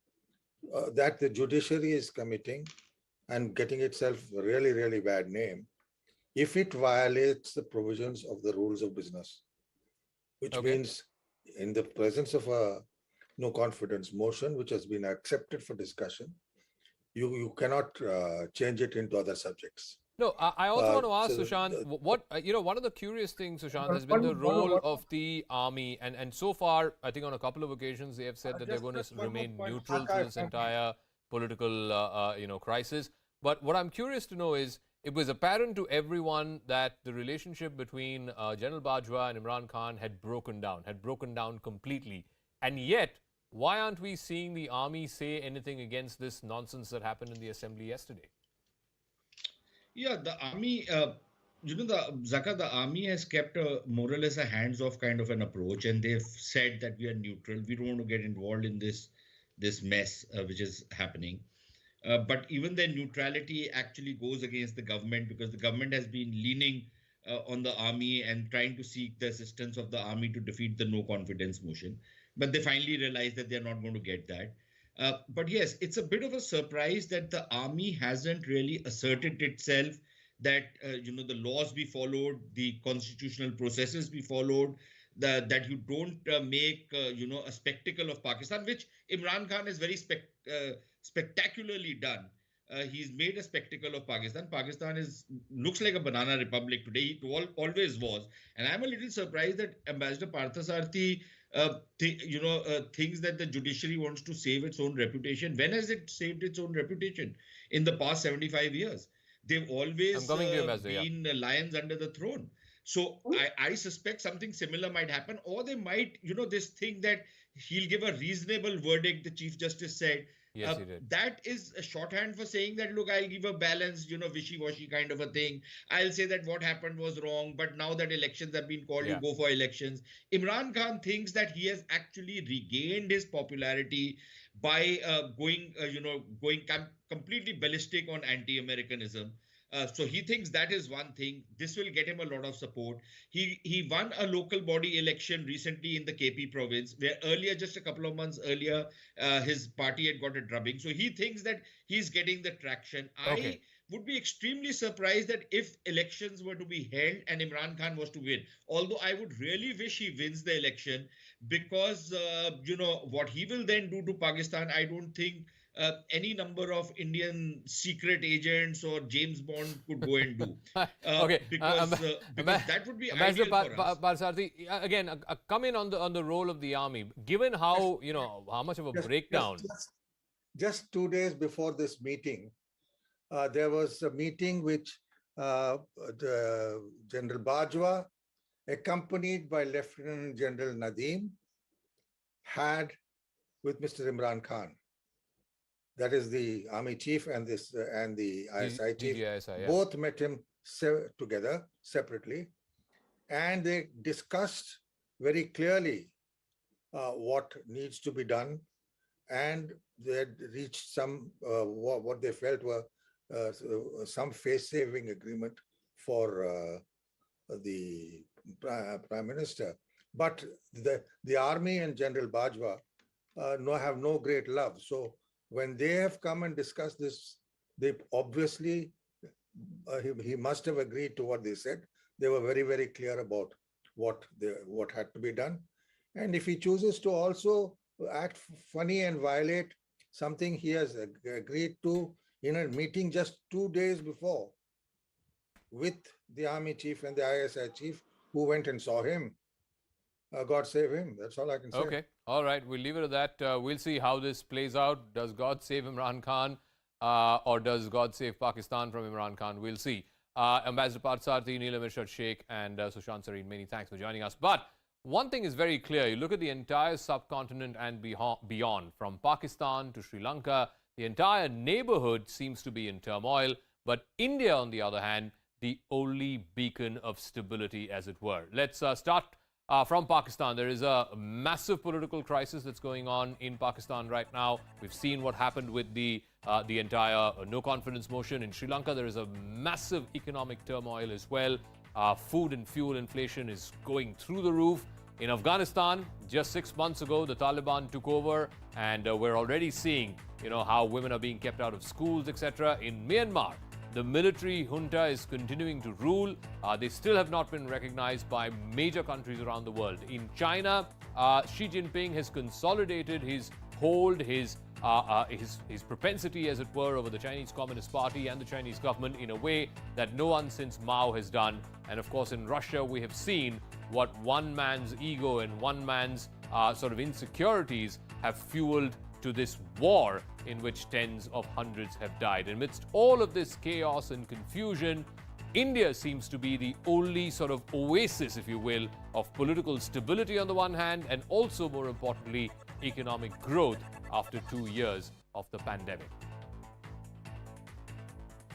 that the judiciary is committing and getting itself a really, really bad name if it violates the provisions of the rules of business, which means in the presence of a no confidence motion, which has been accepted for discussion, you cannot change it into other subjects. No, I also want to ask Sushant, what one of the curious things, Sushant, has been the role of the army, and so far, I think on a couple of occasions they have said that they're going to remain neutral to this entire political, crisis. But what I'm curious to know is, it was apparent to everyone that the relationship between General Bajwa and Imran Khan had broken down completely, and yet, why aren't we seeing the army say anything against this nonsense that happened in the assembly yesterday? Yeah, the army, the army has kept more or less a hands-off kind of an approach, and they've said that we are neutral. We don't want to get involved in this mess which is happening. But even their neutrality actually goes against the government, because the government has been leaning on the army and trying to seek the assistance of the army to defeat the no confidence motion. But they finally realized that they're not going to get that. But yes, it's a bit of a surprise that the army hasn't really asserted itself, that the laws be followed, the constitutional processes be followed, that you don't make a spectacle of Pakistan, which Imran Khan has very spectacularly done. He's made a spectacle of Pakistan. Pakistan looks like a banana republic today. It always was, and I'm a little surprised that Ambassador Parthasarathi thinks that the judiciary wants to save its own reputation. When has it saved its own reputation? In the past 75 years, they've always been lions under the throne. So I suspect something similar might happen, or they might, this thing that he'll give a reasonable verdict, the Chief Justice said. Yes, he did. That is a shorthand for saying that, look, I'll give a balanced, wishy-washy kind of a thing. I'll say that what happened was wrong, but now that elections have been called, you go for elections. Imran Khan thinks that he has actually regained his popularity by going completely ballistic on anti-Americanism. So he thinks that is one thing. This will get him a lot of support. He won a local body election recently in the KP province, where earlier, just a couple of months earlier, his party had got a drubbing. So he thinks that he's getting the traction. I would be extremely surprised that if elections were to be held and Imran Khan was to win. Although I would really wish he wins the election, because, what he will then do to Pakistan, I don't think any number of Indian secret agents or James Bond could go and do. Because that would be ideal for us. Parthasarathi, again, come in on the role of the army. Given how, how much of a breakdown. Just 2 days before this meeting, there was a meeting which General Bajwa, accompanied by Lieutenant General Nadeem, had with Mr. Imran Khan. That is the army chief and the ISI chief. Both met him together separately, and they discussed very clearly what needs to be done, and they had reached some what they felt were some face-saving agreement for the Prime Minister. But the army and General Bajwa have no great love. So when they have come and discussed this, they obviously, he must have agreed to what they said. They were very, very clear about what had to be done. And if he chooses to also act funny and violate something he has agreed to in a meeting just 2 days before with the army chief and the ISI chief, who went and saw him, God save him. That's all I can say. Okay. All right. We'll leave it at that. We'll see how this plays out. Does God save Imran Khan? or does God save Pakistan from Imran Khan? We'll see. Ambassador Parthsarthi, Neelam Irshad Sheikh, and Sushant Sareen, many thanks for joining us. But one thing is very clear. You look at the entire subcontinent and beyond, from Pakistan to Sri Lanka, the entire neighborhood seems to be in turmoil. But India, on the other hand, the only beacon of stability, as it were. Let's start from Pakistan. There is a massive political crisis that's going on in Pakistan right now. We've seen what happened with the entire no confidence motion. In Sri Lanka, there is a massive economic turmoil as well. Food and fuel inflation is going through the roof. In Afghanistan, just 6 months ago, the Taliban took over, and we're already seeing, how women are being kept out of schools, etc. In Myanmar, the military junta is continuing to rule. They still have not been recognized by major countries around the world. In China, Xi Jinping has consolidated his hold, his propensity, as it were, over the Chinese Communist Party and the Chinese government in a way that no one since Mao has done. And of course, in Russia, we have seen what one man's ego and one man's sort of insecurities have fueled to this war in which tens of hundreds have died. Amidst all of this chaos and confusion, India seems to be the only sort of oasis, if you will, of political stability on the one hand, and also, more importantly, economic growth after 2 years of the pandemic.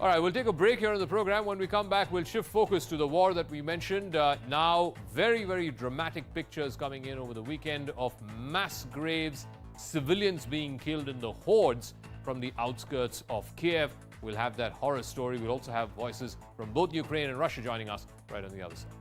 All right, we'll take a break here on the program. When we come back, we'll shift focus to the war that we mentioned. Now, very, very dramatic pictures coming in over the weekend of mass graves, civilians being killed in the hordes from the outskirts of Kiev. We'll have that horror story. We'll also have voices from both Ukraine and Russia joining us right on the other side.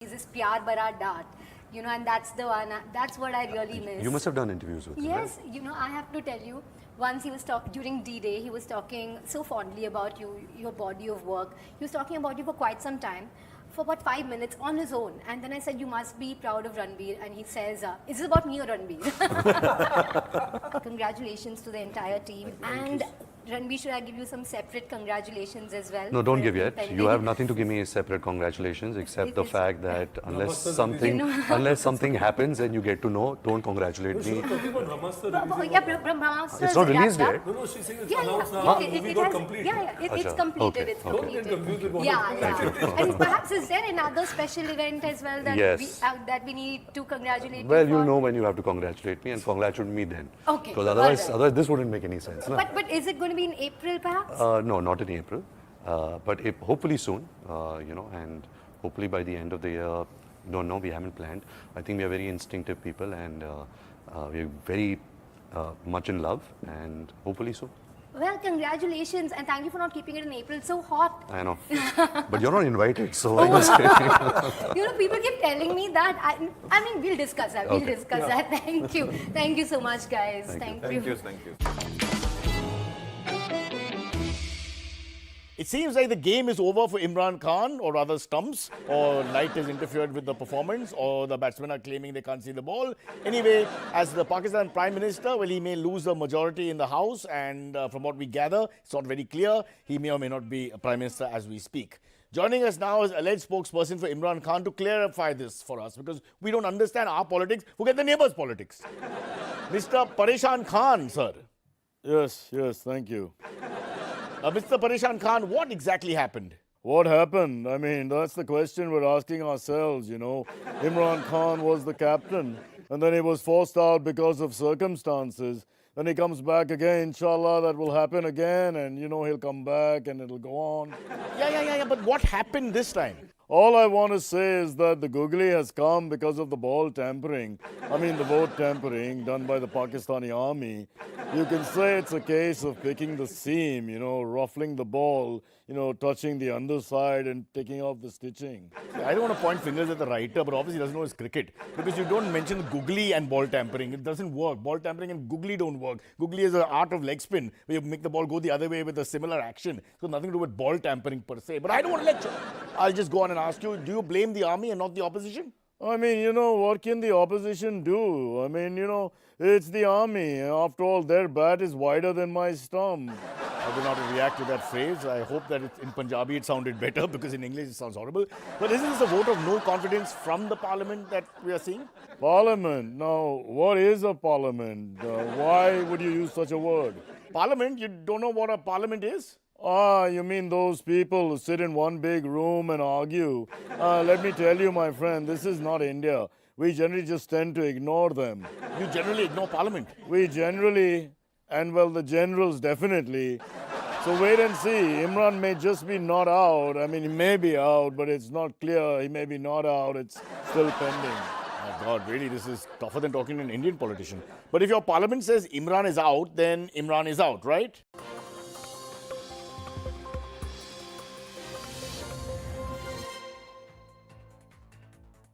Is this Pyar Bara Dart, and that's the one, that's what I really miss. You must have done interviews with him, Yes, right? I have to tell you, once he was talking, during D-Day, he was talking so fondly about you, your body of work. He was talking about you for quite some time, for about 5 minutes on his own. And then I said, you must be proud of Ranbir. And he says, is this about me or Ranbir? Congratulations to the entire team. And Ranbir, should I give you some separate congratulations as well? No, don't give yet. You have nothing to give me separate congratulations, except the fact that unless something happens and you get to know, don't congratulate me. It's not released yet. No, she's saying it's announced now. Movie got completed. It's completed. Okay. It's completed. Thank you. And perhaps is there another special event as well that Yes. that we need to congratulate you Well, for? you'll know when you have to congratulate me, and congratulate me then. Okay. Because otherwise this wouldn't make any sense. No? But is it going to be in April perhaps? No, not in April. But hopefully soon, and hopefully by the end of the year. Don't know, we haven't planned. I think we are very instinctive people, and we're very much in love, and hopefully soon. Well, congratulations, and thank you for not keeping it in April. It's so hot. I know. But you're not invited, so Oh, I must say. people keep telling me that. I mean, we'll discuss that. We'll Okay. discuss that. Thank you. Thank you so much, guys. Thank you. Thank you. It seems like the game is over for Imran Khan, or rather stumps, or light has interfered with the performance, or the batsmen are claiming they can't see the ball. Anyway, as the Pakistan Prime Minister, well, he may lose a majority in the House, and from what we gather, it's not very clear. He may or may not be a Prime Minister as we speak. Joining us now is alleged spokesperson for Imran Khan to clarify this for us, because we don't understand our politics. Forget the neighbors' politics. Mr. Pareshan Khan, sir. Yes, thank you. Mr. Pareshan Khan, what exactly happened? What happened? I mean, that's the question we're asking ourselves, Imran Khan was the captain, and then he was forced out because of circumstances. Then he comes back again, inshallah, that will happen again, and, he'll come back and it'll go on. Yeah, but what happened this time? All I want to say is that the googly has come because of the ball tampering. I mean, the vote tampering done by the Pakistani army. You can say it's a case of picking the seam, ruffling the ball, touching the underside and taking off the stitching. I don't want to point fingers at the writer, but obviously he doesn't know his cricket. Because you don't mention googly and ball tampering. It doesn't work. Ball tampering and googly don't work. Googly is an art of leg spin, where you make the ball go the other way with a similar action. So nothing to do with ball tampering per se. But I don't want to lecture. I'll just go on and ask you, do you blame the army and not the opposition? I mean, you know, what can the opposition do? I mean, you know, it's the army. After all, their bat is wider than my stump. I do not react to that phrase. I hope that in Punjabi it sounded better because in English it sounds horrible. But isn't this a vote of no confidence from the parliament that we are seeing? Parliament? Now, what is a parliament? Why would you use such a word? Parliament? You don't know what a parliament is? Ah, you mean those people who sit in one big room and argue? Let me tell you, my friend, this is not India. We generally just tend to ignore them. You generally ignore parliament? We generally, and well, the generals definitely. So wait and see. Imran may just be not out. I mean, he may be out, but it's not clear. He may be not out. It's still pending. My God, really, this is tougher than talking to an Indian politician. But if your parliament says Imran is out, then Imran is out, right?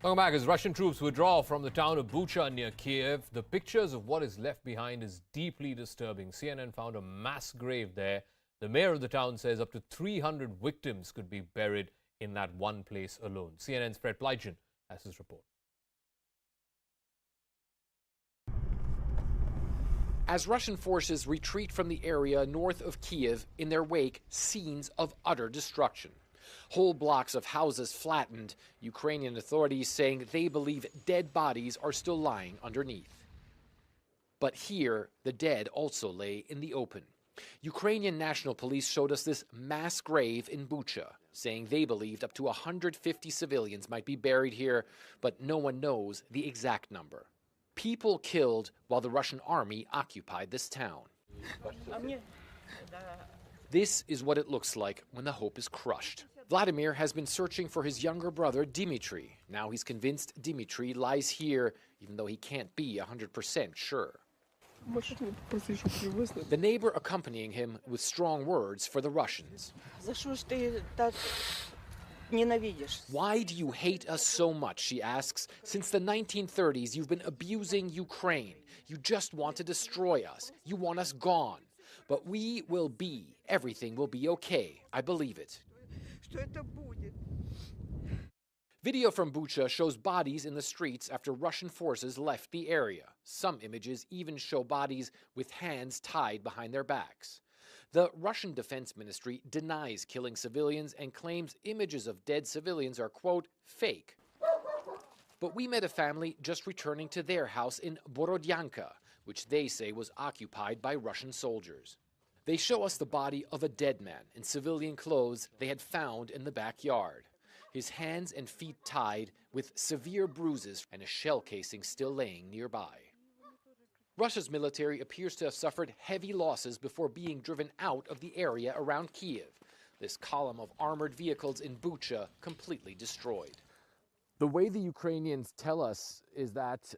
Welcome back. As Russian troops withdraw from the town of Bucha near Kiev, the pictures of what is left behind is deeply disturbing. CNN found a mass grave there. The mayor of the town says up to 300 victims could be buried in that one place alone. CNN's Fred Pleitgen has his report. As Russian forces retreat from the area north of Kiev, in their wake, scenes of utter destruction. Whole blocks of houses flattened, Ukrainian authorities saying they believe dead bodies are still lying underneath. But here, the dead also lay in the open. Ukrainian National Police showed us this mass grave in Bucha, saying they believed up to 150 civilians might be buried here, but no one knows the exact number. People killed while the Russian army occupied this town. This is what it looks like when the hope is crushed. Vladimir has been searching for his younger brother, Dmitry. Now he's convinced Dmitry lies here, even though he can't be 100% sure. The neighbor accompanying him with strong words for the Russians. Why do you hate us so much, she asks. Since the 1930s, you've been abusing Ukraine. You just want to destroy us. You want us gone. But we will be. Everything will be okay. I believe it. Video from Bucha shows bodies in the streets after Russian forces left the area. Some images even show bodies with hands tied behind their backs. The Russian Defense Ministry denies killing civilians and claims images of dead civilians are, quote, fake. But we met a family just returning to their house in Borodyanka, which they say was occupied by Russian soldiers. They show us the body of a dead man in civilian clothes they had found in the backyard. His hands and feet tied with severe bruises and a shell casing still laying nearby. Russia's military appears to have suffered heavy losses before being driven out of the area around Kiev. This column of armored vehicles in Bucha completely destroyed. The way the Ukrainians tell us is that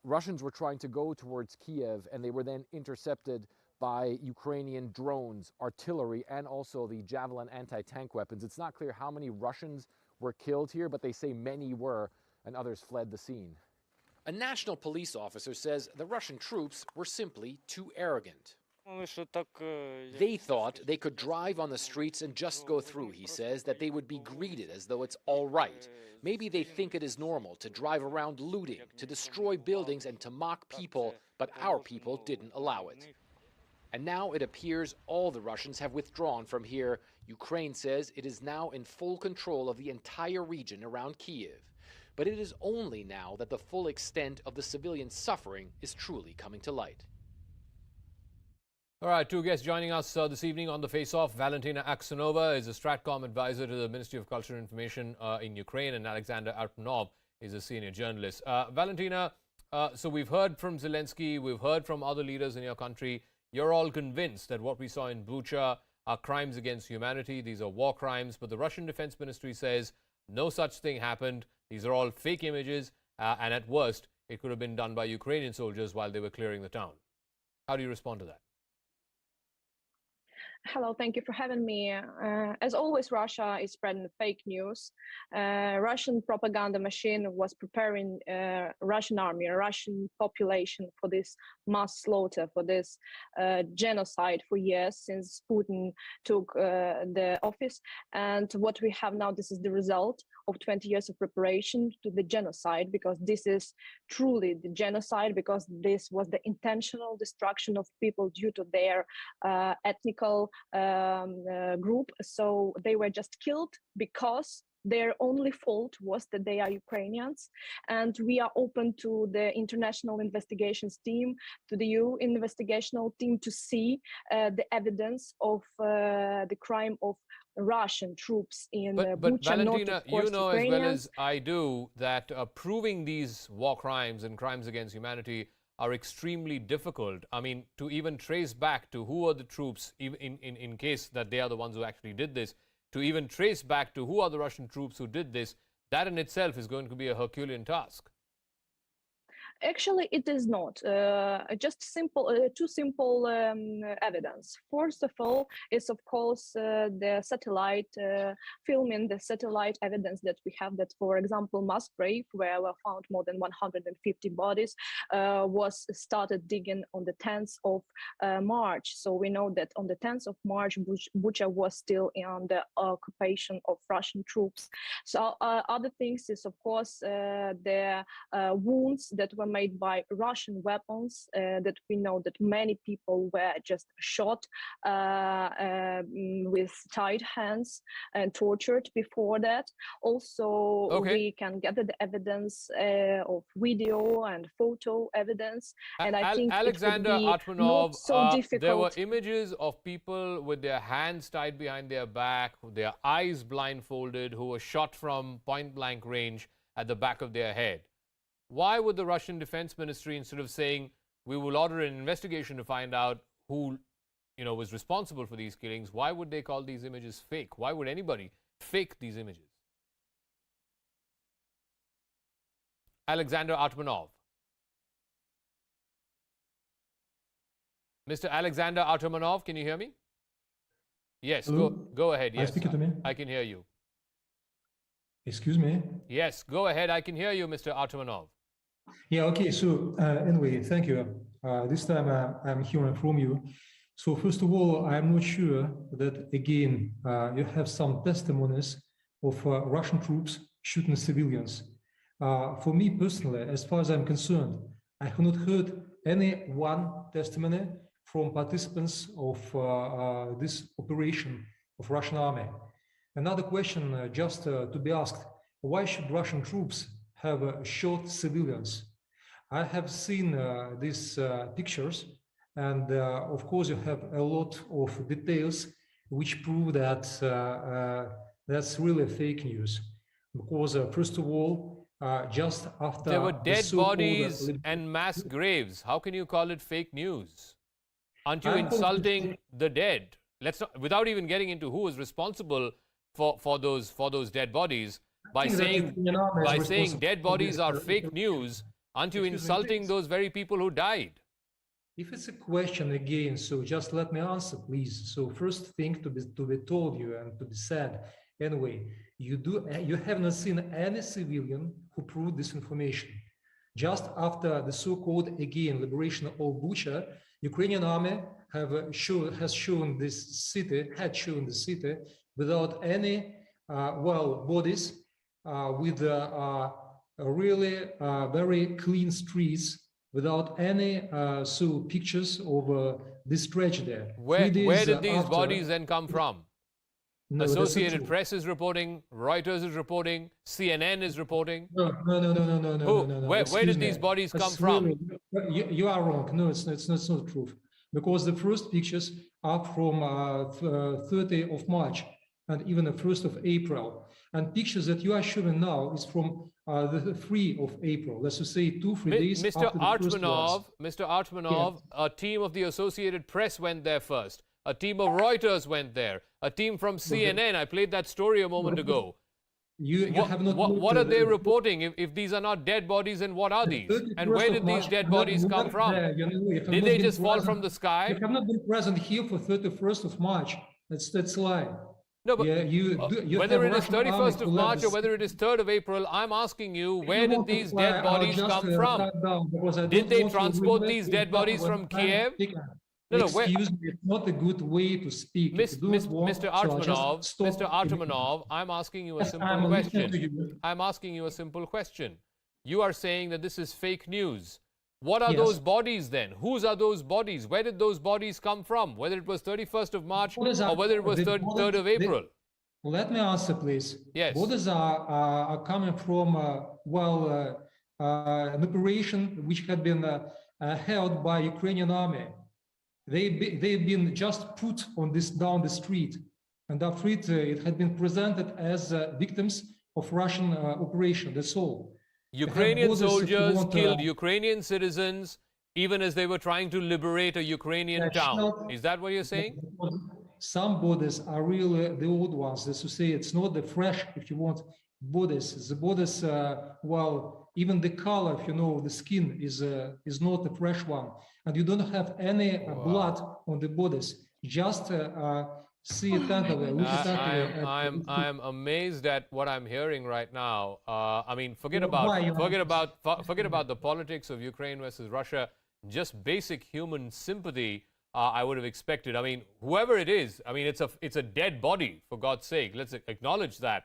Russians were trying to go towards Kiev and they were then intercepted by Ukrainian drones, artillery, and also the Javelin anti-tank weapons. It's not clear how many Russians were killed here, but they say many were, and others fled the scene. A national police officer says the Russian troops were simply too arrogant. They thought they could drive on the streets and just go through, he says, that they would be greeted as though it's all right. Maybe they think it is normal to drive around looting, to destroy buildings, and to mock people, but our people didn't allow it. And now it appears all the Russians have withdrawn from here. Ukraine says it is now in full control of the entire region around Kiev. But it is only now that the full extent of the civilian suffering is truly coming to light. All right, two guests joining us this evening on the Face Off. Valentina Aksenova is a Stratcom advisor to the Ministry of Culture and Information in Ukraine, and Alexander Artunov is a senior journalist. Valentina, so we've heard from Zelensky, we've heard from other leaders in your country. You're all convinced that what we saw in Bucha are crimes against humanity. These are war crimes. But the Russian Defense Ministry says no such thing happened. These are all fake images. And at worst, it could have been done by Ukrainian soldiers while they were clearing the town. How do you respond to that? Hello, thank you for having me. As always, Russia is spreading fake news. Russian propaganda machine was preparing Russian army, Russian population for this mass slaughter, for this genocide for years since Putin took the office. And what we have now, this is the result of 20 years of preparation to the genocide, because this is truly the genocide, because this was the intentional destruction of people due to their ethnical group. So they were just killed because their only fault was that they are Ukrainians. And we are open to the international investigations team, to the EU investigational team, to see the evidence of the crime of Russian troops in But Bucha. Valentina, not, of course, you know as well Ukrainians. as I do that proving these war crimes and crimes against humanity are extremely difficult. I mean, to even trace back to who are the troops, in case that they are the ones who actually did this, to even trace back to who are the Russian troops who did this, that in itself is going to be a Herculean task. Actually, it is not. Just simple, two simple evidence. First of all, is of course the satellite filming, the satellite evidence that we have that, for example, mass grave, where were found more than 150 bodies, was started digging on the 10th of March. So we know that on the 10th of March, Bucha was still in the occupation of Russian troops. So other things is, of course, the wounds that were made by Russian weapons, that we know that many people were just shot with tied hands and tortured before that. Also, we can gather the evidence of video and photo evidence. And I think Alexander it would be Atmanov, not so difficult. there were images of people with their hands tied behind their back, their eyes blindfolded, who were shot from point-blank range at the back of their head. Why would the Russian Defense Ministry, instead of saying, we will order an investigation to find out who, was responsible for these killings, why would they call these images fake? Why would anybody fake these images? Alexander Atmanov. Mr. Alexander Atmanov, can you hear me? Yes, go ahead. Yes, to me? I can hear you. Excuse me? Yes, go ahead. I can hear you, Mr. Atmanov. Yeah, okay. So anyway, thank you. This time I'm hearing from you. So first of all, I'm not sure that, again, you have some testimonies of Russian troops shooting civilians. For me personally, as far as I'm concerned, I have not heard any one testimony from participants of this operation of Russian army. Another question just to be asked, why should Russian troops have shot civilians? I have seen these pictures, and of course you have a lot of details which prove that that's really fake news. Because first of all, just after there were dead bodies and mass graves. How can you call it fake news? Aren't you insulting the dead? Let's not, without even getting into who is responsible for those dead bodies, by saying dead bodies are fake news, aren't you insulting those very people who died? If it's a question again, so just let me answer, please. So first thing to be told you and to be said, anyway, you have not seen any civilian who proved this information. Just after the so-called again liberation of Bucha, Ukrainian army has shown this city without any bodies, with really very clean streets, without any pictures of this tragedy. Where did these bodies then come from? No, Associated Press is reporting, Reuters is reporting, CNN is reporting. No. Where did these bodies come from? You are wrong. No, it's not true. Because the first pictures are from 30th of March and even the 1st of April. And pictures that you are showing now is from the 3rd of April. Let's just say 2-3 days Mr. after the first ones. Mr. Atmanov, yes. A team of the Associated Press went there first. A team of Reuters went there. A team from CNN. I played that story a moment ago. You have not. What are they reporting? If these are not dead bodies, then what are these? And where did these dead bodies come from? Did they just fall from the sky? You have not been present here for 31st of March. That's lie. No, but whether it is Russian 31st of army March or collapsed. whether it is 3rd of April, I'm asking you, where did these multiply, dead bodies I'll just, come from? cut down, because I Did don't they want to transport remake these the dead bodies example from when I'm Kiev? speaking. No, where- Excuse me, it's not a good way to speak. If you don't want, Mr. so I'll just Artemanov, stop Mr. Artemanov, I'm asking you a Yes, simple I'm listening to question. you. I'm asking you a simple question. You are saying that this is fake news. What are Yes. those bodies then? Whose are those bodies? Where did those bodies come from? Whether it was 31st of March Borders or are- whether it was the 3rd of borders- April? Let me answer, please. Yes. Borders are coming from, an operation which had been held by Ukrainian army. They've been just put on this down the street. And after it had been presented as victims of Russian operation, that's all. Ukrainian borders, if you soldiers want, killed Ukrainian citizens even as they were trying to liberate a Ukrainian town. Is that what you're saying? Some borders are really the old ones. As you say, it's not the fresh, if you want, borders. The borders, even the color, if you know, the skin is not a fresh one, and you don't have any blood on the borders. Just see it tentatively. I am amazed at what I'm hearing right now. I mean, forget about the politics of Ukraine versus Russia. Just basic human sympathy, I would have expected. I mean, whoever it is, I mean, it's a dead body, for God's sake. Let's acknowledge that.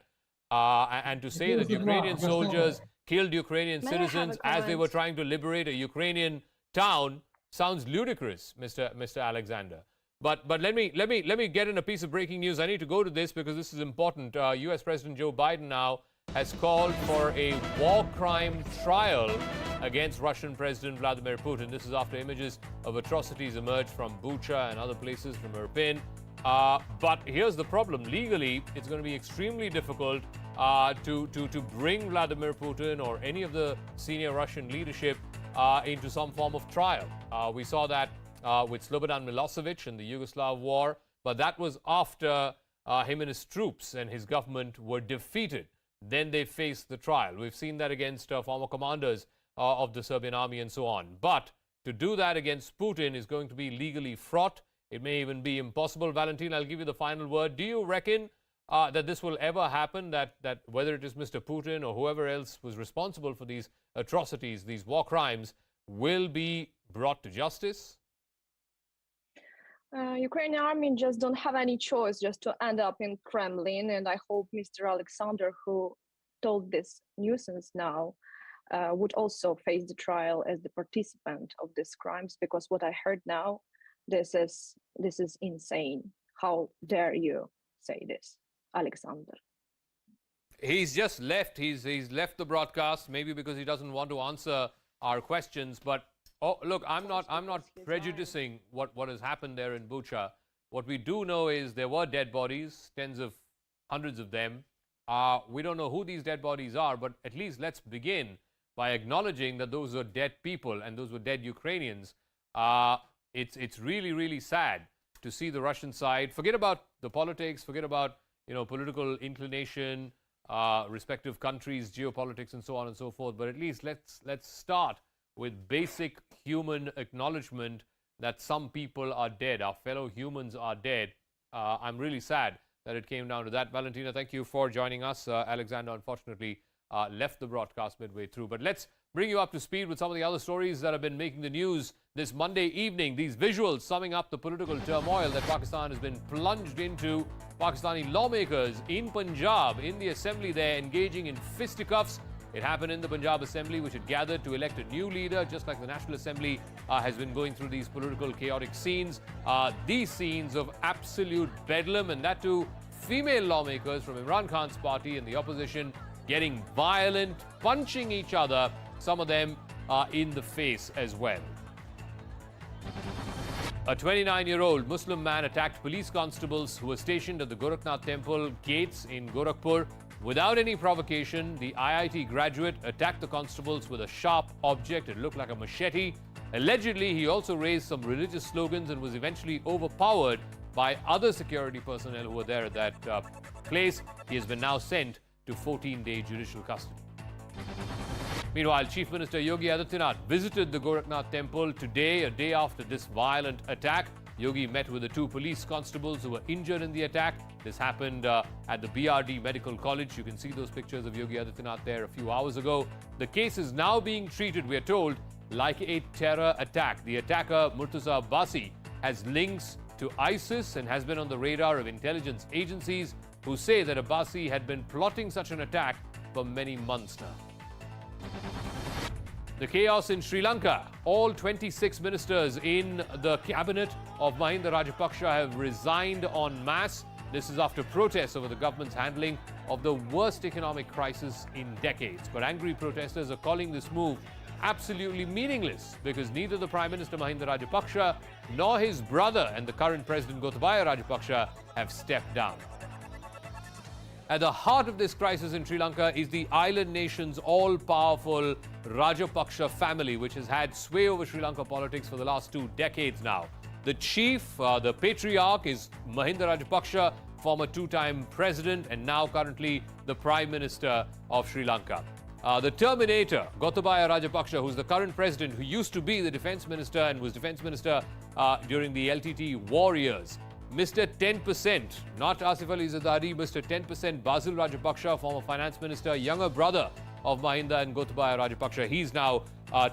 And to say that Ukrainian soldiers killed Ukrainian citizens as they were trying to liberate a Ukrainian town sounds ludicrous, Mr. Alexander. But let me get in a piece of breaking news. I need to go to this because this is important. U.S. President Joe Biden now has called for a war crime trial against Russian President Vladimir Putin. This is after images of atrocities emerged from Bucha and other places, from Irpin. But here's the problem. Legally, it's going to be extremely difficult to bring Vladimir Putin or any of the senior Russian leadership into some form of trial. We saw that with Slobodan Milosevic in the Yugoslav war, but that was after him and his troops and his government were defeated. Then they faced the trial. We've seen that against former commanders of the Serbian army and so on. But to do that against Putin is going to be legally fraught. It may even be impossible. Valentin, I'll give you the final word. Do you reckon that this will ever happen, that whether it is Mr. Putin or whoever else was responsible for these atrocities, these war crimes, will be brought to justice? Ukrainian army just don't have any choice just to end up in Kremlin, and I hope Mr. Alexander, who told this nuisance now, would also face the trial as the participant of these crimes, because what I heard now, this is insane. How dare you say this, Alexander? He's just left. He's left the broadcast, maybe because he doesn't want to answer our questions. But oh, look, I'm not prejudicing what has happened there in Bucha. What we do know is there were dead bodies, hundreds of them. We don't know who these dead bodies are, but at least let's begin by acknowledging that those were dead people and those were dead Ukrainians. It's really, really sad to see the Russian side. Forget about the politics, forget about political inclination, respective countries, geopolitics, and so on and so forth. But at least let's start with basic human acknowledgement that some people are dead, our fellow humans are dead. I'm really sad that it came down to that. Valentina, thank you for joining us. Alexander, unfortunately, left the broadcast midway through. But let's bring you up to speed with some of the other stories that have been making the news this Monday evening. These visuals summing up the political turmoil that Pakistan has been plunged into. Pakistani lawmakers in Punjab, in the assembly there, engaging in fisticuffs. It happened in the Punjab Assembly, which had gathered to elect a new leader, just like the National Assembly has been going through these political chaotic scenes. These scenes of absolute bedlam, and that too, female lawmakers from Imran Khan's party and the opposition getting violent, punching each other, some of them in the face as well. A 29-year-old Muslim man attacked police constables who were stationed at the Gorakhnath Temple gates in Gorakhpur. Without any provocation, the IIT graduate attacked the constables with a sharp object. It looked like a machete. Allegedly, he also raised some religious slogans and was eventually overpowered by other security personnel who were there at that place. He has been now sent to 14-day judicial custody. Meanwhile, Chief Minister Yogi Adityanath visited the Gorakhnath Temple today, a day after this violent attack. Yogi met with the 2 police constables who were injured in the attack. This happened at the BRD Medical College. You can see those pictures of Yogi Adityanath there a few hours ago. The case is now being treated, we are told, like a terror attack. The attacker, Murtaza Abbasi, has links to ISIS and has been on the radar of intelligence agencies who say that Abbasi had been plotting such an attack for many months now. The chaos in Sri Lanka. All 26 ministers in the cabinet of Mahinda Rajapaksa have resigned en masse. This is after protests over the government's handling of the worst economic crisis in decades. But angry protesters are calling this move absolutely meaningless because neither the Prime Minister Mahinda Rajapaksa nor his brother and the current President Gotabaya Rajapaksa have stepped down. At the heart of this crisis in Sri Lanka is the island nation's all-powerful Rajapaksa family, which has had sway over Sri Lanka politics for the last 2 decades now. The chief, the patriarch, is Mahinda Rajapaksa, former 2-time president and now currently the Prime Minister of Sri Lanka. The Terminator, Gotabaya Rajapaksa, who's the current president, who used to be the defense minister and was defense minister during the LTT war years. Mr. 10%, not Asif Ali Zardari, Mr. 10%, Basil Rajapaksa, former finance minister, younger brother of Mahinda and Gotabaya Rajapaksa. He's now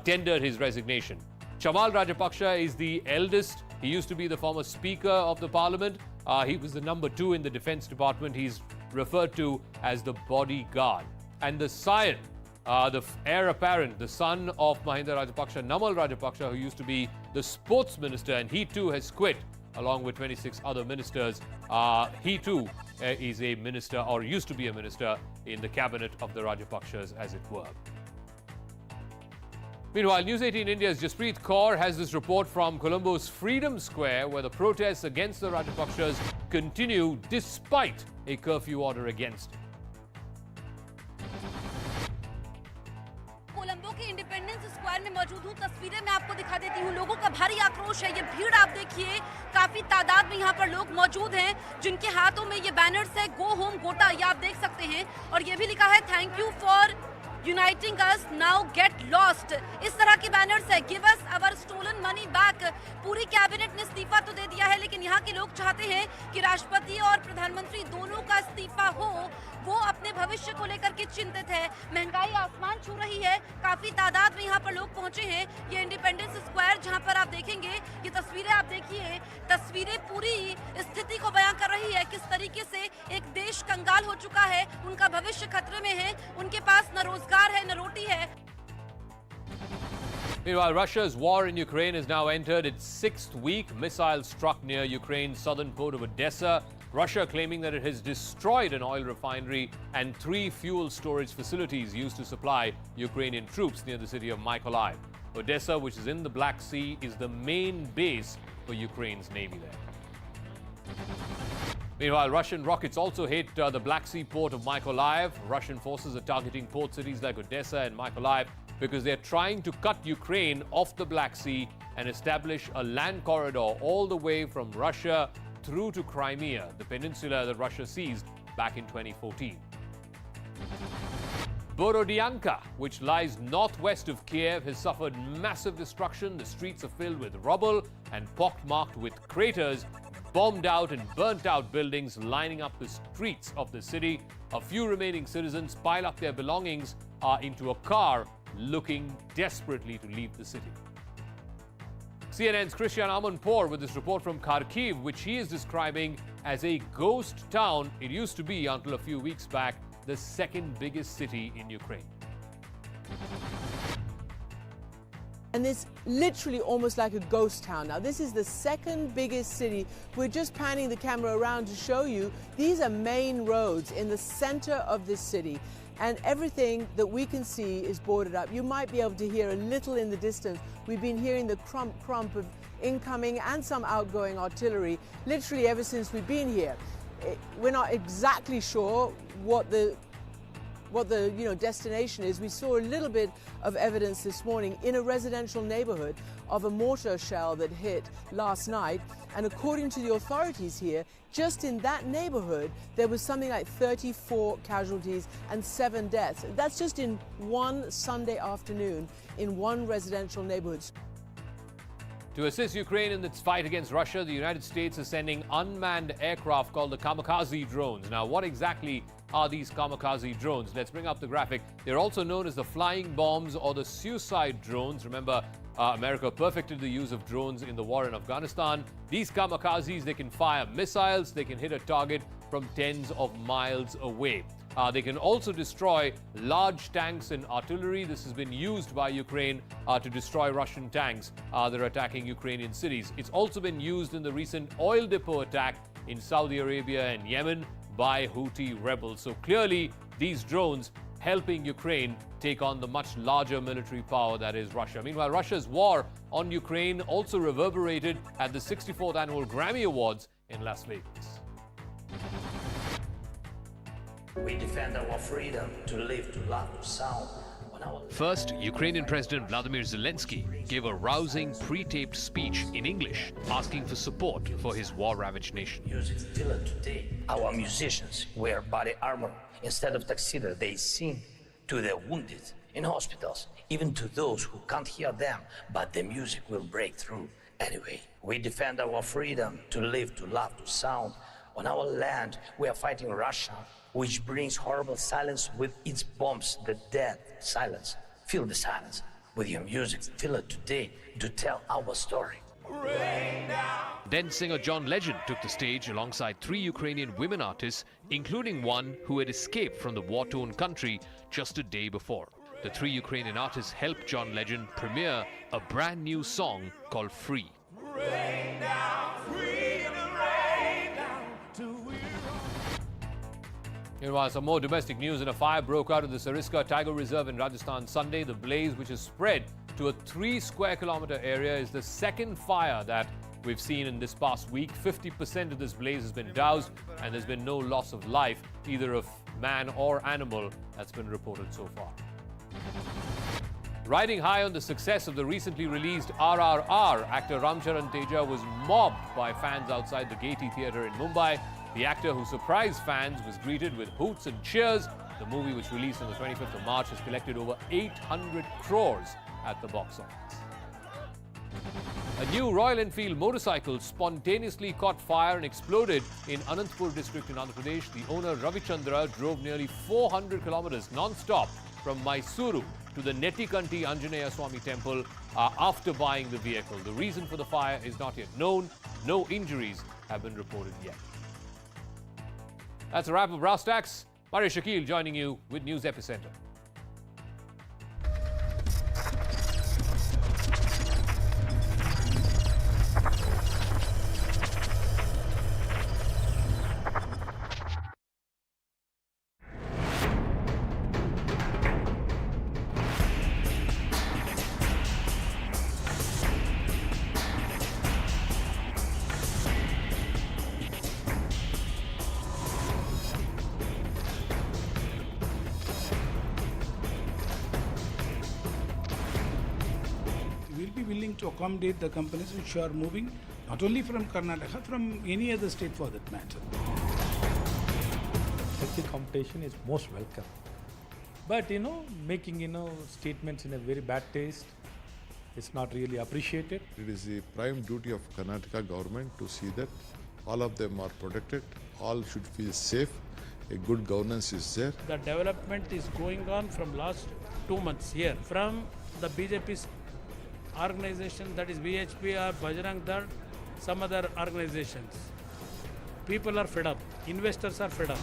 tendered his resignation. Chamal Rajapaksa is the eldest. He used to be the former speaker of the parliament. He was the number 2 in the defense department. He's referred to as the bodyguard. And the scion, the heir apparent, the son of Mahinda Rajapaksa, Namal Rajapaksa, who used to be the sports minister, and he too has quit along with 26 other ministers. He too is a minister, or used to be a minister, in the cabinet of the Rajapaksas, as it were. Meanwhile, News18 India's Jasprit Kaur has this report from Colombo's Freedom Square, where the protests against the Rajapaksas continue despite a curfew order against it. Colombo के independence square में मौजूद हूँ। तस्वीरें मैं आपको दिखा देती हूँ। लोगों का भारी आक्रोश है। ये भीड़ आप देखिए, काफी तादाद में यहाँ पर लोग मौजूद हैं, जिनके हाथों में ये बैनर्स है, गो होम गोटा, ये आप देख सकते हैं। और ये भी लिखा है, thank you for uniting us, now get lost. इस तरह के बैनर्स है, give us our stolen money back. पूरी कैबिनेट ने इस्तीफा तो दे दिया है, लेकिन यहाँ के लोग चाहते हैं कि राष्ट्रपति और प्रधानमंत्री दोनों का इस्तीफा हो। वो अपने भविष्य को लेकर के चिंतित है। महंगाई आसमान छू रही है। काफी तादाद में यहाँ पर लोग पहुंचे हैं। ये इंडिपेंडेंस स्क्वायर, जहाँ पर आप देखेंगे, ये तस्वीरें आप देखिए, तस्वीरें पूरी स्थिति को बयां कर रही है, किस तरीके से एक देश कंगाल हो चुका है, उनका भविष्य खतरे में है, उनके पास न रोजगार है, न रोटी है। Meanwhile, Russia's war in Ukraine has now entered its 6th week. Missiles struck near Ukraine's southern port of Odessa. Russia claiming that it has destroyed an oil refinery and 3 fuel storage facilities used to supply Ukrainian troops near the city of Mykolaiv. Odessa, which is in the Black Sea, is the main base for Ukraine's navy there. Meanwhile, Russian rockets also hit the Black Sea port of Mykolaiv. Russian forces are targeting port cities like Odessa and Mykolaiv because they're trying to cut Ukraine off the Black Sea and establish a land corridor all the way from Russia through to Crimea, the peninsula that Russia seized back in 2014. Borodianka, which lies northwest of Kiev, has suffered massive destruction. The streets are filled with rubble and pockmarked with craters, bombed out and burnt out buildings lining up the streets of the city. A few remaining citizens pile up their belongings into a car, looking desperately to leave the city. CNN's Christian Amanpour with this report from Kharkiv, which he is describing as a ghost town. It used to be, until a few weeks back, the 2nd biggest city in Ukraine. And it's literally almost like a ghost town. Now, this is the 2nd biggest city. We're just panning the camera around to show you. These are main roads in the center of this city. And everything that we can see is boarded up. You might be able to hear a little in the distance. We've been hearing the crump of incoming and some outgoing artillery literally ever since we've been here. We're not exactly sure what the what the destination is. We saw a little bit of evidence this morning in a residential neighborhood of a mortar shell that hit last night. And according to the authorities here, just in that neighborhood, there was something like 34 casualties and 7 deaths. That's just in one Sunday afternoon in one residential neighborhood. To assist Ukraine in its fight against Russia, the United States is sending unmanned aircraft called the kamikaze drones. Now, what exactly are these kamikaze drones? Let's bring up the graphic. They're also known as the flying bombs or the suicide drones. Remember, America perfected the use of drones in the war in Afghanistan. These kamikazes, they can fire missiles, they can hit a target from tens of miles away. They can also destroy large tanks and artillery. This has been used by Ukraine to destroy Russian tanks that are attacking Ukrainian cities. It's also been used in the recent oil depot attack in Saudi Arabia and Yemen by Houthi rebels. So clearly, these drones helping Ukraine take on the much larger military power that is Russia. Meanwhile, Russia's war on Ukraine also reverberated at the 64th annual Grammy Awards in Las Vegas. We defend our freedom to live, to love, to sound. First, Ukrainian President Vladimir Zelensky gave a rousing pre-taped speech in English, asking for support for his war-ravaged nation. Music still today. Our musicians wear body armor. Instead of tuxedo, they sing to the wounded in hospitals, even to those who can't hear them, but the music will break through. Anyway, we defend our freedom to live, to love, to sound. On our land, we are fighting Russia, which brings horrible silence with its bombs, the dead silence. Feel the silence with your music. Feel it today to tell our story. Then singer John Legend took the stage alongside 3 Ukrainian women artists, including one who had escaped from the war-torn country just a day before. The 3 Ukrainian artists helped John Legend premiere a brand new song called Free. Meanwhile, some more domestic news. And a fire broke out at the Sariska Tiger Reserve in Rajasthan Sunday. The blaze, which has spread to a 3 square kilometer area, is the second fire that we've seen in this past week. 50% of this blaze has been doused, and there's been no loss of life, either of man or animal, that's been reported so far. Riding high on the success of the recently released RRR, actor Ramcharan Teja was mobbed by fans outside the Gaiety Theatre in Mumbai. The actor who surprised fans was greeted with hoots and cheers. The movie, which released on the 25th of March, has collected over 800 crores at the box office. A new Royal Enfield motorcycle spontaneously caught fire and exploded in Anantapur district in Andhra Pradesh. The owner, Ravichandra, drove nearly 400 kilometers non-stop from Mysuru to the Nettikanti Anjaneya Swami temple after buying the vehicle. The reason for the fire is not yet known. No injuries have been reported yet. That's a wrap of Brass Tacks. Maria Shakil joining you with News Epicenter. To accommodate the companies which are moving not only from Karnataka, from any other state for that matter. Healthy competition is most welcome. But making statements in a very bad taste, it's not really appreciated. It is the prime duty of Karnataka government to see that all of them are protected, all should feel safe, a good governance is there. The development is going on from last 2 months here. From the BJP's organization, that is BHP or Bajrang Dal, some other organizations. People are fed up. Investors are fed up.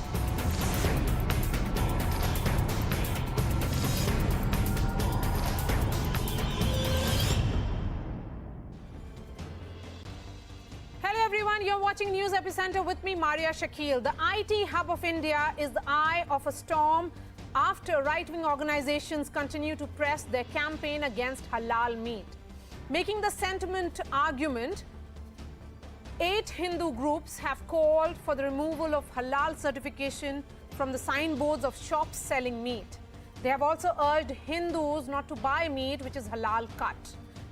Hello everyone, you're watching News Epicenter with me, Maria Shakil. The IT hub of India is the eye of a storm after right-wing organizations continue to press their campaign against halal meat. Making the sentiment argument, 8 Hindu groups have called for the removal of halal certification from the signboards of shops selling meat. They have also urged Hindus not to buy meat which is halal cut.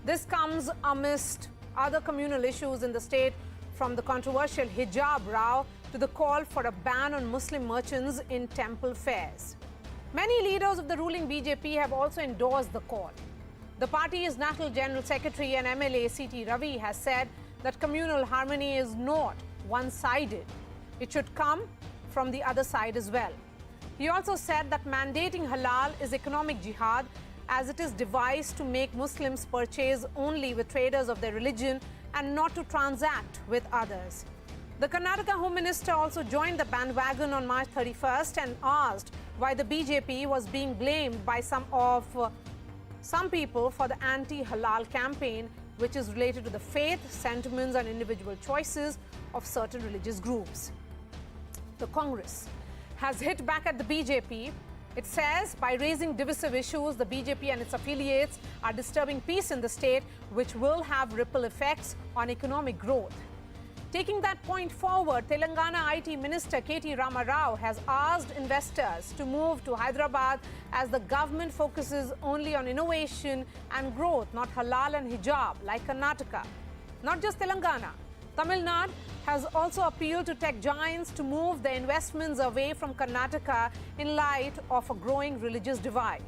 This comes amidst other communal issues in the state, from the controversial hijab row to the call for a ban on Muslim merchants in temple fairs. Many leaders of the ruling BJP have also endorsed the call. The party's National General Secretary and MLA C.T. Ravi has said that communal harmony is not one-sided. It should come from the other side as well. He also said that mandating halal is economic jihad, as it is devised to make Muslims purchase only with traders of their religion and not to transact with others. The Karnataka Home Minister also joined the bandwagon on March 31st and asked why the BJP was being blamed by some people for the anti-halal campaign, which is related to the faith, sentiments and individual choices of certain religious groups. The Congress has hit back at the BJP. It says by raising divisive issues, the BJP and its affiliates are disturbing peace in the state, which will have ripple effects on economic growth. Taking that point forward, Telangana IT Minister K.T. Rama Rao has asked investors to move to Hyderabad as the government focuses only on innovation and growth, not halal and hijab like Karnataka. Not just Telangana. Tamil Nadu has also appealed to tech giants to move their investments away from Karnataka in light of a growing religious divide.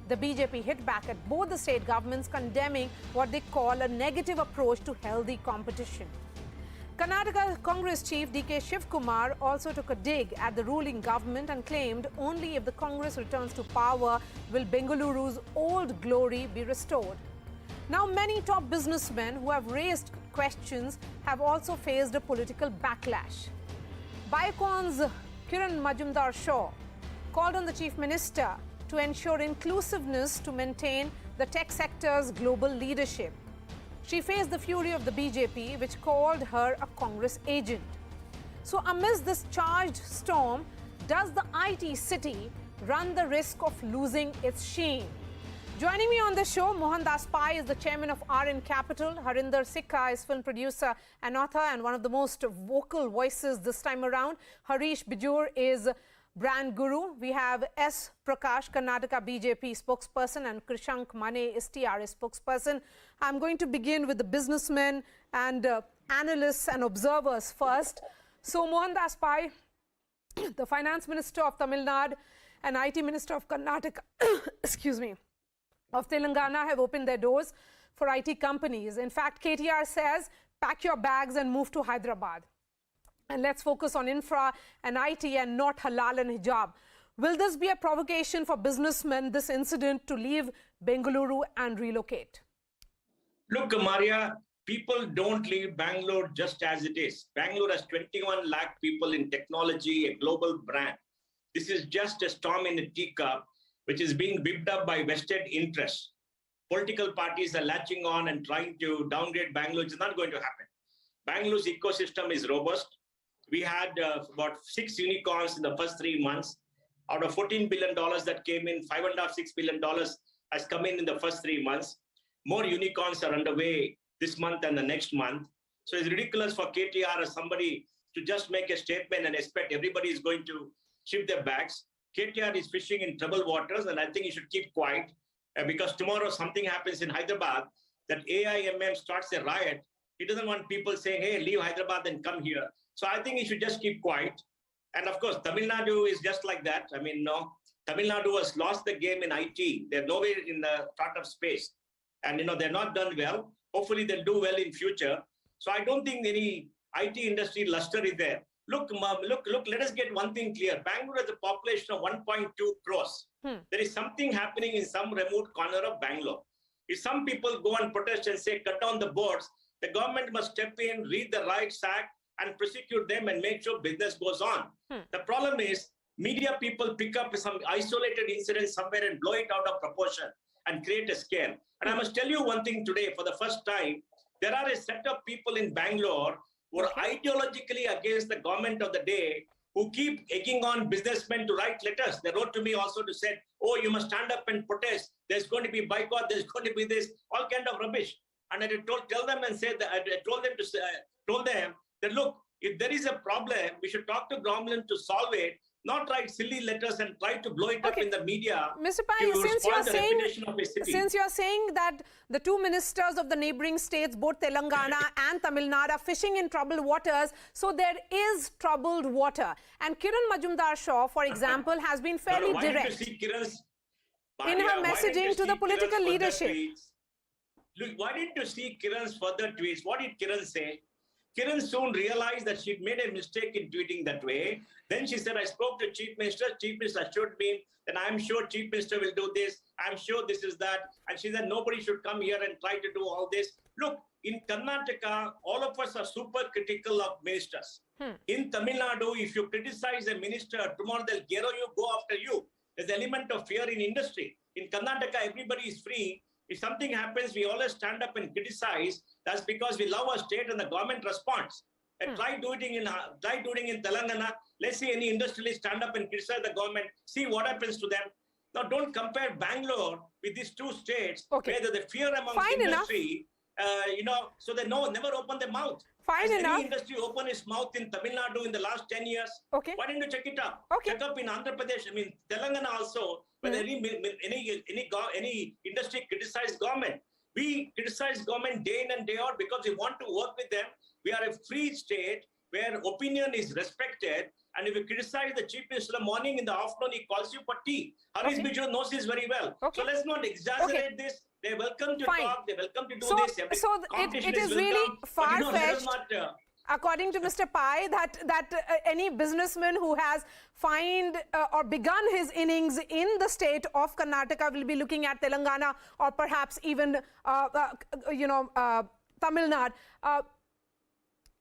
The BJP hit back at both the state governments, condemning what they call a negative approach to healthy competition. Karnataka Congress chief D.K. Shivkumar also took a dig at the ruling government and claimed only if the Congress returns to power will Bengaluru's old glory be restored. Now, many top businessmen who have raised questions have also faced a political backlash. Biocon's Kiran Majumdar-Shaw called on the chief minister to ensure inclusiveness to maintain the tech sector's global leadership. She faced the fury of the BJP, which called her a Congress agent. So amidst this charged storm, does the IT city run the risk of losing its sheen? Joining me on the show, Mohandas Pai is the chairman of RN Capital. Harinder Sikka is film producer and author and one of the most vocal voices this time around. Harish Bijur is brand guru. We have S. Prakash, Karnataka BJP spokesperson, and Krishank Mane is TRS spokesperson. I'm going to begin with the businessmen and analysts and observers first. So Mohandas Pai, the finance minister of Tamil Nadu and IT minister of Karnataka, excuse me, of Telangana have opened their doors for IT companies. In fact, KTR says, pack your bags and move to Hyderabad. And let's focus on infra and IT and not halal and hijab. Will this be a provocation for businessmen, this incident, to leave Bengaluru and relocate? Look, Maria, people don't leave Bangalore just as it is. Bangalore has 21 lakh people in technology, a global brand. This is just a storm in a teacup, which is being whipped up by vested interests. Political parties are latching on and trying to downgrade Bangalore. It's not going to happen. Bangalore's ecosystem is robust. We had about 6 unicorns in the first 3 months. Out of $14 billion that came in, $5.5–6 billion has come in the first 3 months. More unicorns are underway this month and the next month. So it's ridiculous for KTR or somebody to just make a statement and expect everybody is going to shift their bags. KTR is fishing in troubled waters, and I think he should keep quiet because tomorrow something happens in Hyderabad that AIMM starts a riot. He doesn't want people saying, hey, leave Hyderabad and come here. So I think he should just keep quiet. And of course, Tamil Nadu is just like that. I mean, no, Tamil Nadu has lost the game in IT. They're nowhere in the startup space. And, they're not done well. Hopefully, they'll do well in future. So I don't think any IT industry luster is there. Look, let us get one thing clear. Bangalore has a population of 1.2 crores. There is something happening in some remote corner of Bangalore. If some people go and protest and say, cut down the boards, the government must step in, read the Rights Act, and prosecute them and make sure business goes on. The problem is, media people pick up some isolated incident somewhere and blow it out of proportion and create a scare. And I must tell you one thing today, for the first time, there are a set of people in Bangalore who are ideologically against the government of the day, who keep egging on businessmen to write letters. They wrote to me also to say, oh, you must stand up and protest. There's going to be boycott. There's going to be this, all kind of rubbish. And I told them that, look, if there is a problem, we should talk to government to solve it, not write silly letters and try to blow it up in the media. Mr. Pai, since you're saying that the two ministers of the neighboring states, both Telangana and Tamil Nadu, are fishing in troubled waters, so there is troubled water. And Kiran Majumdar-Shaw, for example, has been fairly direct in her messaging to the political leadership. Look, why didn't you see Kiran's further tweets? What did Kiran say? Kiran soon realized that she'd made a mistake in tweeting that way. Then she said, I spoke to Chief Minister. Chief Minister assured me that I'm sure Chief Minister will do this. I'm sure this is that. And she said, nobody should come here and try to do all this. Look, in Karnataka, all of us are super critical of ministers. In Tamil Nadu, if you criticize a minister, tomorrow they'll go after you. There's an element of fear in industry. In Karnataka, everybody is free. If something happens, we always stand up and criticize. That's because we love our state and the government responds. And try doing it in Telangana. Let's see any industrialist stand up and criticize the government. See what happens to them. Now, don't compare Bangalore with these two states where there's the fear amongst industry. So they never open their mouth. Any industry open its mouth in Tamil Nadu in the last 10 years? Why didn't you check it up? Check up in Andhra Pradesh. I mean, Telangana also, when any industry criticize government. We criticize government day in and day out because we want to work with them. We are a free state where opinion is respected. And if you criticize the Chief Minister in the morning, in the afternoon, he calls you for tea. Harish Bijou knows this very well. So let's not exaggerate this. They're welcome to talk. They're welcome to do this. So it is really far-fetched, according to Mr. Pai, that any businessman who has or begun his innings in the state of Karnataka will be looking at Telangana or perhaps even, Tamil Nadu.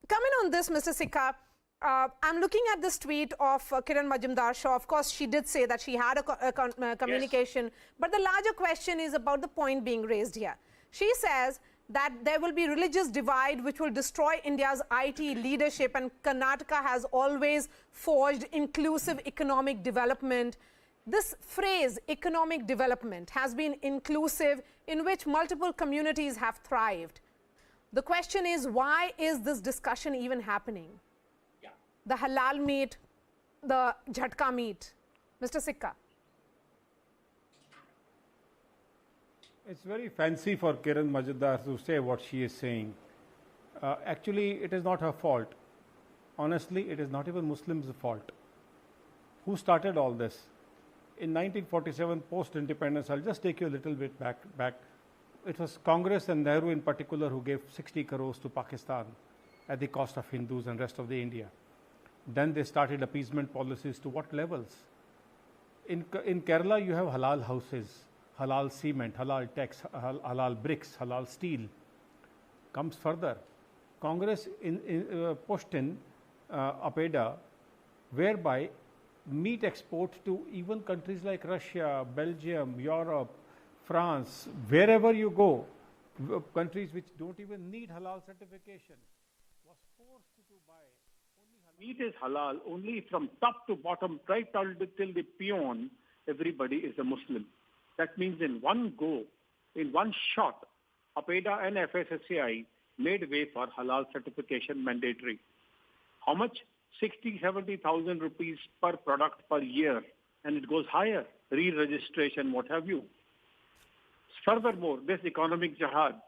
Coming on this, Mr. Sikka, I'm looking at this tweet of Kiran Majumdar-Shaw. Of course, she did say that she had a communication, but the larger question is about the point being raised here. She says that there will be religious divide which will destroy India's IT leadership, and Karnataka has always forged inclusive economic development. This phrase, economic development, has been inclusive, in which multiple communities have thrived. The question is, why is this discussion even happening? The halal meat, the jhatka meat. Mr. Sikka. It's very fancy for Kiran Majumdar to say what she is saying. Actually, it is not her fault. Honestly, it is not even Muslims' fault. Who started all this? In 1947, post-independence, I'll just take you a little bit back. It was Congress and Nehru in particular who gave 60 crores to Pakistan at the cost of Hindus and rest of the India. Then they started appeasement policies to what levels? In Kerala, you have halal houses, halal cement, halal tax, halal bricks, halal steel. Comes further. Congress pushed in APEDA, whereby meat export to even countries like Russia, Belgium, Europe, France, wherever you go, countries which don't even need halal certification, was forced to buy. Meat is halal only from top to bottom, right till the peon, everybody is a Muslim. That means in one go, in one shot, APEDA and FSSAI made way for halal certification mandatory. How much? 60,000-70,000 rupees per product per year, and it goes higher, re-registration, what have you. Furthermore, this economic jihad,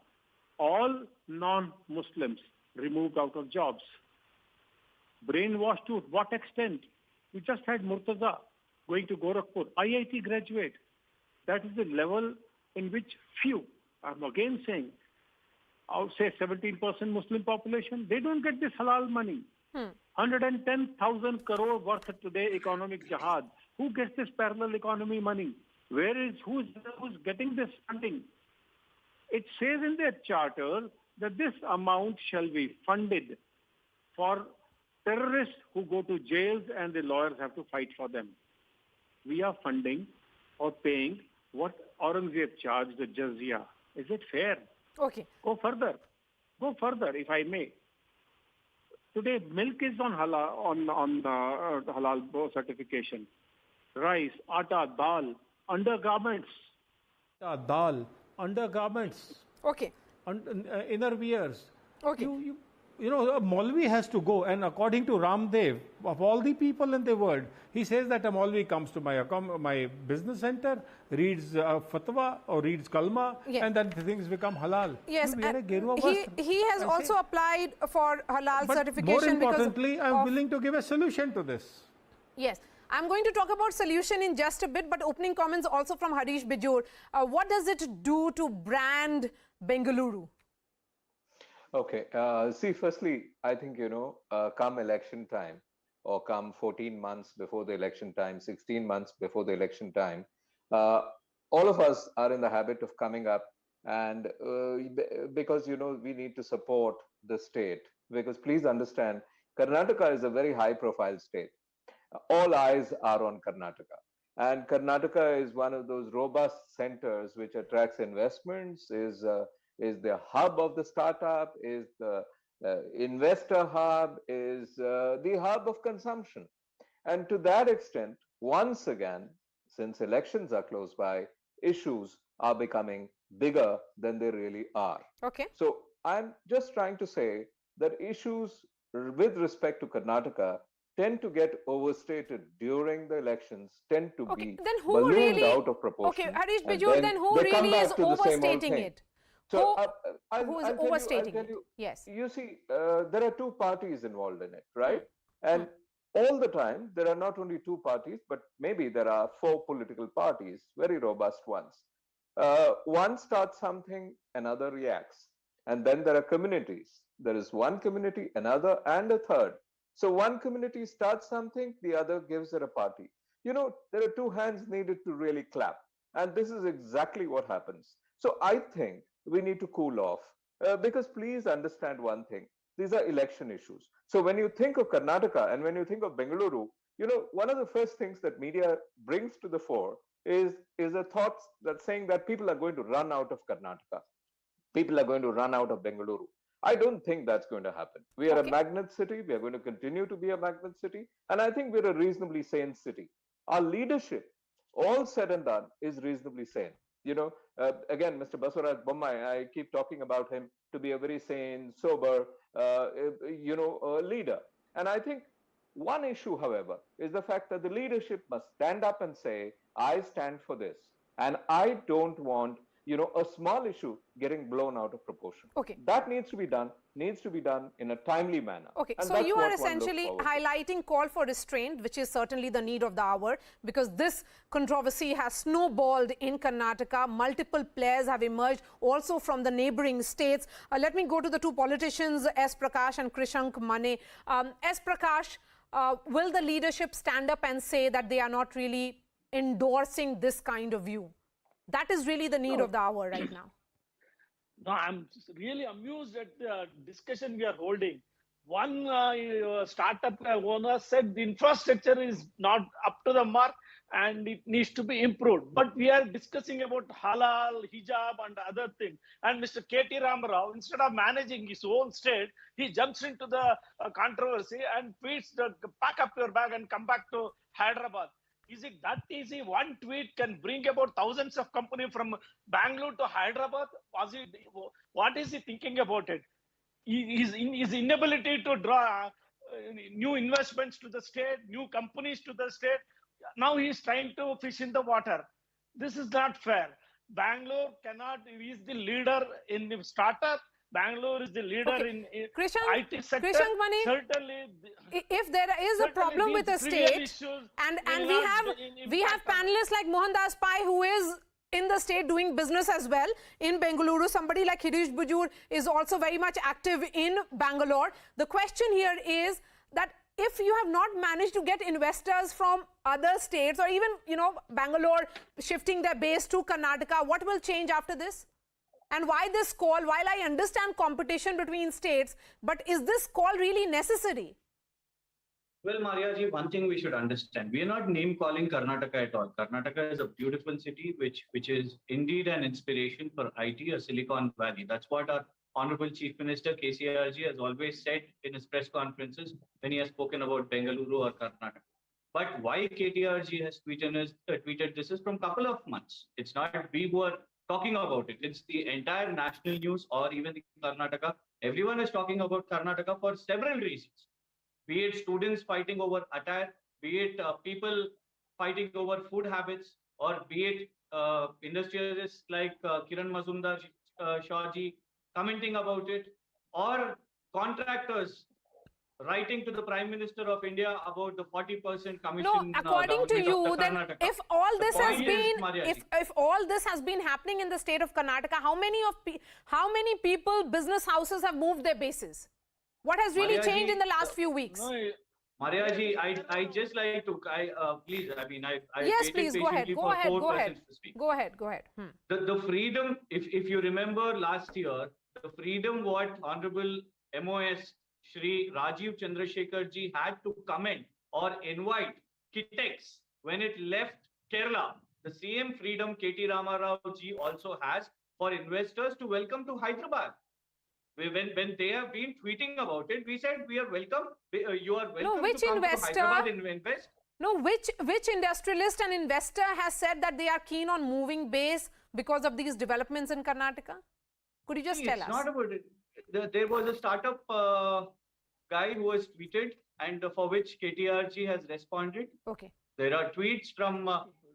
all non-Muslims removed out of jobs. Brainwashed to what extent? We just had Murtaza going to Gorakhpur, IIT graduate. That is the level in which few, I'm again saying, I would say 17% Muslim population, they don't get this halal money. 110,000 crore worth today economic jihad. Who gets this parallel economy money? Who's getting this funding? It says in their charter that this amount shall be funded for terrorists who go to jails and the lawyers have to fight for them. We are funding or paying what Aurangzeb charged the jizya. Is it fair? Okay. Go further, if I may. Today, milk is on halal certification. Rice, atta, dal, undergarments. Dal, undergarments. Okay. Inner wears. Okay. you know, a Maulvi has to go, and according to Ramdev, of all the people in the world, he says that a Maulvi comes to my business center, reads fatwa or reads kalma, and then things become halal. Yes, and he has also applied for halal but certification. More importantly, I'm willing to give a solution to this. Yes. I'm going to talk about solution in just a bit, but opening comments also from Harish Bijur. What does it do to brand Bengaluru? Okay. See, firstly, I think, you know, come election time or come 14 months before the election time, 16 months before the election time, all of us are in the habit of coming up and because, you know, we need to support the state, because please understand, Karnataka is a very high profile state. All eyes are on Karnataka. And Karnataka is one of those robust centers which attracts investments, is the hub of the startup, is the investor hub, is the hub of consumption. And to that extent, once again, since elections are close by, issues are becoming bigger than they really are. Okay. So I'm just trying to say that issues with respect to Karnataka tend to get overstated during the elections, tend to be ballooned out of proportion. Okay, Harish Bijur, then who really is overstating it? So who is overstating it? Yes. You see, there are two parties involved in it, right? And all the time, there are not only two parties, but maybe there are four political parties, very robust ones. One starts something, another reacts. And then there are communities. There is one community, another, and a third. So one community starts something, the other gives it a party. You know, there are two hands needed to really clap. And this is exactly what happens. So I think we need to cool off because please understand one thing. These are election issues. So when you think of Karnataka and when you think of Bengaluru, you know, one of the first things that media brings to the fore is a thought that saying that people are going to run out of Karnataka. People are going to run out of Bengaluru. I don't think that's going to happen. We are a magnet city. We are going to continue to be a magnet city. And I think we're a reasonably sane city. Our leadership, all said and done, is reasonably sane. You know, again, Mr. Basuraj Bommai, I keep talking about him to be a very sane, sober, leader. And I think one issue, however, is the fact that the leadership must stand up and say, I stand for this. And I don't want, you know, a small issue getting blown out of proportion. Okay. That needs to be done in a timely manner. Okay, and so you are essentially highlighting call for restraint, which is certainly the need of the hour, because this controversy has snowballed in Karnataka. Multiple players have emerged also from the neighboring states. Let me go to the two politicians, S. Prakash and Krishank Mane. S. Prakash, will the leadership stand up and say that they are not really endorsing this kind of view? That is really the need of the hour right now. No, I'm really amused at the discussion we are holding. One startup owner said the infrastructure is not up to the mark and it needs to be improved. But we are discussing about halal, hijab and other things. And Mr. K.T. Ramarao, instead of managing his own state, he jumps into the controversy and tweets, pack up your bag and come back to Hyderabad. Is it that easy? One tweet can bring about thousands of companies from Bangalore to Hyderabad. What is he thinking about it? His inability to draw new investments to the state, new companies to the state. Now he is trying to fish in the water. This is not fair. Bangalore he is the leader in the startup. Bangalore is the leader in IT sector. Krishank Mane, certainly, if there is a problem with the state, and we have panelists like Mohandas Pai, who is in the state doing business as well in Bengaluru. Somebody like Harish Bijur is also very much active in Bangalore. The question here is that if you have not managed to get investors from other states, or even, you know, Bangalore shifting their base to Karnataka, what will change after this? And why this call? While I understand competition between states, but is this call really necessary? Well, Maria ji, one thing we should understand, we are not name calling Karnataka at all. Karnataka is a beautiful city, which is indeed an inspiration for IT or Silicon Valley. That's what our Honorable Chief Minister KCR ji has always said in his press conferences when he has spoken about Bengaluru or Karnataka. But why KTR ji has tweeted this is from a couple of months. It's not we who are talking about it. It's the entire national news or even the Karnataka. Everyone is talking about Karnataka for several reasons. Be it students fighting over attire, be it people fighting over food habits, or be it industrialists like Kiran Mazumdar Shahji commenting about it, or contractors writing to the Prime Minister of India about the 40% commission. No, according to you, then if all this has been, Mariaji, if all this has been happening in the state of Karnataka, how many people, business houses have moved their bases? What has really changed in the last few weeks? No, Mariaji, I just like to, please, I mean, I yes, please, go ahead, go ahead. The freedom, if you remember last year, the freedom what Honorable MOS Shri Rajiv Chandrasekhar ji had to comment or invite Kitex when it left Kerala, the same freedom KT Ramarao ji also has for investors to welcome to Hyderabad. When they have been tweeting about it, we said we are welcome. You are welcome no, which to come investor, to Hyderabad and invest. No, which industrialist and investor has said that they are keen on moving base because of these developments in Karnataka? Could you just tell us? It's not about it. There was a startup guy who has tweeted, and for which KTRG has responded. Okay. There are tweets from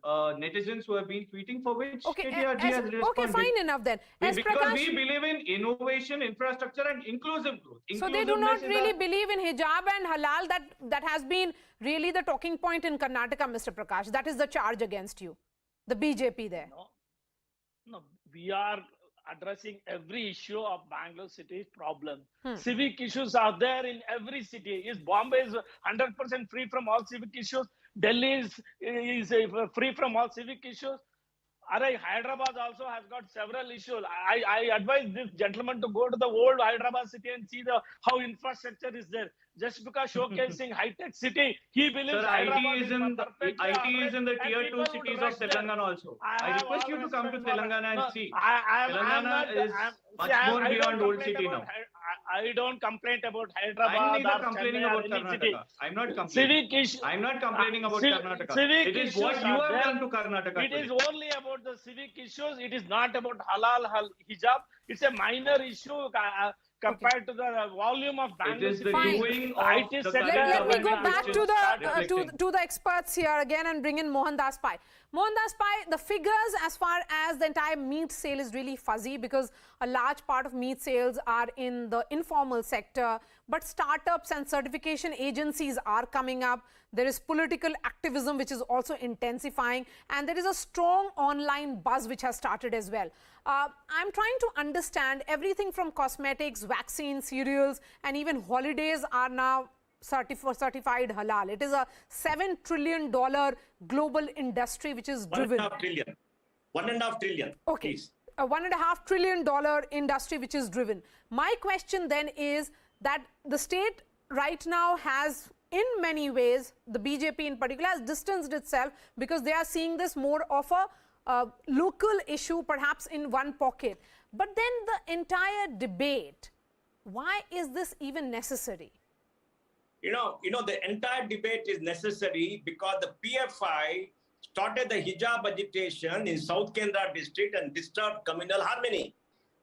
netizens who have been tweeting, for which KTRG has responded. Okay, fine enough then. Because we believe in innovation, infrastructure, and inclusive growth. So they do not really believe in hijab and halal. That has been really the talking point in Karnataka, Mr. Prakash. That is the charge against you, the BJP there. No, we are addressing every issue of Bangalore city's problem. Civic issues are there in every city. Bombay is 100% free from all civic issues. Delhi is free from all civic issues. Hyderabad also has got several issues. I advise this gentleman to go to the old Hyderabad city and see how infrastructure is there. Just because showcasing high-tech city, he believes Sir, Hyderabad IT is in the tier 2 cities of Telangana also. I request you to come to Telangana and see. Telangana is much more beyond old city now. I don't complain about Hyderabad. I'm neither complaining about Karnataka. I'm not complaining. I'm not complaining about Karnataka. It is what you have done to Karnataka. It is only about the civic issues. It is not about halal hijab. It's a minor issue compared to the volume of Bangalore. It is the doing of IT sector. Let me go back to the experts here again and bring in Mohandas Pai. Mohandas Pai, the figures as far as the entire meat sale is really fuzzy because a large part of meat sales are in the informal sector, but startups and certification agencies are coming up. There is political activism which is also intensifying, and there is a strong online buzz which has started as well. I'm trying to understand everything from cosmetics, vaccines, cereals, and even holidays are now certified halal. It is a $7 trillion global industry which is driven. $1.5 trillion. $1.5 trillion. Okay. Please. A $1.5 trillion industry which is driven. My question then is that the state right now has, in many ways, the BJP in particular has distanced itself because they are seeing this more of a local issue, perhaps in one pocket. But then the entire debate, why is this even necessary? You know, the entire debate is necessary because the PFI started the hijab agitation in South Kendra district and disturbed communal harmony.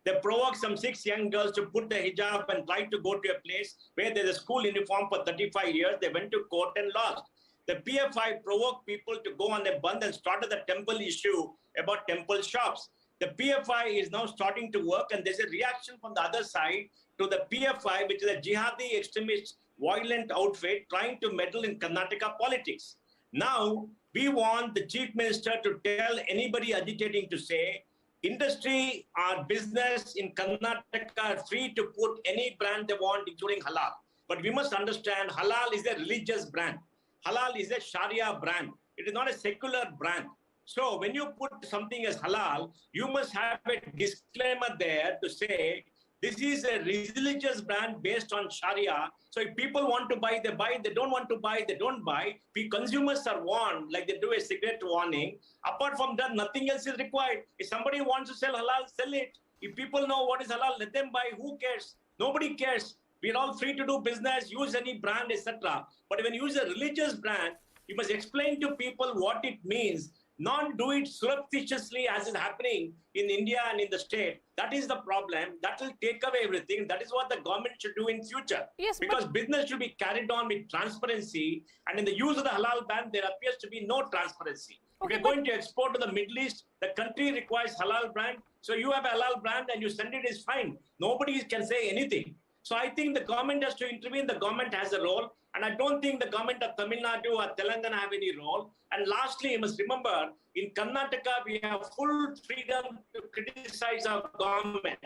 They provoked some 6 young girls to put the hijab and try to go to a place where there's a school uniform for 35 years. They went to court and lost. The PFI provoked people to go on a bandh and started the temple issue about temple shops. The PFI is now starting to work, and there's a reaction from the other side to the PFI, which is a jihadi extremist violent outfit trying to meddle in Karnataka politics. Now, we want the Chief Minister to tell anybody agitating to say, industry or business in Karnataka are free to put any brand they want, including halal. But we must understand halal is a religious brand. Halal is a Sharia brand. It is not a secular brand. So when you put something as halal, you must have a disclaimer there to say, this is a religious brand based on Sharia. So if people want to buy, they buy. They don't want to buy, they don't buy. Consumers are warned, like they do a cigarette warning. Apart from that, nothing else is required. If somebody wants to sell halal, sell it. If people know what is halal, let them buy. Who cares? Nobody cares. We're all free to do business, use any brand, etc. But when you use a religious brand, you must explain to people what it means. not do it surreptitiously as is happening in India and in the state. That is the problem. That will take away everything. That is what the government should do in future. Yes, because business should be carried on with transparency. And in the use of the halal ban, there appears to be no transparency. Okay, if you're going to export to the Middle East, the country requires halal brand. So you have a halal brand and you send it, is fine. Nobody can say anything. So I think the government has to intervene. The government has a role. And I don't think the government of Tamil Nadu or Telangana have any role. And lastly, you must remember, in Karnataka, we have full freedom to criticize our government.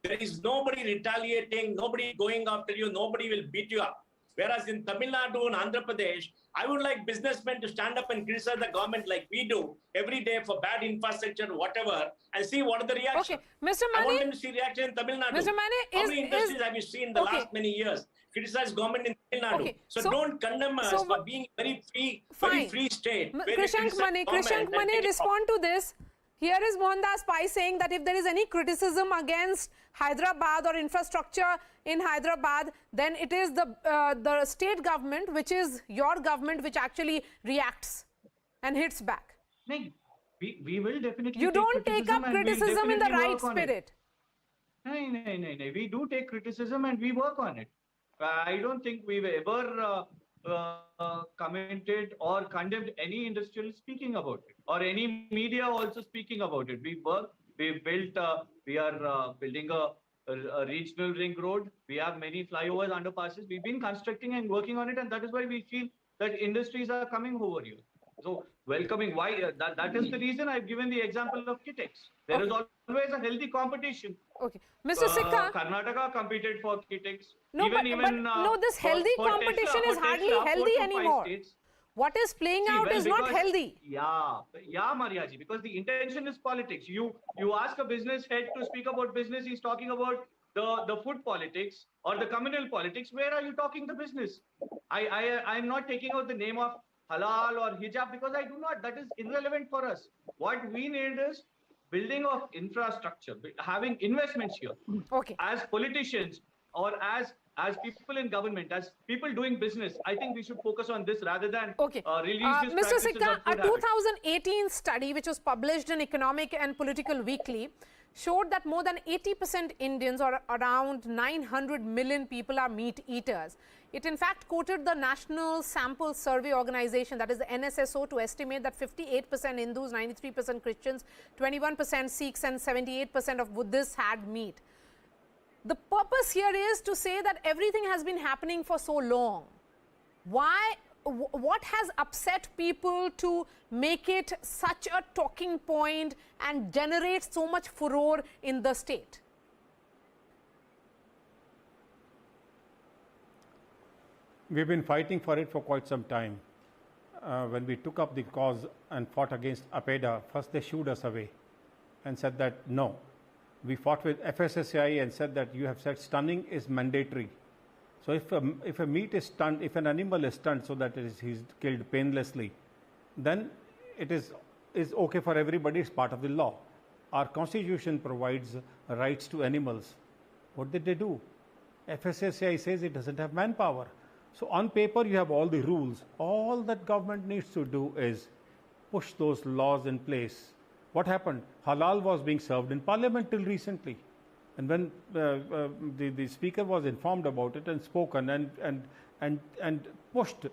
There is nobody retaliating, nobody going after you, nobody will beat you up. Whereas in Tamil Nadu and Andhra Pradesh, I would like businessmen to stand up and criticize the government like we do every day for bad infrastructure, whatever, and see what are the reactions. Okay, Mr. Mani, I want them to see reaction in Tamil Nadu. Mr. Mani, how many industries have you seen in the last many years? Criticize government in Tamil Nadu. Okay, so don't condemn us for being very free state. Krishank Mani, respond to this. Here is Mohandas Pai saying that if there is any criticism against Hyderabad or infrastructure in Hyderabad, then it is the state government, which is your government, which actually reacts and hits back. We will definitely. You don't take up criticism in the right spirit. No. We do take criticism and we work on it. I don't think we've ever commented or condemned any industrialist speaking about it, or any media also speaking about it. We work, we are building a regional ring road. We have many flyovers, underpasses. We've been constructing and working on it, and that is why we feel that industries are coming over here. So welcoming, why that is the reason I've given the example of Kitex. There is always a healthy competition. Okay, Mr. Sikka. Karnataka competed for Kitex. No, no, this healthy competition is hardly healthy anymore. What is playing out is not healthy. Yeah, Mariaji, because the intention is politics. You ask a business head to speak about business, he's talking about the food politics or the communal politics. Where are you talking the business? I'm not taking out the name of halal or hijab because I do not. That is irrelevant for us. What we need is building of infrastructure, having investments here. Okay. As politicians or as people in government, as people doing business, I think we should focus on this rather than release this Mr. practices Sikka, of food a 2018 study which was published in Economic and Political Weekly showed that more than 80% Indians, or around 900 million people, are meat eaters. It in fact quoted the National Sample Survey Organization, that is the NSSO, to estimate that 58% Hindus, 93% Christians, 21% Sikhs and 78% of Buddhists had meat. The purpose here is to say that everything has been happening for so long. Why? What has upset people to make it such a talking point and generate so much furore in the state? We've been fighting for it for quite some time. When we took up the cause and fought against APEDA, first they shooed us away and said that no. We fought with FSSAI and said that you have said stunning is mandatory. So if a meat is stunned, if an animal is stunned so that he's killed painlessly, then it is okay for everybody, it's part of the law. Our constitution provides rights to animals. What did they do? FSSAI says it doesn't have manpower. So on paper you have all the rules. All that government needs to do is push those laws in place. What happened? Halal was being served in parliament till recently. And when the speaker was informed about it and spoken and pushed,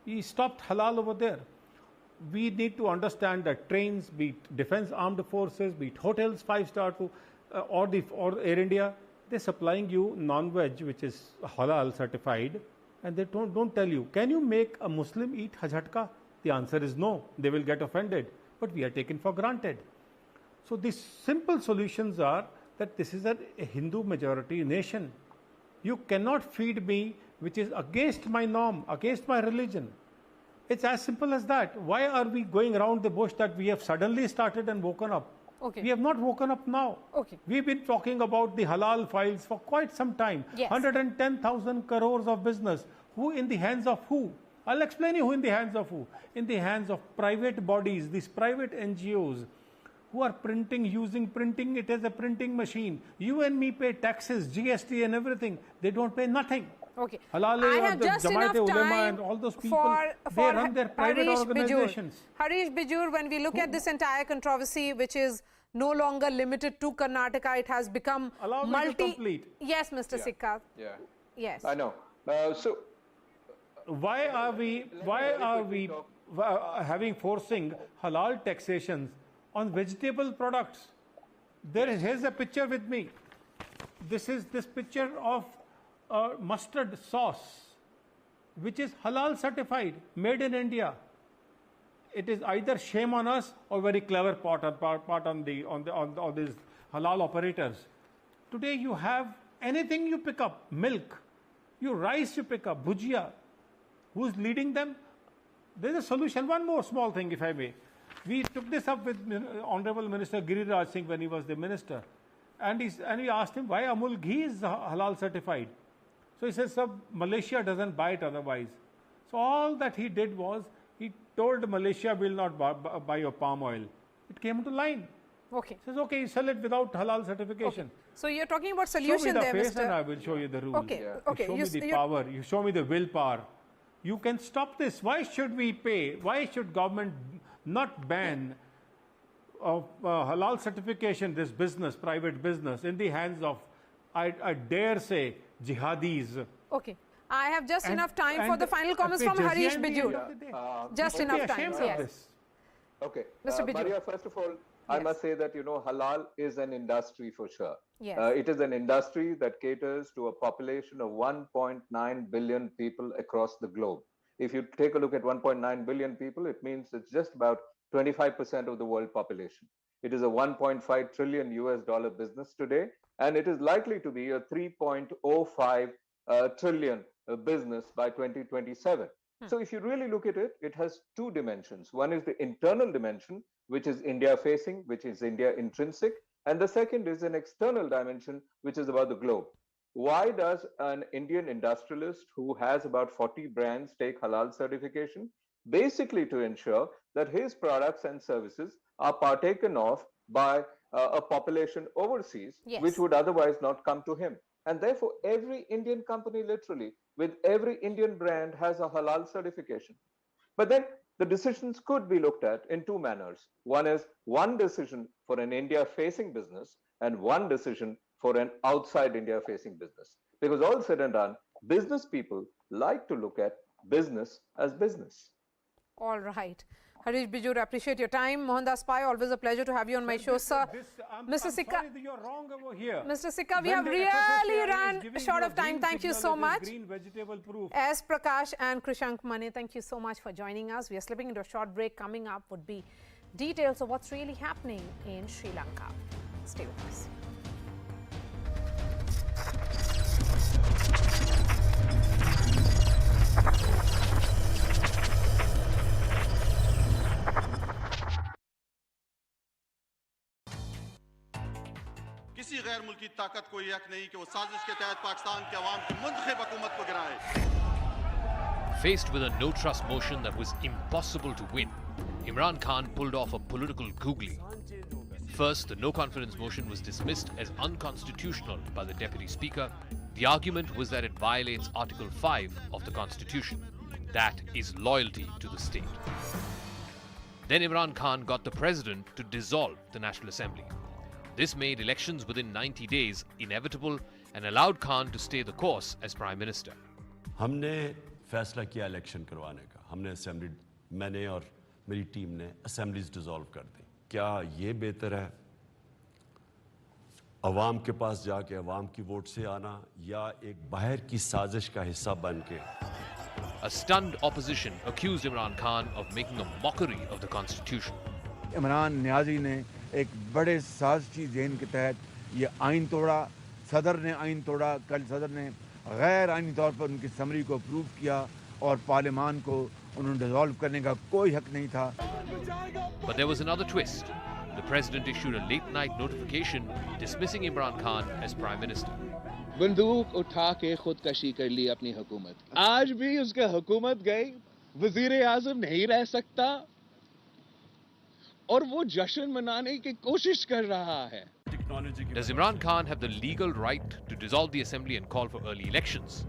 he stopped halal over there. We need to understand that trains, be it Defence Armed Forces, be it hotels 5-star or Air India, they're supplying you non-veg, which is halal certified, and they don't tell you, can you make a Muslim eat hajatka? The answer is no. They will get offended. But we are taken for granted. So these simple solutions are that this is a Hindu majority nation. You cannot feed me which is against my norm, against my religion. It's as simple as that. Why are we going around the bush that we have suddenly started and woken up? Okay. We have not woken up now. Okay. We've been talking about the halal files for quite some time. Yes. 110,000 crores of business. Who in the hands of who? I'll explain you who in the hands of who. In the hands of private bodies, these private NGOs who are using printing it as a printing machine. You and me pay taxes, GST and everything. They don't pay nothing. Okay. I Halal have the just Jamaat enough Ulema time and all those people, for they run their private Harish organizations. Harish Bijur, when we look at this entire controversy, which is no longer limited to Karnataka, it has become me to complete. Yes, Mr. Sikka. Yeah. Yes. I know. So why are we forcing halal taxations on vegetable products? Here's a picture with me. This is this picture of mustard sauce, which is halal certified, made in India. It is either shame on us or very clever part on these halal operators. Today you have anything you pick up, milk, rice you pick up, bhujia. Who's leading them? There's a solution. One more small thing, if I may. We took this up with Honorable Minister Giriraj Singh when he was the minister. And we asked him why Amul ghee is halal certified. So he says, sir, Malaysia doesn't buy it otherwise. So all that he did was, he told Malaysia will not buy your palm oil. It came into line. Okay. He says, okay, you sell it without halal certification. Okay. So you're talking about solution there, Mr. Show me the face Mr. and I will show you the rules. Okay. You Okay. show me the power. You show me the willpower. You can stop this. Why should we pay? Why should government not ban halal certification, this business, private business, in the hands of, I dare say, jihadis? Okay. I have just enough time for the final comments from Harish Bijur. Just enough time. Yes. Okay. Mr. Bijur. Maria, first of all, I must say that, halal is an industry for sure. Yes. It is an industry that caters to a population of 1.9 billion people across the globe. If you take a look at 1.9 billion people, it means it's just about 25% of the world population. It is a $1.5 trillion US business today, and it is likely to be a 3.05 trillion business by 2027. So if you really look at it, it has two dimensions. One is the internal dimension, which is India facing, which is India intrinsic. And the second is an external dimension, which is about the globe. Why does an Indian industrialist who has about 40 brands take halal certification? Basically to ensure that his products and services are partaken of by a population overseas, which would otherwise not come to him. And therefore, every Indian company, literally, with every Indian brand has a halal certification. But then the decisions could be looked at in two manners. One is one decision for an India-facing business and one decision for an outside India-facing business. Because all said and done, business people like to look at business as business. All right. Harish Bijur, appreciate your time. Mohandas Pai, always a pleasure to have you on my show, sir. Mr. Sikka, you're wrong over here. Mr. Sikka, we have really run short of time. Thank you so much. S. Prakash and Krishank Mane, thank you so much for joining us. We are slipping into a short break. Coming up would be details of what's really happening in Sri Lanka. Stay with us. किसी गैर मुल्की ताकत को यक नहीं कि वो साजिश के तहत पाकिस्तान के अवाम की मुंतखब हुकूमत को गिराए. Faced with a no-trust motion that was impossible to win, Imran Khan pulled off a political googly. First, the no-confidence motion was dismissed as unconstitutional by the Deputy Speaker. The argument was that it violates Article 5 of the Constitution. That is loyalty to the state. Then Imran Khan got the President to dissolve the National Assembly. This made elections within 90 days inevitable and allowed Khan to stay the course as Prime Minister. हमने फैसला किया election करवाने का. हमने assembly, मैंने और मेरी team ने असेंबलीज डिसॉल्व कर दी. क्या ये बेहतर है अवाम के पास जाके अवाम की वोट से आना या एक बाहर की साजिश का हिस्सा बन के? A stunned opposition accused Imran Khan of making a mockery of the Constitution. Imran Niazi ने एक बड़े साजिशी ज़हन के तहत ये आइन तोड़ा. सदर ने आइन तोड़ा. कल सदर ने गैर आइनी तौर पर उनकी समरी को अप्रूव किया और पार्लियामान को उन्होंने डिसॉल्व करने का कोई हक नहीं था. But there was another twist. The president issued a late-night notification dismissing Imran Khan as Prime Minister. बंदूक उठा के खुदकशी कर ली अपनी हुकूमत. आज भी उसका हुकूमत गई. वजीर आज़म नहीं रह सकता और वो जश्न मनाने की कोशिश कर रहा है. Does Imran Khan have the legal right to dissolve the assembly and call for early elections?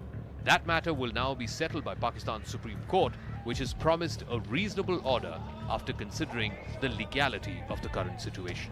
That matter will now be settled by Pakistan's Supreme Court, which has promised a reasonable order after considering the legality of the current situation.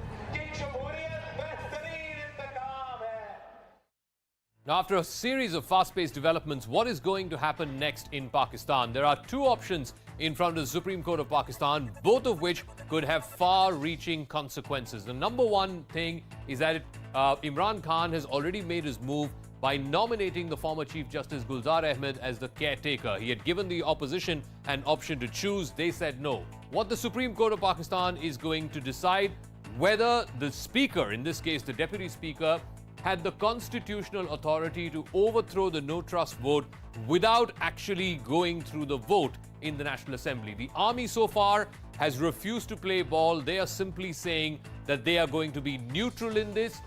Now, after a series of fast-paced developments, what is going to happen next in Pakistan? There are two options in front of the Supreme Court of Pakistan, both of which could have far-reaching consequences. The number one thing is that Imran Khan has already made his move by nominating the former Chief Justice Gulzar Ahmed as the caretaker. He had given the opposition an option to choose. They said no. What the Supreme Court of Pakistan is going to decide whether the Speaker, in this case the Deputy Speaker, had the constitutional authority to overthrow the no-trust vote without actually going through the vote in the National Assembly. The army so far has refused to play ball. They are simply saying that they are going to be neutral in this.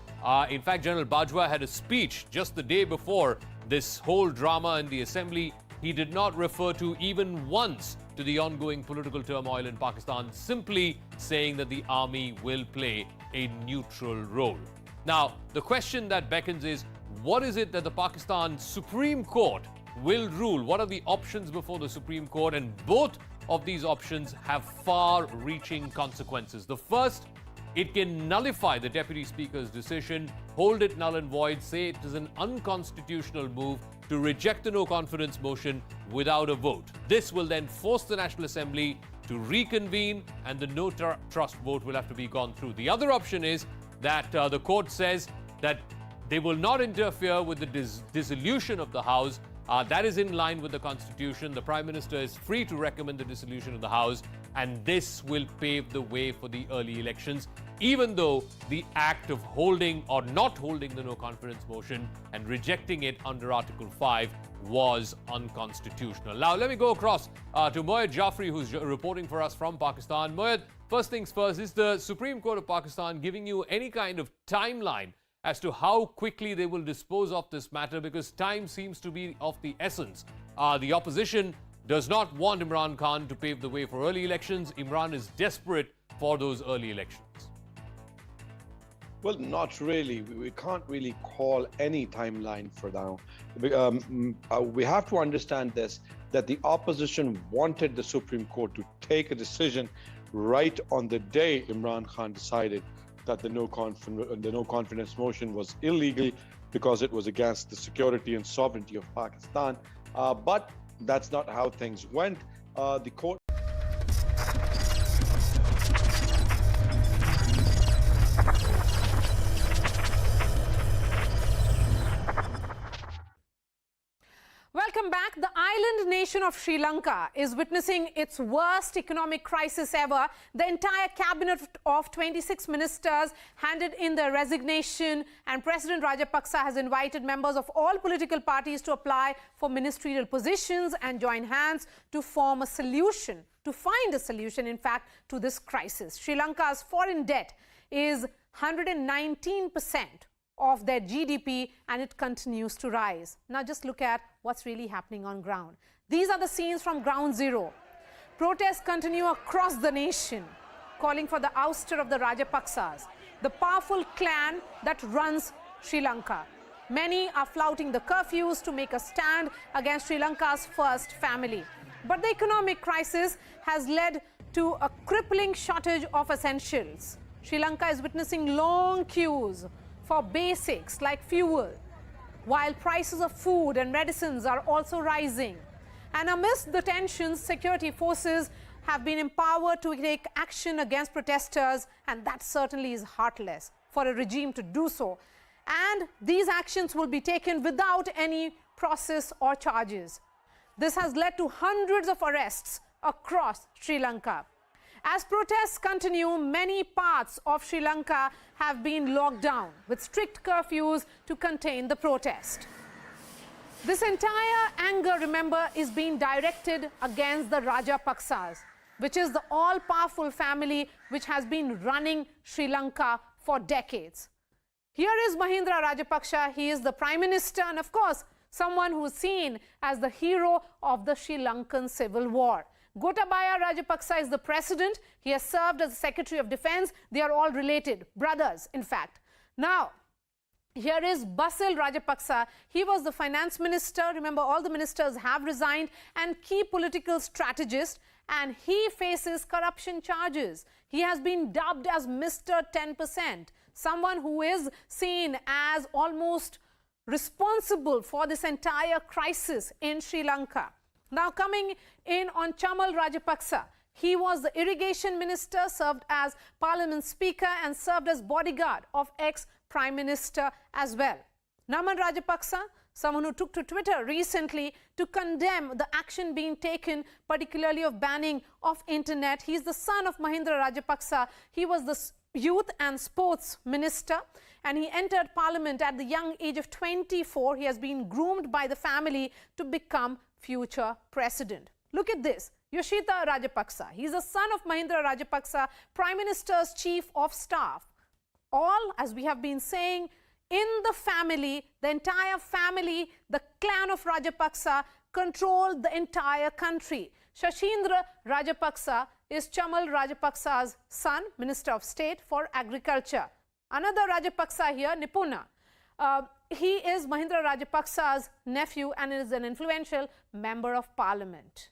In fact, General Bajwa had a speech just the day before this whole drama in the Assembly. He did not refer to even once to the ongoing political turmoil in Pakistan, simply saying that the army will play a neutral role. Now, the question that beckons is, what is it that the Pakistan Supreme Court will rule? What are the options before the Supreme Court? And both of these options have far-reaching consequences. The first, it can nullify the Deputy Speaker's decision, hold it null and void, say it is an unconstitutional move to reject the no-confidence motion without a vote. This will then force the National Assembly to reconvene, and the no-trust vote will have to be gone through. The other option is that the court says that they will not interfere with the dissolution of the House. That is in line with the Constitution. The Prime Minister is free to recommend the dissolution of the House, and this will pave the way for the early elections, even though the act of holding or not holding the no-confidence motion and rejecting it under Article 5 was unconstitutional. Now, let me go across to Moyed Jafri, who's reporting for us from Pakistan. Moyed, first things first, is the Supreme Court of Pakistan giving you any kind of timeline as to how quickly they will dispose of this matter? Because time seems to be of the essence. The opposition does not want Imran Khan to pave the way for early elections. Imran is desperate for those early elections. Well, not really. We can't really call any timeline for now. We have to understand this, that the opposition wanted the Supreme Court to take a decision right on the day Imran Khan decided that the no confidence motion was illegal because it was against the security and sovereignty of Pakistan. But that's not how things went. The court. Welcome back. The island nation of Sri Lanka is witnessing its worst economic crisis ever. The entire cabinet of 26 ministers handed in their resignation, and President Rajapaksa has invited members of all political parties to apply for ministerial positions and join hands to form a solution, to find a solution, in fact, to this crisis. Sri Lanka's foreign debt is 119% of their GDP, and it continues to rise. Now just look at what's really happening on ground. These are the scenes from ground zero. Protests continue across the nation, calling for the ouster of the Rajapaksas, the powerful clan that runs Sri Lanka. Many are flouting the curfews to make a stand against Sri Lanka's first family. But the economic crisis has led to a crippling shortage of essentials. Sri Lanka is witnessing long queues for basics like fuel, while prices of food and medicines are also rising. And amidst the tensions, security forces have been empowered to take action against protesters, and that certainly is heartless for a regime to do so. And these actions will be taken without any process or charges. This has led to hundreds of arrests across Sri Lanka. As protests continue, many parts of Sri Lanka have been locked down with strict curfews to contain the protest. This entire anger, remember, is being directed against the Rajapaksas, which is the all-powerful family which has been running Sri Lanka for decades. Here is Mahindra Rajapaksa. He is the Prime Minister and, of course, someone who is seen as the hero of the Sri Lankan Civil War. Gotabaya Rajapaksa is the president. He has served as the Secretary of Defense. They are all related, brothers, in fact. Now, Here is Basil Rajapaksa. He was the finance minister. Remember, all the ministers have resigned, and key political strategist, and he faces corruption charges. He has been dubbed as Mr. 10%, someone who is seen as almost responsible for this entire crisis in Sri Lanka. Now coming in on Chamal Rajapaksa. He was the irrigation minister, served as parliament speaker, and served as bodyguard of ex-prime minister as well. Naman Rajapaksa, someone who took to Twitter recently to condemn the action being taken, particularly of banning of internet. He's the son of Mahindra Rajapaksa. He was the youth and sports minister, and he entered parliament at the young age of 24. He has been groomed by the family to become future president. Look at this. Yoshita Rajapaksa. He's the son of Mahindra Rajapaksa, Prime Minister's chief of staff. All, as we have been saying, in the family, the entire family, the clan of Rajapaksa controlled the entire country. Shashindra Rajapaksa is Chamal Rajapaksa's son, Minister of State for Agriculture. Another Rajapaksa here, Nipuna. He is Mahindra Rajapaksa's nephew and is an influential member of parliament.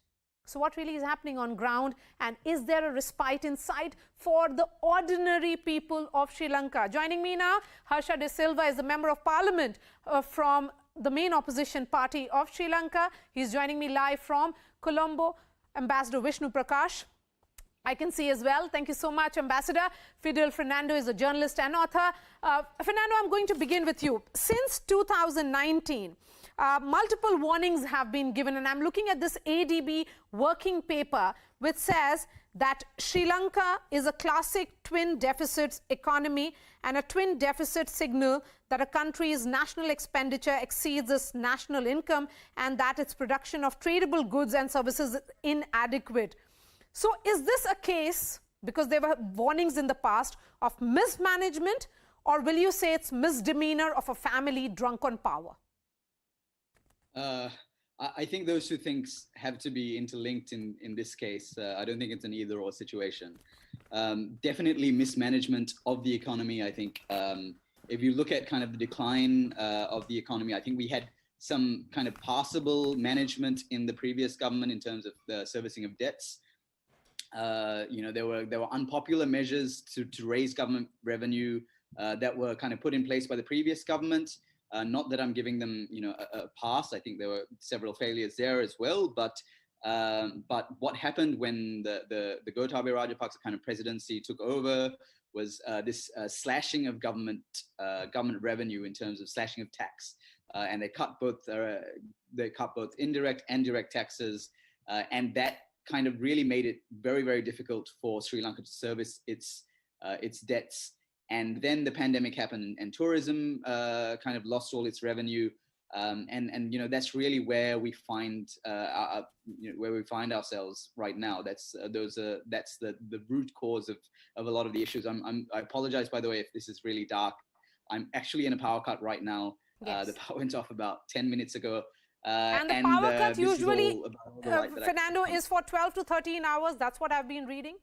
So what really is happening on ground, and is there a respite in sight for the ordinary people of Sri Lanka? Joining me now, Harsha De Silva is the member of parliament from the main opposition party of Sri Lanka. He's joining me live from Colombo. Ambassador Vishnu Prakash, I can see as well. Thank you so much, Ambassador. Fidel Fernando is a journalist and author. Fernando, I'm going to begin with you. Since 2019, multiple warnings have been given, and I'm looking at this ADB working paper which says that Sri Lanka is a classic twin deficits economy and a twin deficit signal that a country's national expenditure exceeds its national income and that its production of tradable goods and services is inadequate. So is this a case, because there were warnings in the past, of mismanagement, or will you say it's misdemeanor of a family drunk on power? I think those two things have to be interlinked in this case. I don't think it's an either-or situation. Definitely mismanagement of the economy. I think if you look at kind of the decline of the economy, I think we had some kind of passable management in the previous government in terms of the servicing of debts. You know, there were unpopular measures to raise government revenue that were kind of put in place by the previous government. Not that I'm giving them, you know, a pass. I think there were several failures there as well. But what happened when the Gotabaya Rajapaksa kind of presidency took over was this slashing of government revenue in terms of slashing of tax, and they cut both indirect and direct taxes, and that kind of really made it very, very difficult for Sri Lanka to service its debts. And then the pandemic happened, and tourism kind of lost all its revenue, and you know, that's really where we find ourselves right now. That's the root cause of a lot of the issues. I apologize, by the way, if this is really dark. I'm actually in a power cut right now. Yes. The power went off about 10 minutes ago. And the power cut usually, Fernando, is for 12 to 13 hours. That's what I've been reading.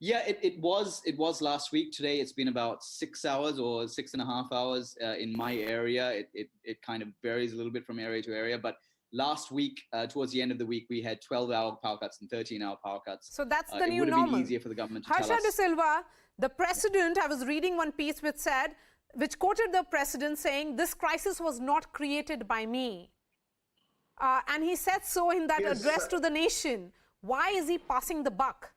Yeah, it was last week. Today it's been about 6 hours or 6.5 hours in my area. It kind of varies a little bit from area to area, but last week, towards the end of the week, we had 12-hour power cuts and 13-hour power cuts. So that's the new normal. It would have been easier for the government to tell us. Harsha De Silva, the president, I was reading one piece which quoted the president saying, "This crisis was not created by me." And he said so in that address to the nation. Why is he passing the buck?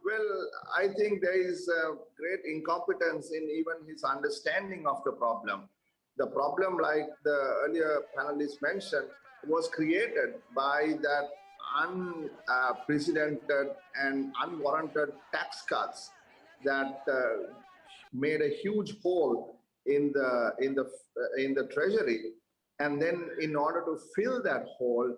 Well, I think there is great incompetence in even his understanding of the problem. The problem, like the earlier panelists mentioned, was created by that unprecedented and unwarranted tax cuts that made a huge hole in the treasury. And then in order to fill that hole,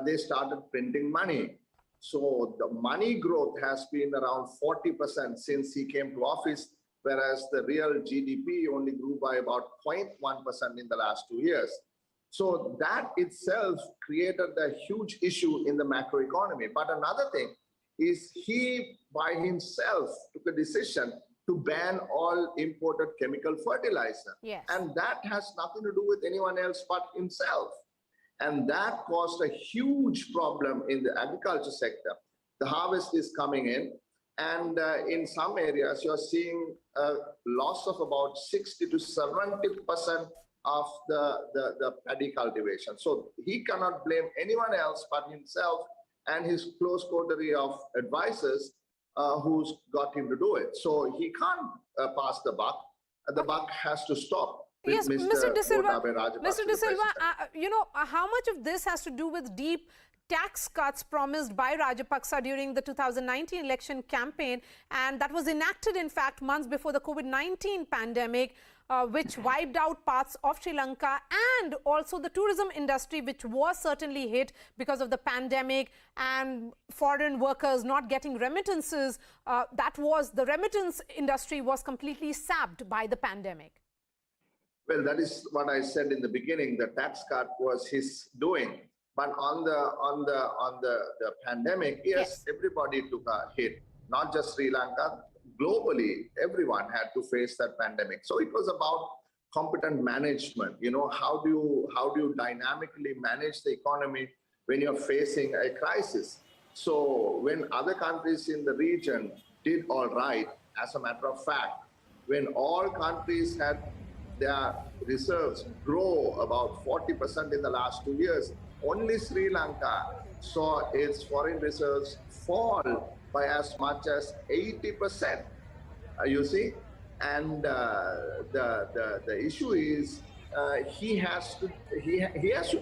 they started printing money. So the money growth has been around 40% since he came to office, whereas the real GDP only grew by about 0.1% in the last 2 years. So that itself created a huge issue in the macroeconomy. But another thing is he by himself took a decision to ban all imported chemical fertilizer. Yes. And that has nothing to do with anyone else but himself. And that caused a huge problem in the agriculture sector. The harvest is coming in, and in some areas, you're seeing a loss of about 60 to 70% of the paddy cultivation. So he cannot blame anyone else but himself and his close coterie of advisors who's got him to do it. So he can't pass the buck. The buck has to stop. Yes, Mr. De Silva, you know, how much of this has to do with deep tax cuts promised by Rajapaksa during the 2019 election campaign, and that was enacted, in fact, months before the COVID-19 pandemic, which wiped out parts of Sri Lanka, and also the tourism industry, which was certainly hit because of the pandemic and foreign workers not getting remittances. The remittance industry was completely sapped by the pandemic. Well, that is what I said in the beginning. The tax cut was his doing. But on the pandemic, yes, everybody took a hit, not just Sri Lanka. Globally, everyone had to face that pandemic. So it was about competent management. You know, how do you dynamically manage the economy when you're facing a crisis? So when other countries in the region did all right, as a matter of fact, when all countries had their reserves grow about 40% in the last 2 years, only Sri Lanka saw its foreign reserves fall by as much as 80%. You see, and the issue is he has to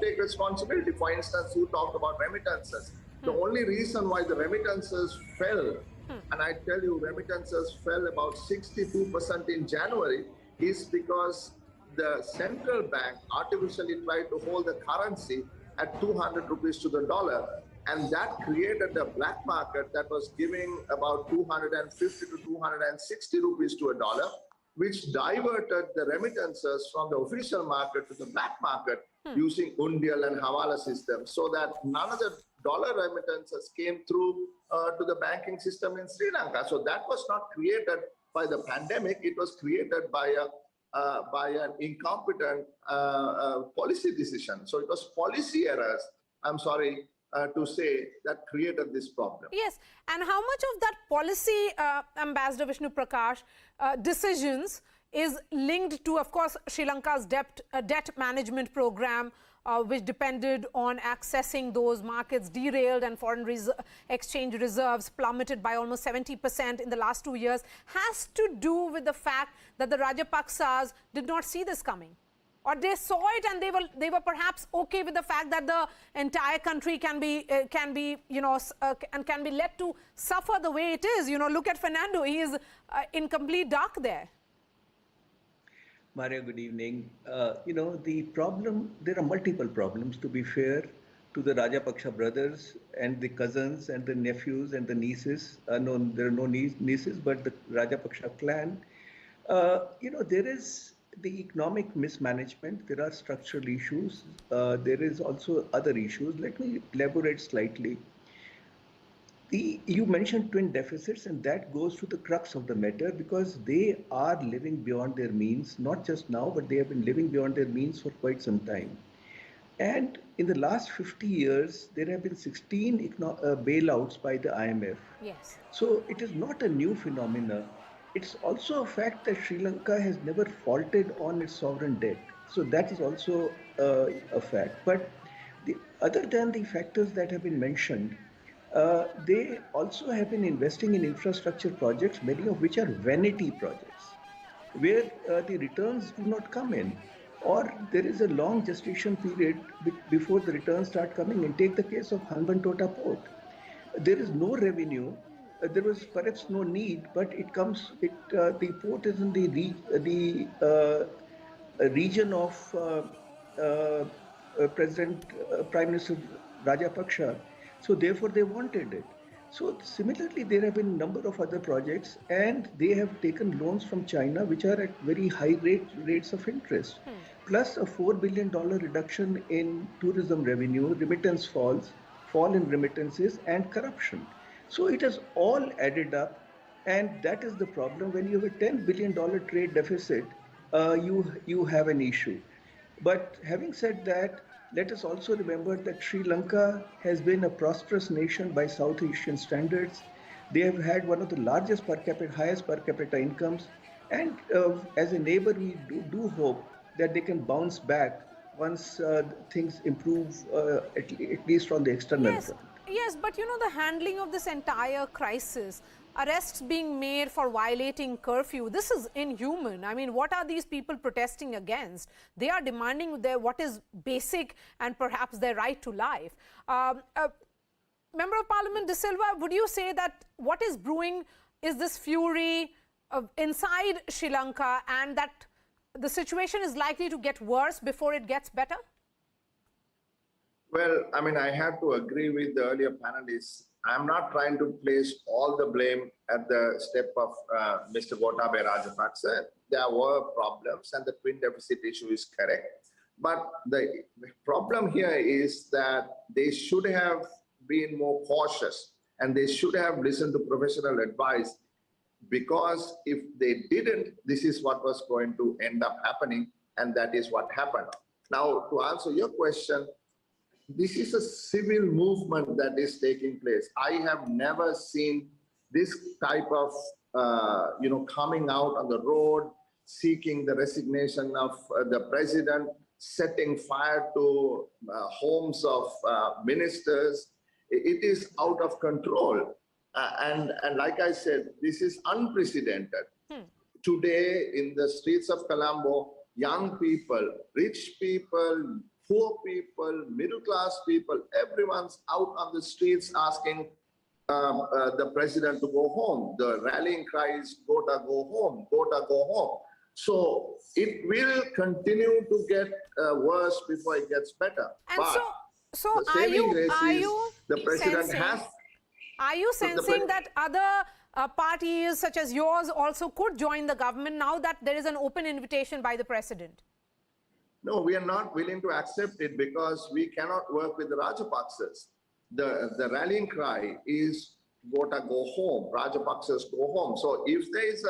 take responsibility. For instance, you talked about remittances. The only reason why the remittances fell, and I tell you, remittances fell about 62% in January, is because the central bank artificially tried to hold the currency at 200 rupees to the dollar, and that created a black market that was giving about 250 to 260 rupees to a dollar, which diverted the remittances from the official market to the black market using Undial and Hawala systems, so that none of the dollar remittances came through to the banking system in Sri Lanka. So that was not created by the pandemic, it was created by an incompetent policy decision. So it was policy errors, I'm sorry to say, that created this problem. Yes, and how much of that policy, Ambassador Vishnu Prakash, decisions is linked to, of course, Sri Lanka's debt management program, which depended on accessing those markets, derailed, and foreign exchange reserves plummeted by almost 70% in the last 2 years, has to do with the fact that the Rajapaksas did not see this coming? Or they saw it and they were perhaps okay with the fact that the entire country can be let to suffer the way it is. You know, look at Fernando; he is in complete dark there. Maria, good evening. The problem, there are multiple problems, to be fair, to the Rajapaksa brothers and the cousins and the nephews and the nieces. No, there are no nieces, but the Rajapaksa clan. There is the economic mismanagement. There are structural issues. There is also other issues. Let me elaborate slightly. You mentioned twin deficits, and that goes to the crux of the matter, because they are living beyond their means, not just now, but they have been living beyond their means for quite some time. And in the last 50 years, there have been 16 bailouts by the IMF. Yes. So it is not a new phenomenon. It's also a fact that Sri Lanka has never faulted on its sovereign debt. So that is also a fact. But other than the factors that have been mentioned, they also have been investing in infrastructure projects, many of which are vanity projects, where the returns do not come in, or there is a long gestation period before the returns start coming in. Take the case of Hanbantota Port. There is no revenue. There was perhaps no need, but it comes. The port is in the region of Prime Minister Rajapaksa. So therefore they wanted it. So similarly, there have been a number of other projects, and they have taken loans from China, which are at very high rates of interest, plus a $4 billion reduction in tourism revenue, remittance fall in remittances, and corruption. So it has all added up And that is the problem. When you have a $10 billion trade deficit, you have an issue. But having said that, let us also remember that Sri Lanka has been a prosperous nation by South Asian standards. They have had one of the largest highest per capita incomes. And as a neighbor, we do hope that they can bounce back once things improve, at least from the external front. Yes, but you know, the handling of this entire crisis, arrests being made for violating curfew, this is inhuman. I mean, what are these people protesting against? They are demanding what is basic and perhaps their right to life. Member of Parliament De Silva, would you say that what is brewing is this fury inside Sri Lanka, and that the situation is likely to get worse before it gets better? Well, I mean, I have to agree with the earlier panelists. I'm not trying to place all the blame at the step of Mr. Gotabaya Rajapaksa. There were problems, and the twin deficit issue is correct. But the problem here is that they should have been more cautious, and they should have listened to professional advice, because if they didn't, this is what was going to end up happening, and that is what happened. Now, to answer your question, this is a civil movement that is taking place. I have never seen this type of, coming out on the road, seeking the resignation of the president, setting fire to homes of ministers. It is out of control. And like I said, this is unprecedented. Today, in the streets of Colombo, young people, rich people, poor people, middle-class people, everyone's out on the streets asking the president to go home. The rallying cry is, Gota, go home, Gota, go home. So it will continue to get worse before it gets better. And but so the saving grace is the president Are you sensing that other parties such as yours also could join the government now that there is an open invitation by the president? No, we are not willing to accept it, because we cannot work with the Rajapaksas. The rallying cry is Gota, go home, Rajapaksas go home. So if there is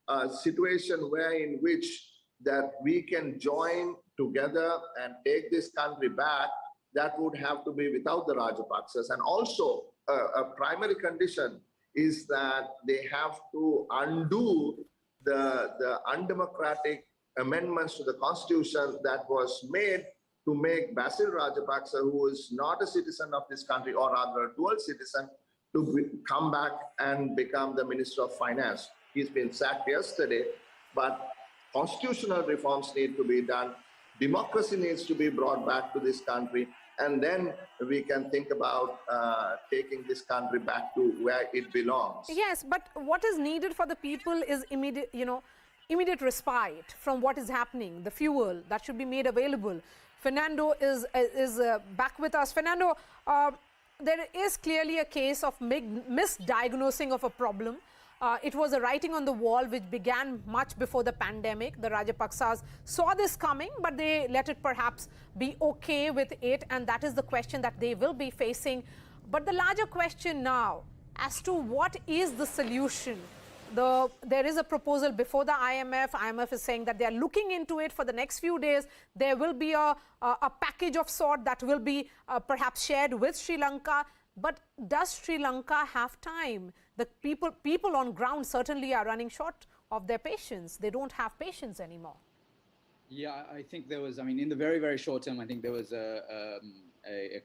a situation where in which that we can join together and take this country back, that would have to be without the Rajapaksas. And also a primary condition is that they have to undo the undemocratic amendments to the constitution that was made to make Basil Rajapaksa, who is not a citizen of this country, or rather a dual citizen, to come back and become the Minister of Finance. He's been sacked yesterday, but constitutional reforms need to be done. Democracy needs to be brought back to this country, and then we can think about taking this country back to where it belongs. Yes, but what is needed for the people is immediate respite from what is happening, the fuel that should be made available. Fernando is back with us. Fernando, there is clearly a case of misdiagnosing of a problem. It was a writing on the wall which began much before the pandemic. The Rajapaksas saw this coming, but they let it perhaps be okay with it, and that is the question that they will be facing. But the larger question now as to what is the solution. There is a proposal before the IMF. IMF is saying that they are looking into it for the next few days. There will be a package of sort that will be perhaps shared with Sri Lanka. But does Sri Lanka have time? The people on ground certainly are running short of their patience. They don't have patience anymore. Yeah, I think there was, in the very, very short term, I think there was a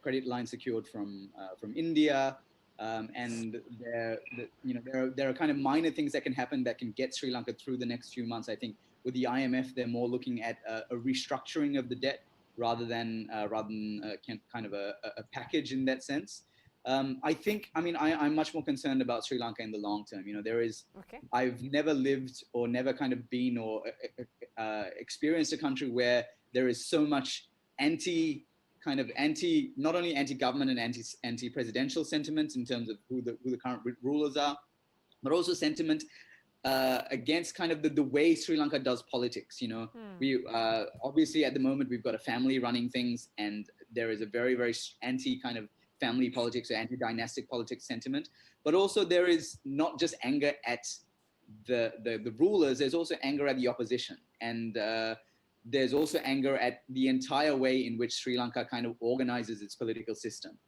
credit line secured from India. And there are kind of minor things that can happen that can get Sri Lanka through the next few months. I think with the IMF, they're more looking at a restructuring of the debt rather than kind of a package in that sense. I'm much more concerned about Sri Lanka in the long term. I've never lived or never kind of been or experienced a country where there is so much not only anti-government and anti-presidential sentiment in terms of who the current rulers are, but also sentiment against kind of the way Sri Lanka does politics. We obviously at the moment we've got a family running things, and there is a very, very anti kind of family politics or anti-dynastic politics sentiment. But also there is not just anger at the rulers, there's also anger at the opposition. And there's also anger at the entire way in which Sri Lanka kind of organizes its political system.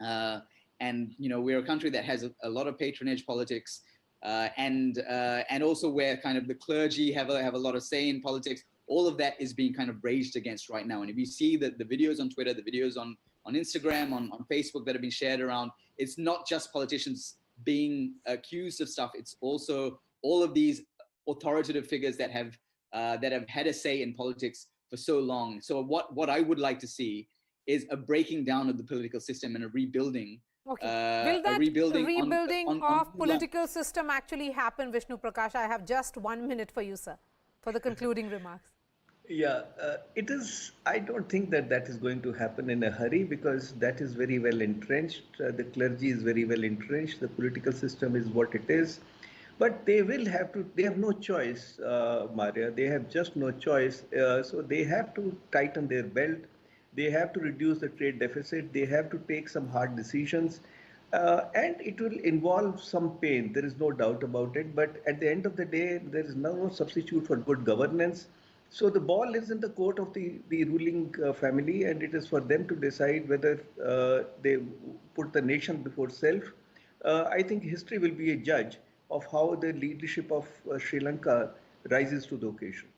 And, you know, we're a country that has a lot of patronage politics, and also where kind of the clergy have a lot of say in politics. All of that is being kind of raged against right now. And if you see the videos on Twitter, the videos on Instagram, on Facebook that have been shared around, it's not just politicians being accused of stuff. It's also all of these authoritative figures that have had a say in politics for so long. So what I would like to see is a breaking down of the political system and a rebuilding. Okay. Will that rebuilding of political system actually happen, Vishnu Prakash? I have just 1 minute for you, sir, for the concluding remarks. Yeah, it is. I don't think that is going to happen in a hurry, because that is very well entrenched. The clergy is very well entrenched. The political system is what it is. But they will have to, they have no choice, Maria. They have just no choice. So they have to tighten their belt. They have to reduce the trade deficit. They have to take some hard decisions. And it will involve some pain. There is no doubt about it. But at the end of the day, there is no substitute for good governance. So the ball is in the court of the ruling family, and it is for them to decide whether they put the nation before self. I think history will be a judge of how the leadership of Sri Lanka rises to the occasion.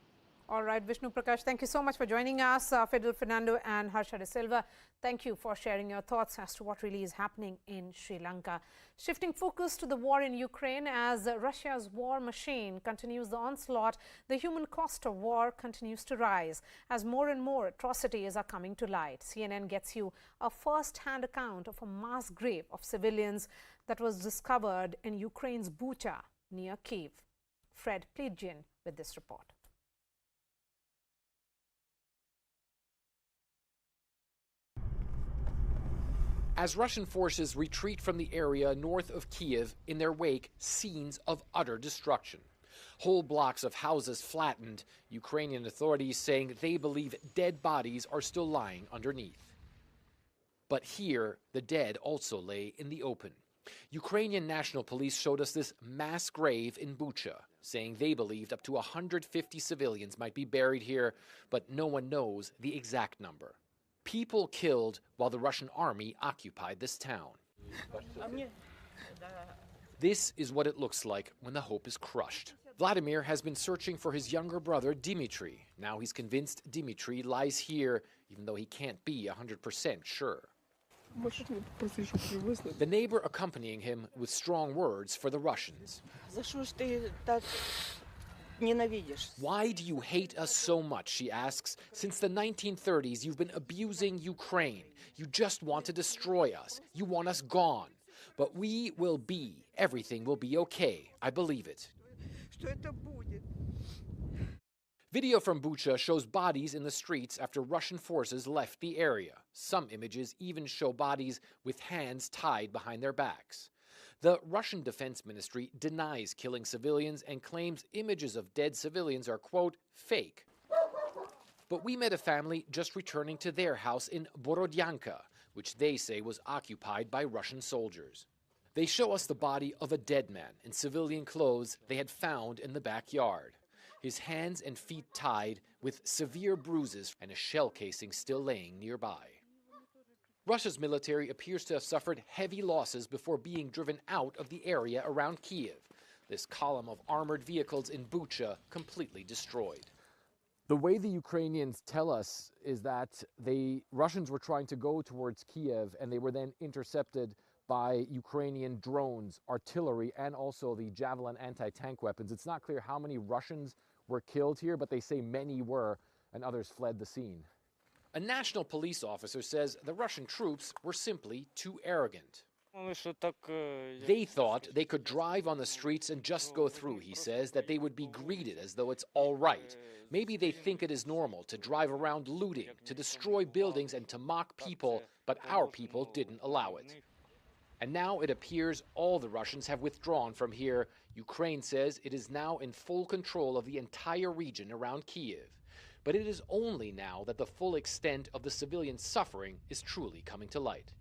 All right, Vishnu Prakash, thank you so much for joining us. Fidel Fernando and Harsha De Silva, thank you for sharing your thoughts as to what really is happening in Sri Lanka. Shifting focus to the war in Ukraine, as Russia's war machine continues the onslaught, the human cost of war continues to rise as more and more atrocities are coming to light. CNN gets you a first-hand account of a mass grave of civilians that was discovered in Ukraine's Bucha near Kyiv. Fred Pleadjian with this report. As Russian forces retreat from the area north of Kyiv, in their wake, scenes of utter destruction. Whole blocks of houses flattened, Ukrainian authorities saying they believe dead bodies are still lying underneath. But here, the dead also lay in the open. Ukrainian National Police showed us this mass grave in Bucha, saying they believed up to 150 civilians might be buried here, but no one knows the exact number. People killed while the Russian army occupied this town. This is what it looks like when the hope is crushed. Vladimir has been searching for his younger brother, Dmitry. Now he's convinced Dmitry lies here, even though he can't be 100% sure. The neighbor accompanying him with strong words for the Russians. Why do you hate us so much, she asks. Since the 1930s, you've been abusing Ukraine. You just want to destroy us. You want us gone. But we will be. Everything will be okay. I believe it. Video from Bucha shows bodies in the streets after Russian forces left the area. Some images even show bodies with hands tied behind their backs. The Russian Defense Ministry denies killing civilians and claims images of dead civilians are, quote, fake. But we met a family just returning to their house in Borodyanka, which they say was occupied by Russian soldiers. They show us the body of a dead man in civilian clothes they had found in the backyard. His hands and feet tied with severe bruises and a shell casing still laying nearby. Russia's military appears to have suffered heavy losses before being driven out of the area around Kyiv. This column of armored vehicles in Bucha completely destroyed. The way the Ukrainians tell us is that Russians were trying to go towards Kyiv and they were then intercepted by Ukrainian drones, artillery, and also the Javelin anti-tank weapons. It's not clear how many Russians were killed here, but they say many were, and others fled the scene. A national police officer says the Russian troops were simply too arrogant. They thought they could drive on the streets and just go through, he says, that they would be greeted as though it's all right. Maybe they think it is normal to drive around looting, to destroy buildings and to mock people, but our people didn't allow it. And now it appears all the Russians have withdrawn from here. Ukraine says it is now in full control of the entire region around Kyiv. But it is only now that the full extent of the civilian suffering is truly coming to light.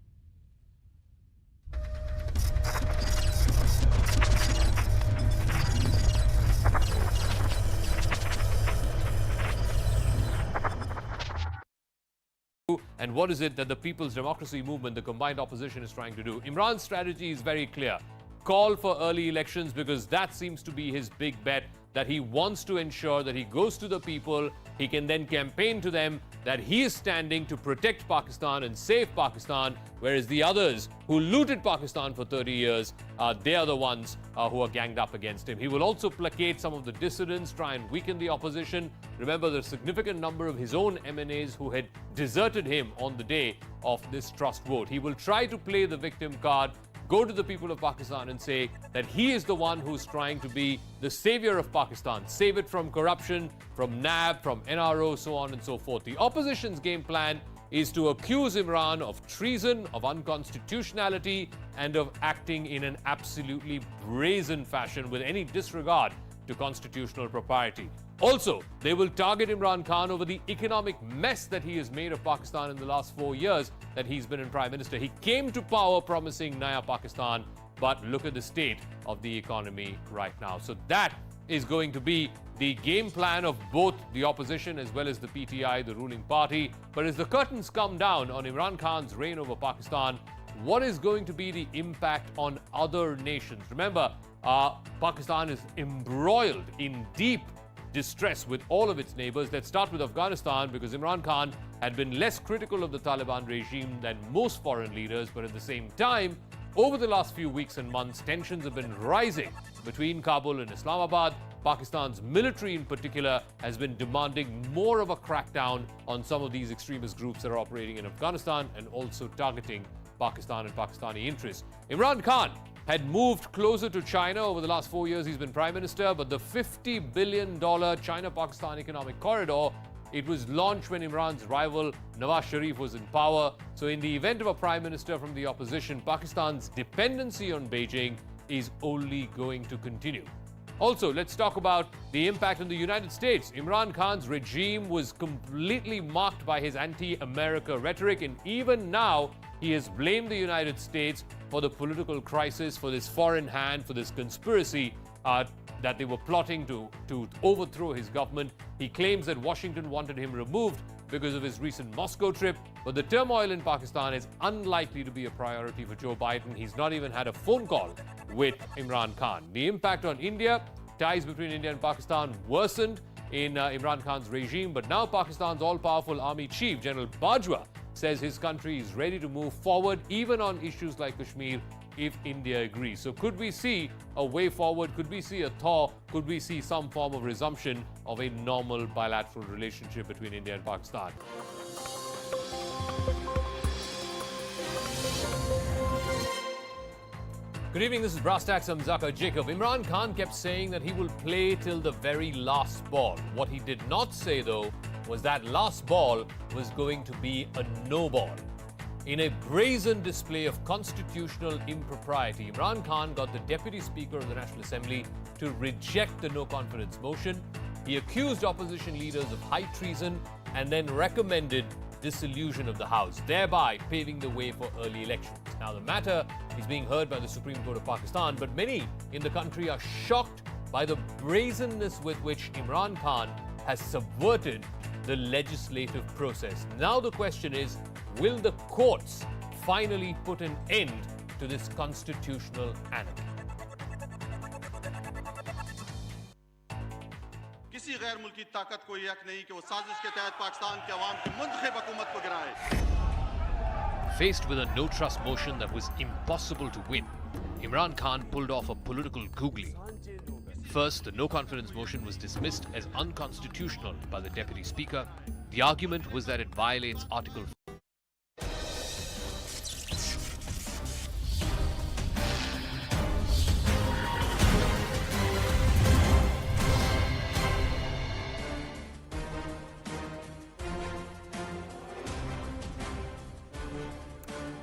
and what is it that the People's Democracy Movement, the combined opposition, is trying to do. Imran's strategy is very clear. Call for early elections, because that seems to be his big bet, that he wants to ensure that he goes to the people, he can then campaign to them that he is standing to protect Pakistan and save Pakistan, whereas the others who looted Pakistan for 30 years, they are the ones who are ganged up against him. He will also placate some of the dissidents, try and weaken the opposition. Remember, there's a significant number of his own MNAs who had deserted him on the day of this trust vote. He will try to play the victim card, go to the people of Pakistan and say that he is the one who's trying to be the savior of Pakistan, save it from corruption, from NAB, from NRO, so on and so forth. The opposition's game plan is to accuse Imran of treason, of unconstitutionality, and of acting in an absolutely brazen fashion with any disregard to constitutional propriety. Also, they will target Imran Khan over the economic mess that he has made of Pakistan in the last 4 years that he's been in Prime Minister. He came to power promising Naya Pakistan, but look at the state of the economy right now. So that is going to be the game plan of both the opposition as well as the PTI, the ruling party. But as the curtains come down on Imran Khan's reign over Pakistan, what is going to be the impact on other nations? Remember, Pakistan is embroiled in deep distress with all of its neighbors. Let's start with Afghanistan, because Imran Khan had been less critical of the Taliban regime than most foreign leaders, but at the same time, over the last few weeks and months, tensions have been rising between Kabul and Islamabad. Pakistan's military in particular has been demanding more of a crackdown on some of these extremist groups that are operating in Afghanistan and also targeting Pakistan and Pakistani interests. Imran Khan had moved closer to China over the last 4 years he's been Prime Minister, but the $50 billion China-Pakistan economic corridor, it was launched when Imran's rival Nawaz Sharif was in power. So in the event of a Prime Minister from the opposition, Pakistan's dependency on Beijing is only going to continue. Also, let's talk about the impact on the United States. Imran Khan's regime was completely marked by his anti-America rhetoric, and even now, he has blamed the United States for the political crisis, for this foreign hand, for this conspiracy that they were plotting to overthrow his government. He claims that Washington wanted him removed because of his recent Moscow trip, but the turmoil in Pakistan is unlikely to be a priority for Joe Biden. He's not even had a phone call with Imran Khan. The impact on India, ties between India and Pakistan worsened in Imran Khan's regime, but now Pakistan's all-powerful army chief, General Bajwa, says his country is ready to move forward even on issues like Kashmir if India agrees. So could we see a way forward? Could we see a thaw? Could we see some form of resumption of a normal bilateral relationship between India and Pakistan? Good evening, this is Brastax. I'm Zaka Jacob. Imran Khan kept saying that he will play till the very last ball. What he did not say, though, was that last ball was going to be a no ball. In a brazen display of constitutional impropriety, Imran Khan got the Deputy Speaker of the National Assembly to reject the no-confidence motion. He accused opposition leaders of high treason and then recommended dissolution of the House, thereby paving the way for early elections. Now, the matter is being heard by the Supreme Court of Pakistan, but many in the country are shocked by the brazenness with which Imran Khan has subverted the legislative process. Now the question is, will the courts finally put an end to this constitutional anarchy? किसी गैर मुल्की ताकत को यह हक नहीं कि वो साजिश के तहत पाकिस्तान के अवाम की मुंतखब हुकूमत को गिराए. Faced with a no-trust motion that was impossible to win, Imran Khan pulled off a political googly. First, the no-confidence motion was dismissed as unconstitutional by the Deputy Speaker. The argument was that it violates Article 4.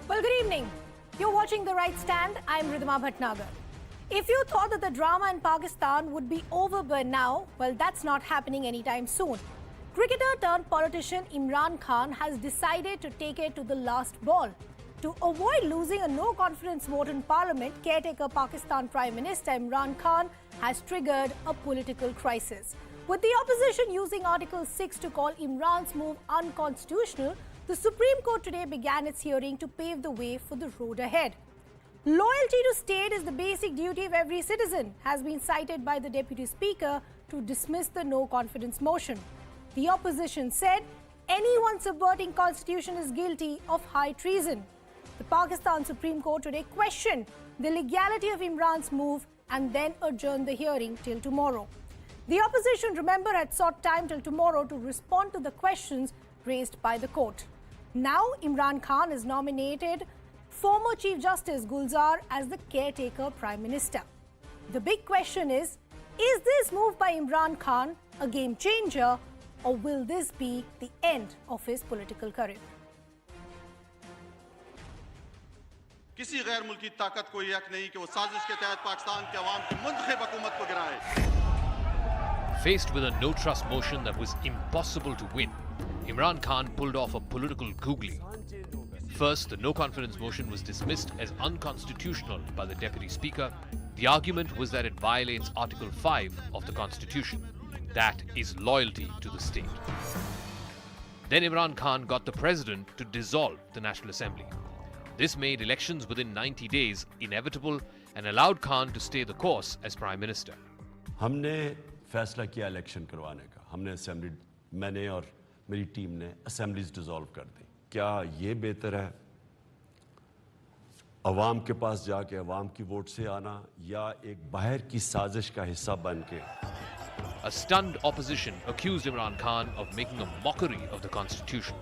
Well, good evening. You're watching The Right Stand. I'm Ridhima Bhatnagar. If you thought that the drama in Pakistan would be over by now, well, that's not happening anytime soon. Cricketer turned politician Imran Khan has decided to take it to the last ball. To avoid losing a no-confidence vote in Parliament, caretaker Pakistan Prime Minister Imran Khan has triggered a political crisis. With the opposition using Article 6 to call Imran's move unconstitutional, The Supreme Court today began its hearing to pave the way for the road ahead. Loyalty to state is the basic duty of every citizen, has been cited by the Deputy Speaker to dismiss the no confidence motion. The opposition said anyone subverting constitution is guilty of high treason. The Pakistan Supreme Court today questioned the legality of Imran's move and then adjourned the hearing till tomorrow. The opposition, remember, had sought time till tomorrow to respond to the questions raised by the court. Now, Imran Khan has nominated former Chief Justice Gulzar as the caretaker Prime Minister. The big question is this move by Imran Khan a game changer, or will this be the end of his political career? किसी गैर मुल्की ताकत को यह हक नहीं कि वो साजिश के तहत पाकिस्तान के अवाम की मुंतखब हुकूमत को गिराए. Faced with a no-trust motion that was impossible to win, Imran Khan pulled off a political googly. First, the no-confidence motion was dismissed as unconstitutional by the Deputy Speaker. The argument was that it violates Article 5 of the Constitution. That is loyalty to the state. Then Imran Khan got the President to dissolve the National Assembly. This made elections within 90 days inevitable and allowed Khan to stay the course as Prime Minister. हमने फैसला किया election करवाने का. हमने assembly, मैंने और मेरी team ने असेंबलीज डिसॉल्व कर दी. क्या ये बेहतर है अवाम के पास जाके अवाम की वोट से आना या एक बाहर की साजिश का हिस्सा बन के? A stunned opposition accused Imran Khan of making a mockery of the Constitution.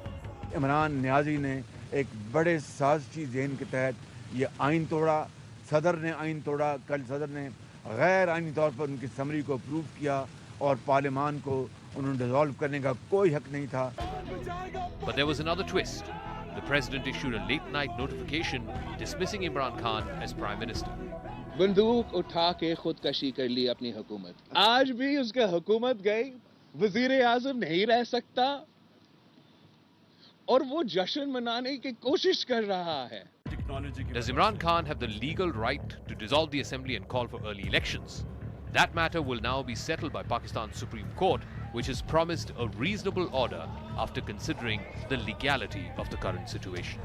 Imran Niazi ने एक बड़े साजिशी ज़हन के तहत ये आइन तोड़ा. सदर ने आइन तोड़ा. कल सदर ने गैर आइनी तौर पर उनकी समरी को अप्रूव किया और पार्लियामान को उन्होंने डिसॉल्व करने का कोई हक नहीं था. But there was another twist. The president issued a late-night notification dismissing Imran Khan as Prime Minister. बंदूक उठा के खुदकशी कर ली अपनी हुकूमत. आज भी उसका हुकूमत गई, वजीर आज़म नहीं रह सकता और वो जश्न मनाने की कोशिश कर रहा है. Does Imran Khan have the legal right to dissolve the assembly and call for early elections? That matter will now be settled by Pakistan's Supreme Court, which has promised a reasonable order after considering the legality of the current situation.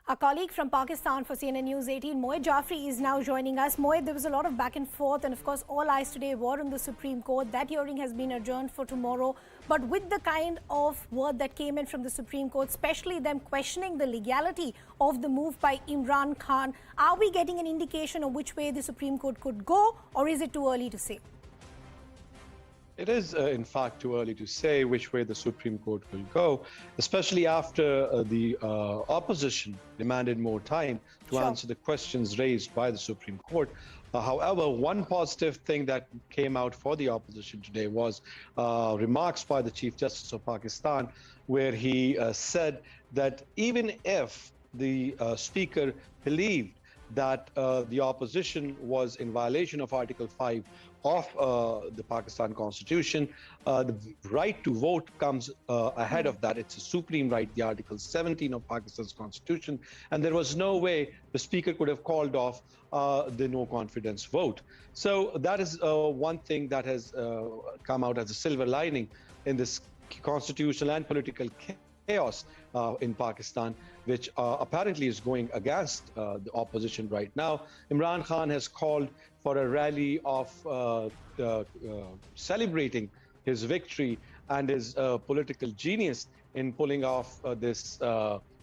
Our colleague from Pakistan for CNN News 18, Moed Jafri, is now joining us. Moed, there was a lot of back and forth, and of course all eyes today were on the Supreme Court. That hearing has been adjourned for tomorrow. But with the kind of word that came in from the Supreme Court, especially them questioning the legality of the move by Imran Khan, are we getting an indication of which way the Supreme Court could go, or is it too early to say? It is, in fact, too early to say which way the Supreme Court will go, especially after the opposition demanded more time to answer the questions raised by the Supreme Court. However, one positive thing that came out for the opposition today was remarks by the Chief Justice of Pakistan, where he said that even if the Speaker believed that the opposition was in violation of Article 5 of the Pakistan Constitution, the right to vote comes ahead of that. It's a supreme right, the Article 17 of Pakistan's Constitution, and there was no way the Speaker could have called off the no confidence vote. So that is one thing that has come out as a silver lining in this constitutional and political chaos in Pakistan, which apparently is going against the opposition right now. Imran Khan has called for a rally of celebrating his victory and his political genius in pulling off this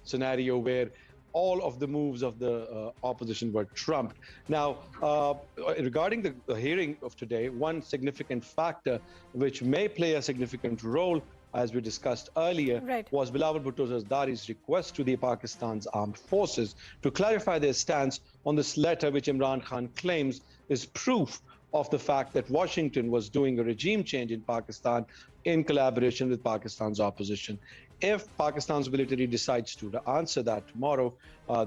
scenario where all of the moves of the opposition were trumped. Now, regarding the hearing of today, one significant factor which may play a significant role, as we discussed earlier, was Bilawal Bhutto Zardari's request to the Pakistan's armed forces to clarify their stance on this letter, which Imran Khan claims is proof of the fact that Washington was doing a regime change in Pakistan in collaboration with Pakistan's opposition. If Pakistan's military decides to answer that tomorrow,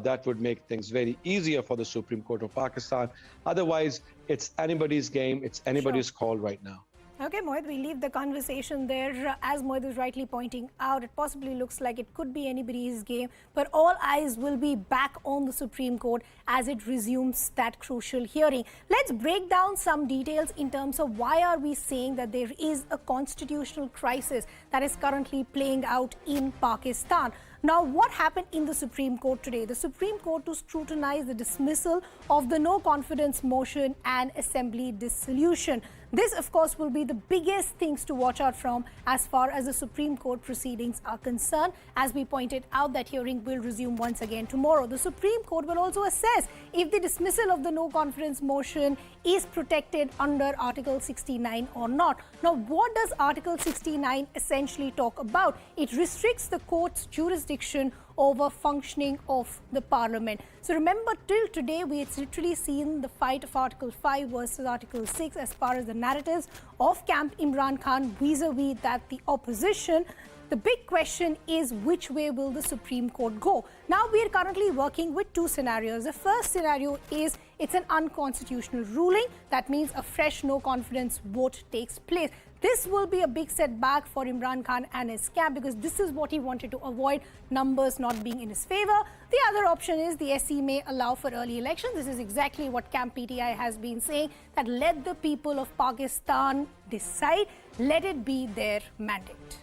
that would make things very easier for the Supreme Court of Pakistan. Otherwise, it's anybody's game, it's anybody's call right now. Okay, Mohit, we leave the conversation there. As Mohit is rightly pointing out, it possibly looks like it could be anybody's game, but all eyes will be back on the Supreme Court as it resumes that crucial hearing. Let's break down some details in terms of why are we saying that there is a constitutional crisis that is currently playing out in Pakistan. Now, what happened in the Supreme Court today? The Supreme Court to scrutinize the dismissal of the no confidence motion and assembly dissolution. This, of course, will be the biggest things to watch out from as far as the Supreme Court proceedings are concerned. As we pointed out, that hearing will resume once again tomorrow. The Supreme Court will also assess if the dismissal of the no confidence motion is protected under Article 69 or not. Now, what does Article 69 essentially talk about? It restricts the court's jurisdiction over functioning of the parliament. So remember, till today we had literally seen the fight of Article 5 versus Article 6 as far as the narratives of Camp Imran Khan vis-a-vis that the opposition. The big question is, which way will the Supreme Court go? Now we are currently working with two scenarios. The first scenario is it's an unconstitutional ruling. That means a fresh no confidence vote takes place. This will be a big setback for Imran Khan and his camp because this is what he wanted to avoid, numbers not being in his favor. The other option is the SC may allow for early elections. This is exactly what Camp PTI has been saying, that let the people of Pakistan decide, let it be their mandate.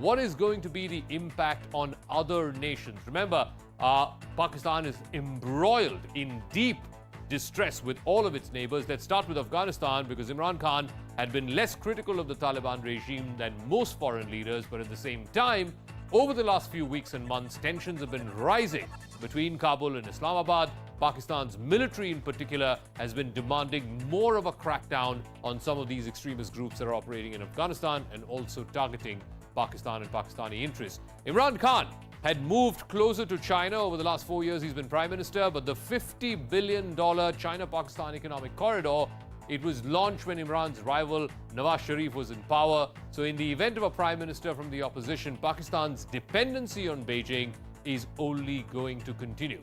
What is going to be the impact on other nations? Remember, Pakistan is embroiled in deep distress with all of its neighbors. Let's start with Afghanistan, because Imran Khan had been less critical of the Taliban regime than most foreign leaders, but at the same time, over the last few weeks and months, tensions have been rising between Kabul and Islamabad. Pakistan's military in particular has been demanding more of a crackdown on some of these extremist groups that are operating in Afghanistan and also targeting Pakistan and Pakistani interests. Imran Khan had moved closer to China over the last 4 years he's been Prime Minister, but the $50 billion China-Pakistan economic corridor, it was launched when Imran's rival Nawaz Sharif was in power. So in the event of a Prime Minister from the opposition, Pakistan's dependency on Beijing is only going to continue.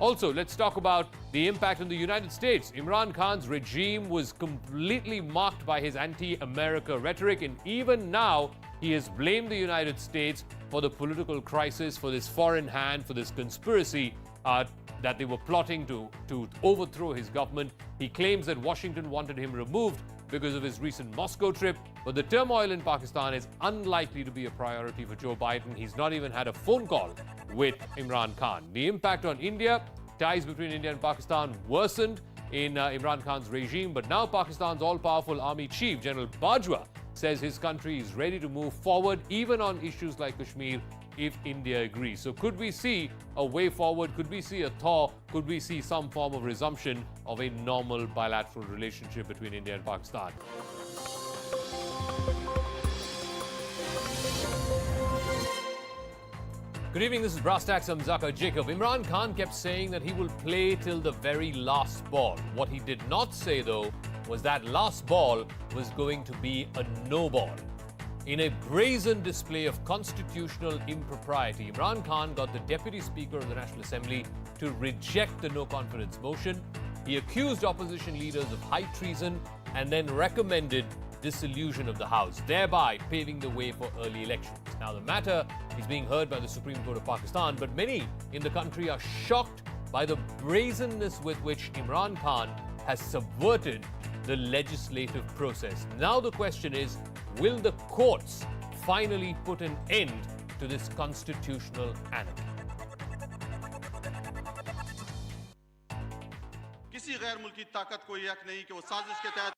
Also, let's talk about the impact on the United States. Imran Khan's regime was completely marked by his anti-America rhetoric, and even now, he has blamed the United States for the political crisis, for this foreign hand, for this conspiracy that they were plotting to overthrow his government. He claims that Washington wanted him removed because of his recent Moscow trip, but the turmoil in Pakistan is unlikely to be a priority for Joe Biden. He's not even had a phone call with Imran Khan. The impact on India, ties between India and Pakistan worsened in Imran Khan's regime, but now Pakistan's all-powerful army chief, General Bajwa, says his country is ready to move forward even on issues like Kashmir if India agrees. So could we see a way forward? Could we see a thaw? Could we see some form of resumption of a normal bilateral relationship between India and Pakistan? Good evening, this is Brass Tacks. I'm Zaka Jacob. Imran Khan kept saying that he will play till the very last ball. What he did not say, though, was that last ball was going to be a no ball. In a brazen display of constitutional impropriety, Imran Khan got the Deputy Speaker of the National Assembly to reject the no-confidence motion. He accused opposition leaders of high treason and then recommended dissolution of the House, thereby paving the way for early elections. Now, the matter is being heard by the Supreme Court of Pakistan, but many in the country are shocked by the brazenness with which Imran Khan has subverted the legislative process. Now the question is, will the courts finally put an end to this constitutional anarchy? किसी गैर मुल्की ताकत को यह हक नहीं कि वो साजिश के तहत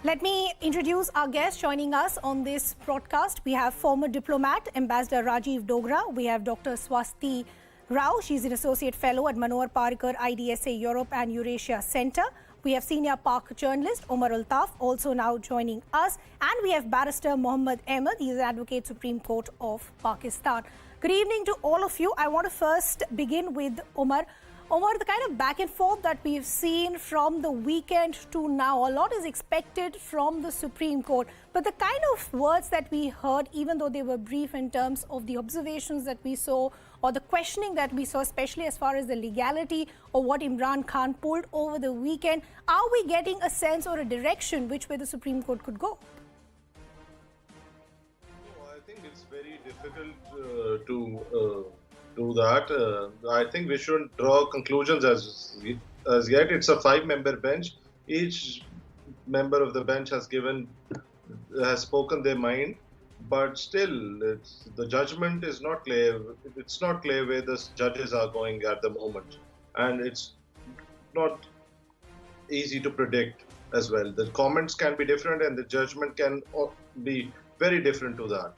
Let me introduce our guest joining us on this broadcast. We have former diplomat, Ambassador Rajiv Dogra. We have Dr. Swasti Rao. She's an Associate Fellow at Manohar Parikar IDSA Europe and Eurasia Center. We have Senior Pak journalist Omar Altaf also now joining us. And we have Barrister Mohammad Ahmed. He is an Advocate Supreme Court of Pakistan. Good evening to all of you. I want to first begin with Omar. Omar, the kind of back and forth that we've seen from the weekend to now, a lot is expected from the Supreme Court. But the kind of words that we heard, even though they were brief in terms of the observations that we saw or the questioning that we saw, especially as far as the legality of what Imran Khan pulled over the weekend, are we getting a sense or a direction which way the Supreme Court could go? I think it's very difficult to do that. I think we shouldn't draw conclusions as yet. It's a 5-member bench. Each member of the bench has spoken their mind, but still, the judgment is not clear. It's not clear where the judges are going at the moment, and it's not easy to predict as well. The comments can be different, and the judgment can be very different to that.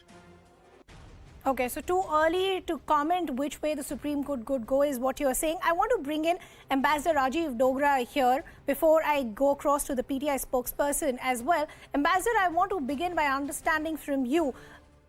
Okay, so too early to comment which way the Supreme Court could go is what you're saying. I want to bring in Ambassador Rajiv Dogra here before I go across to the PTI spokesperson as well. Ambassador, I want to begin by understanding from you.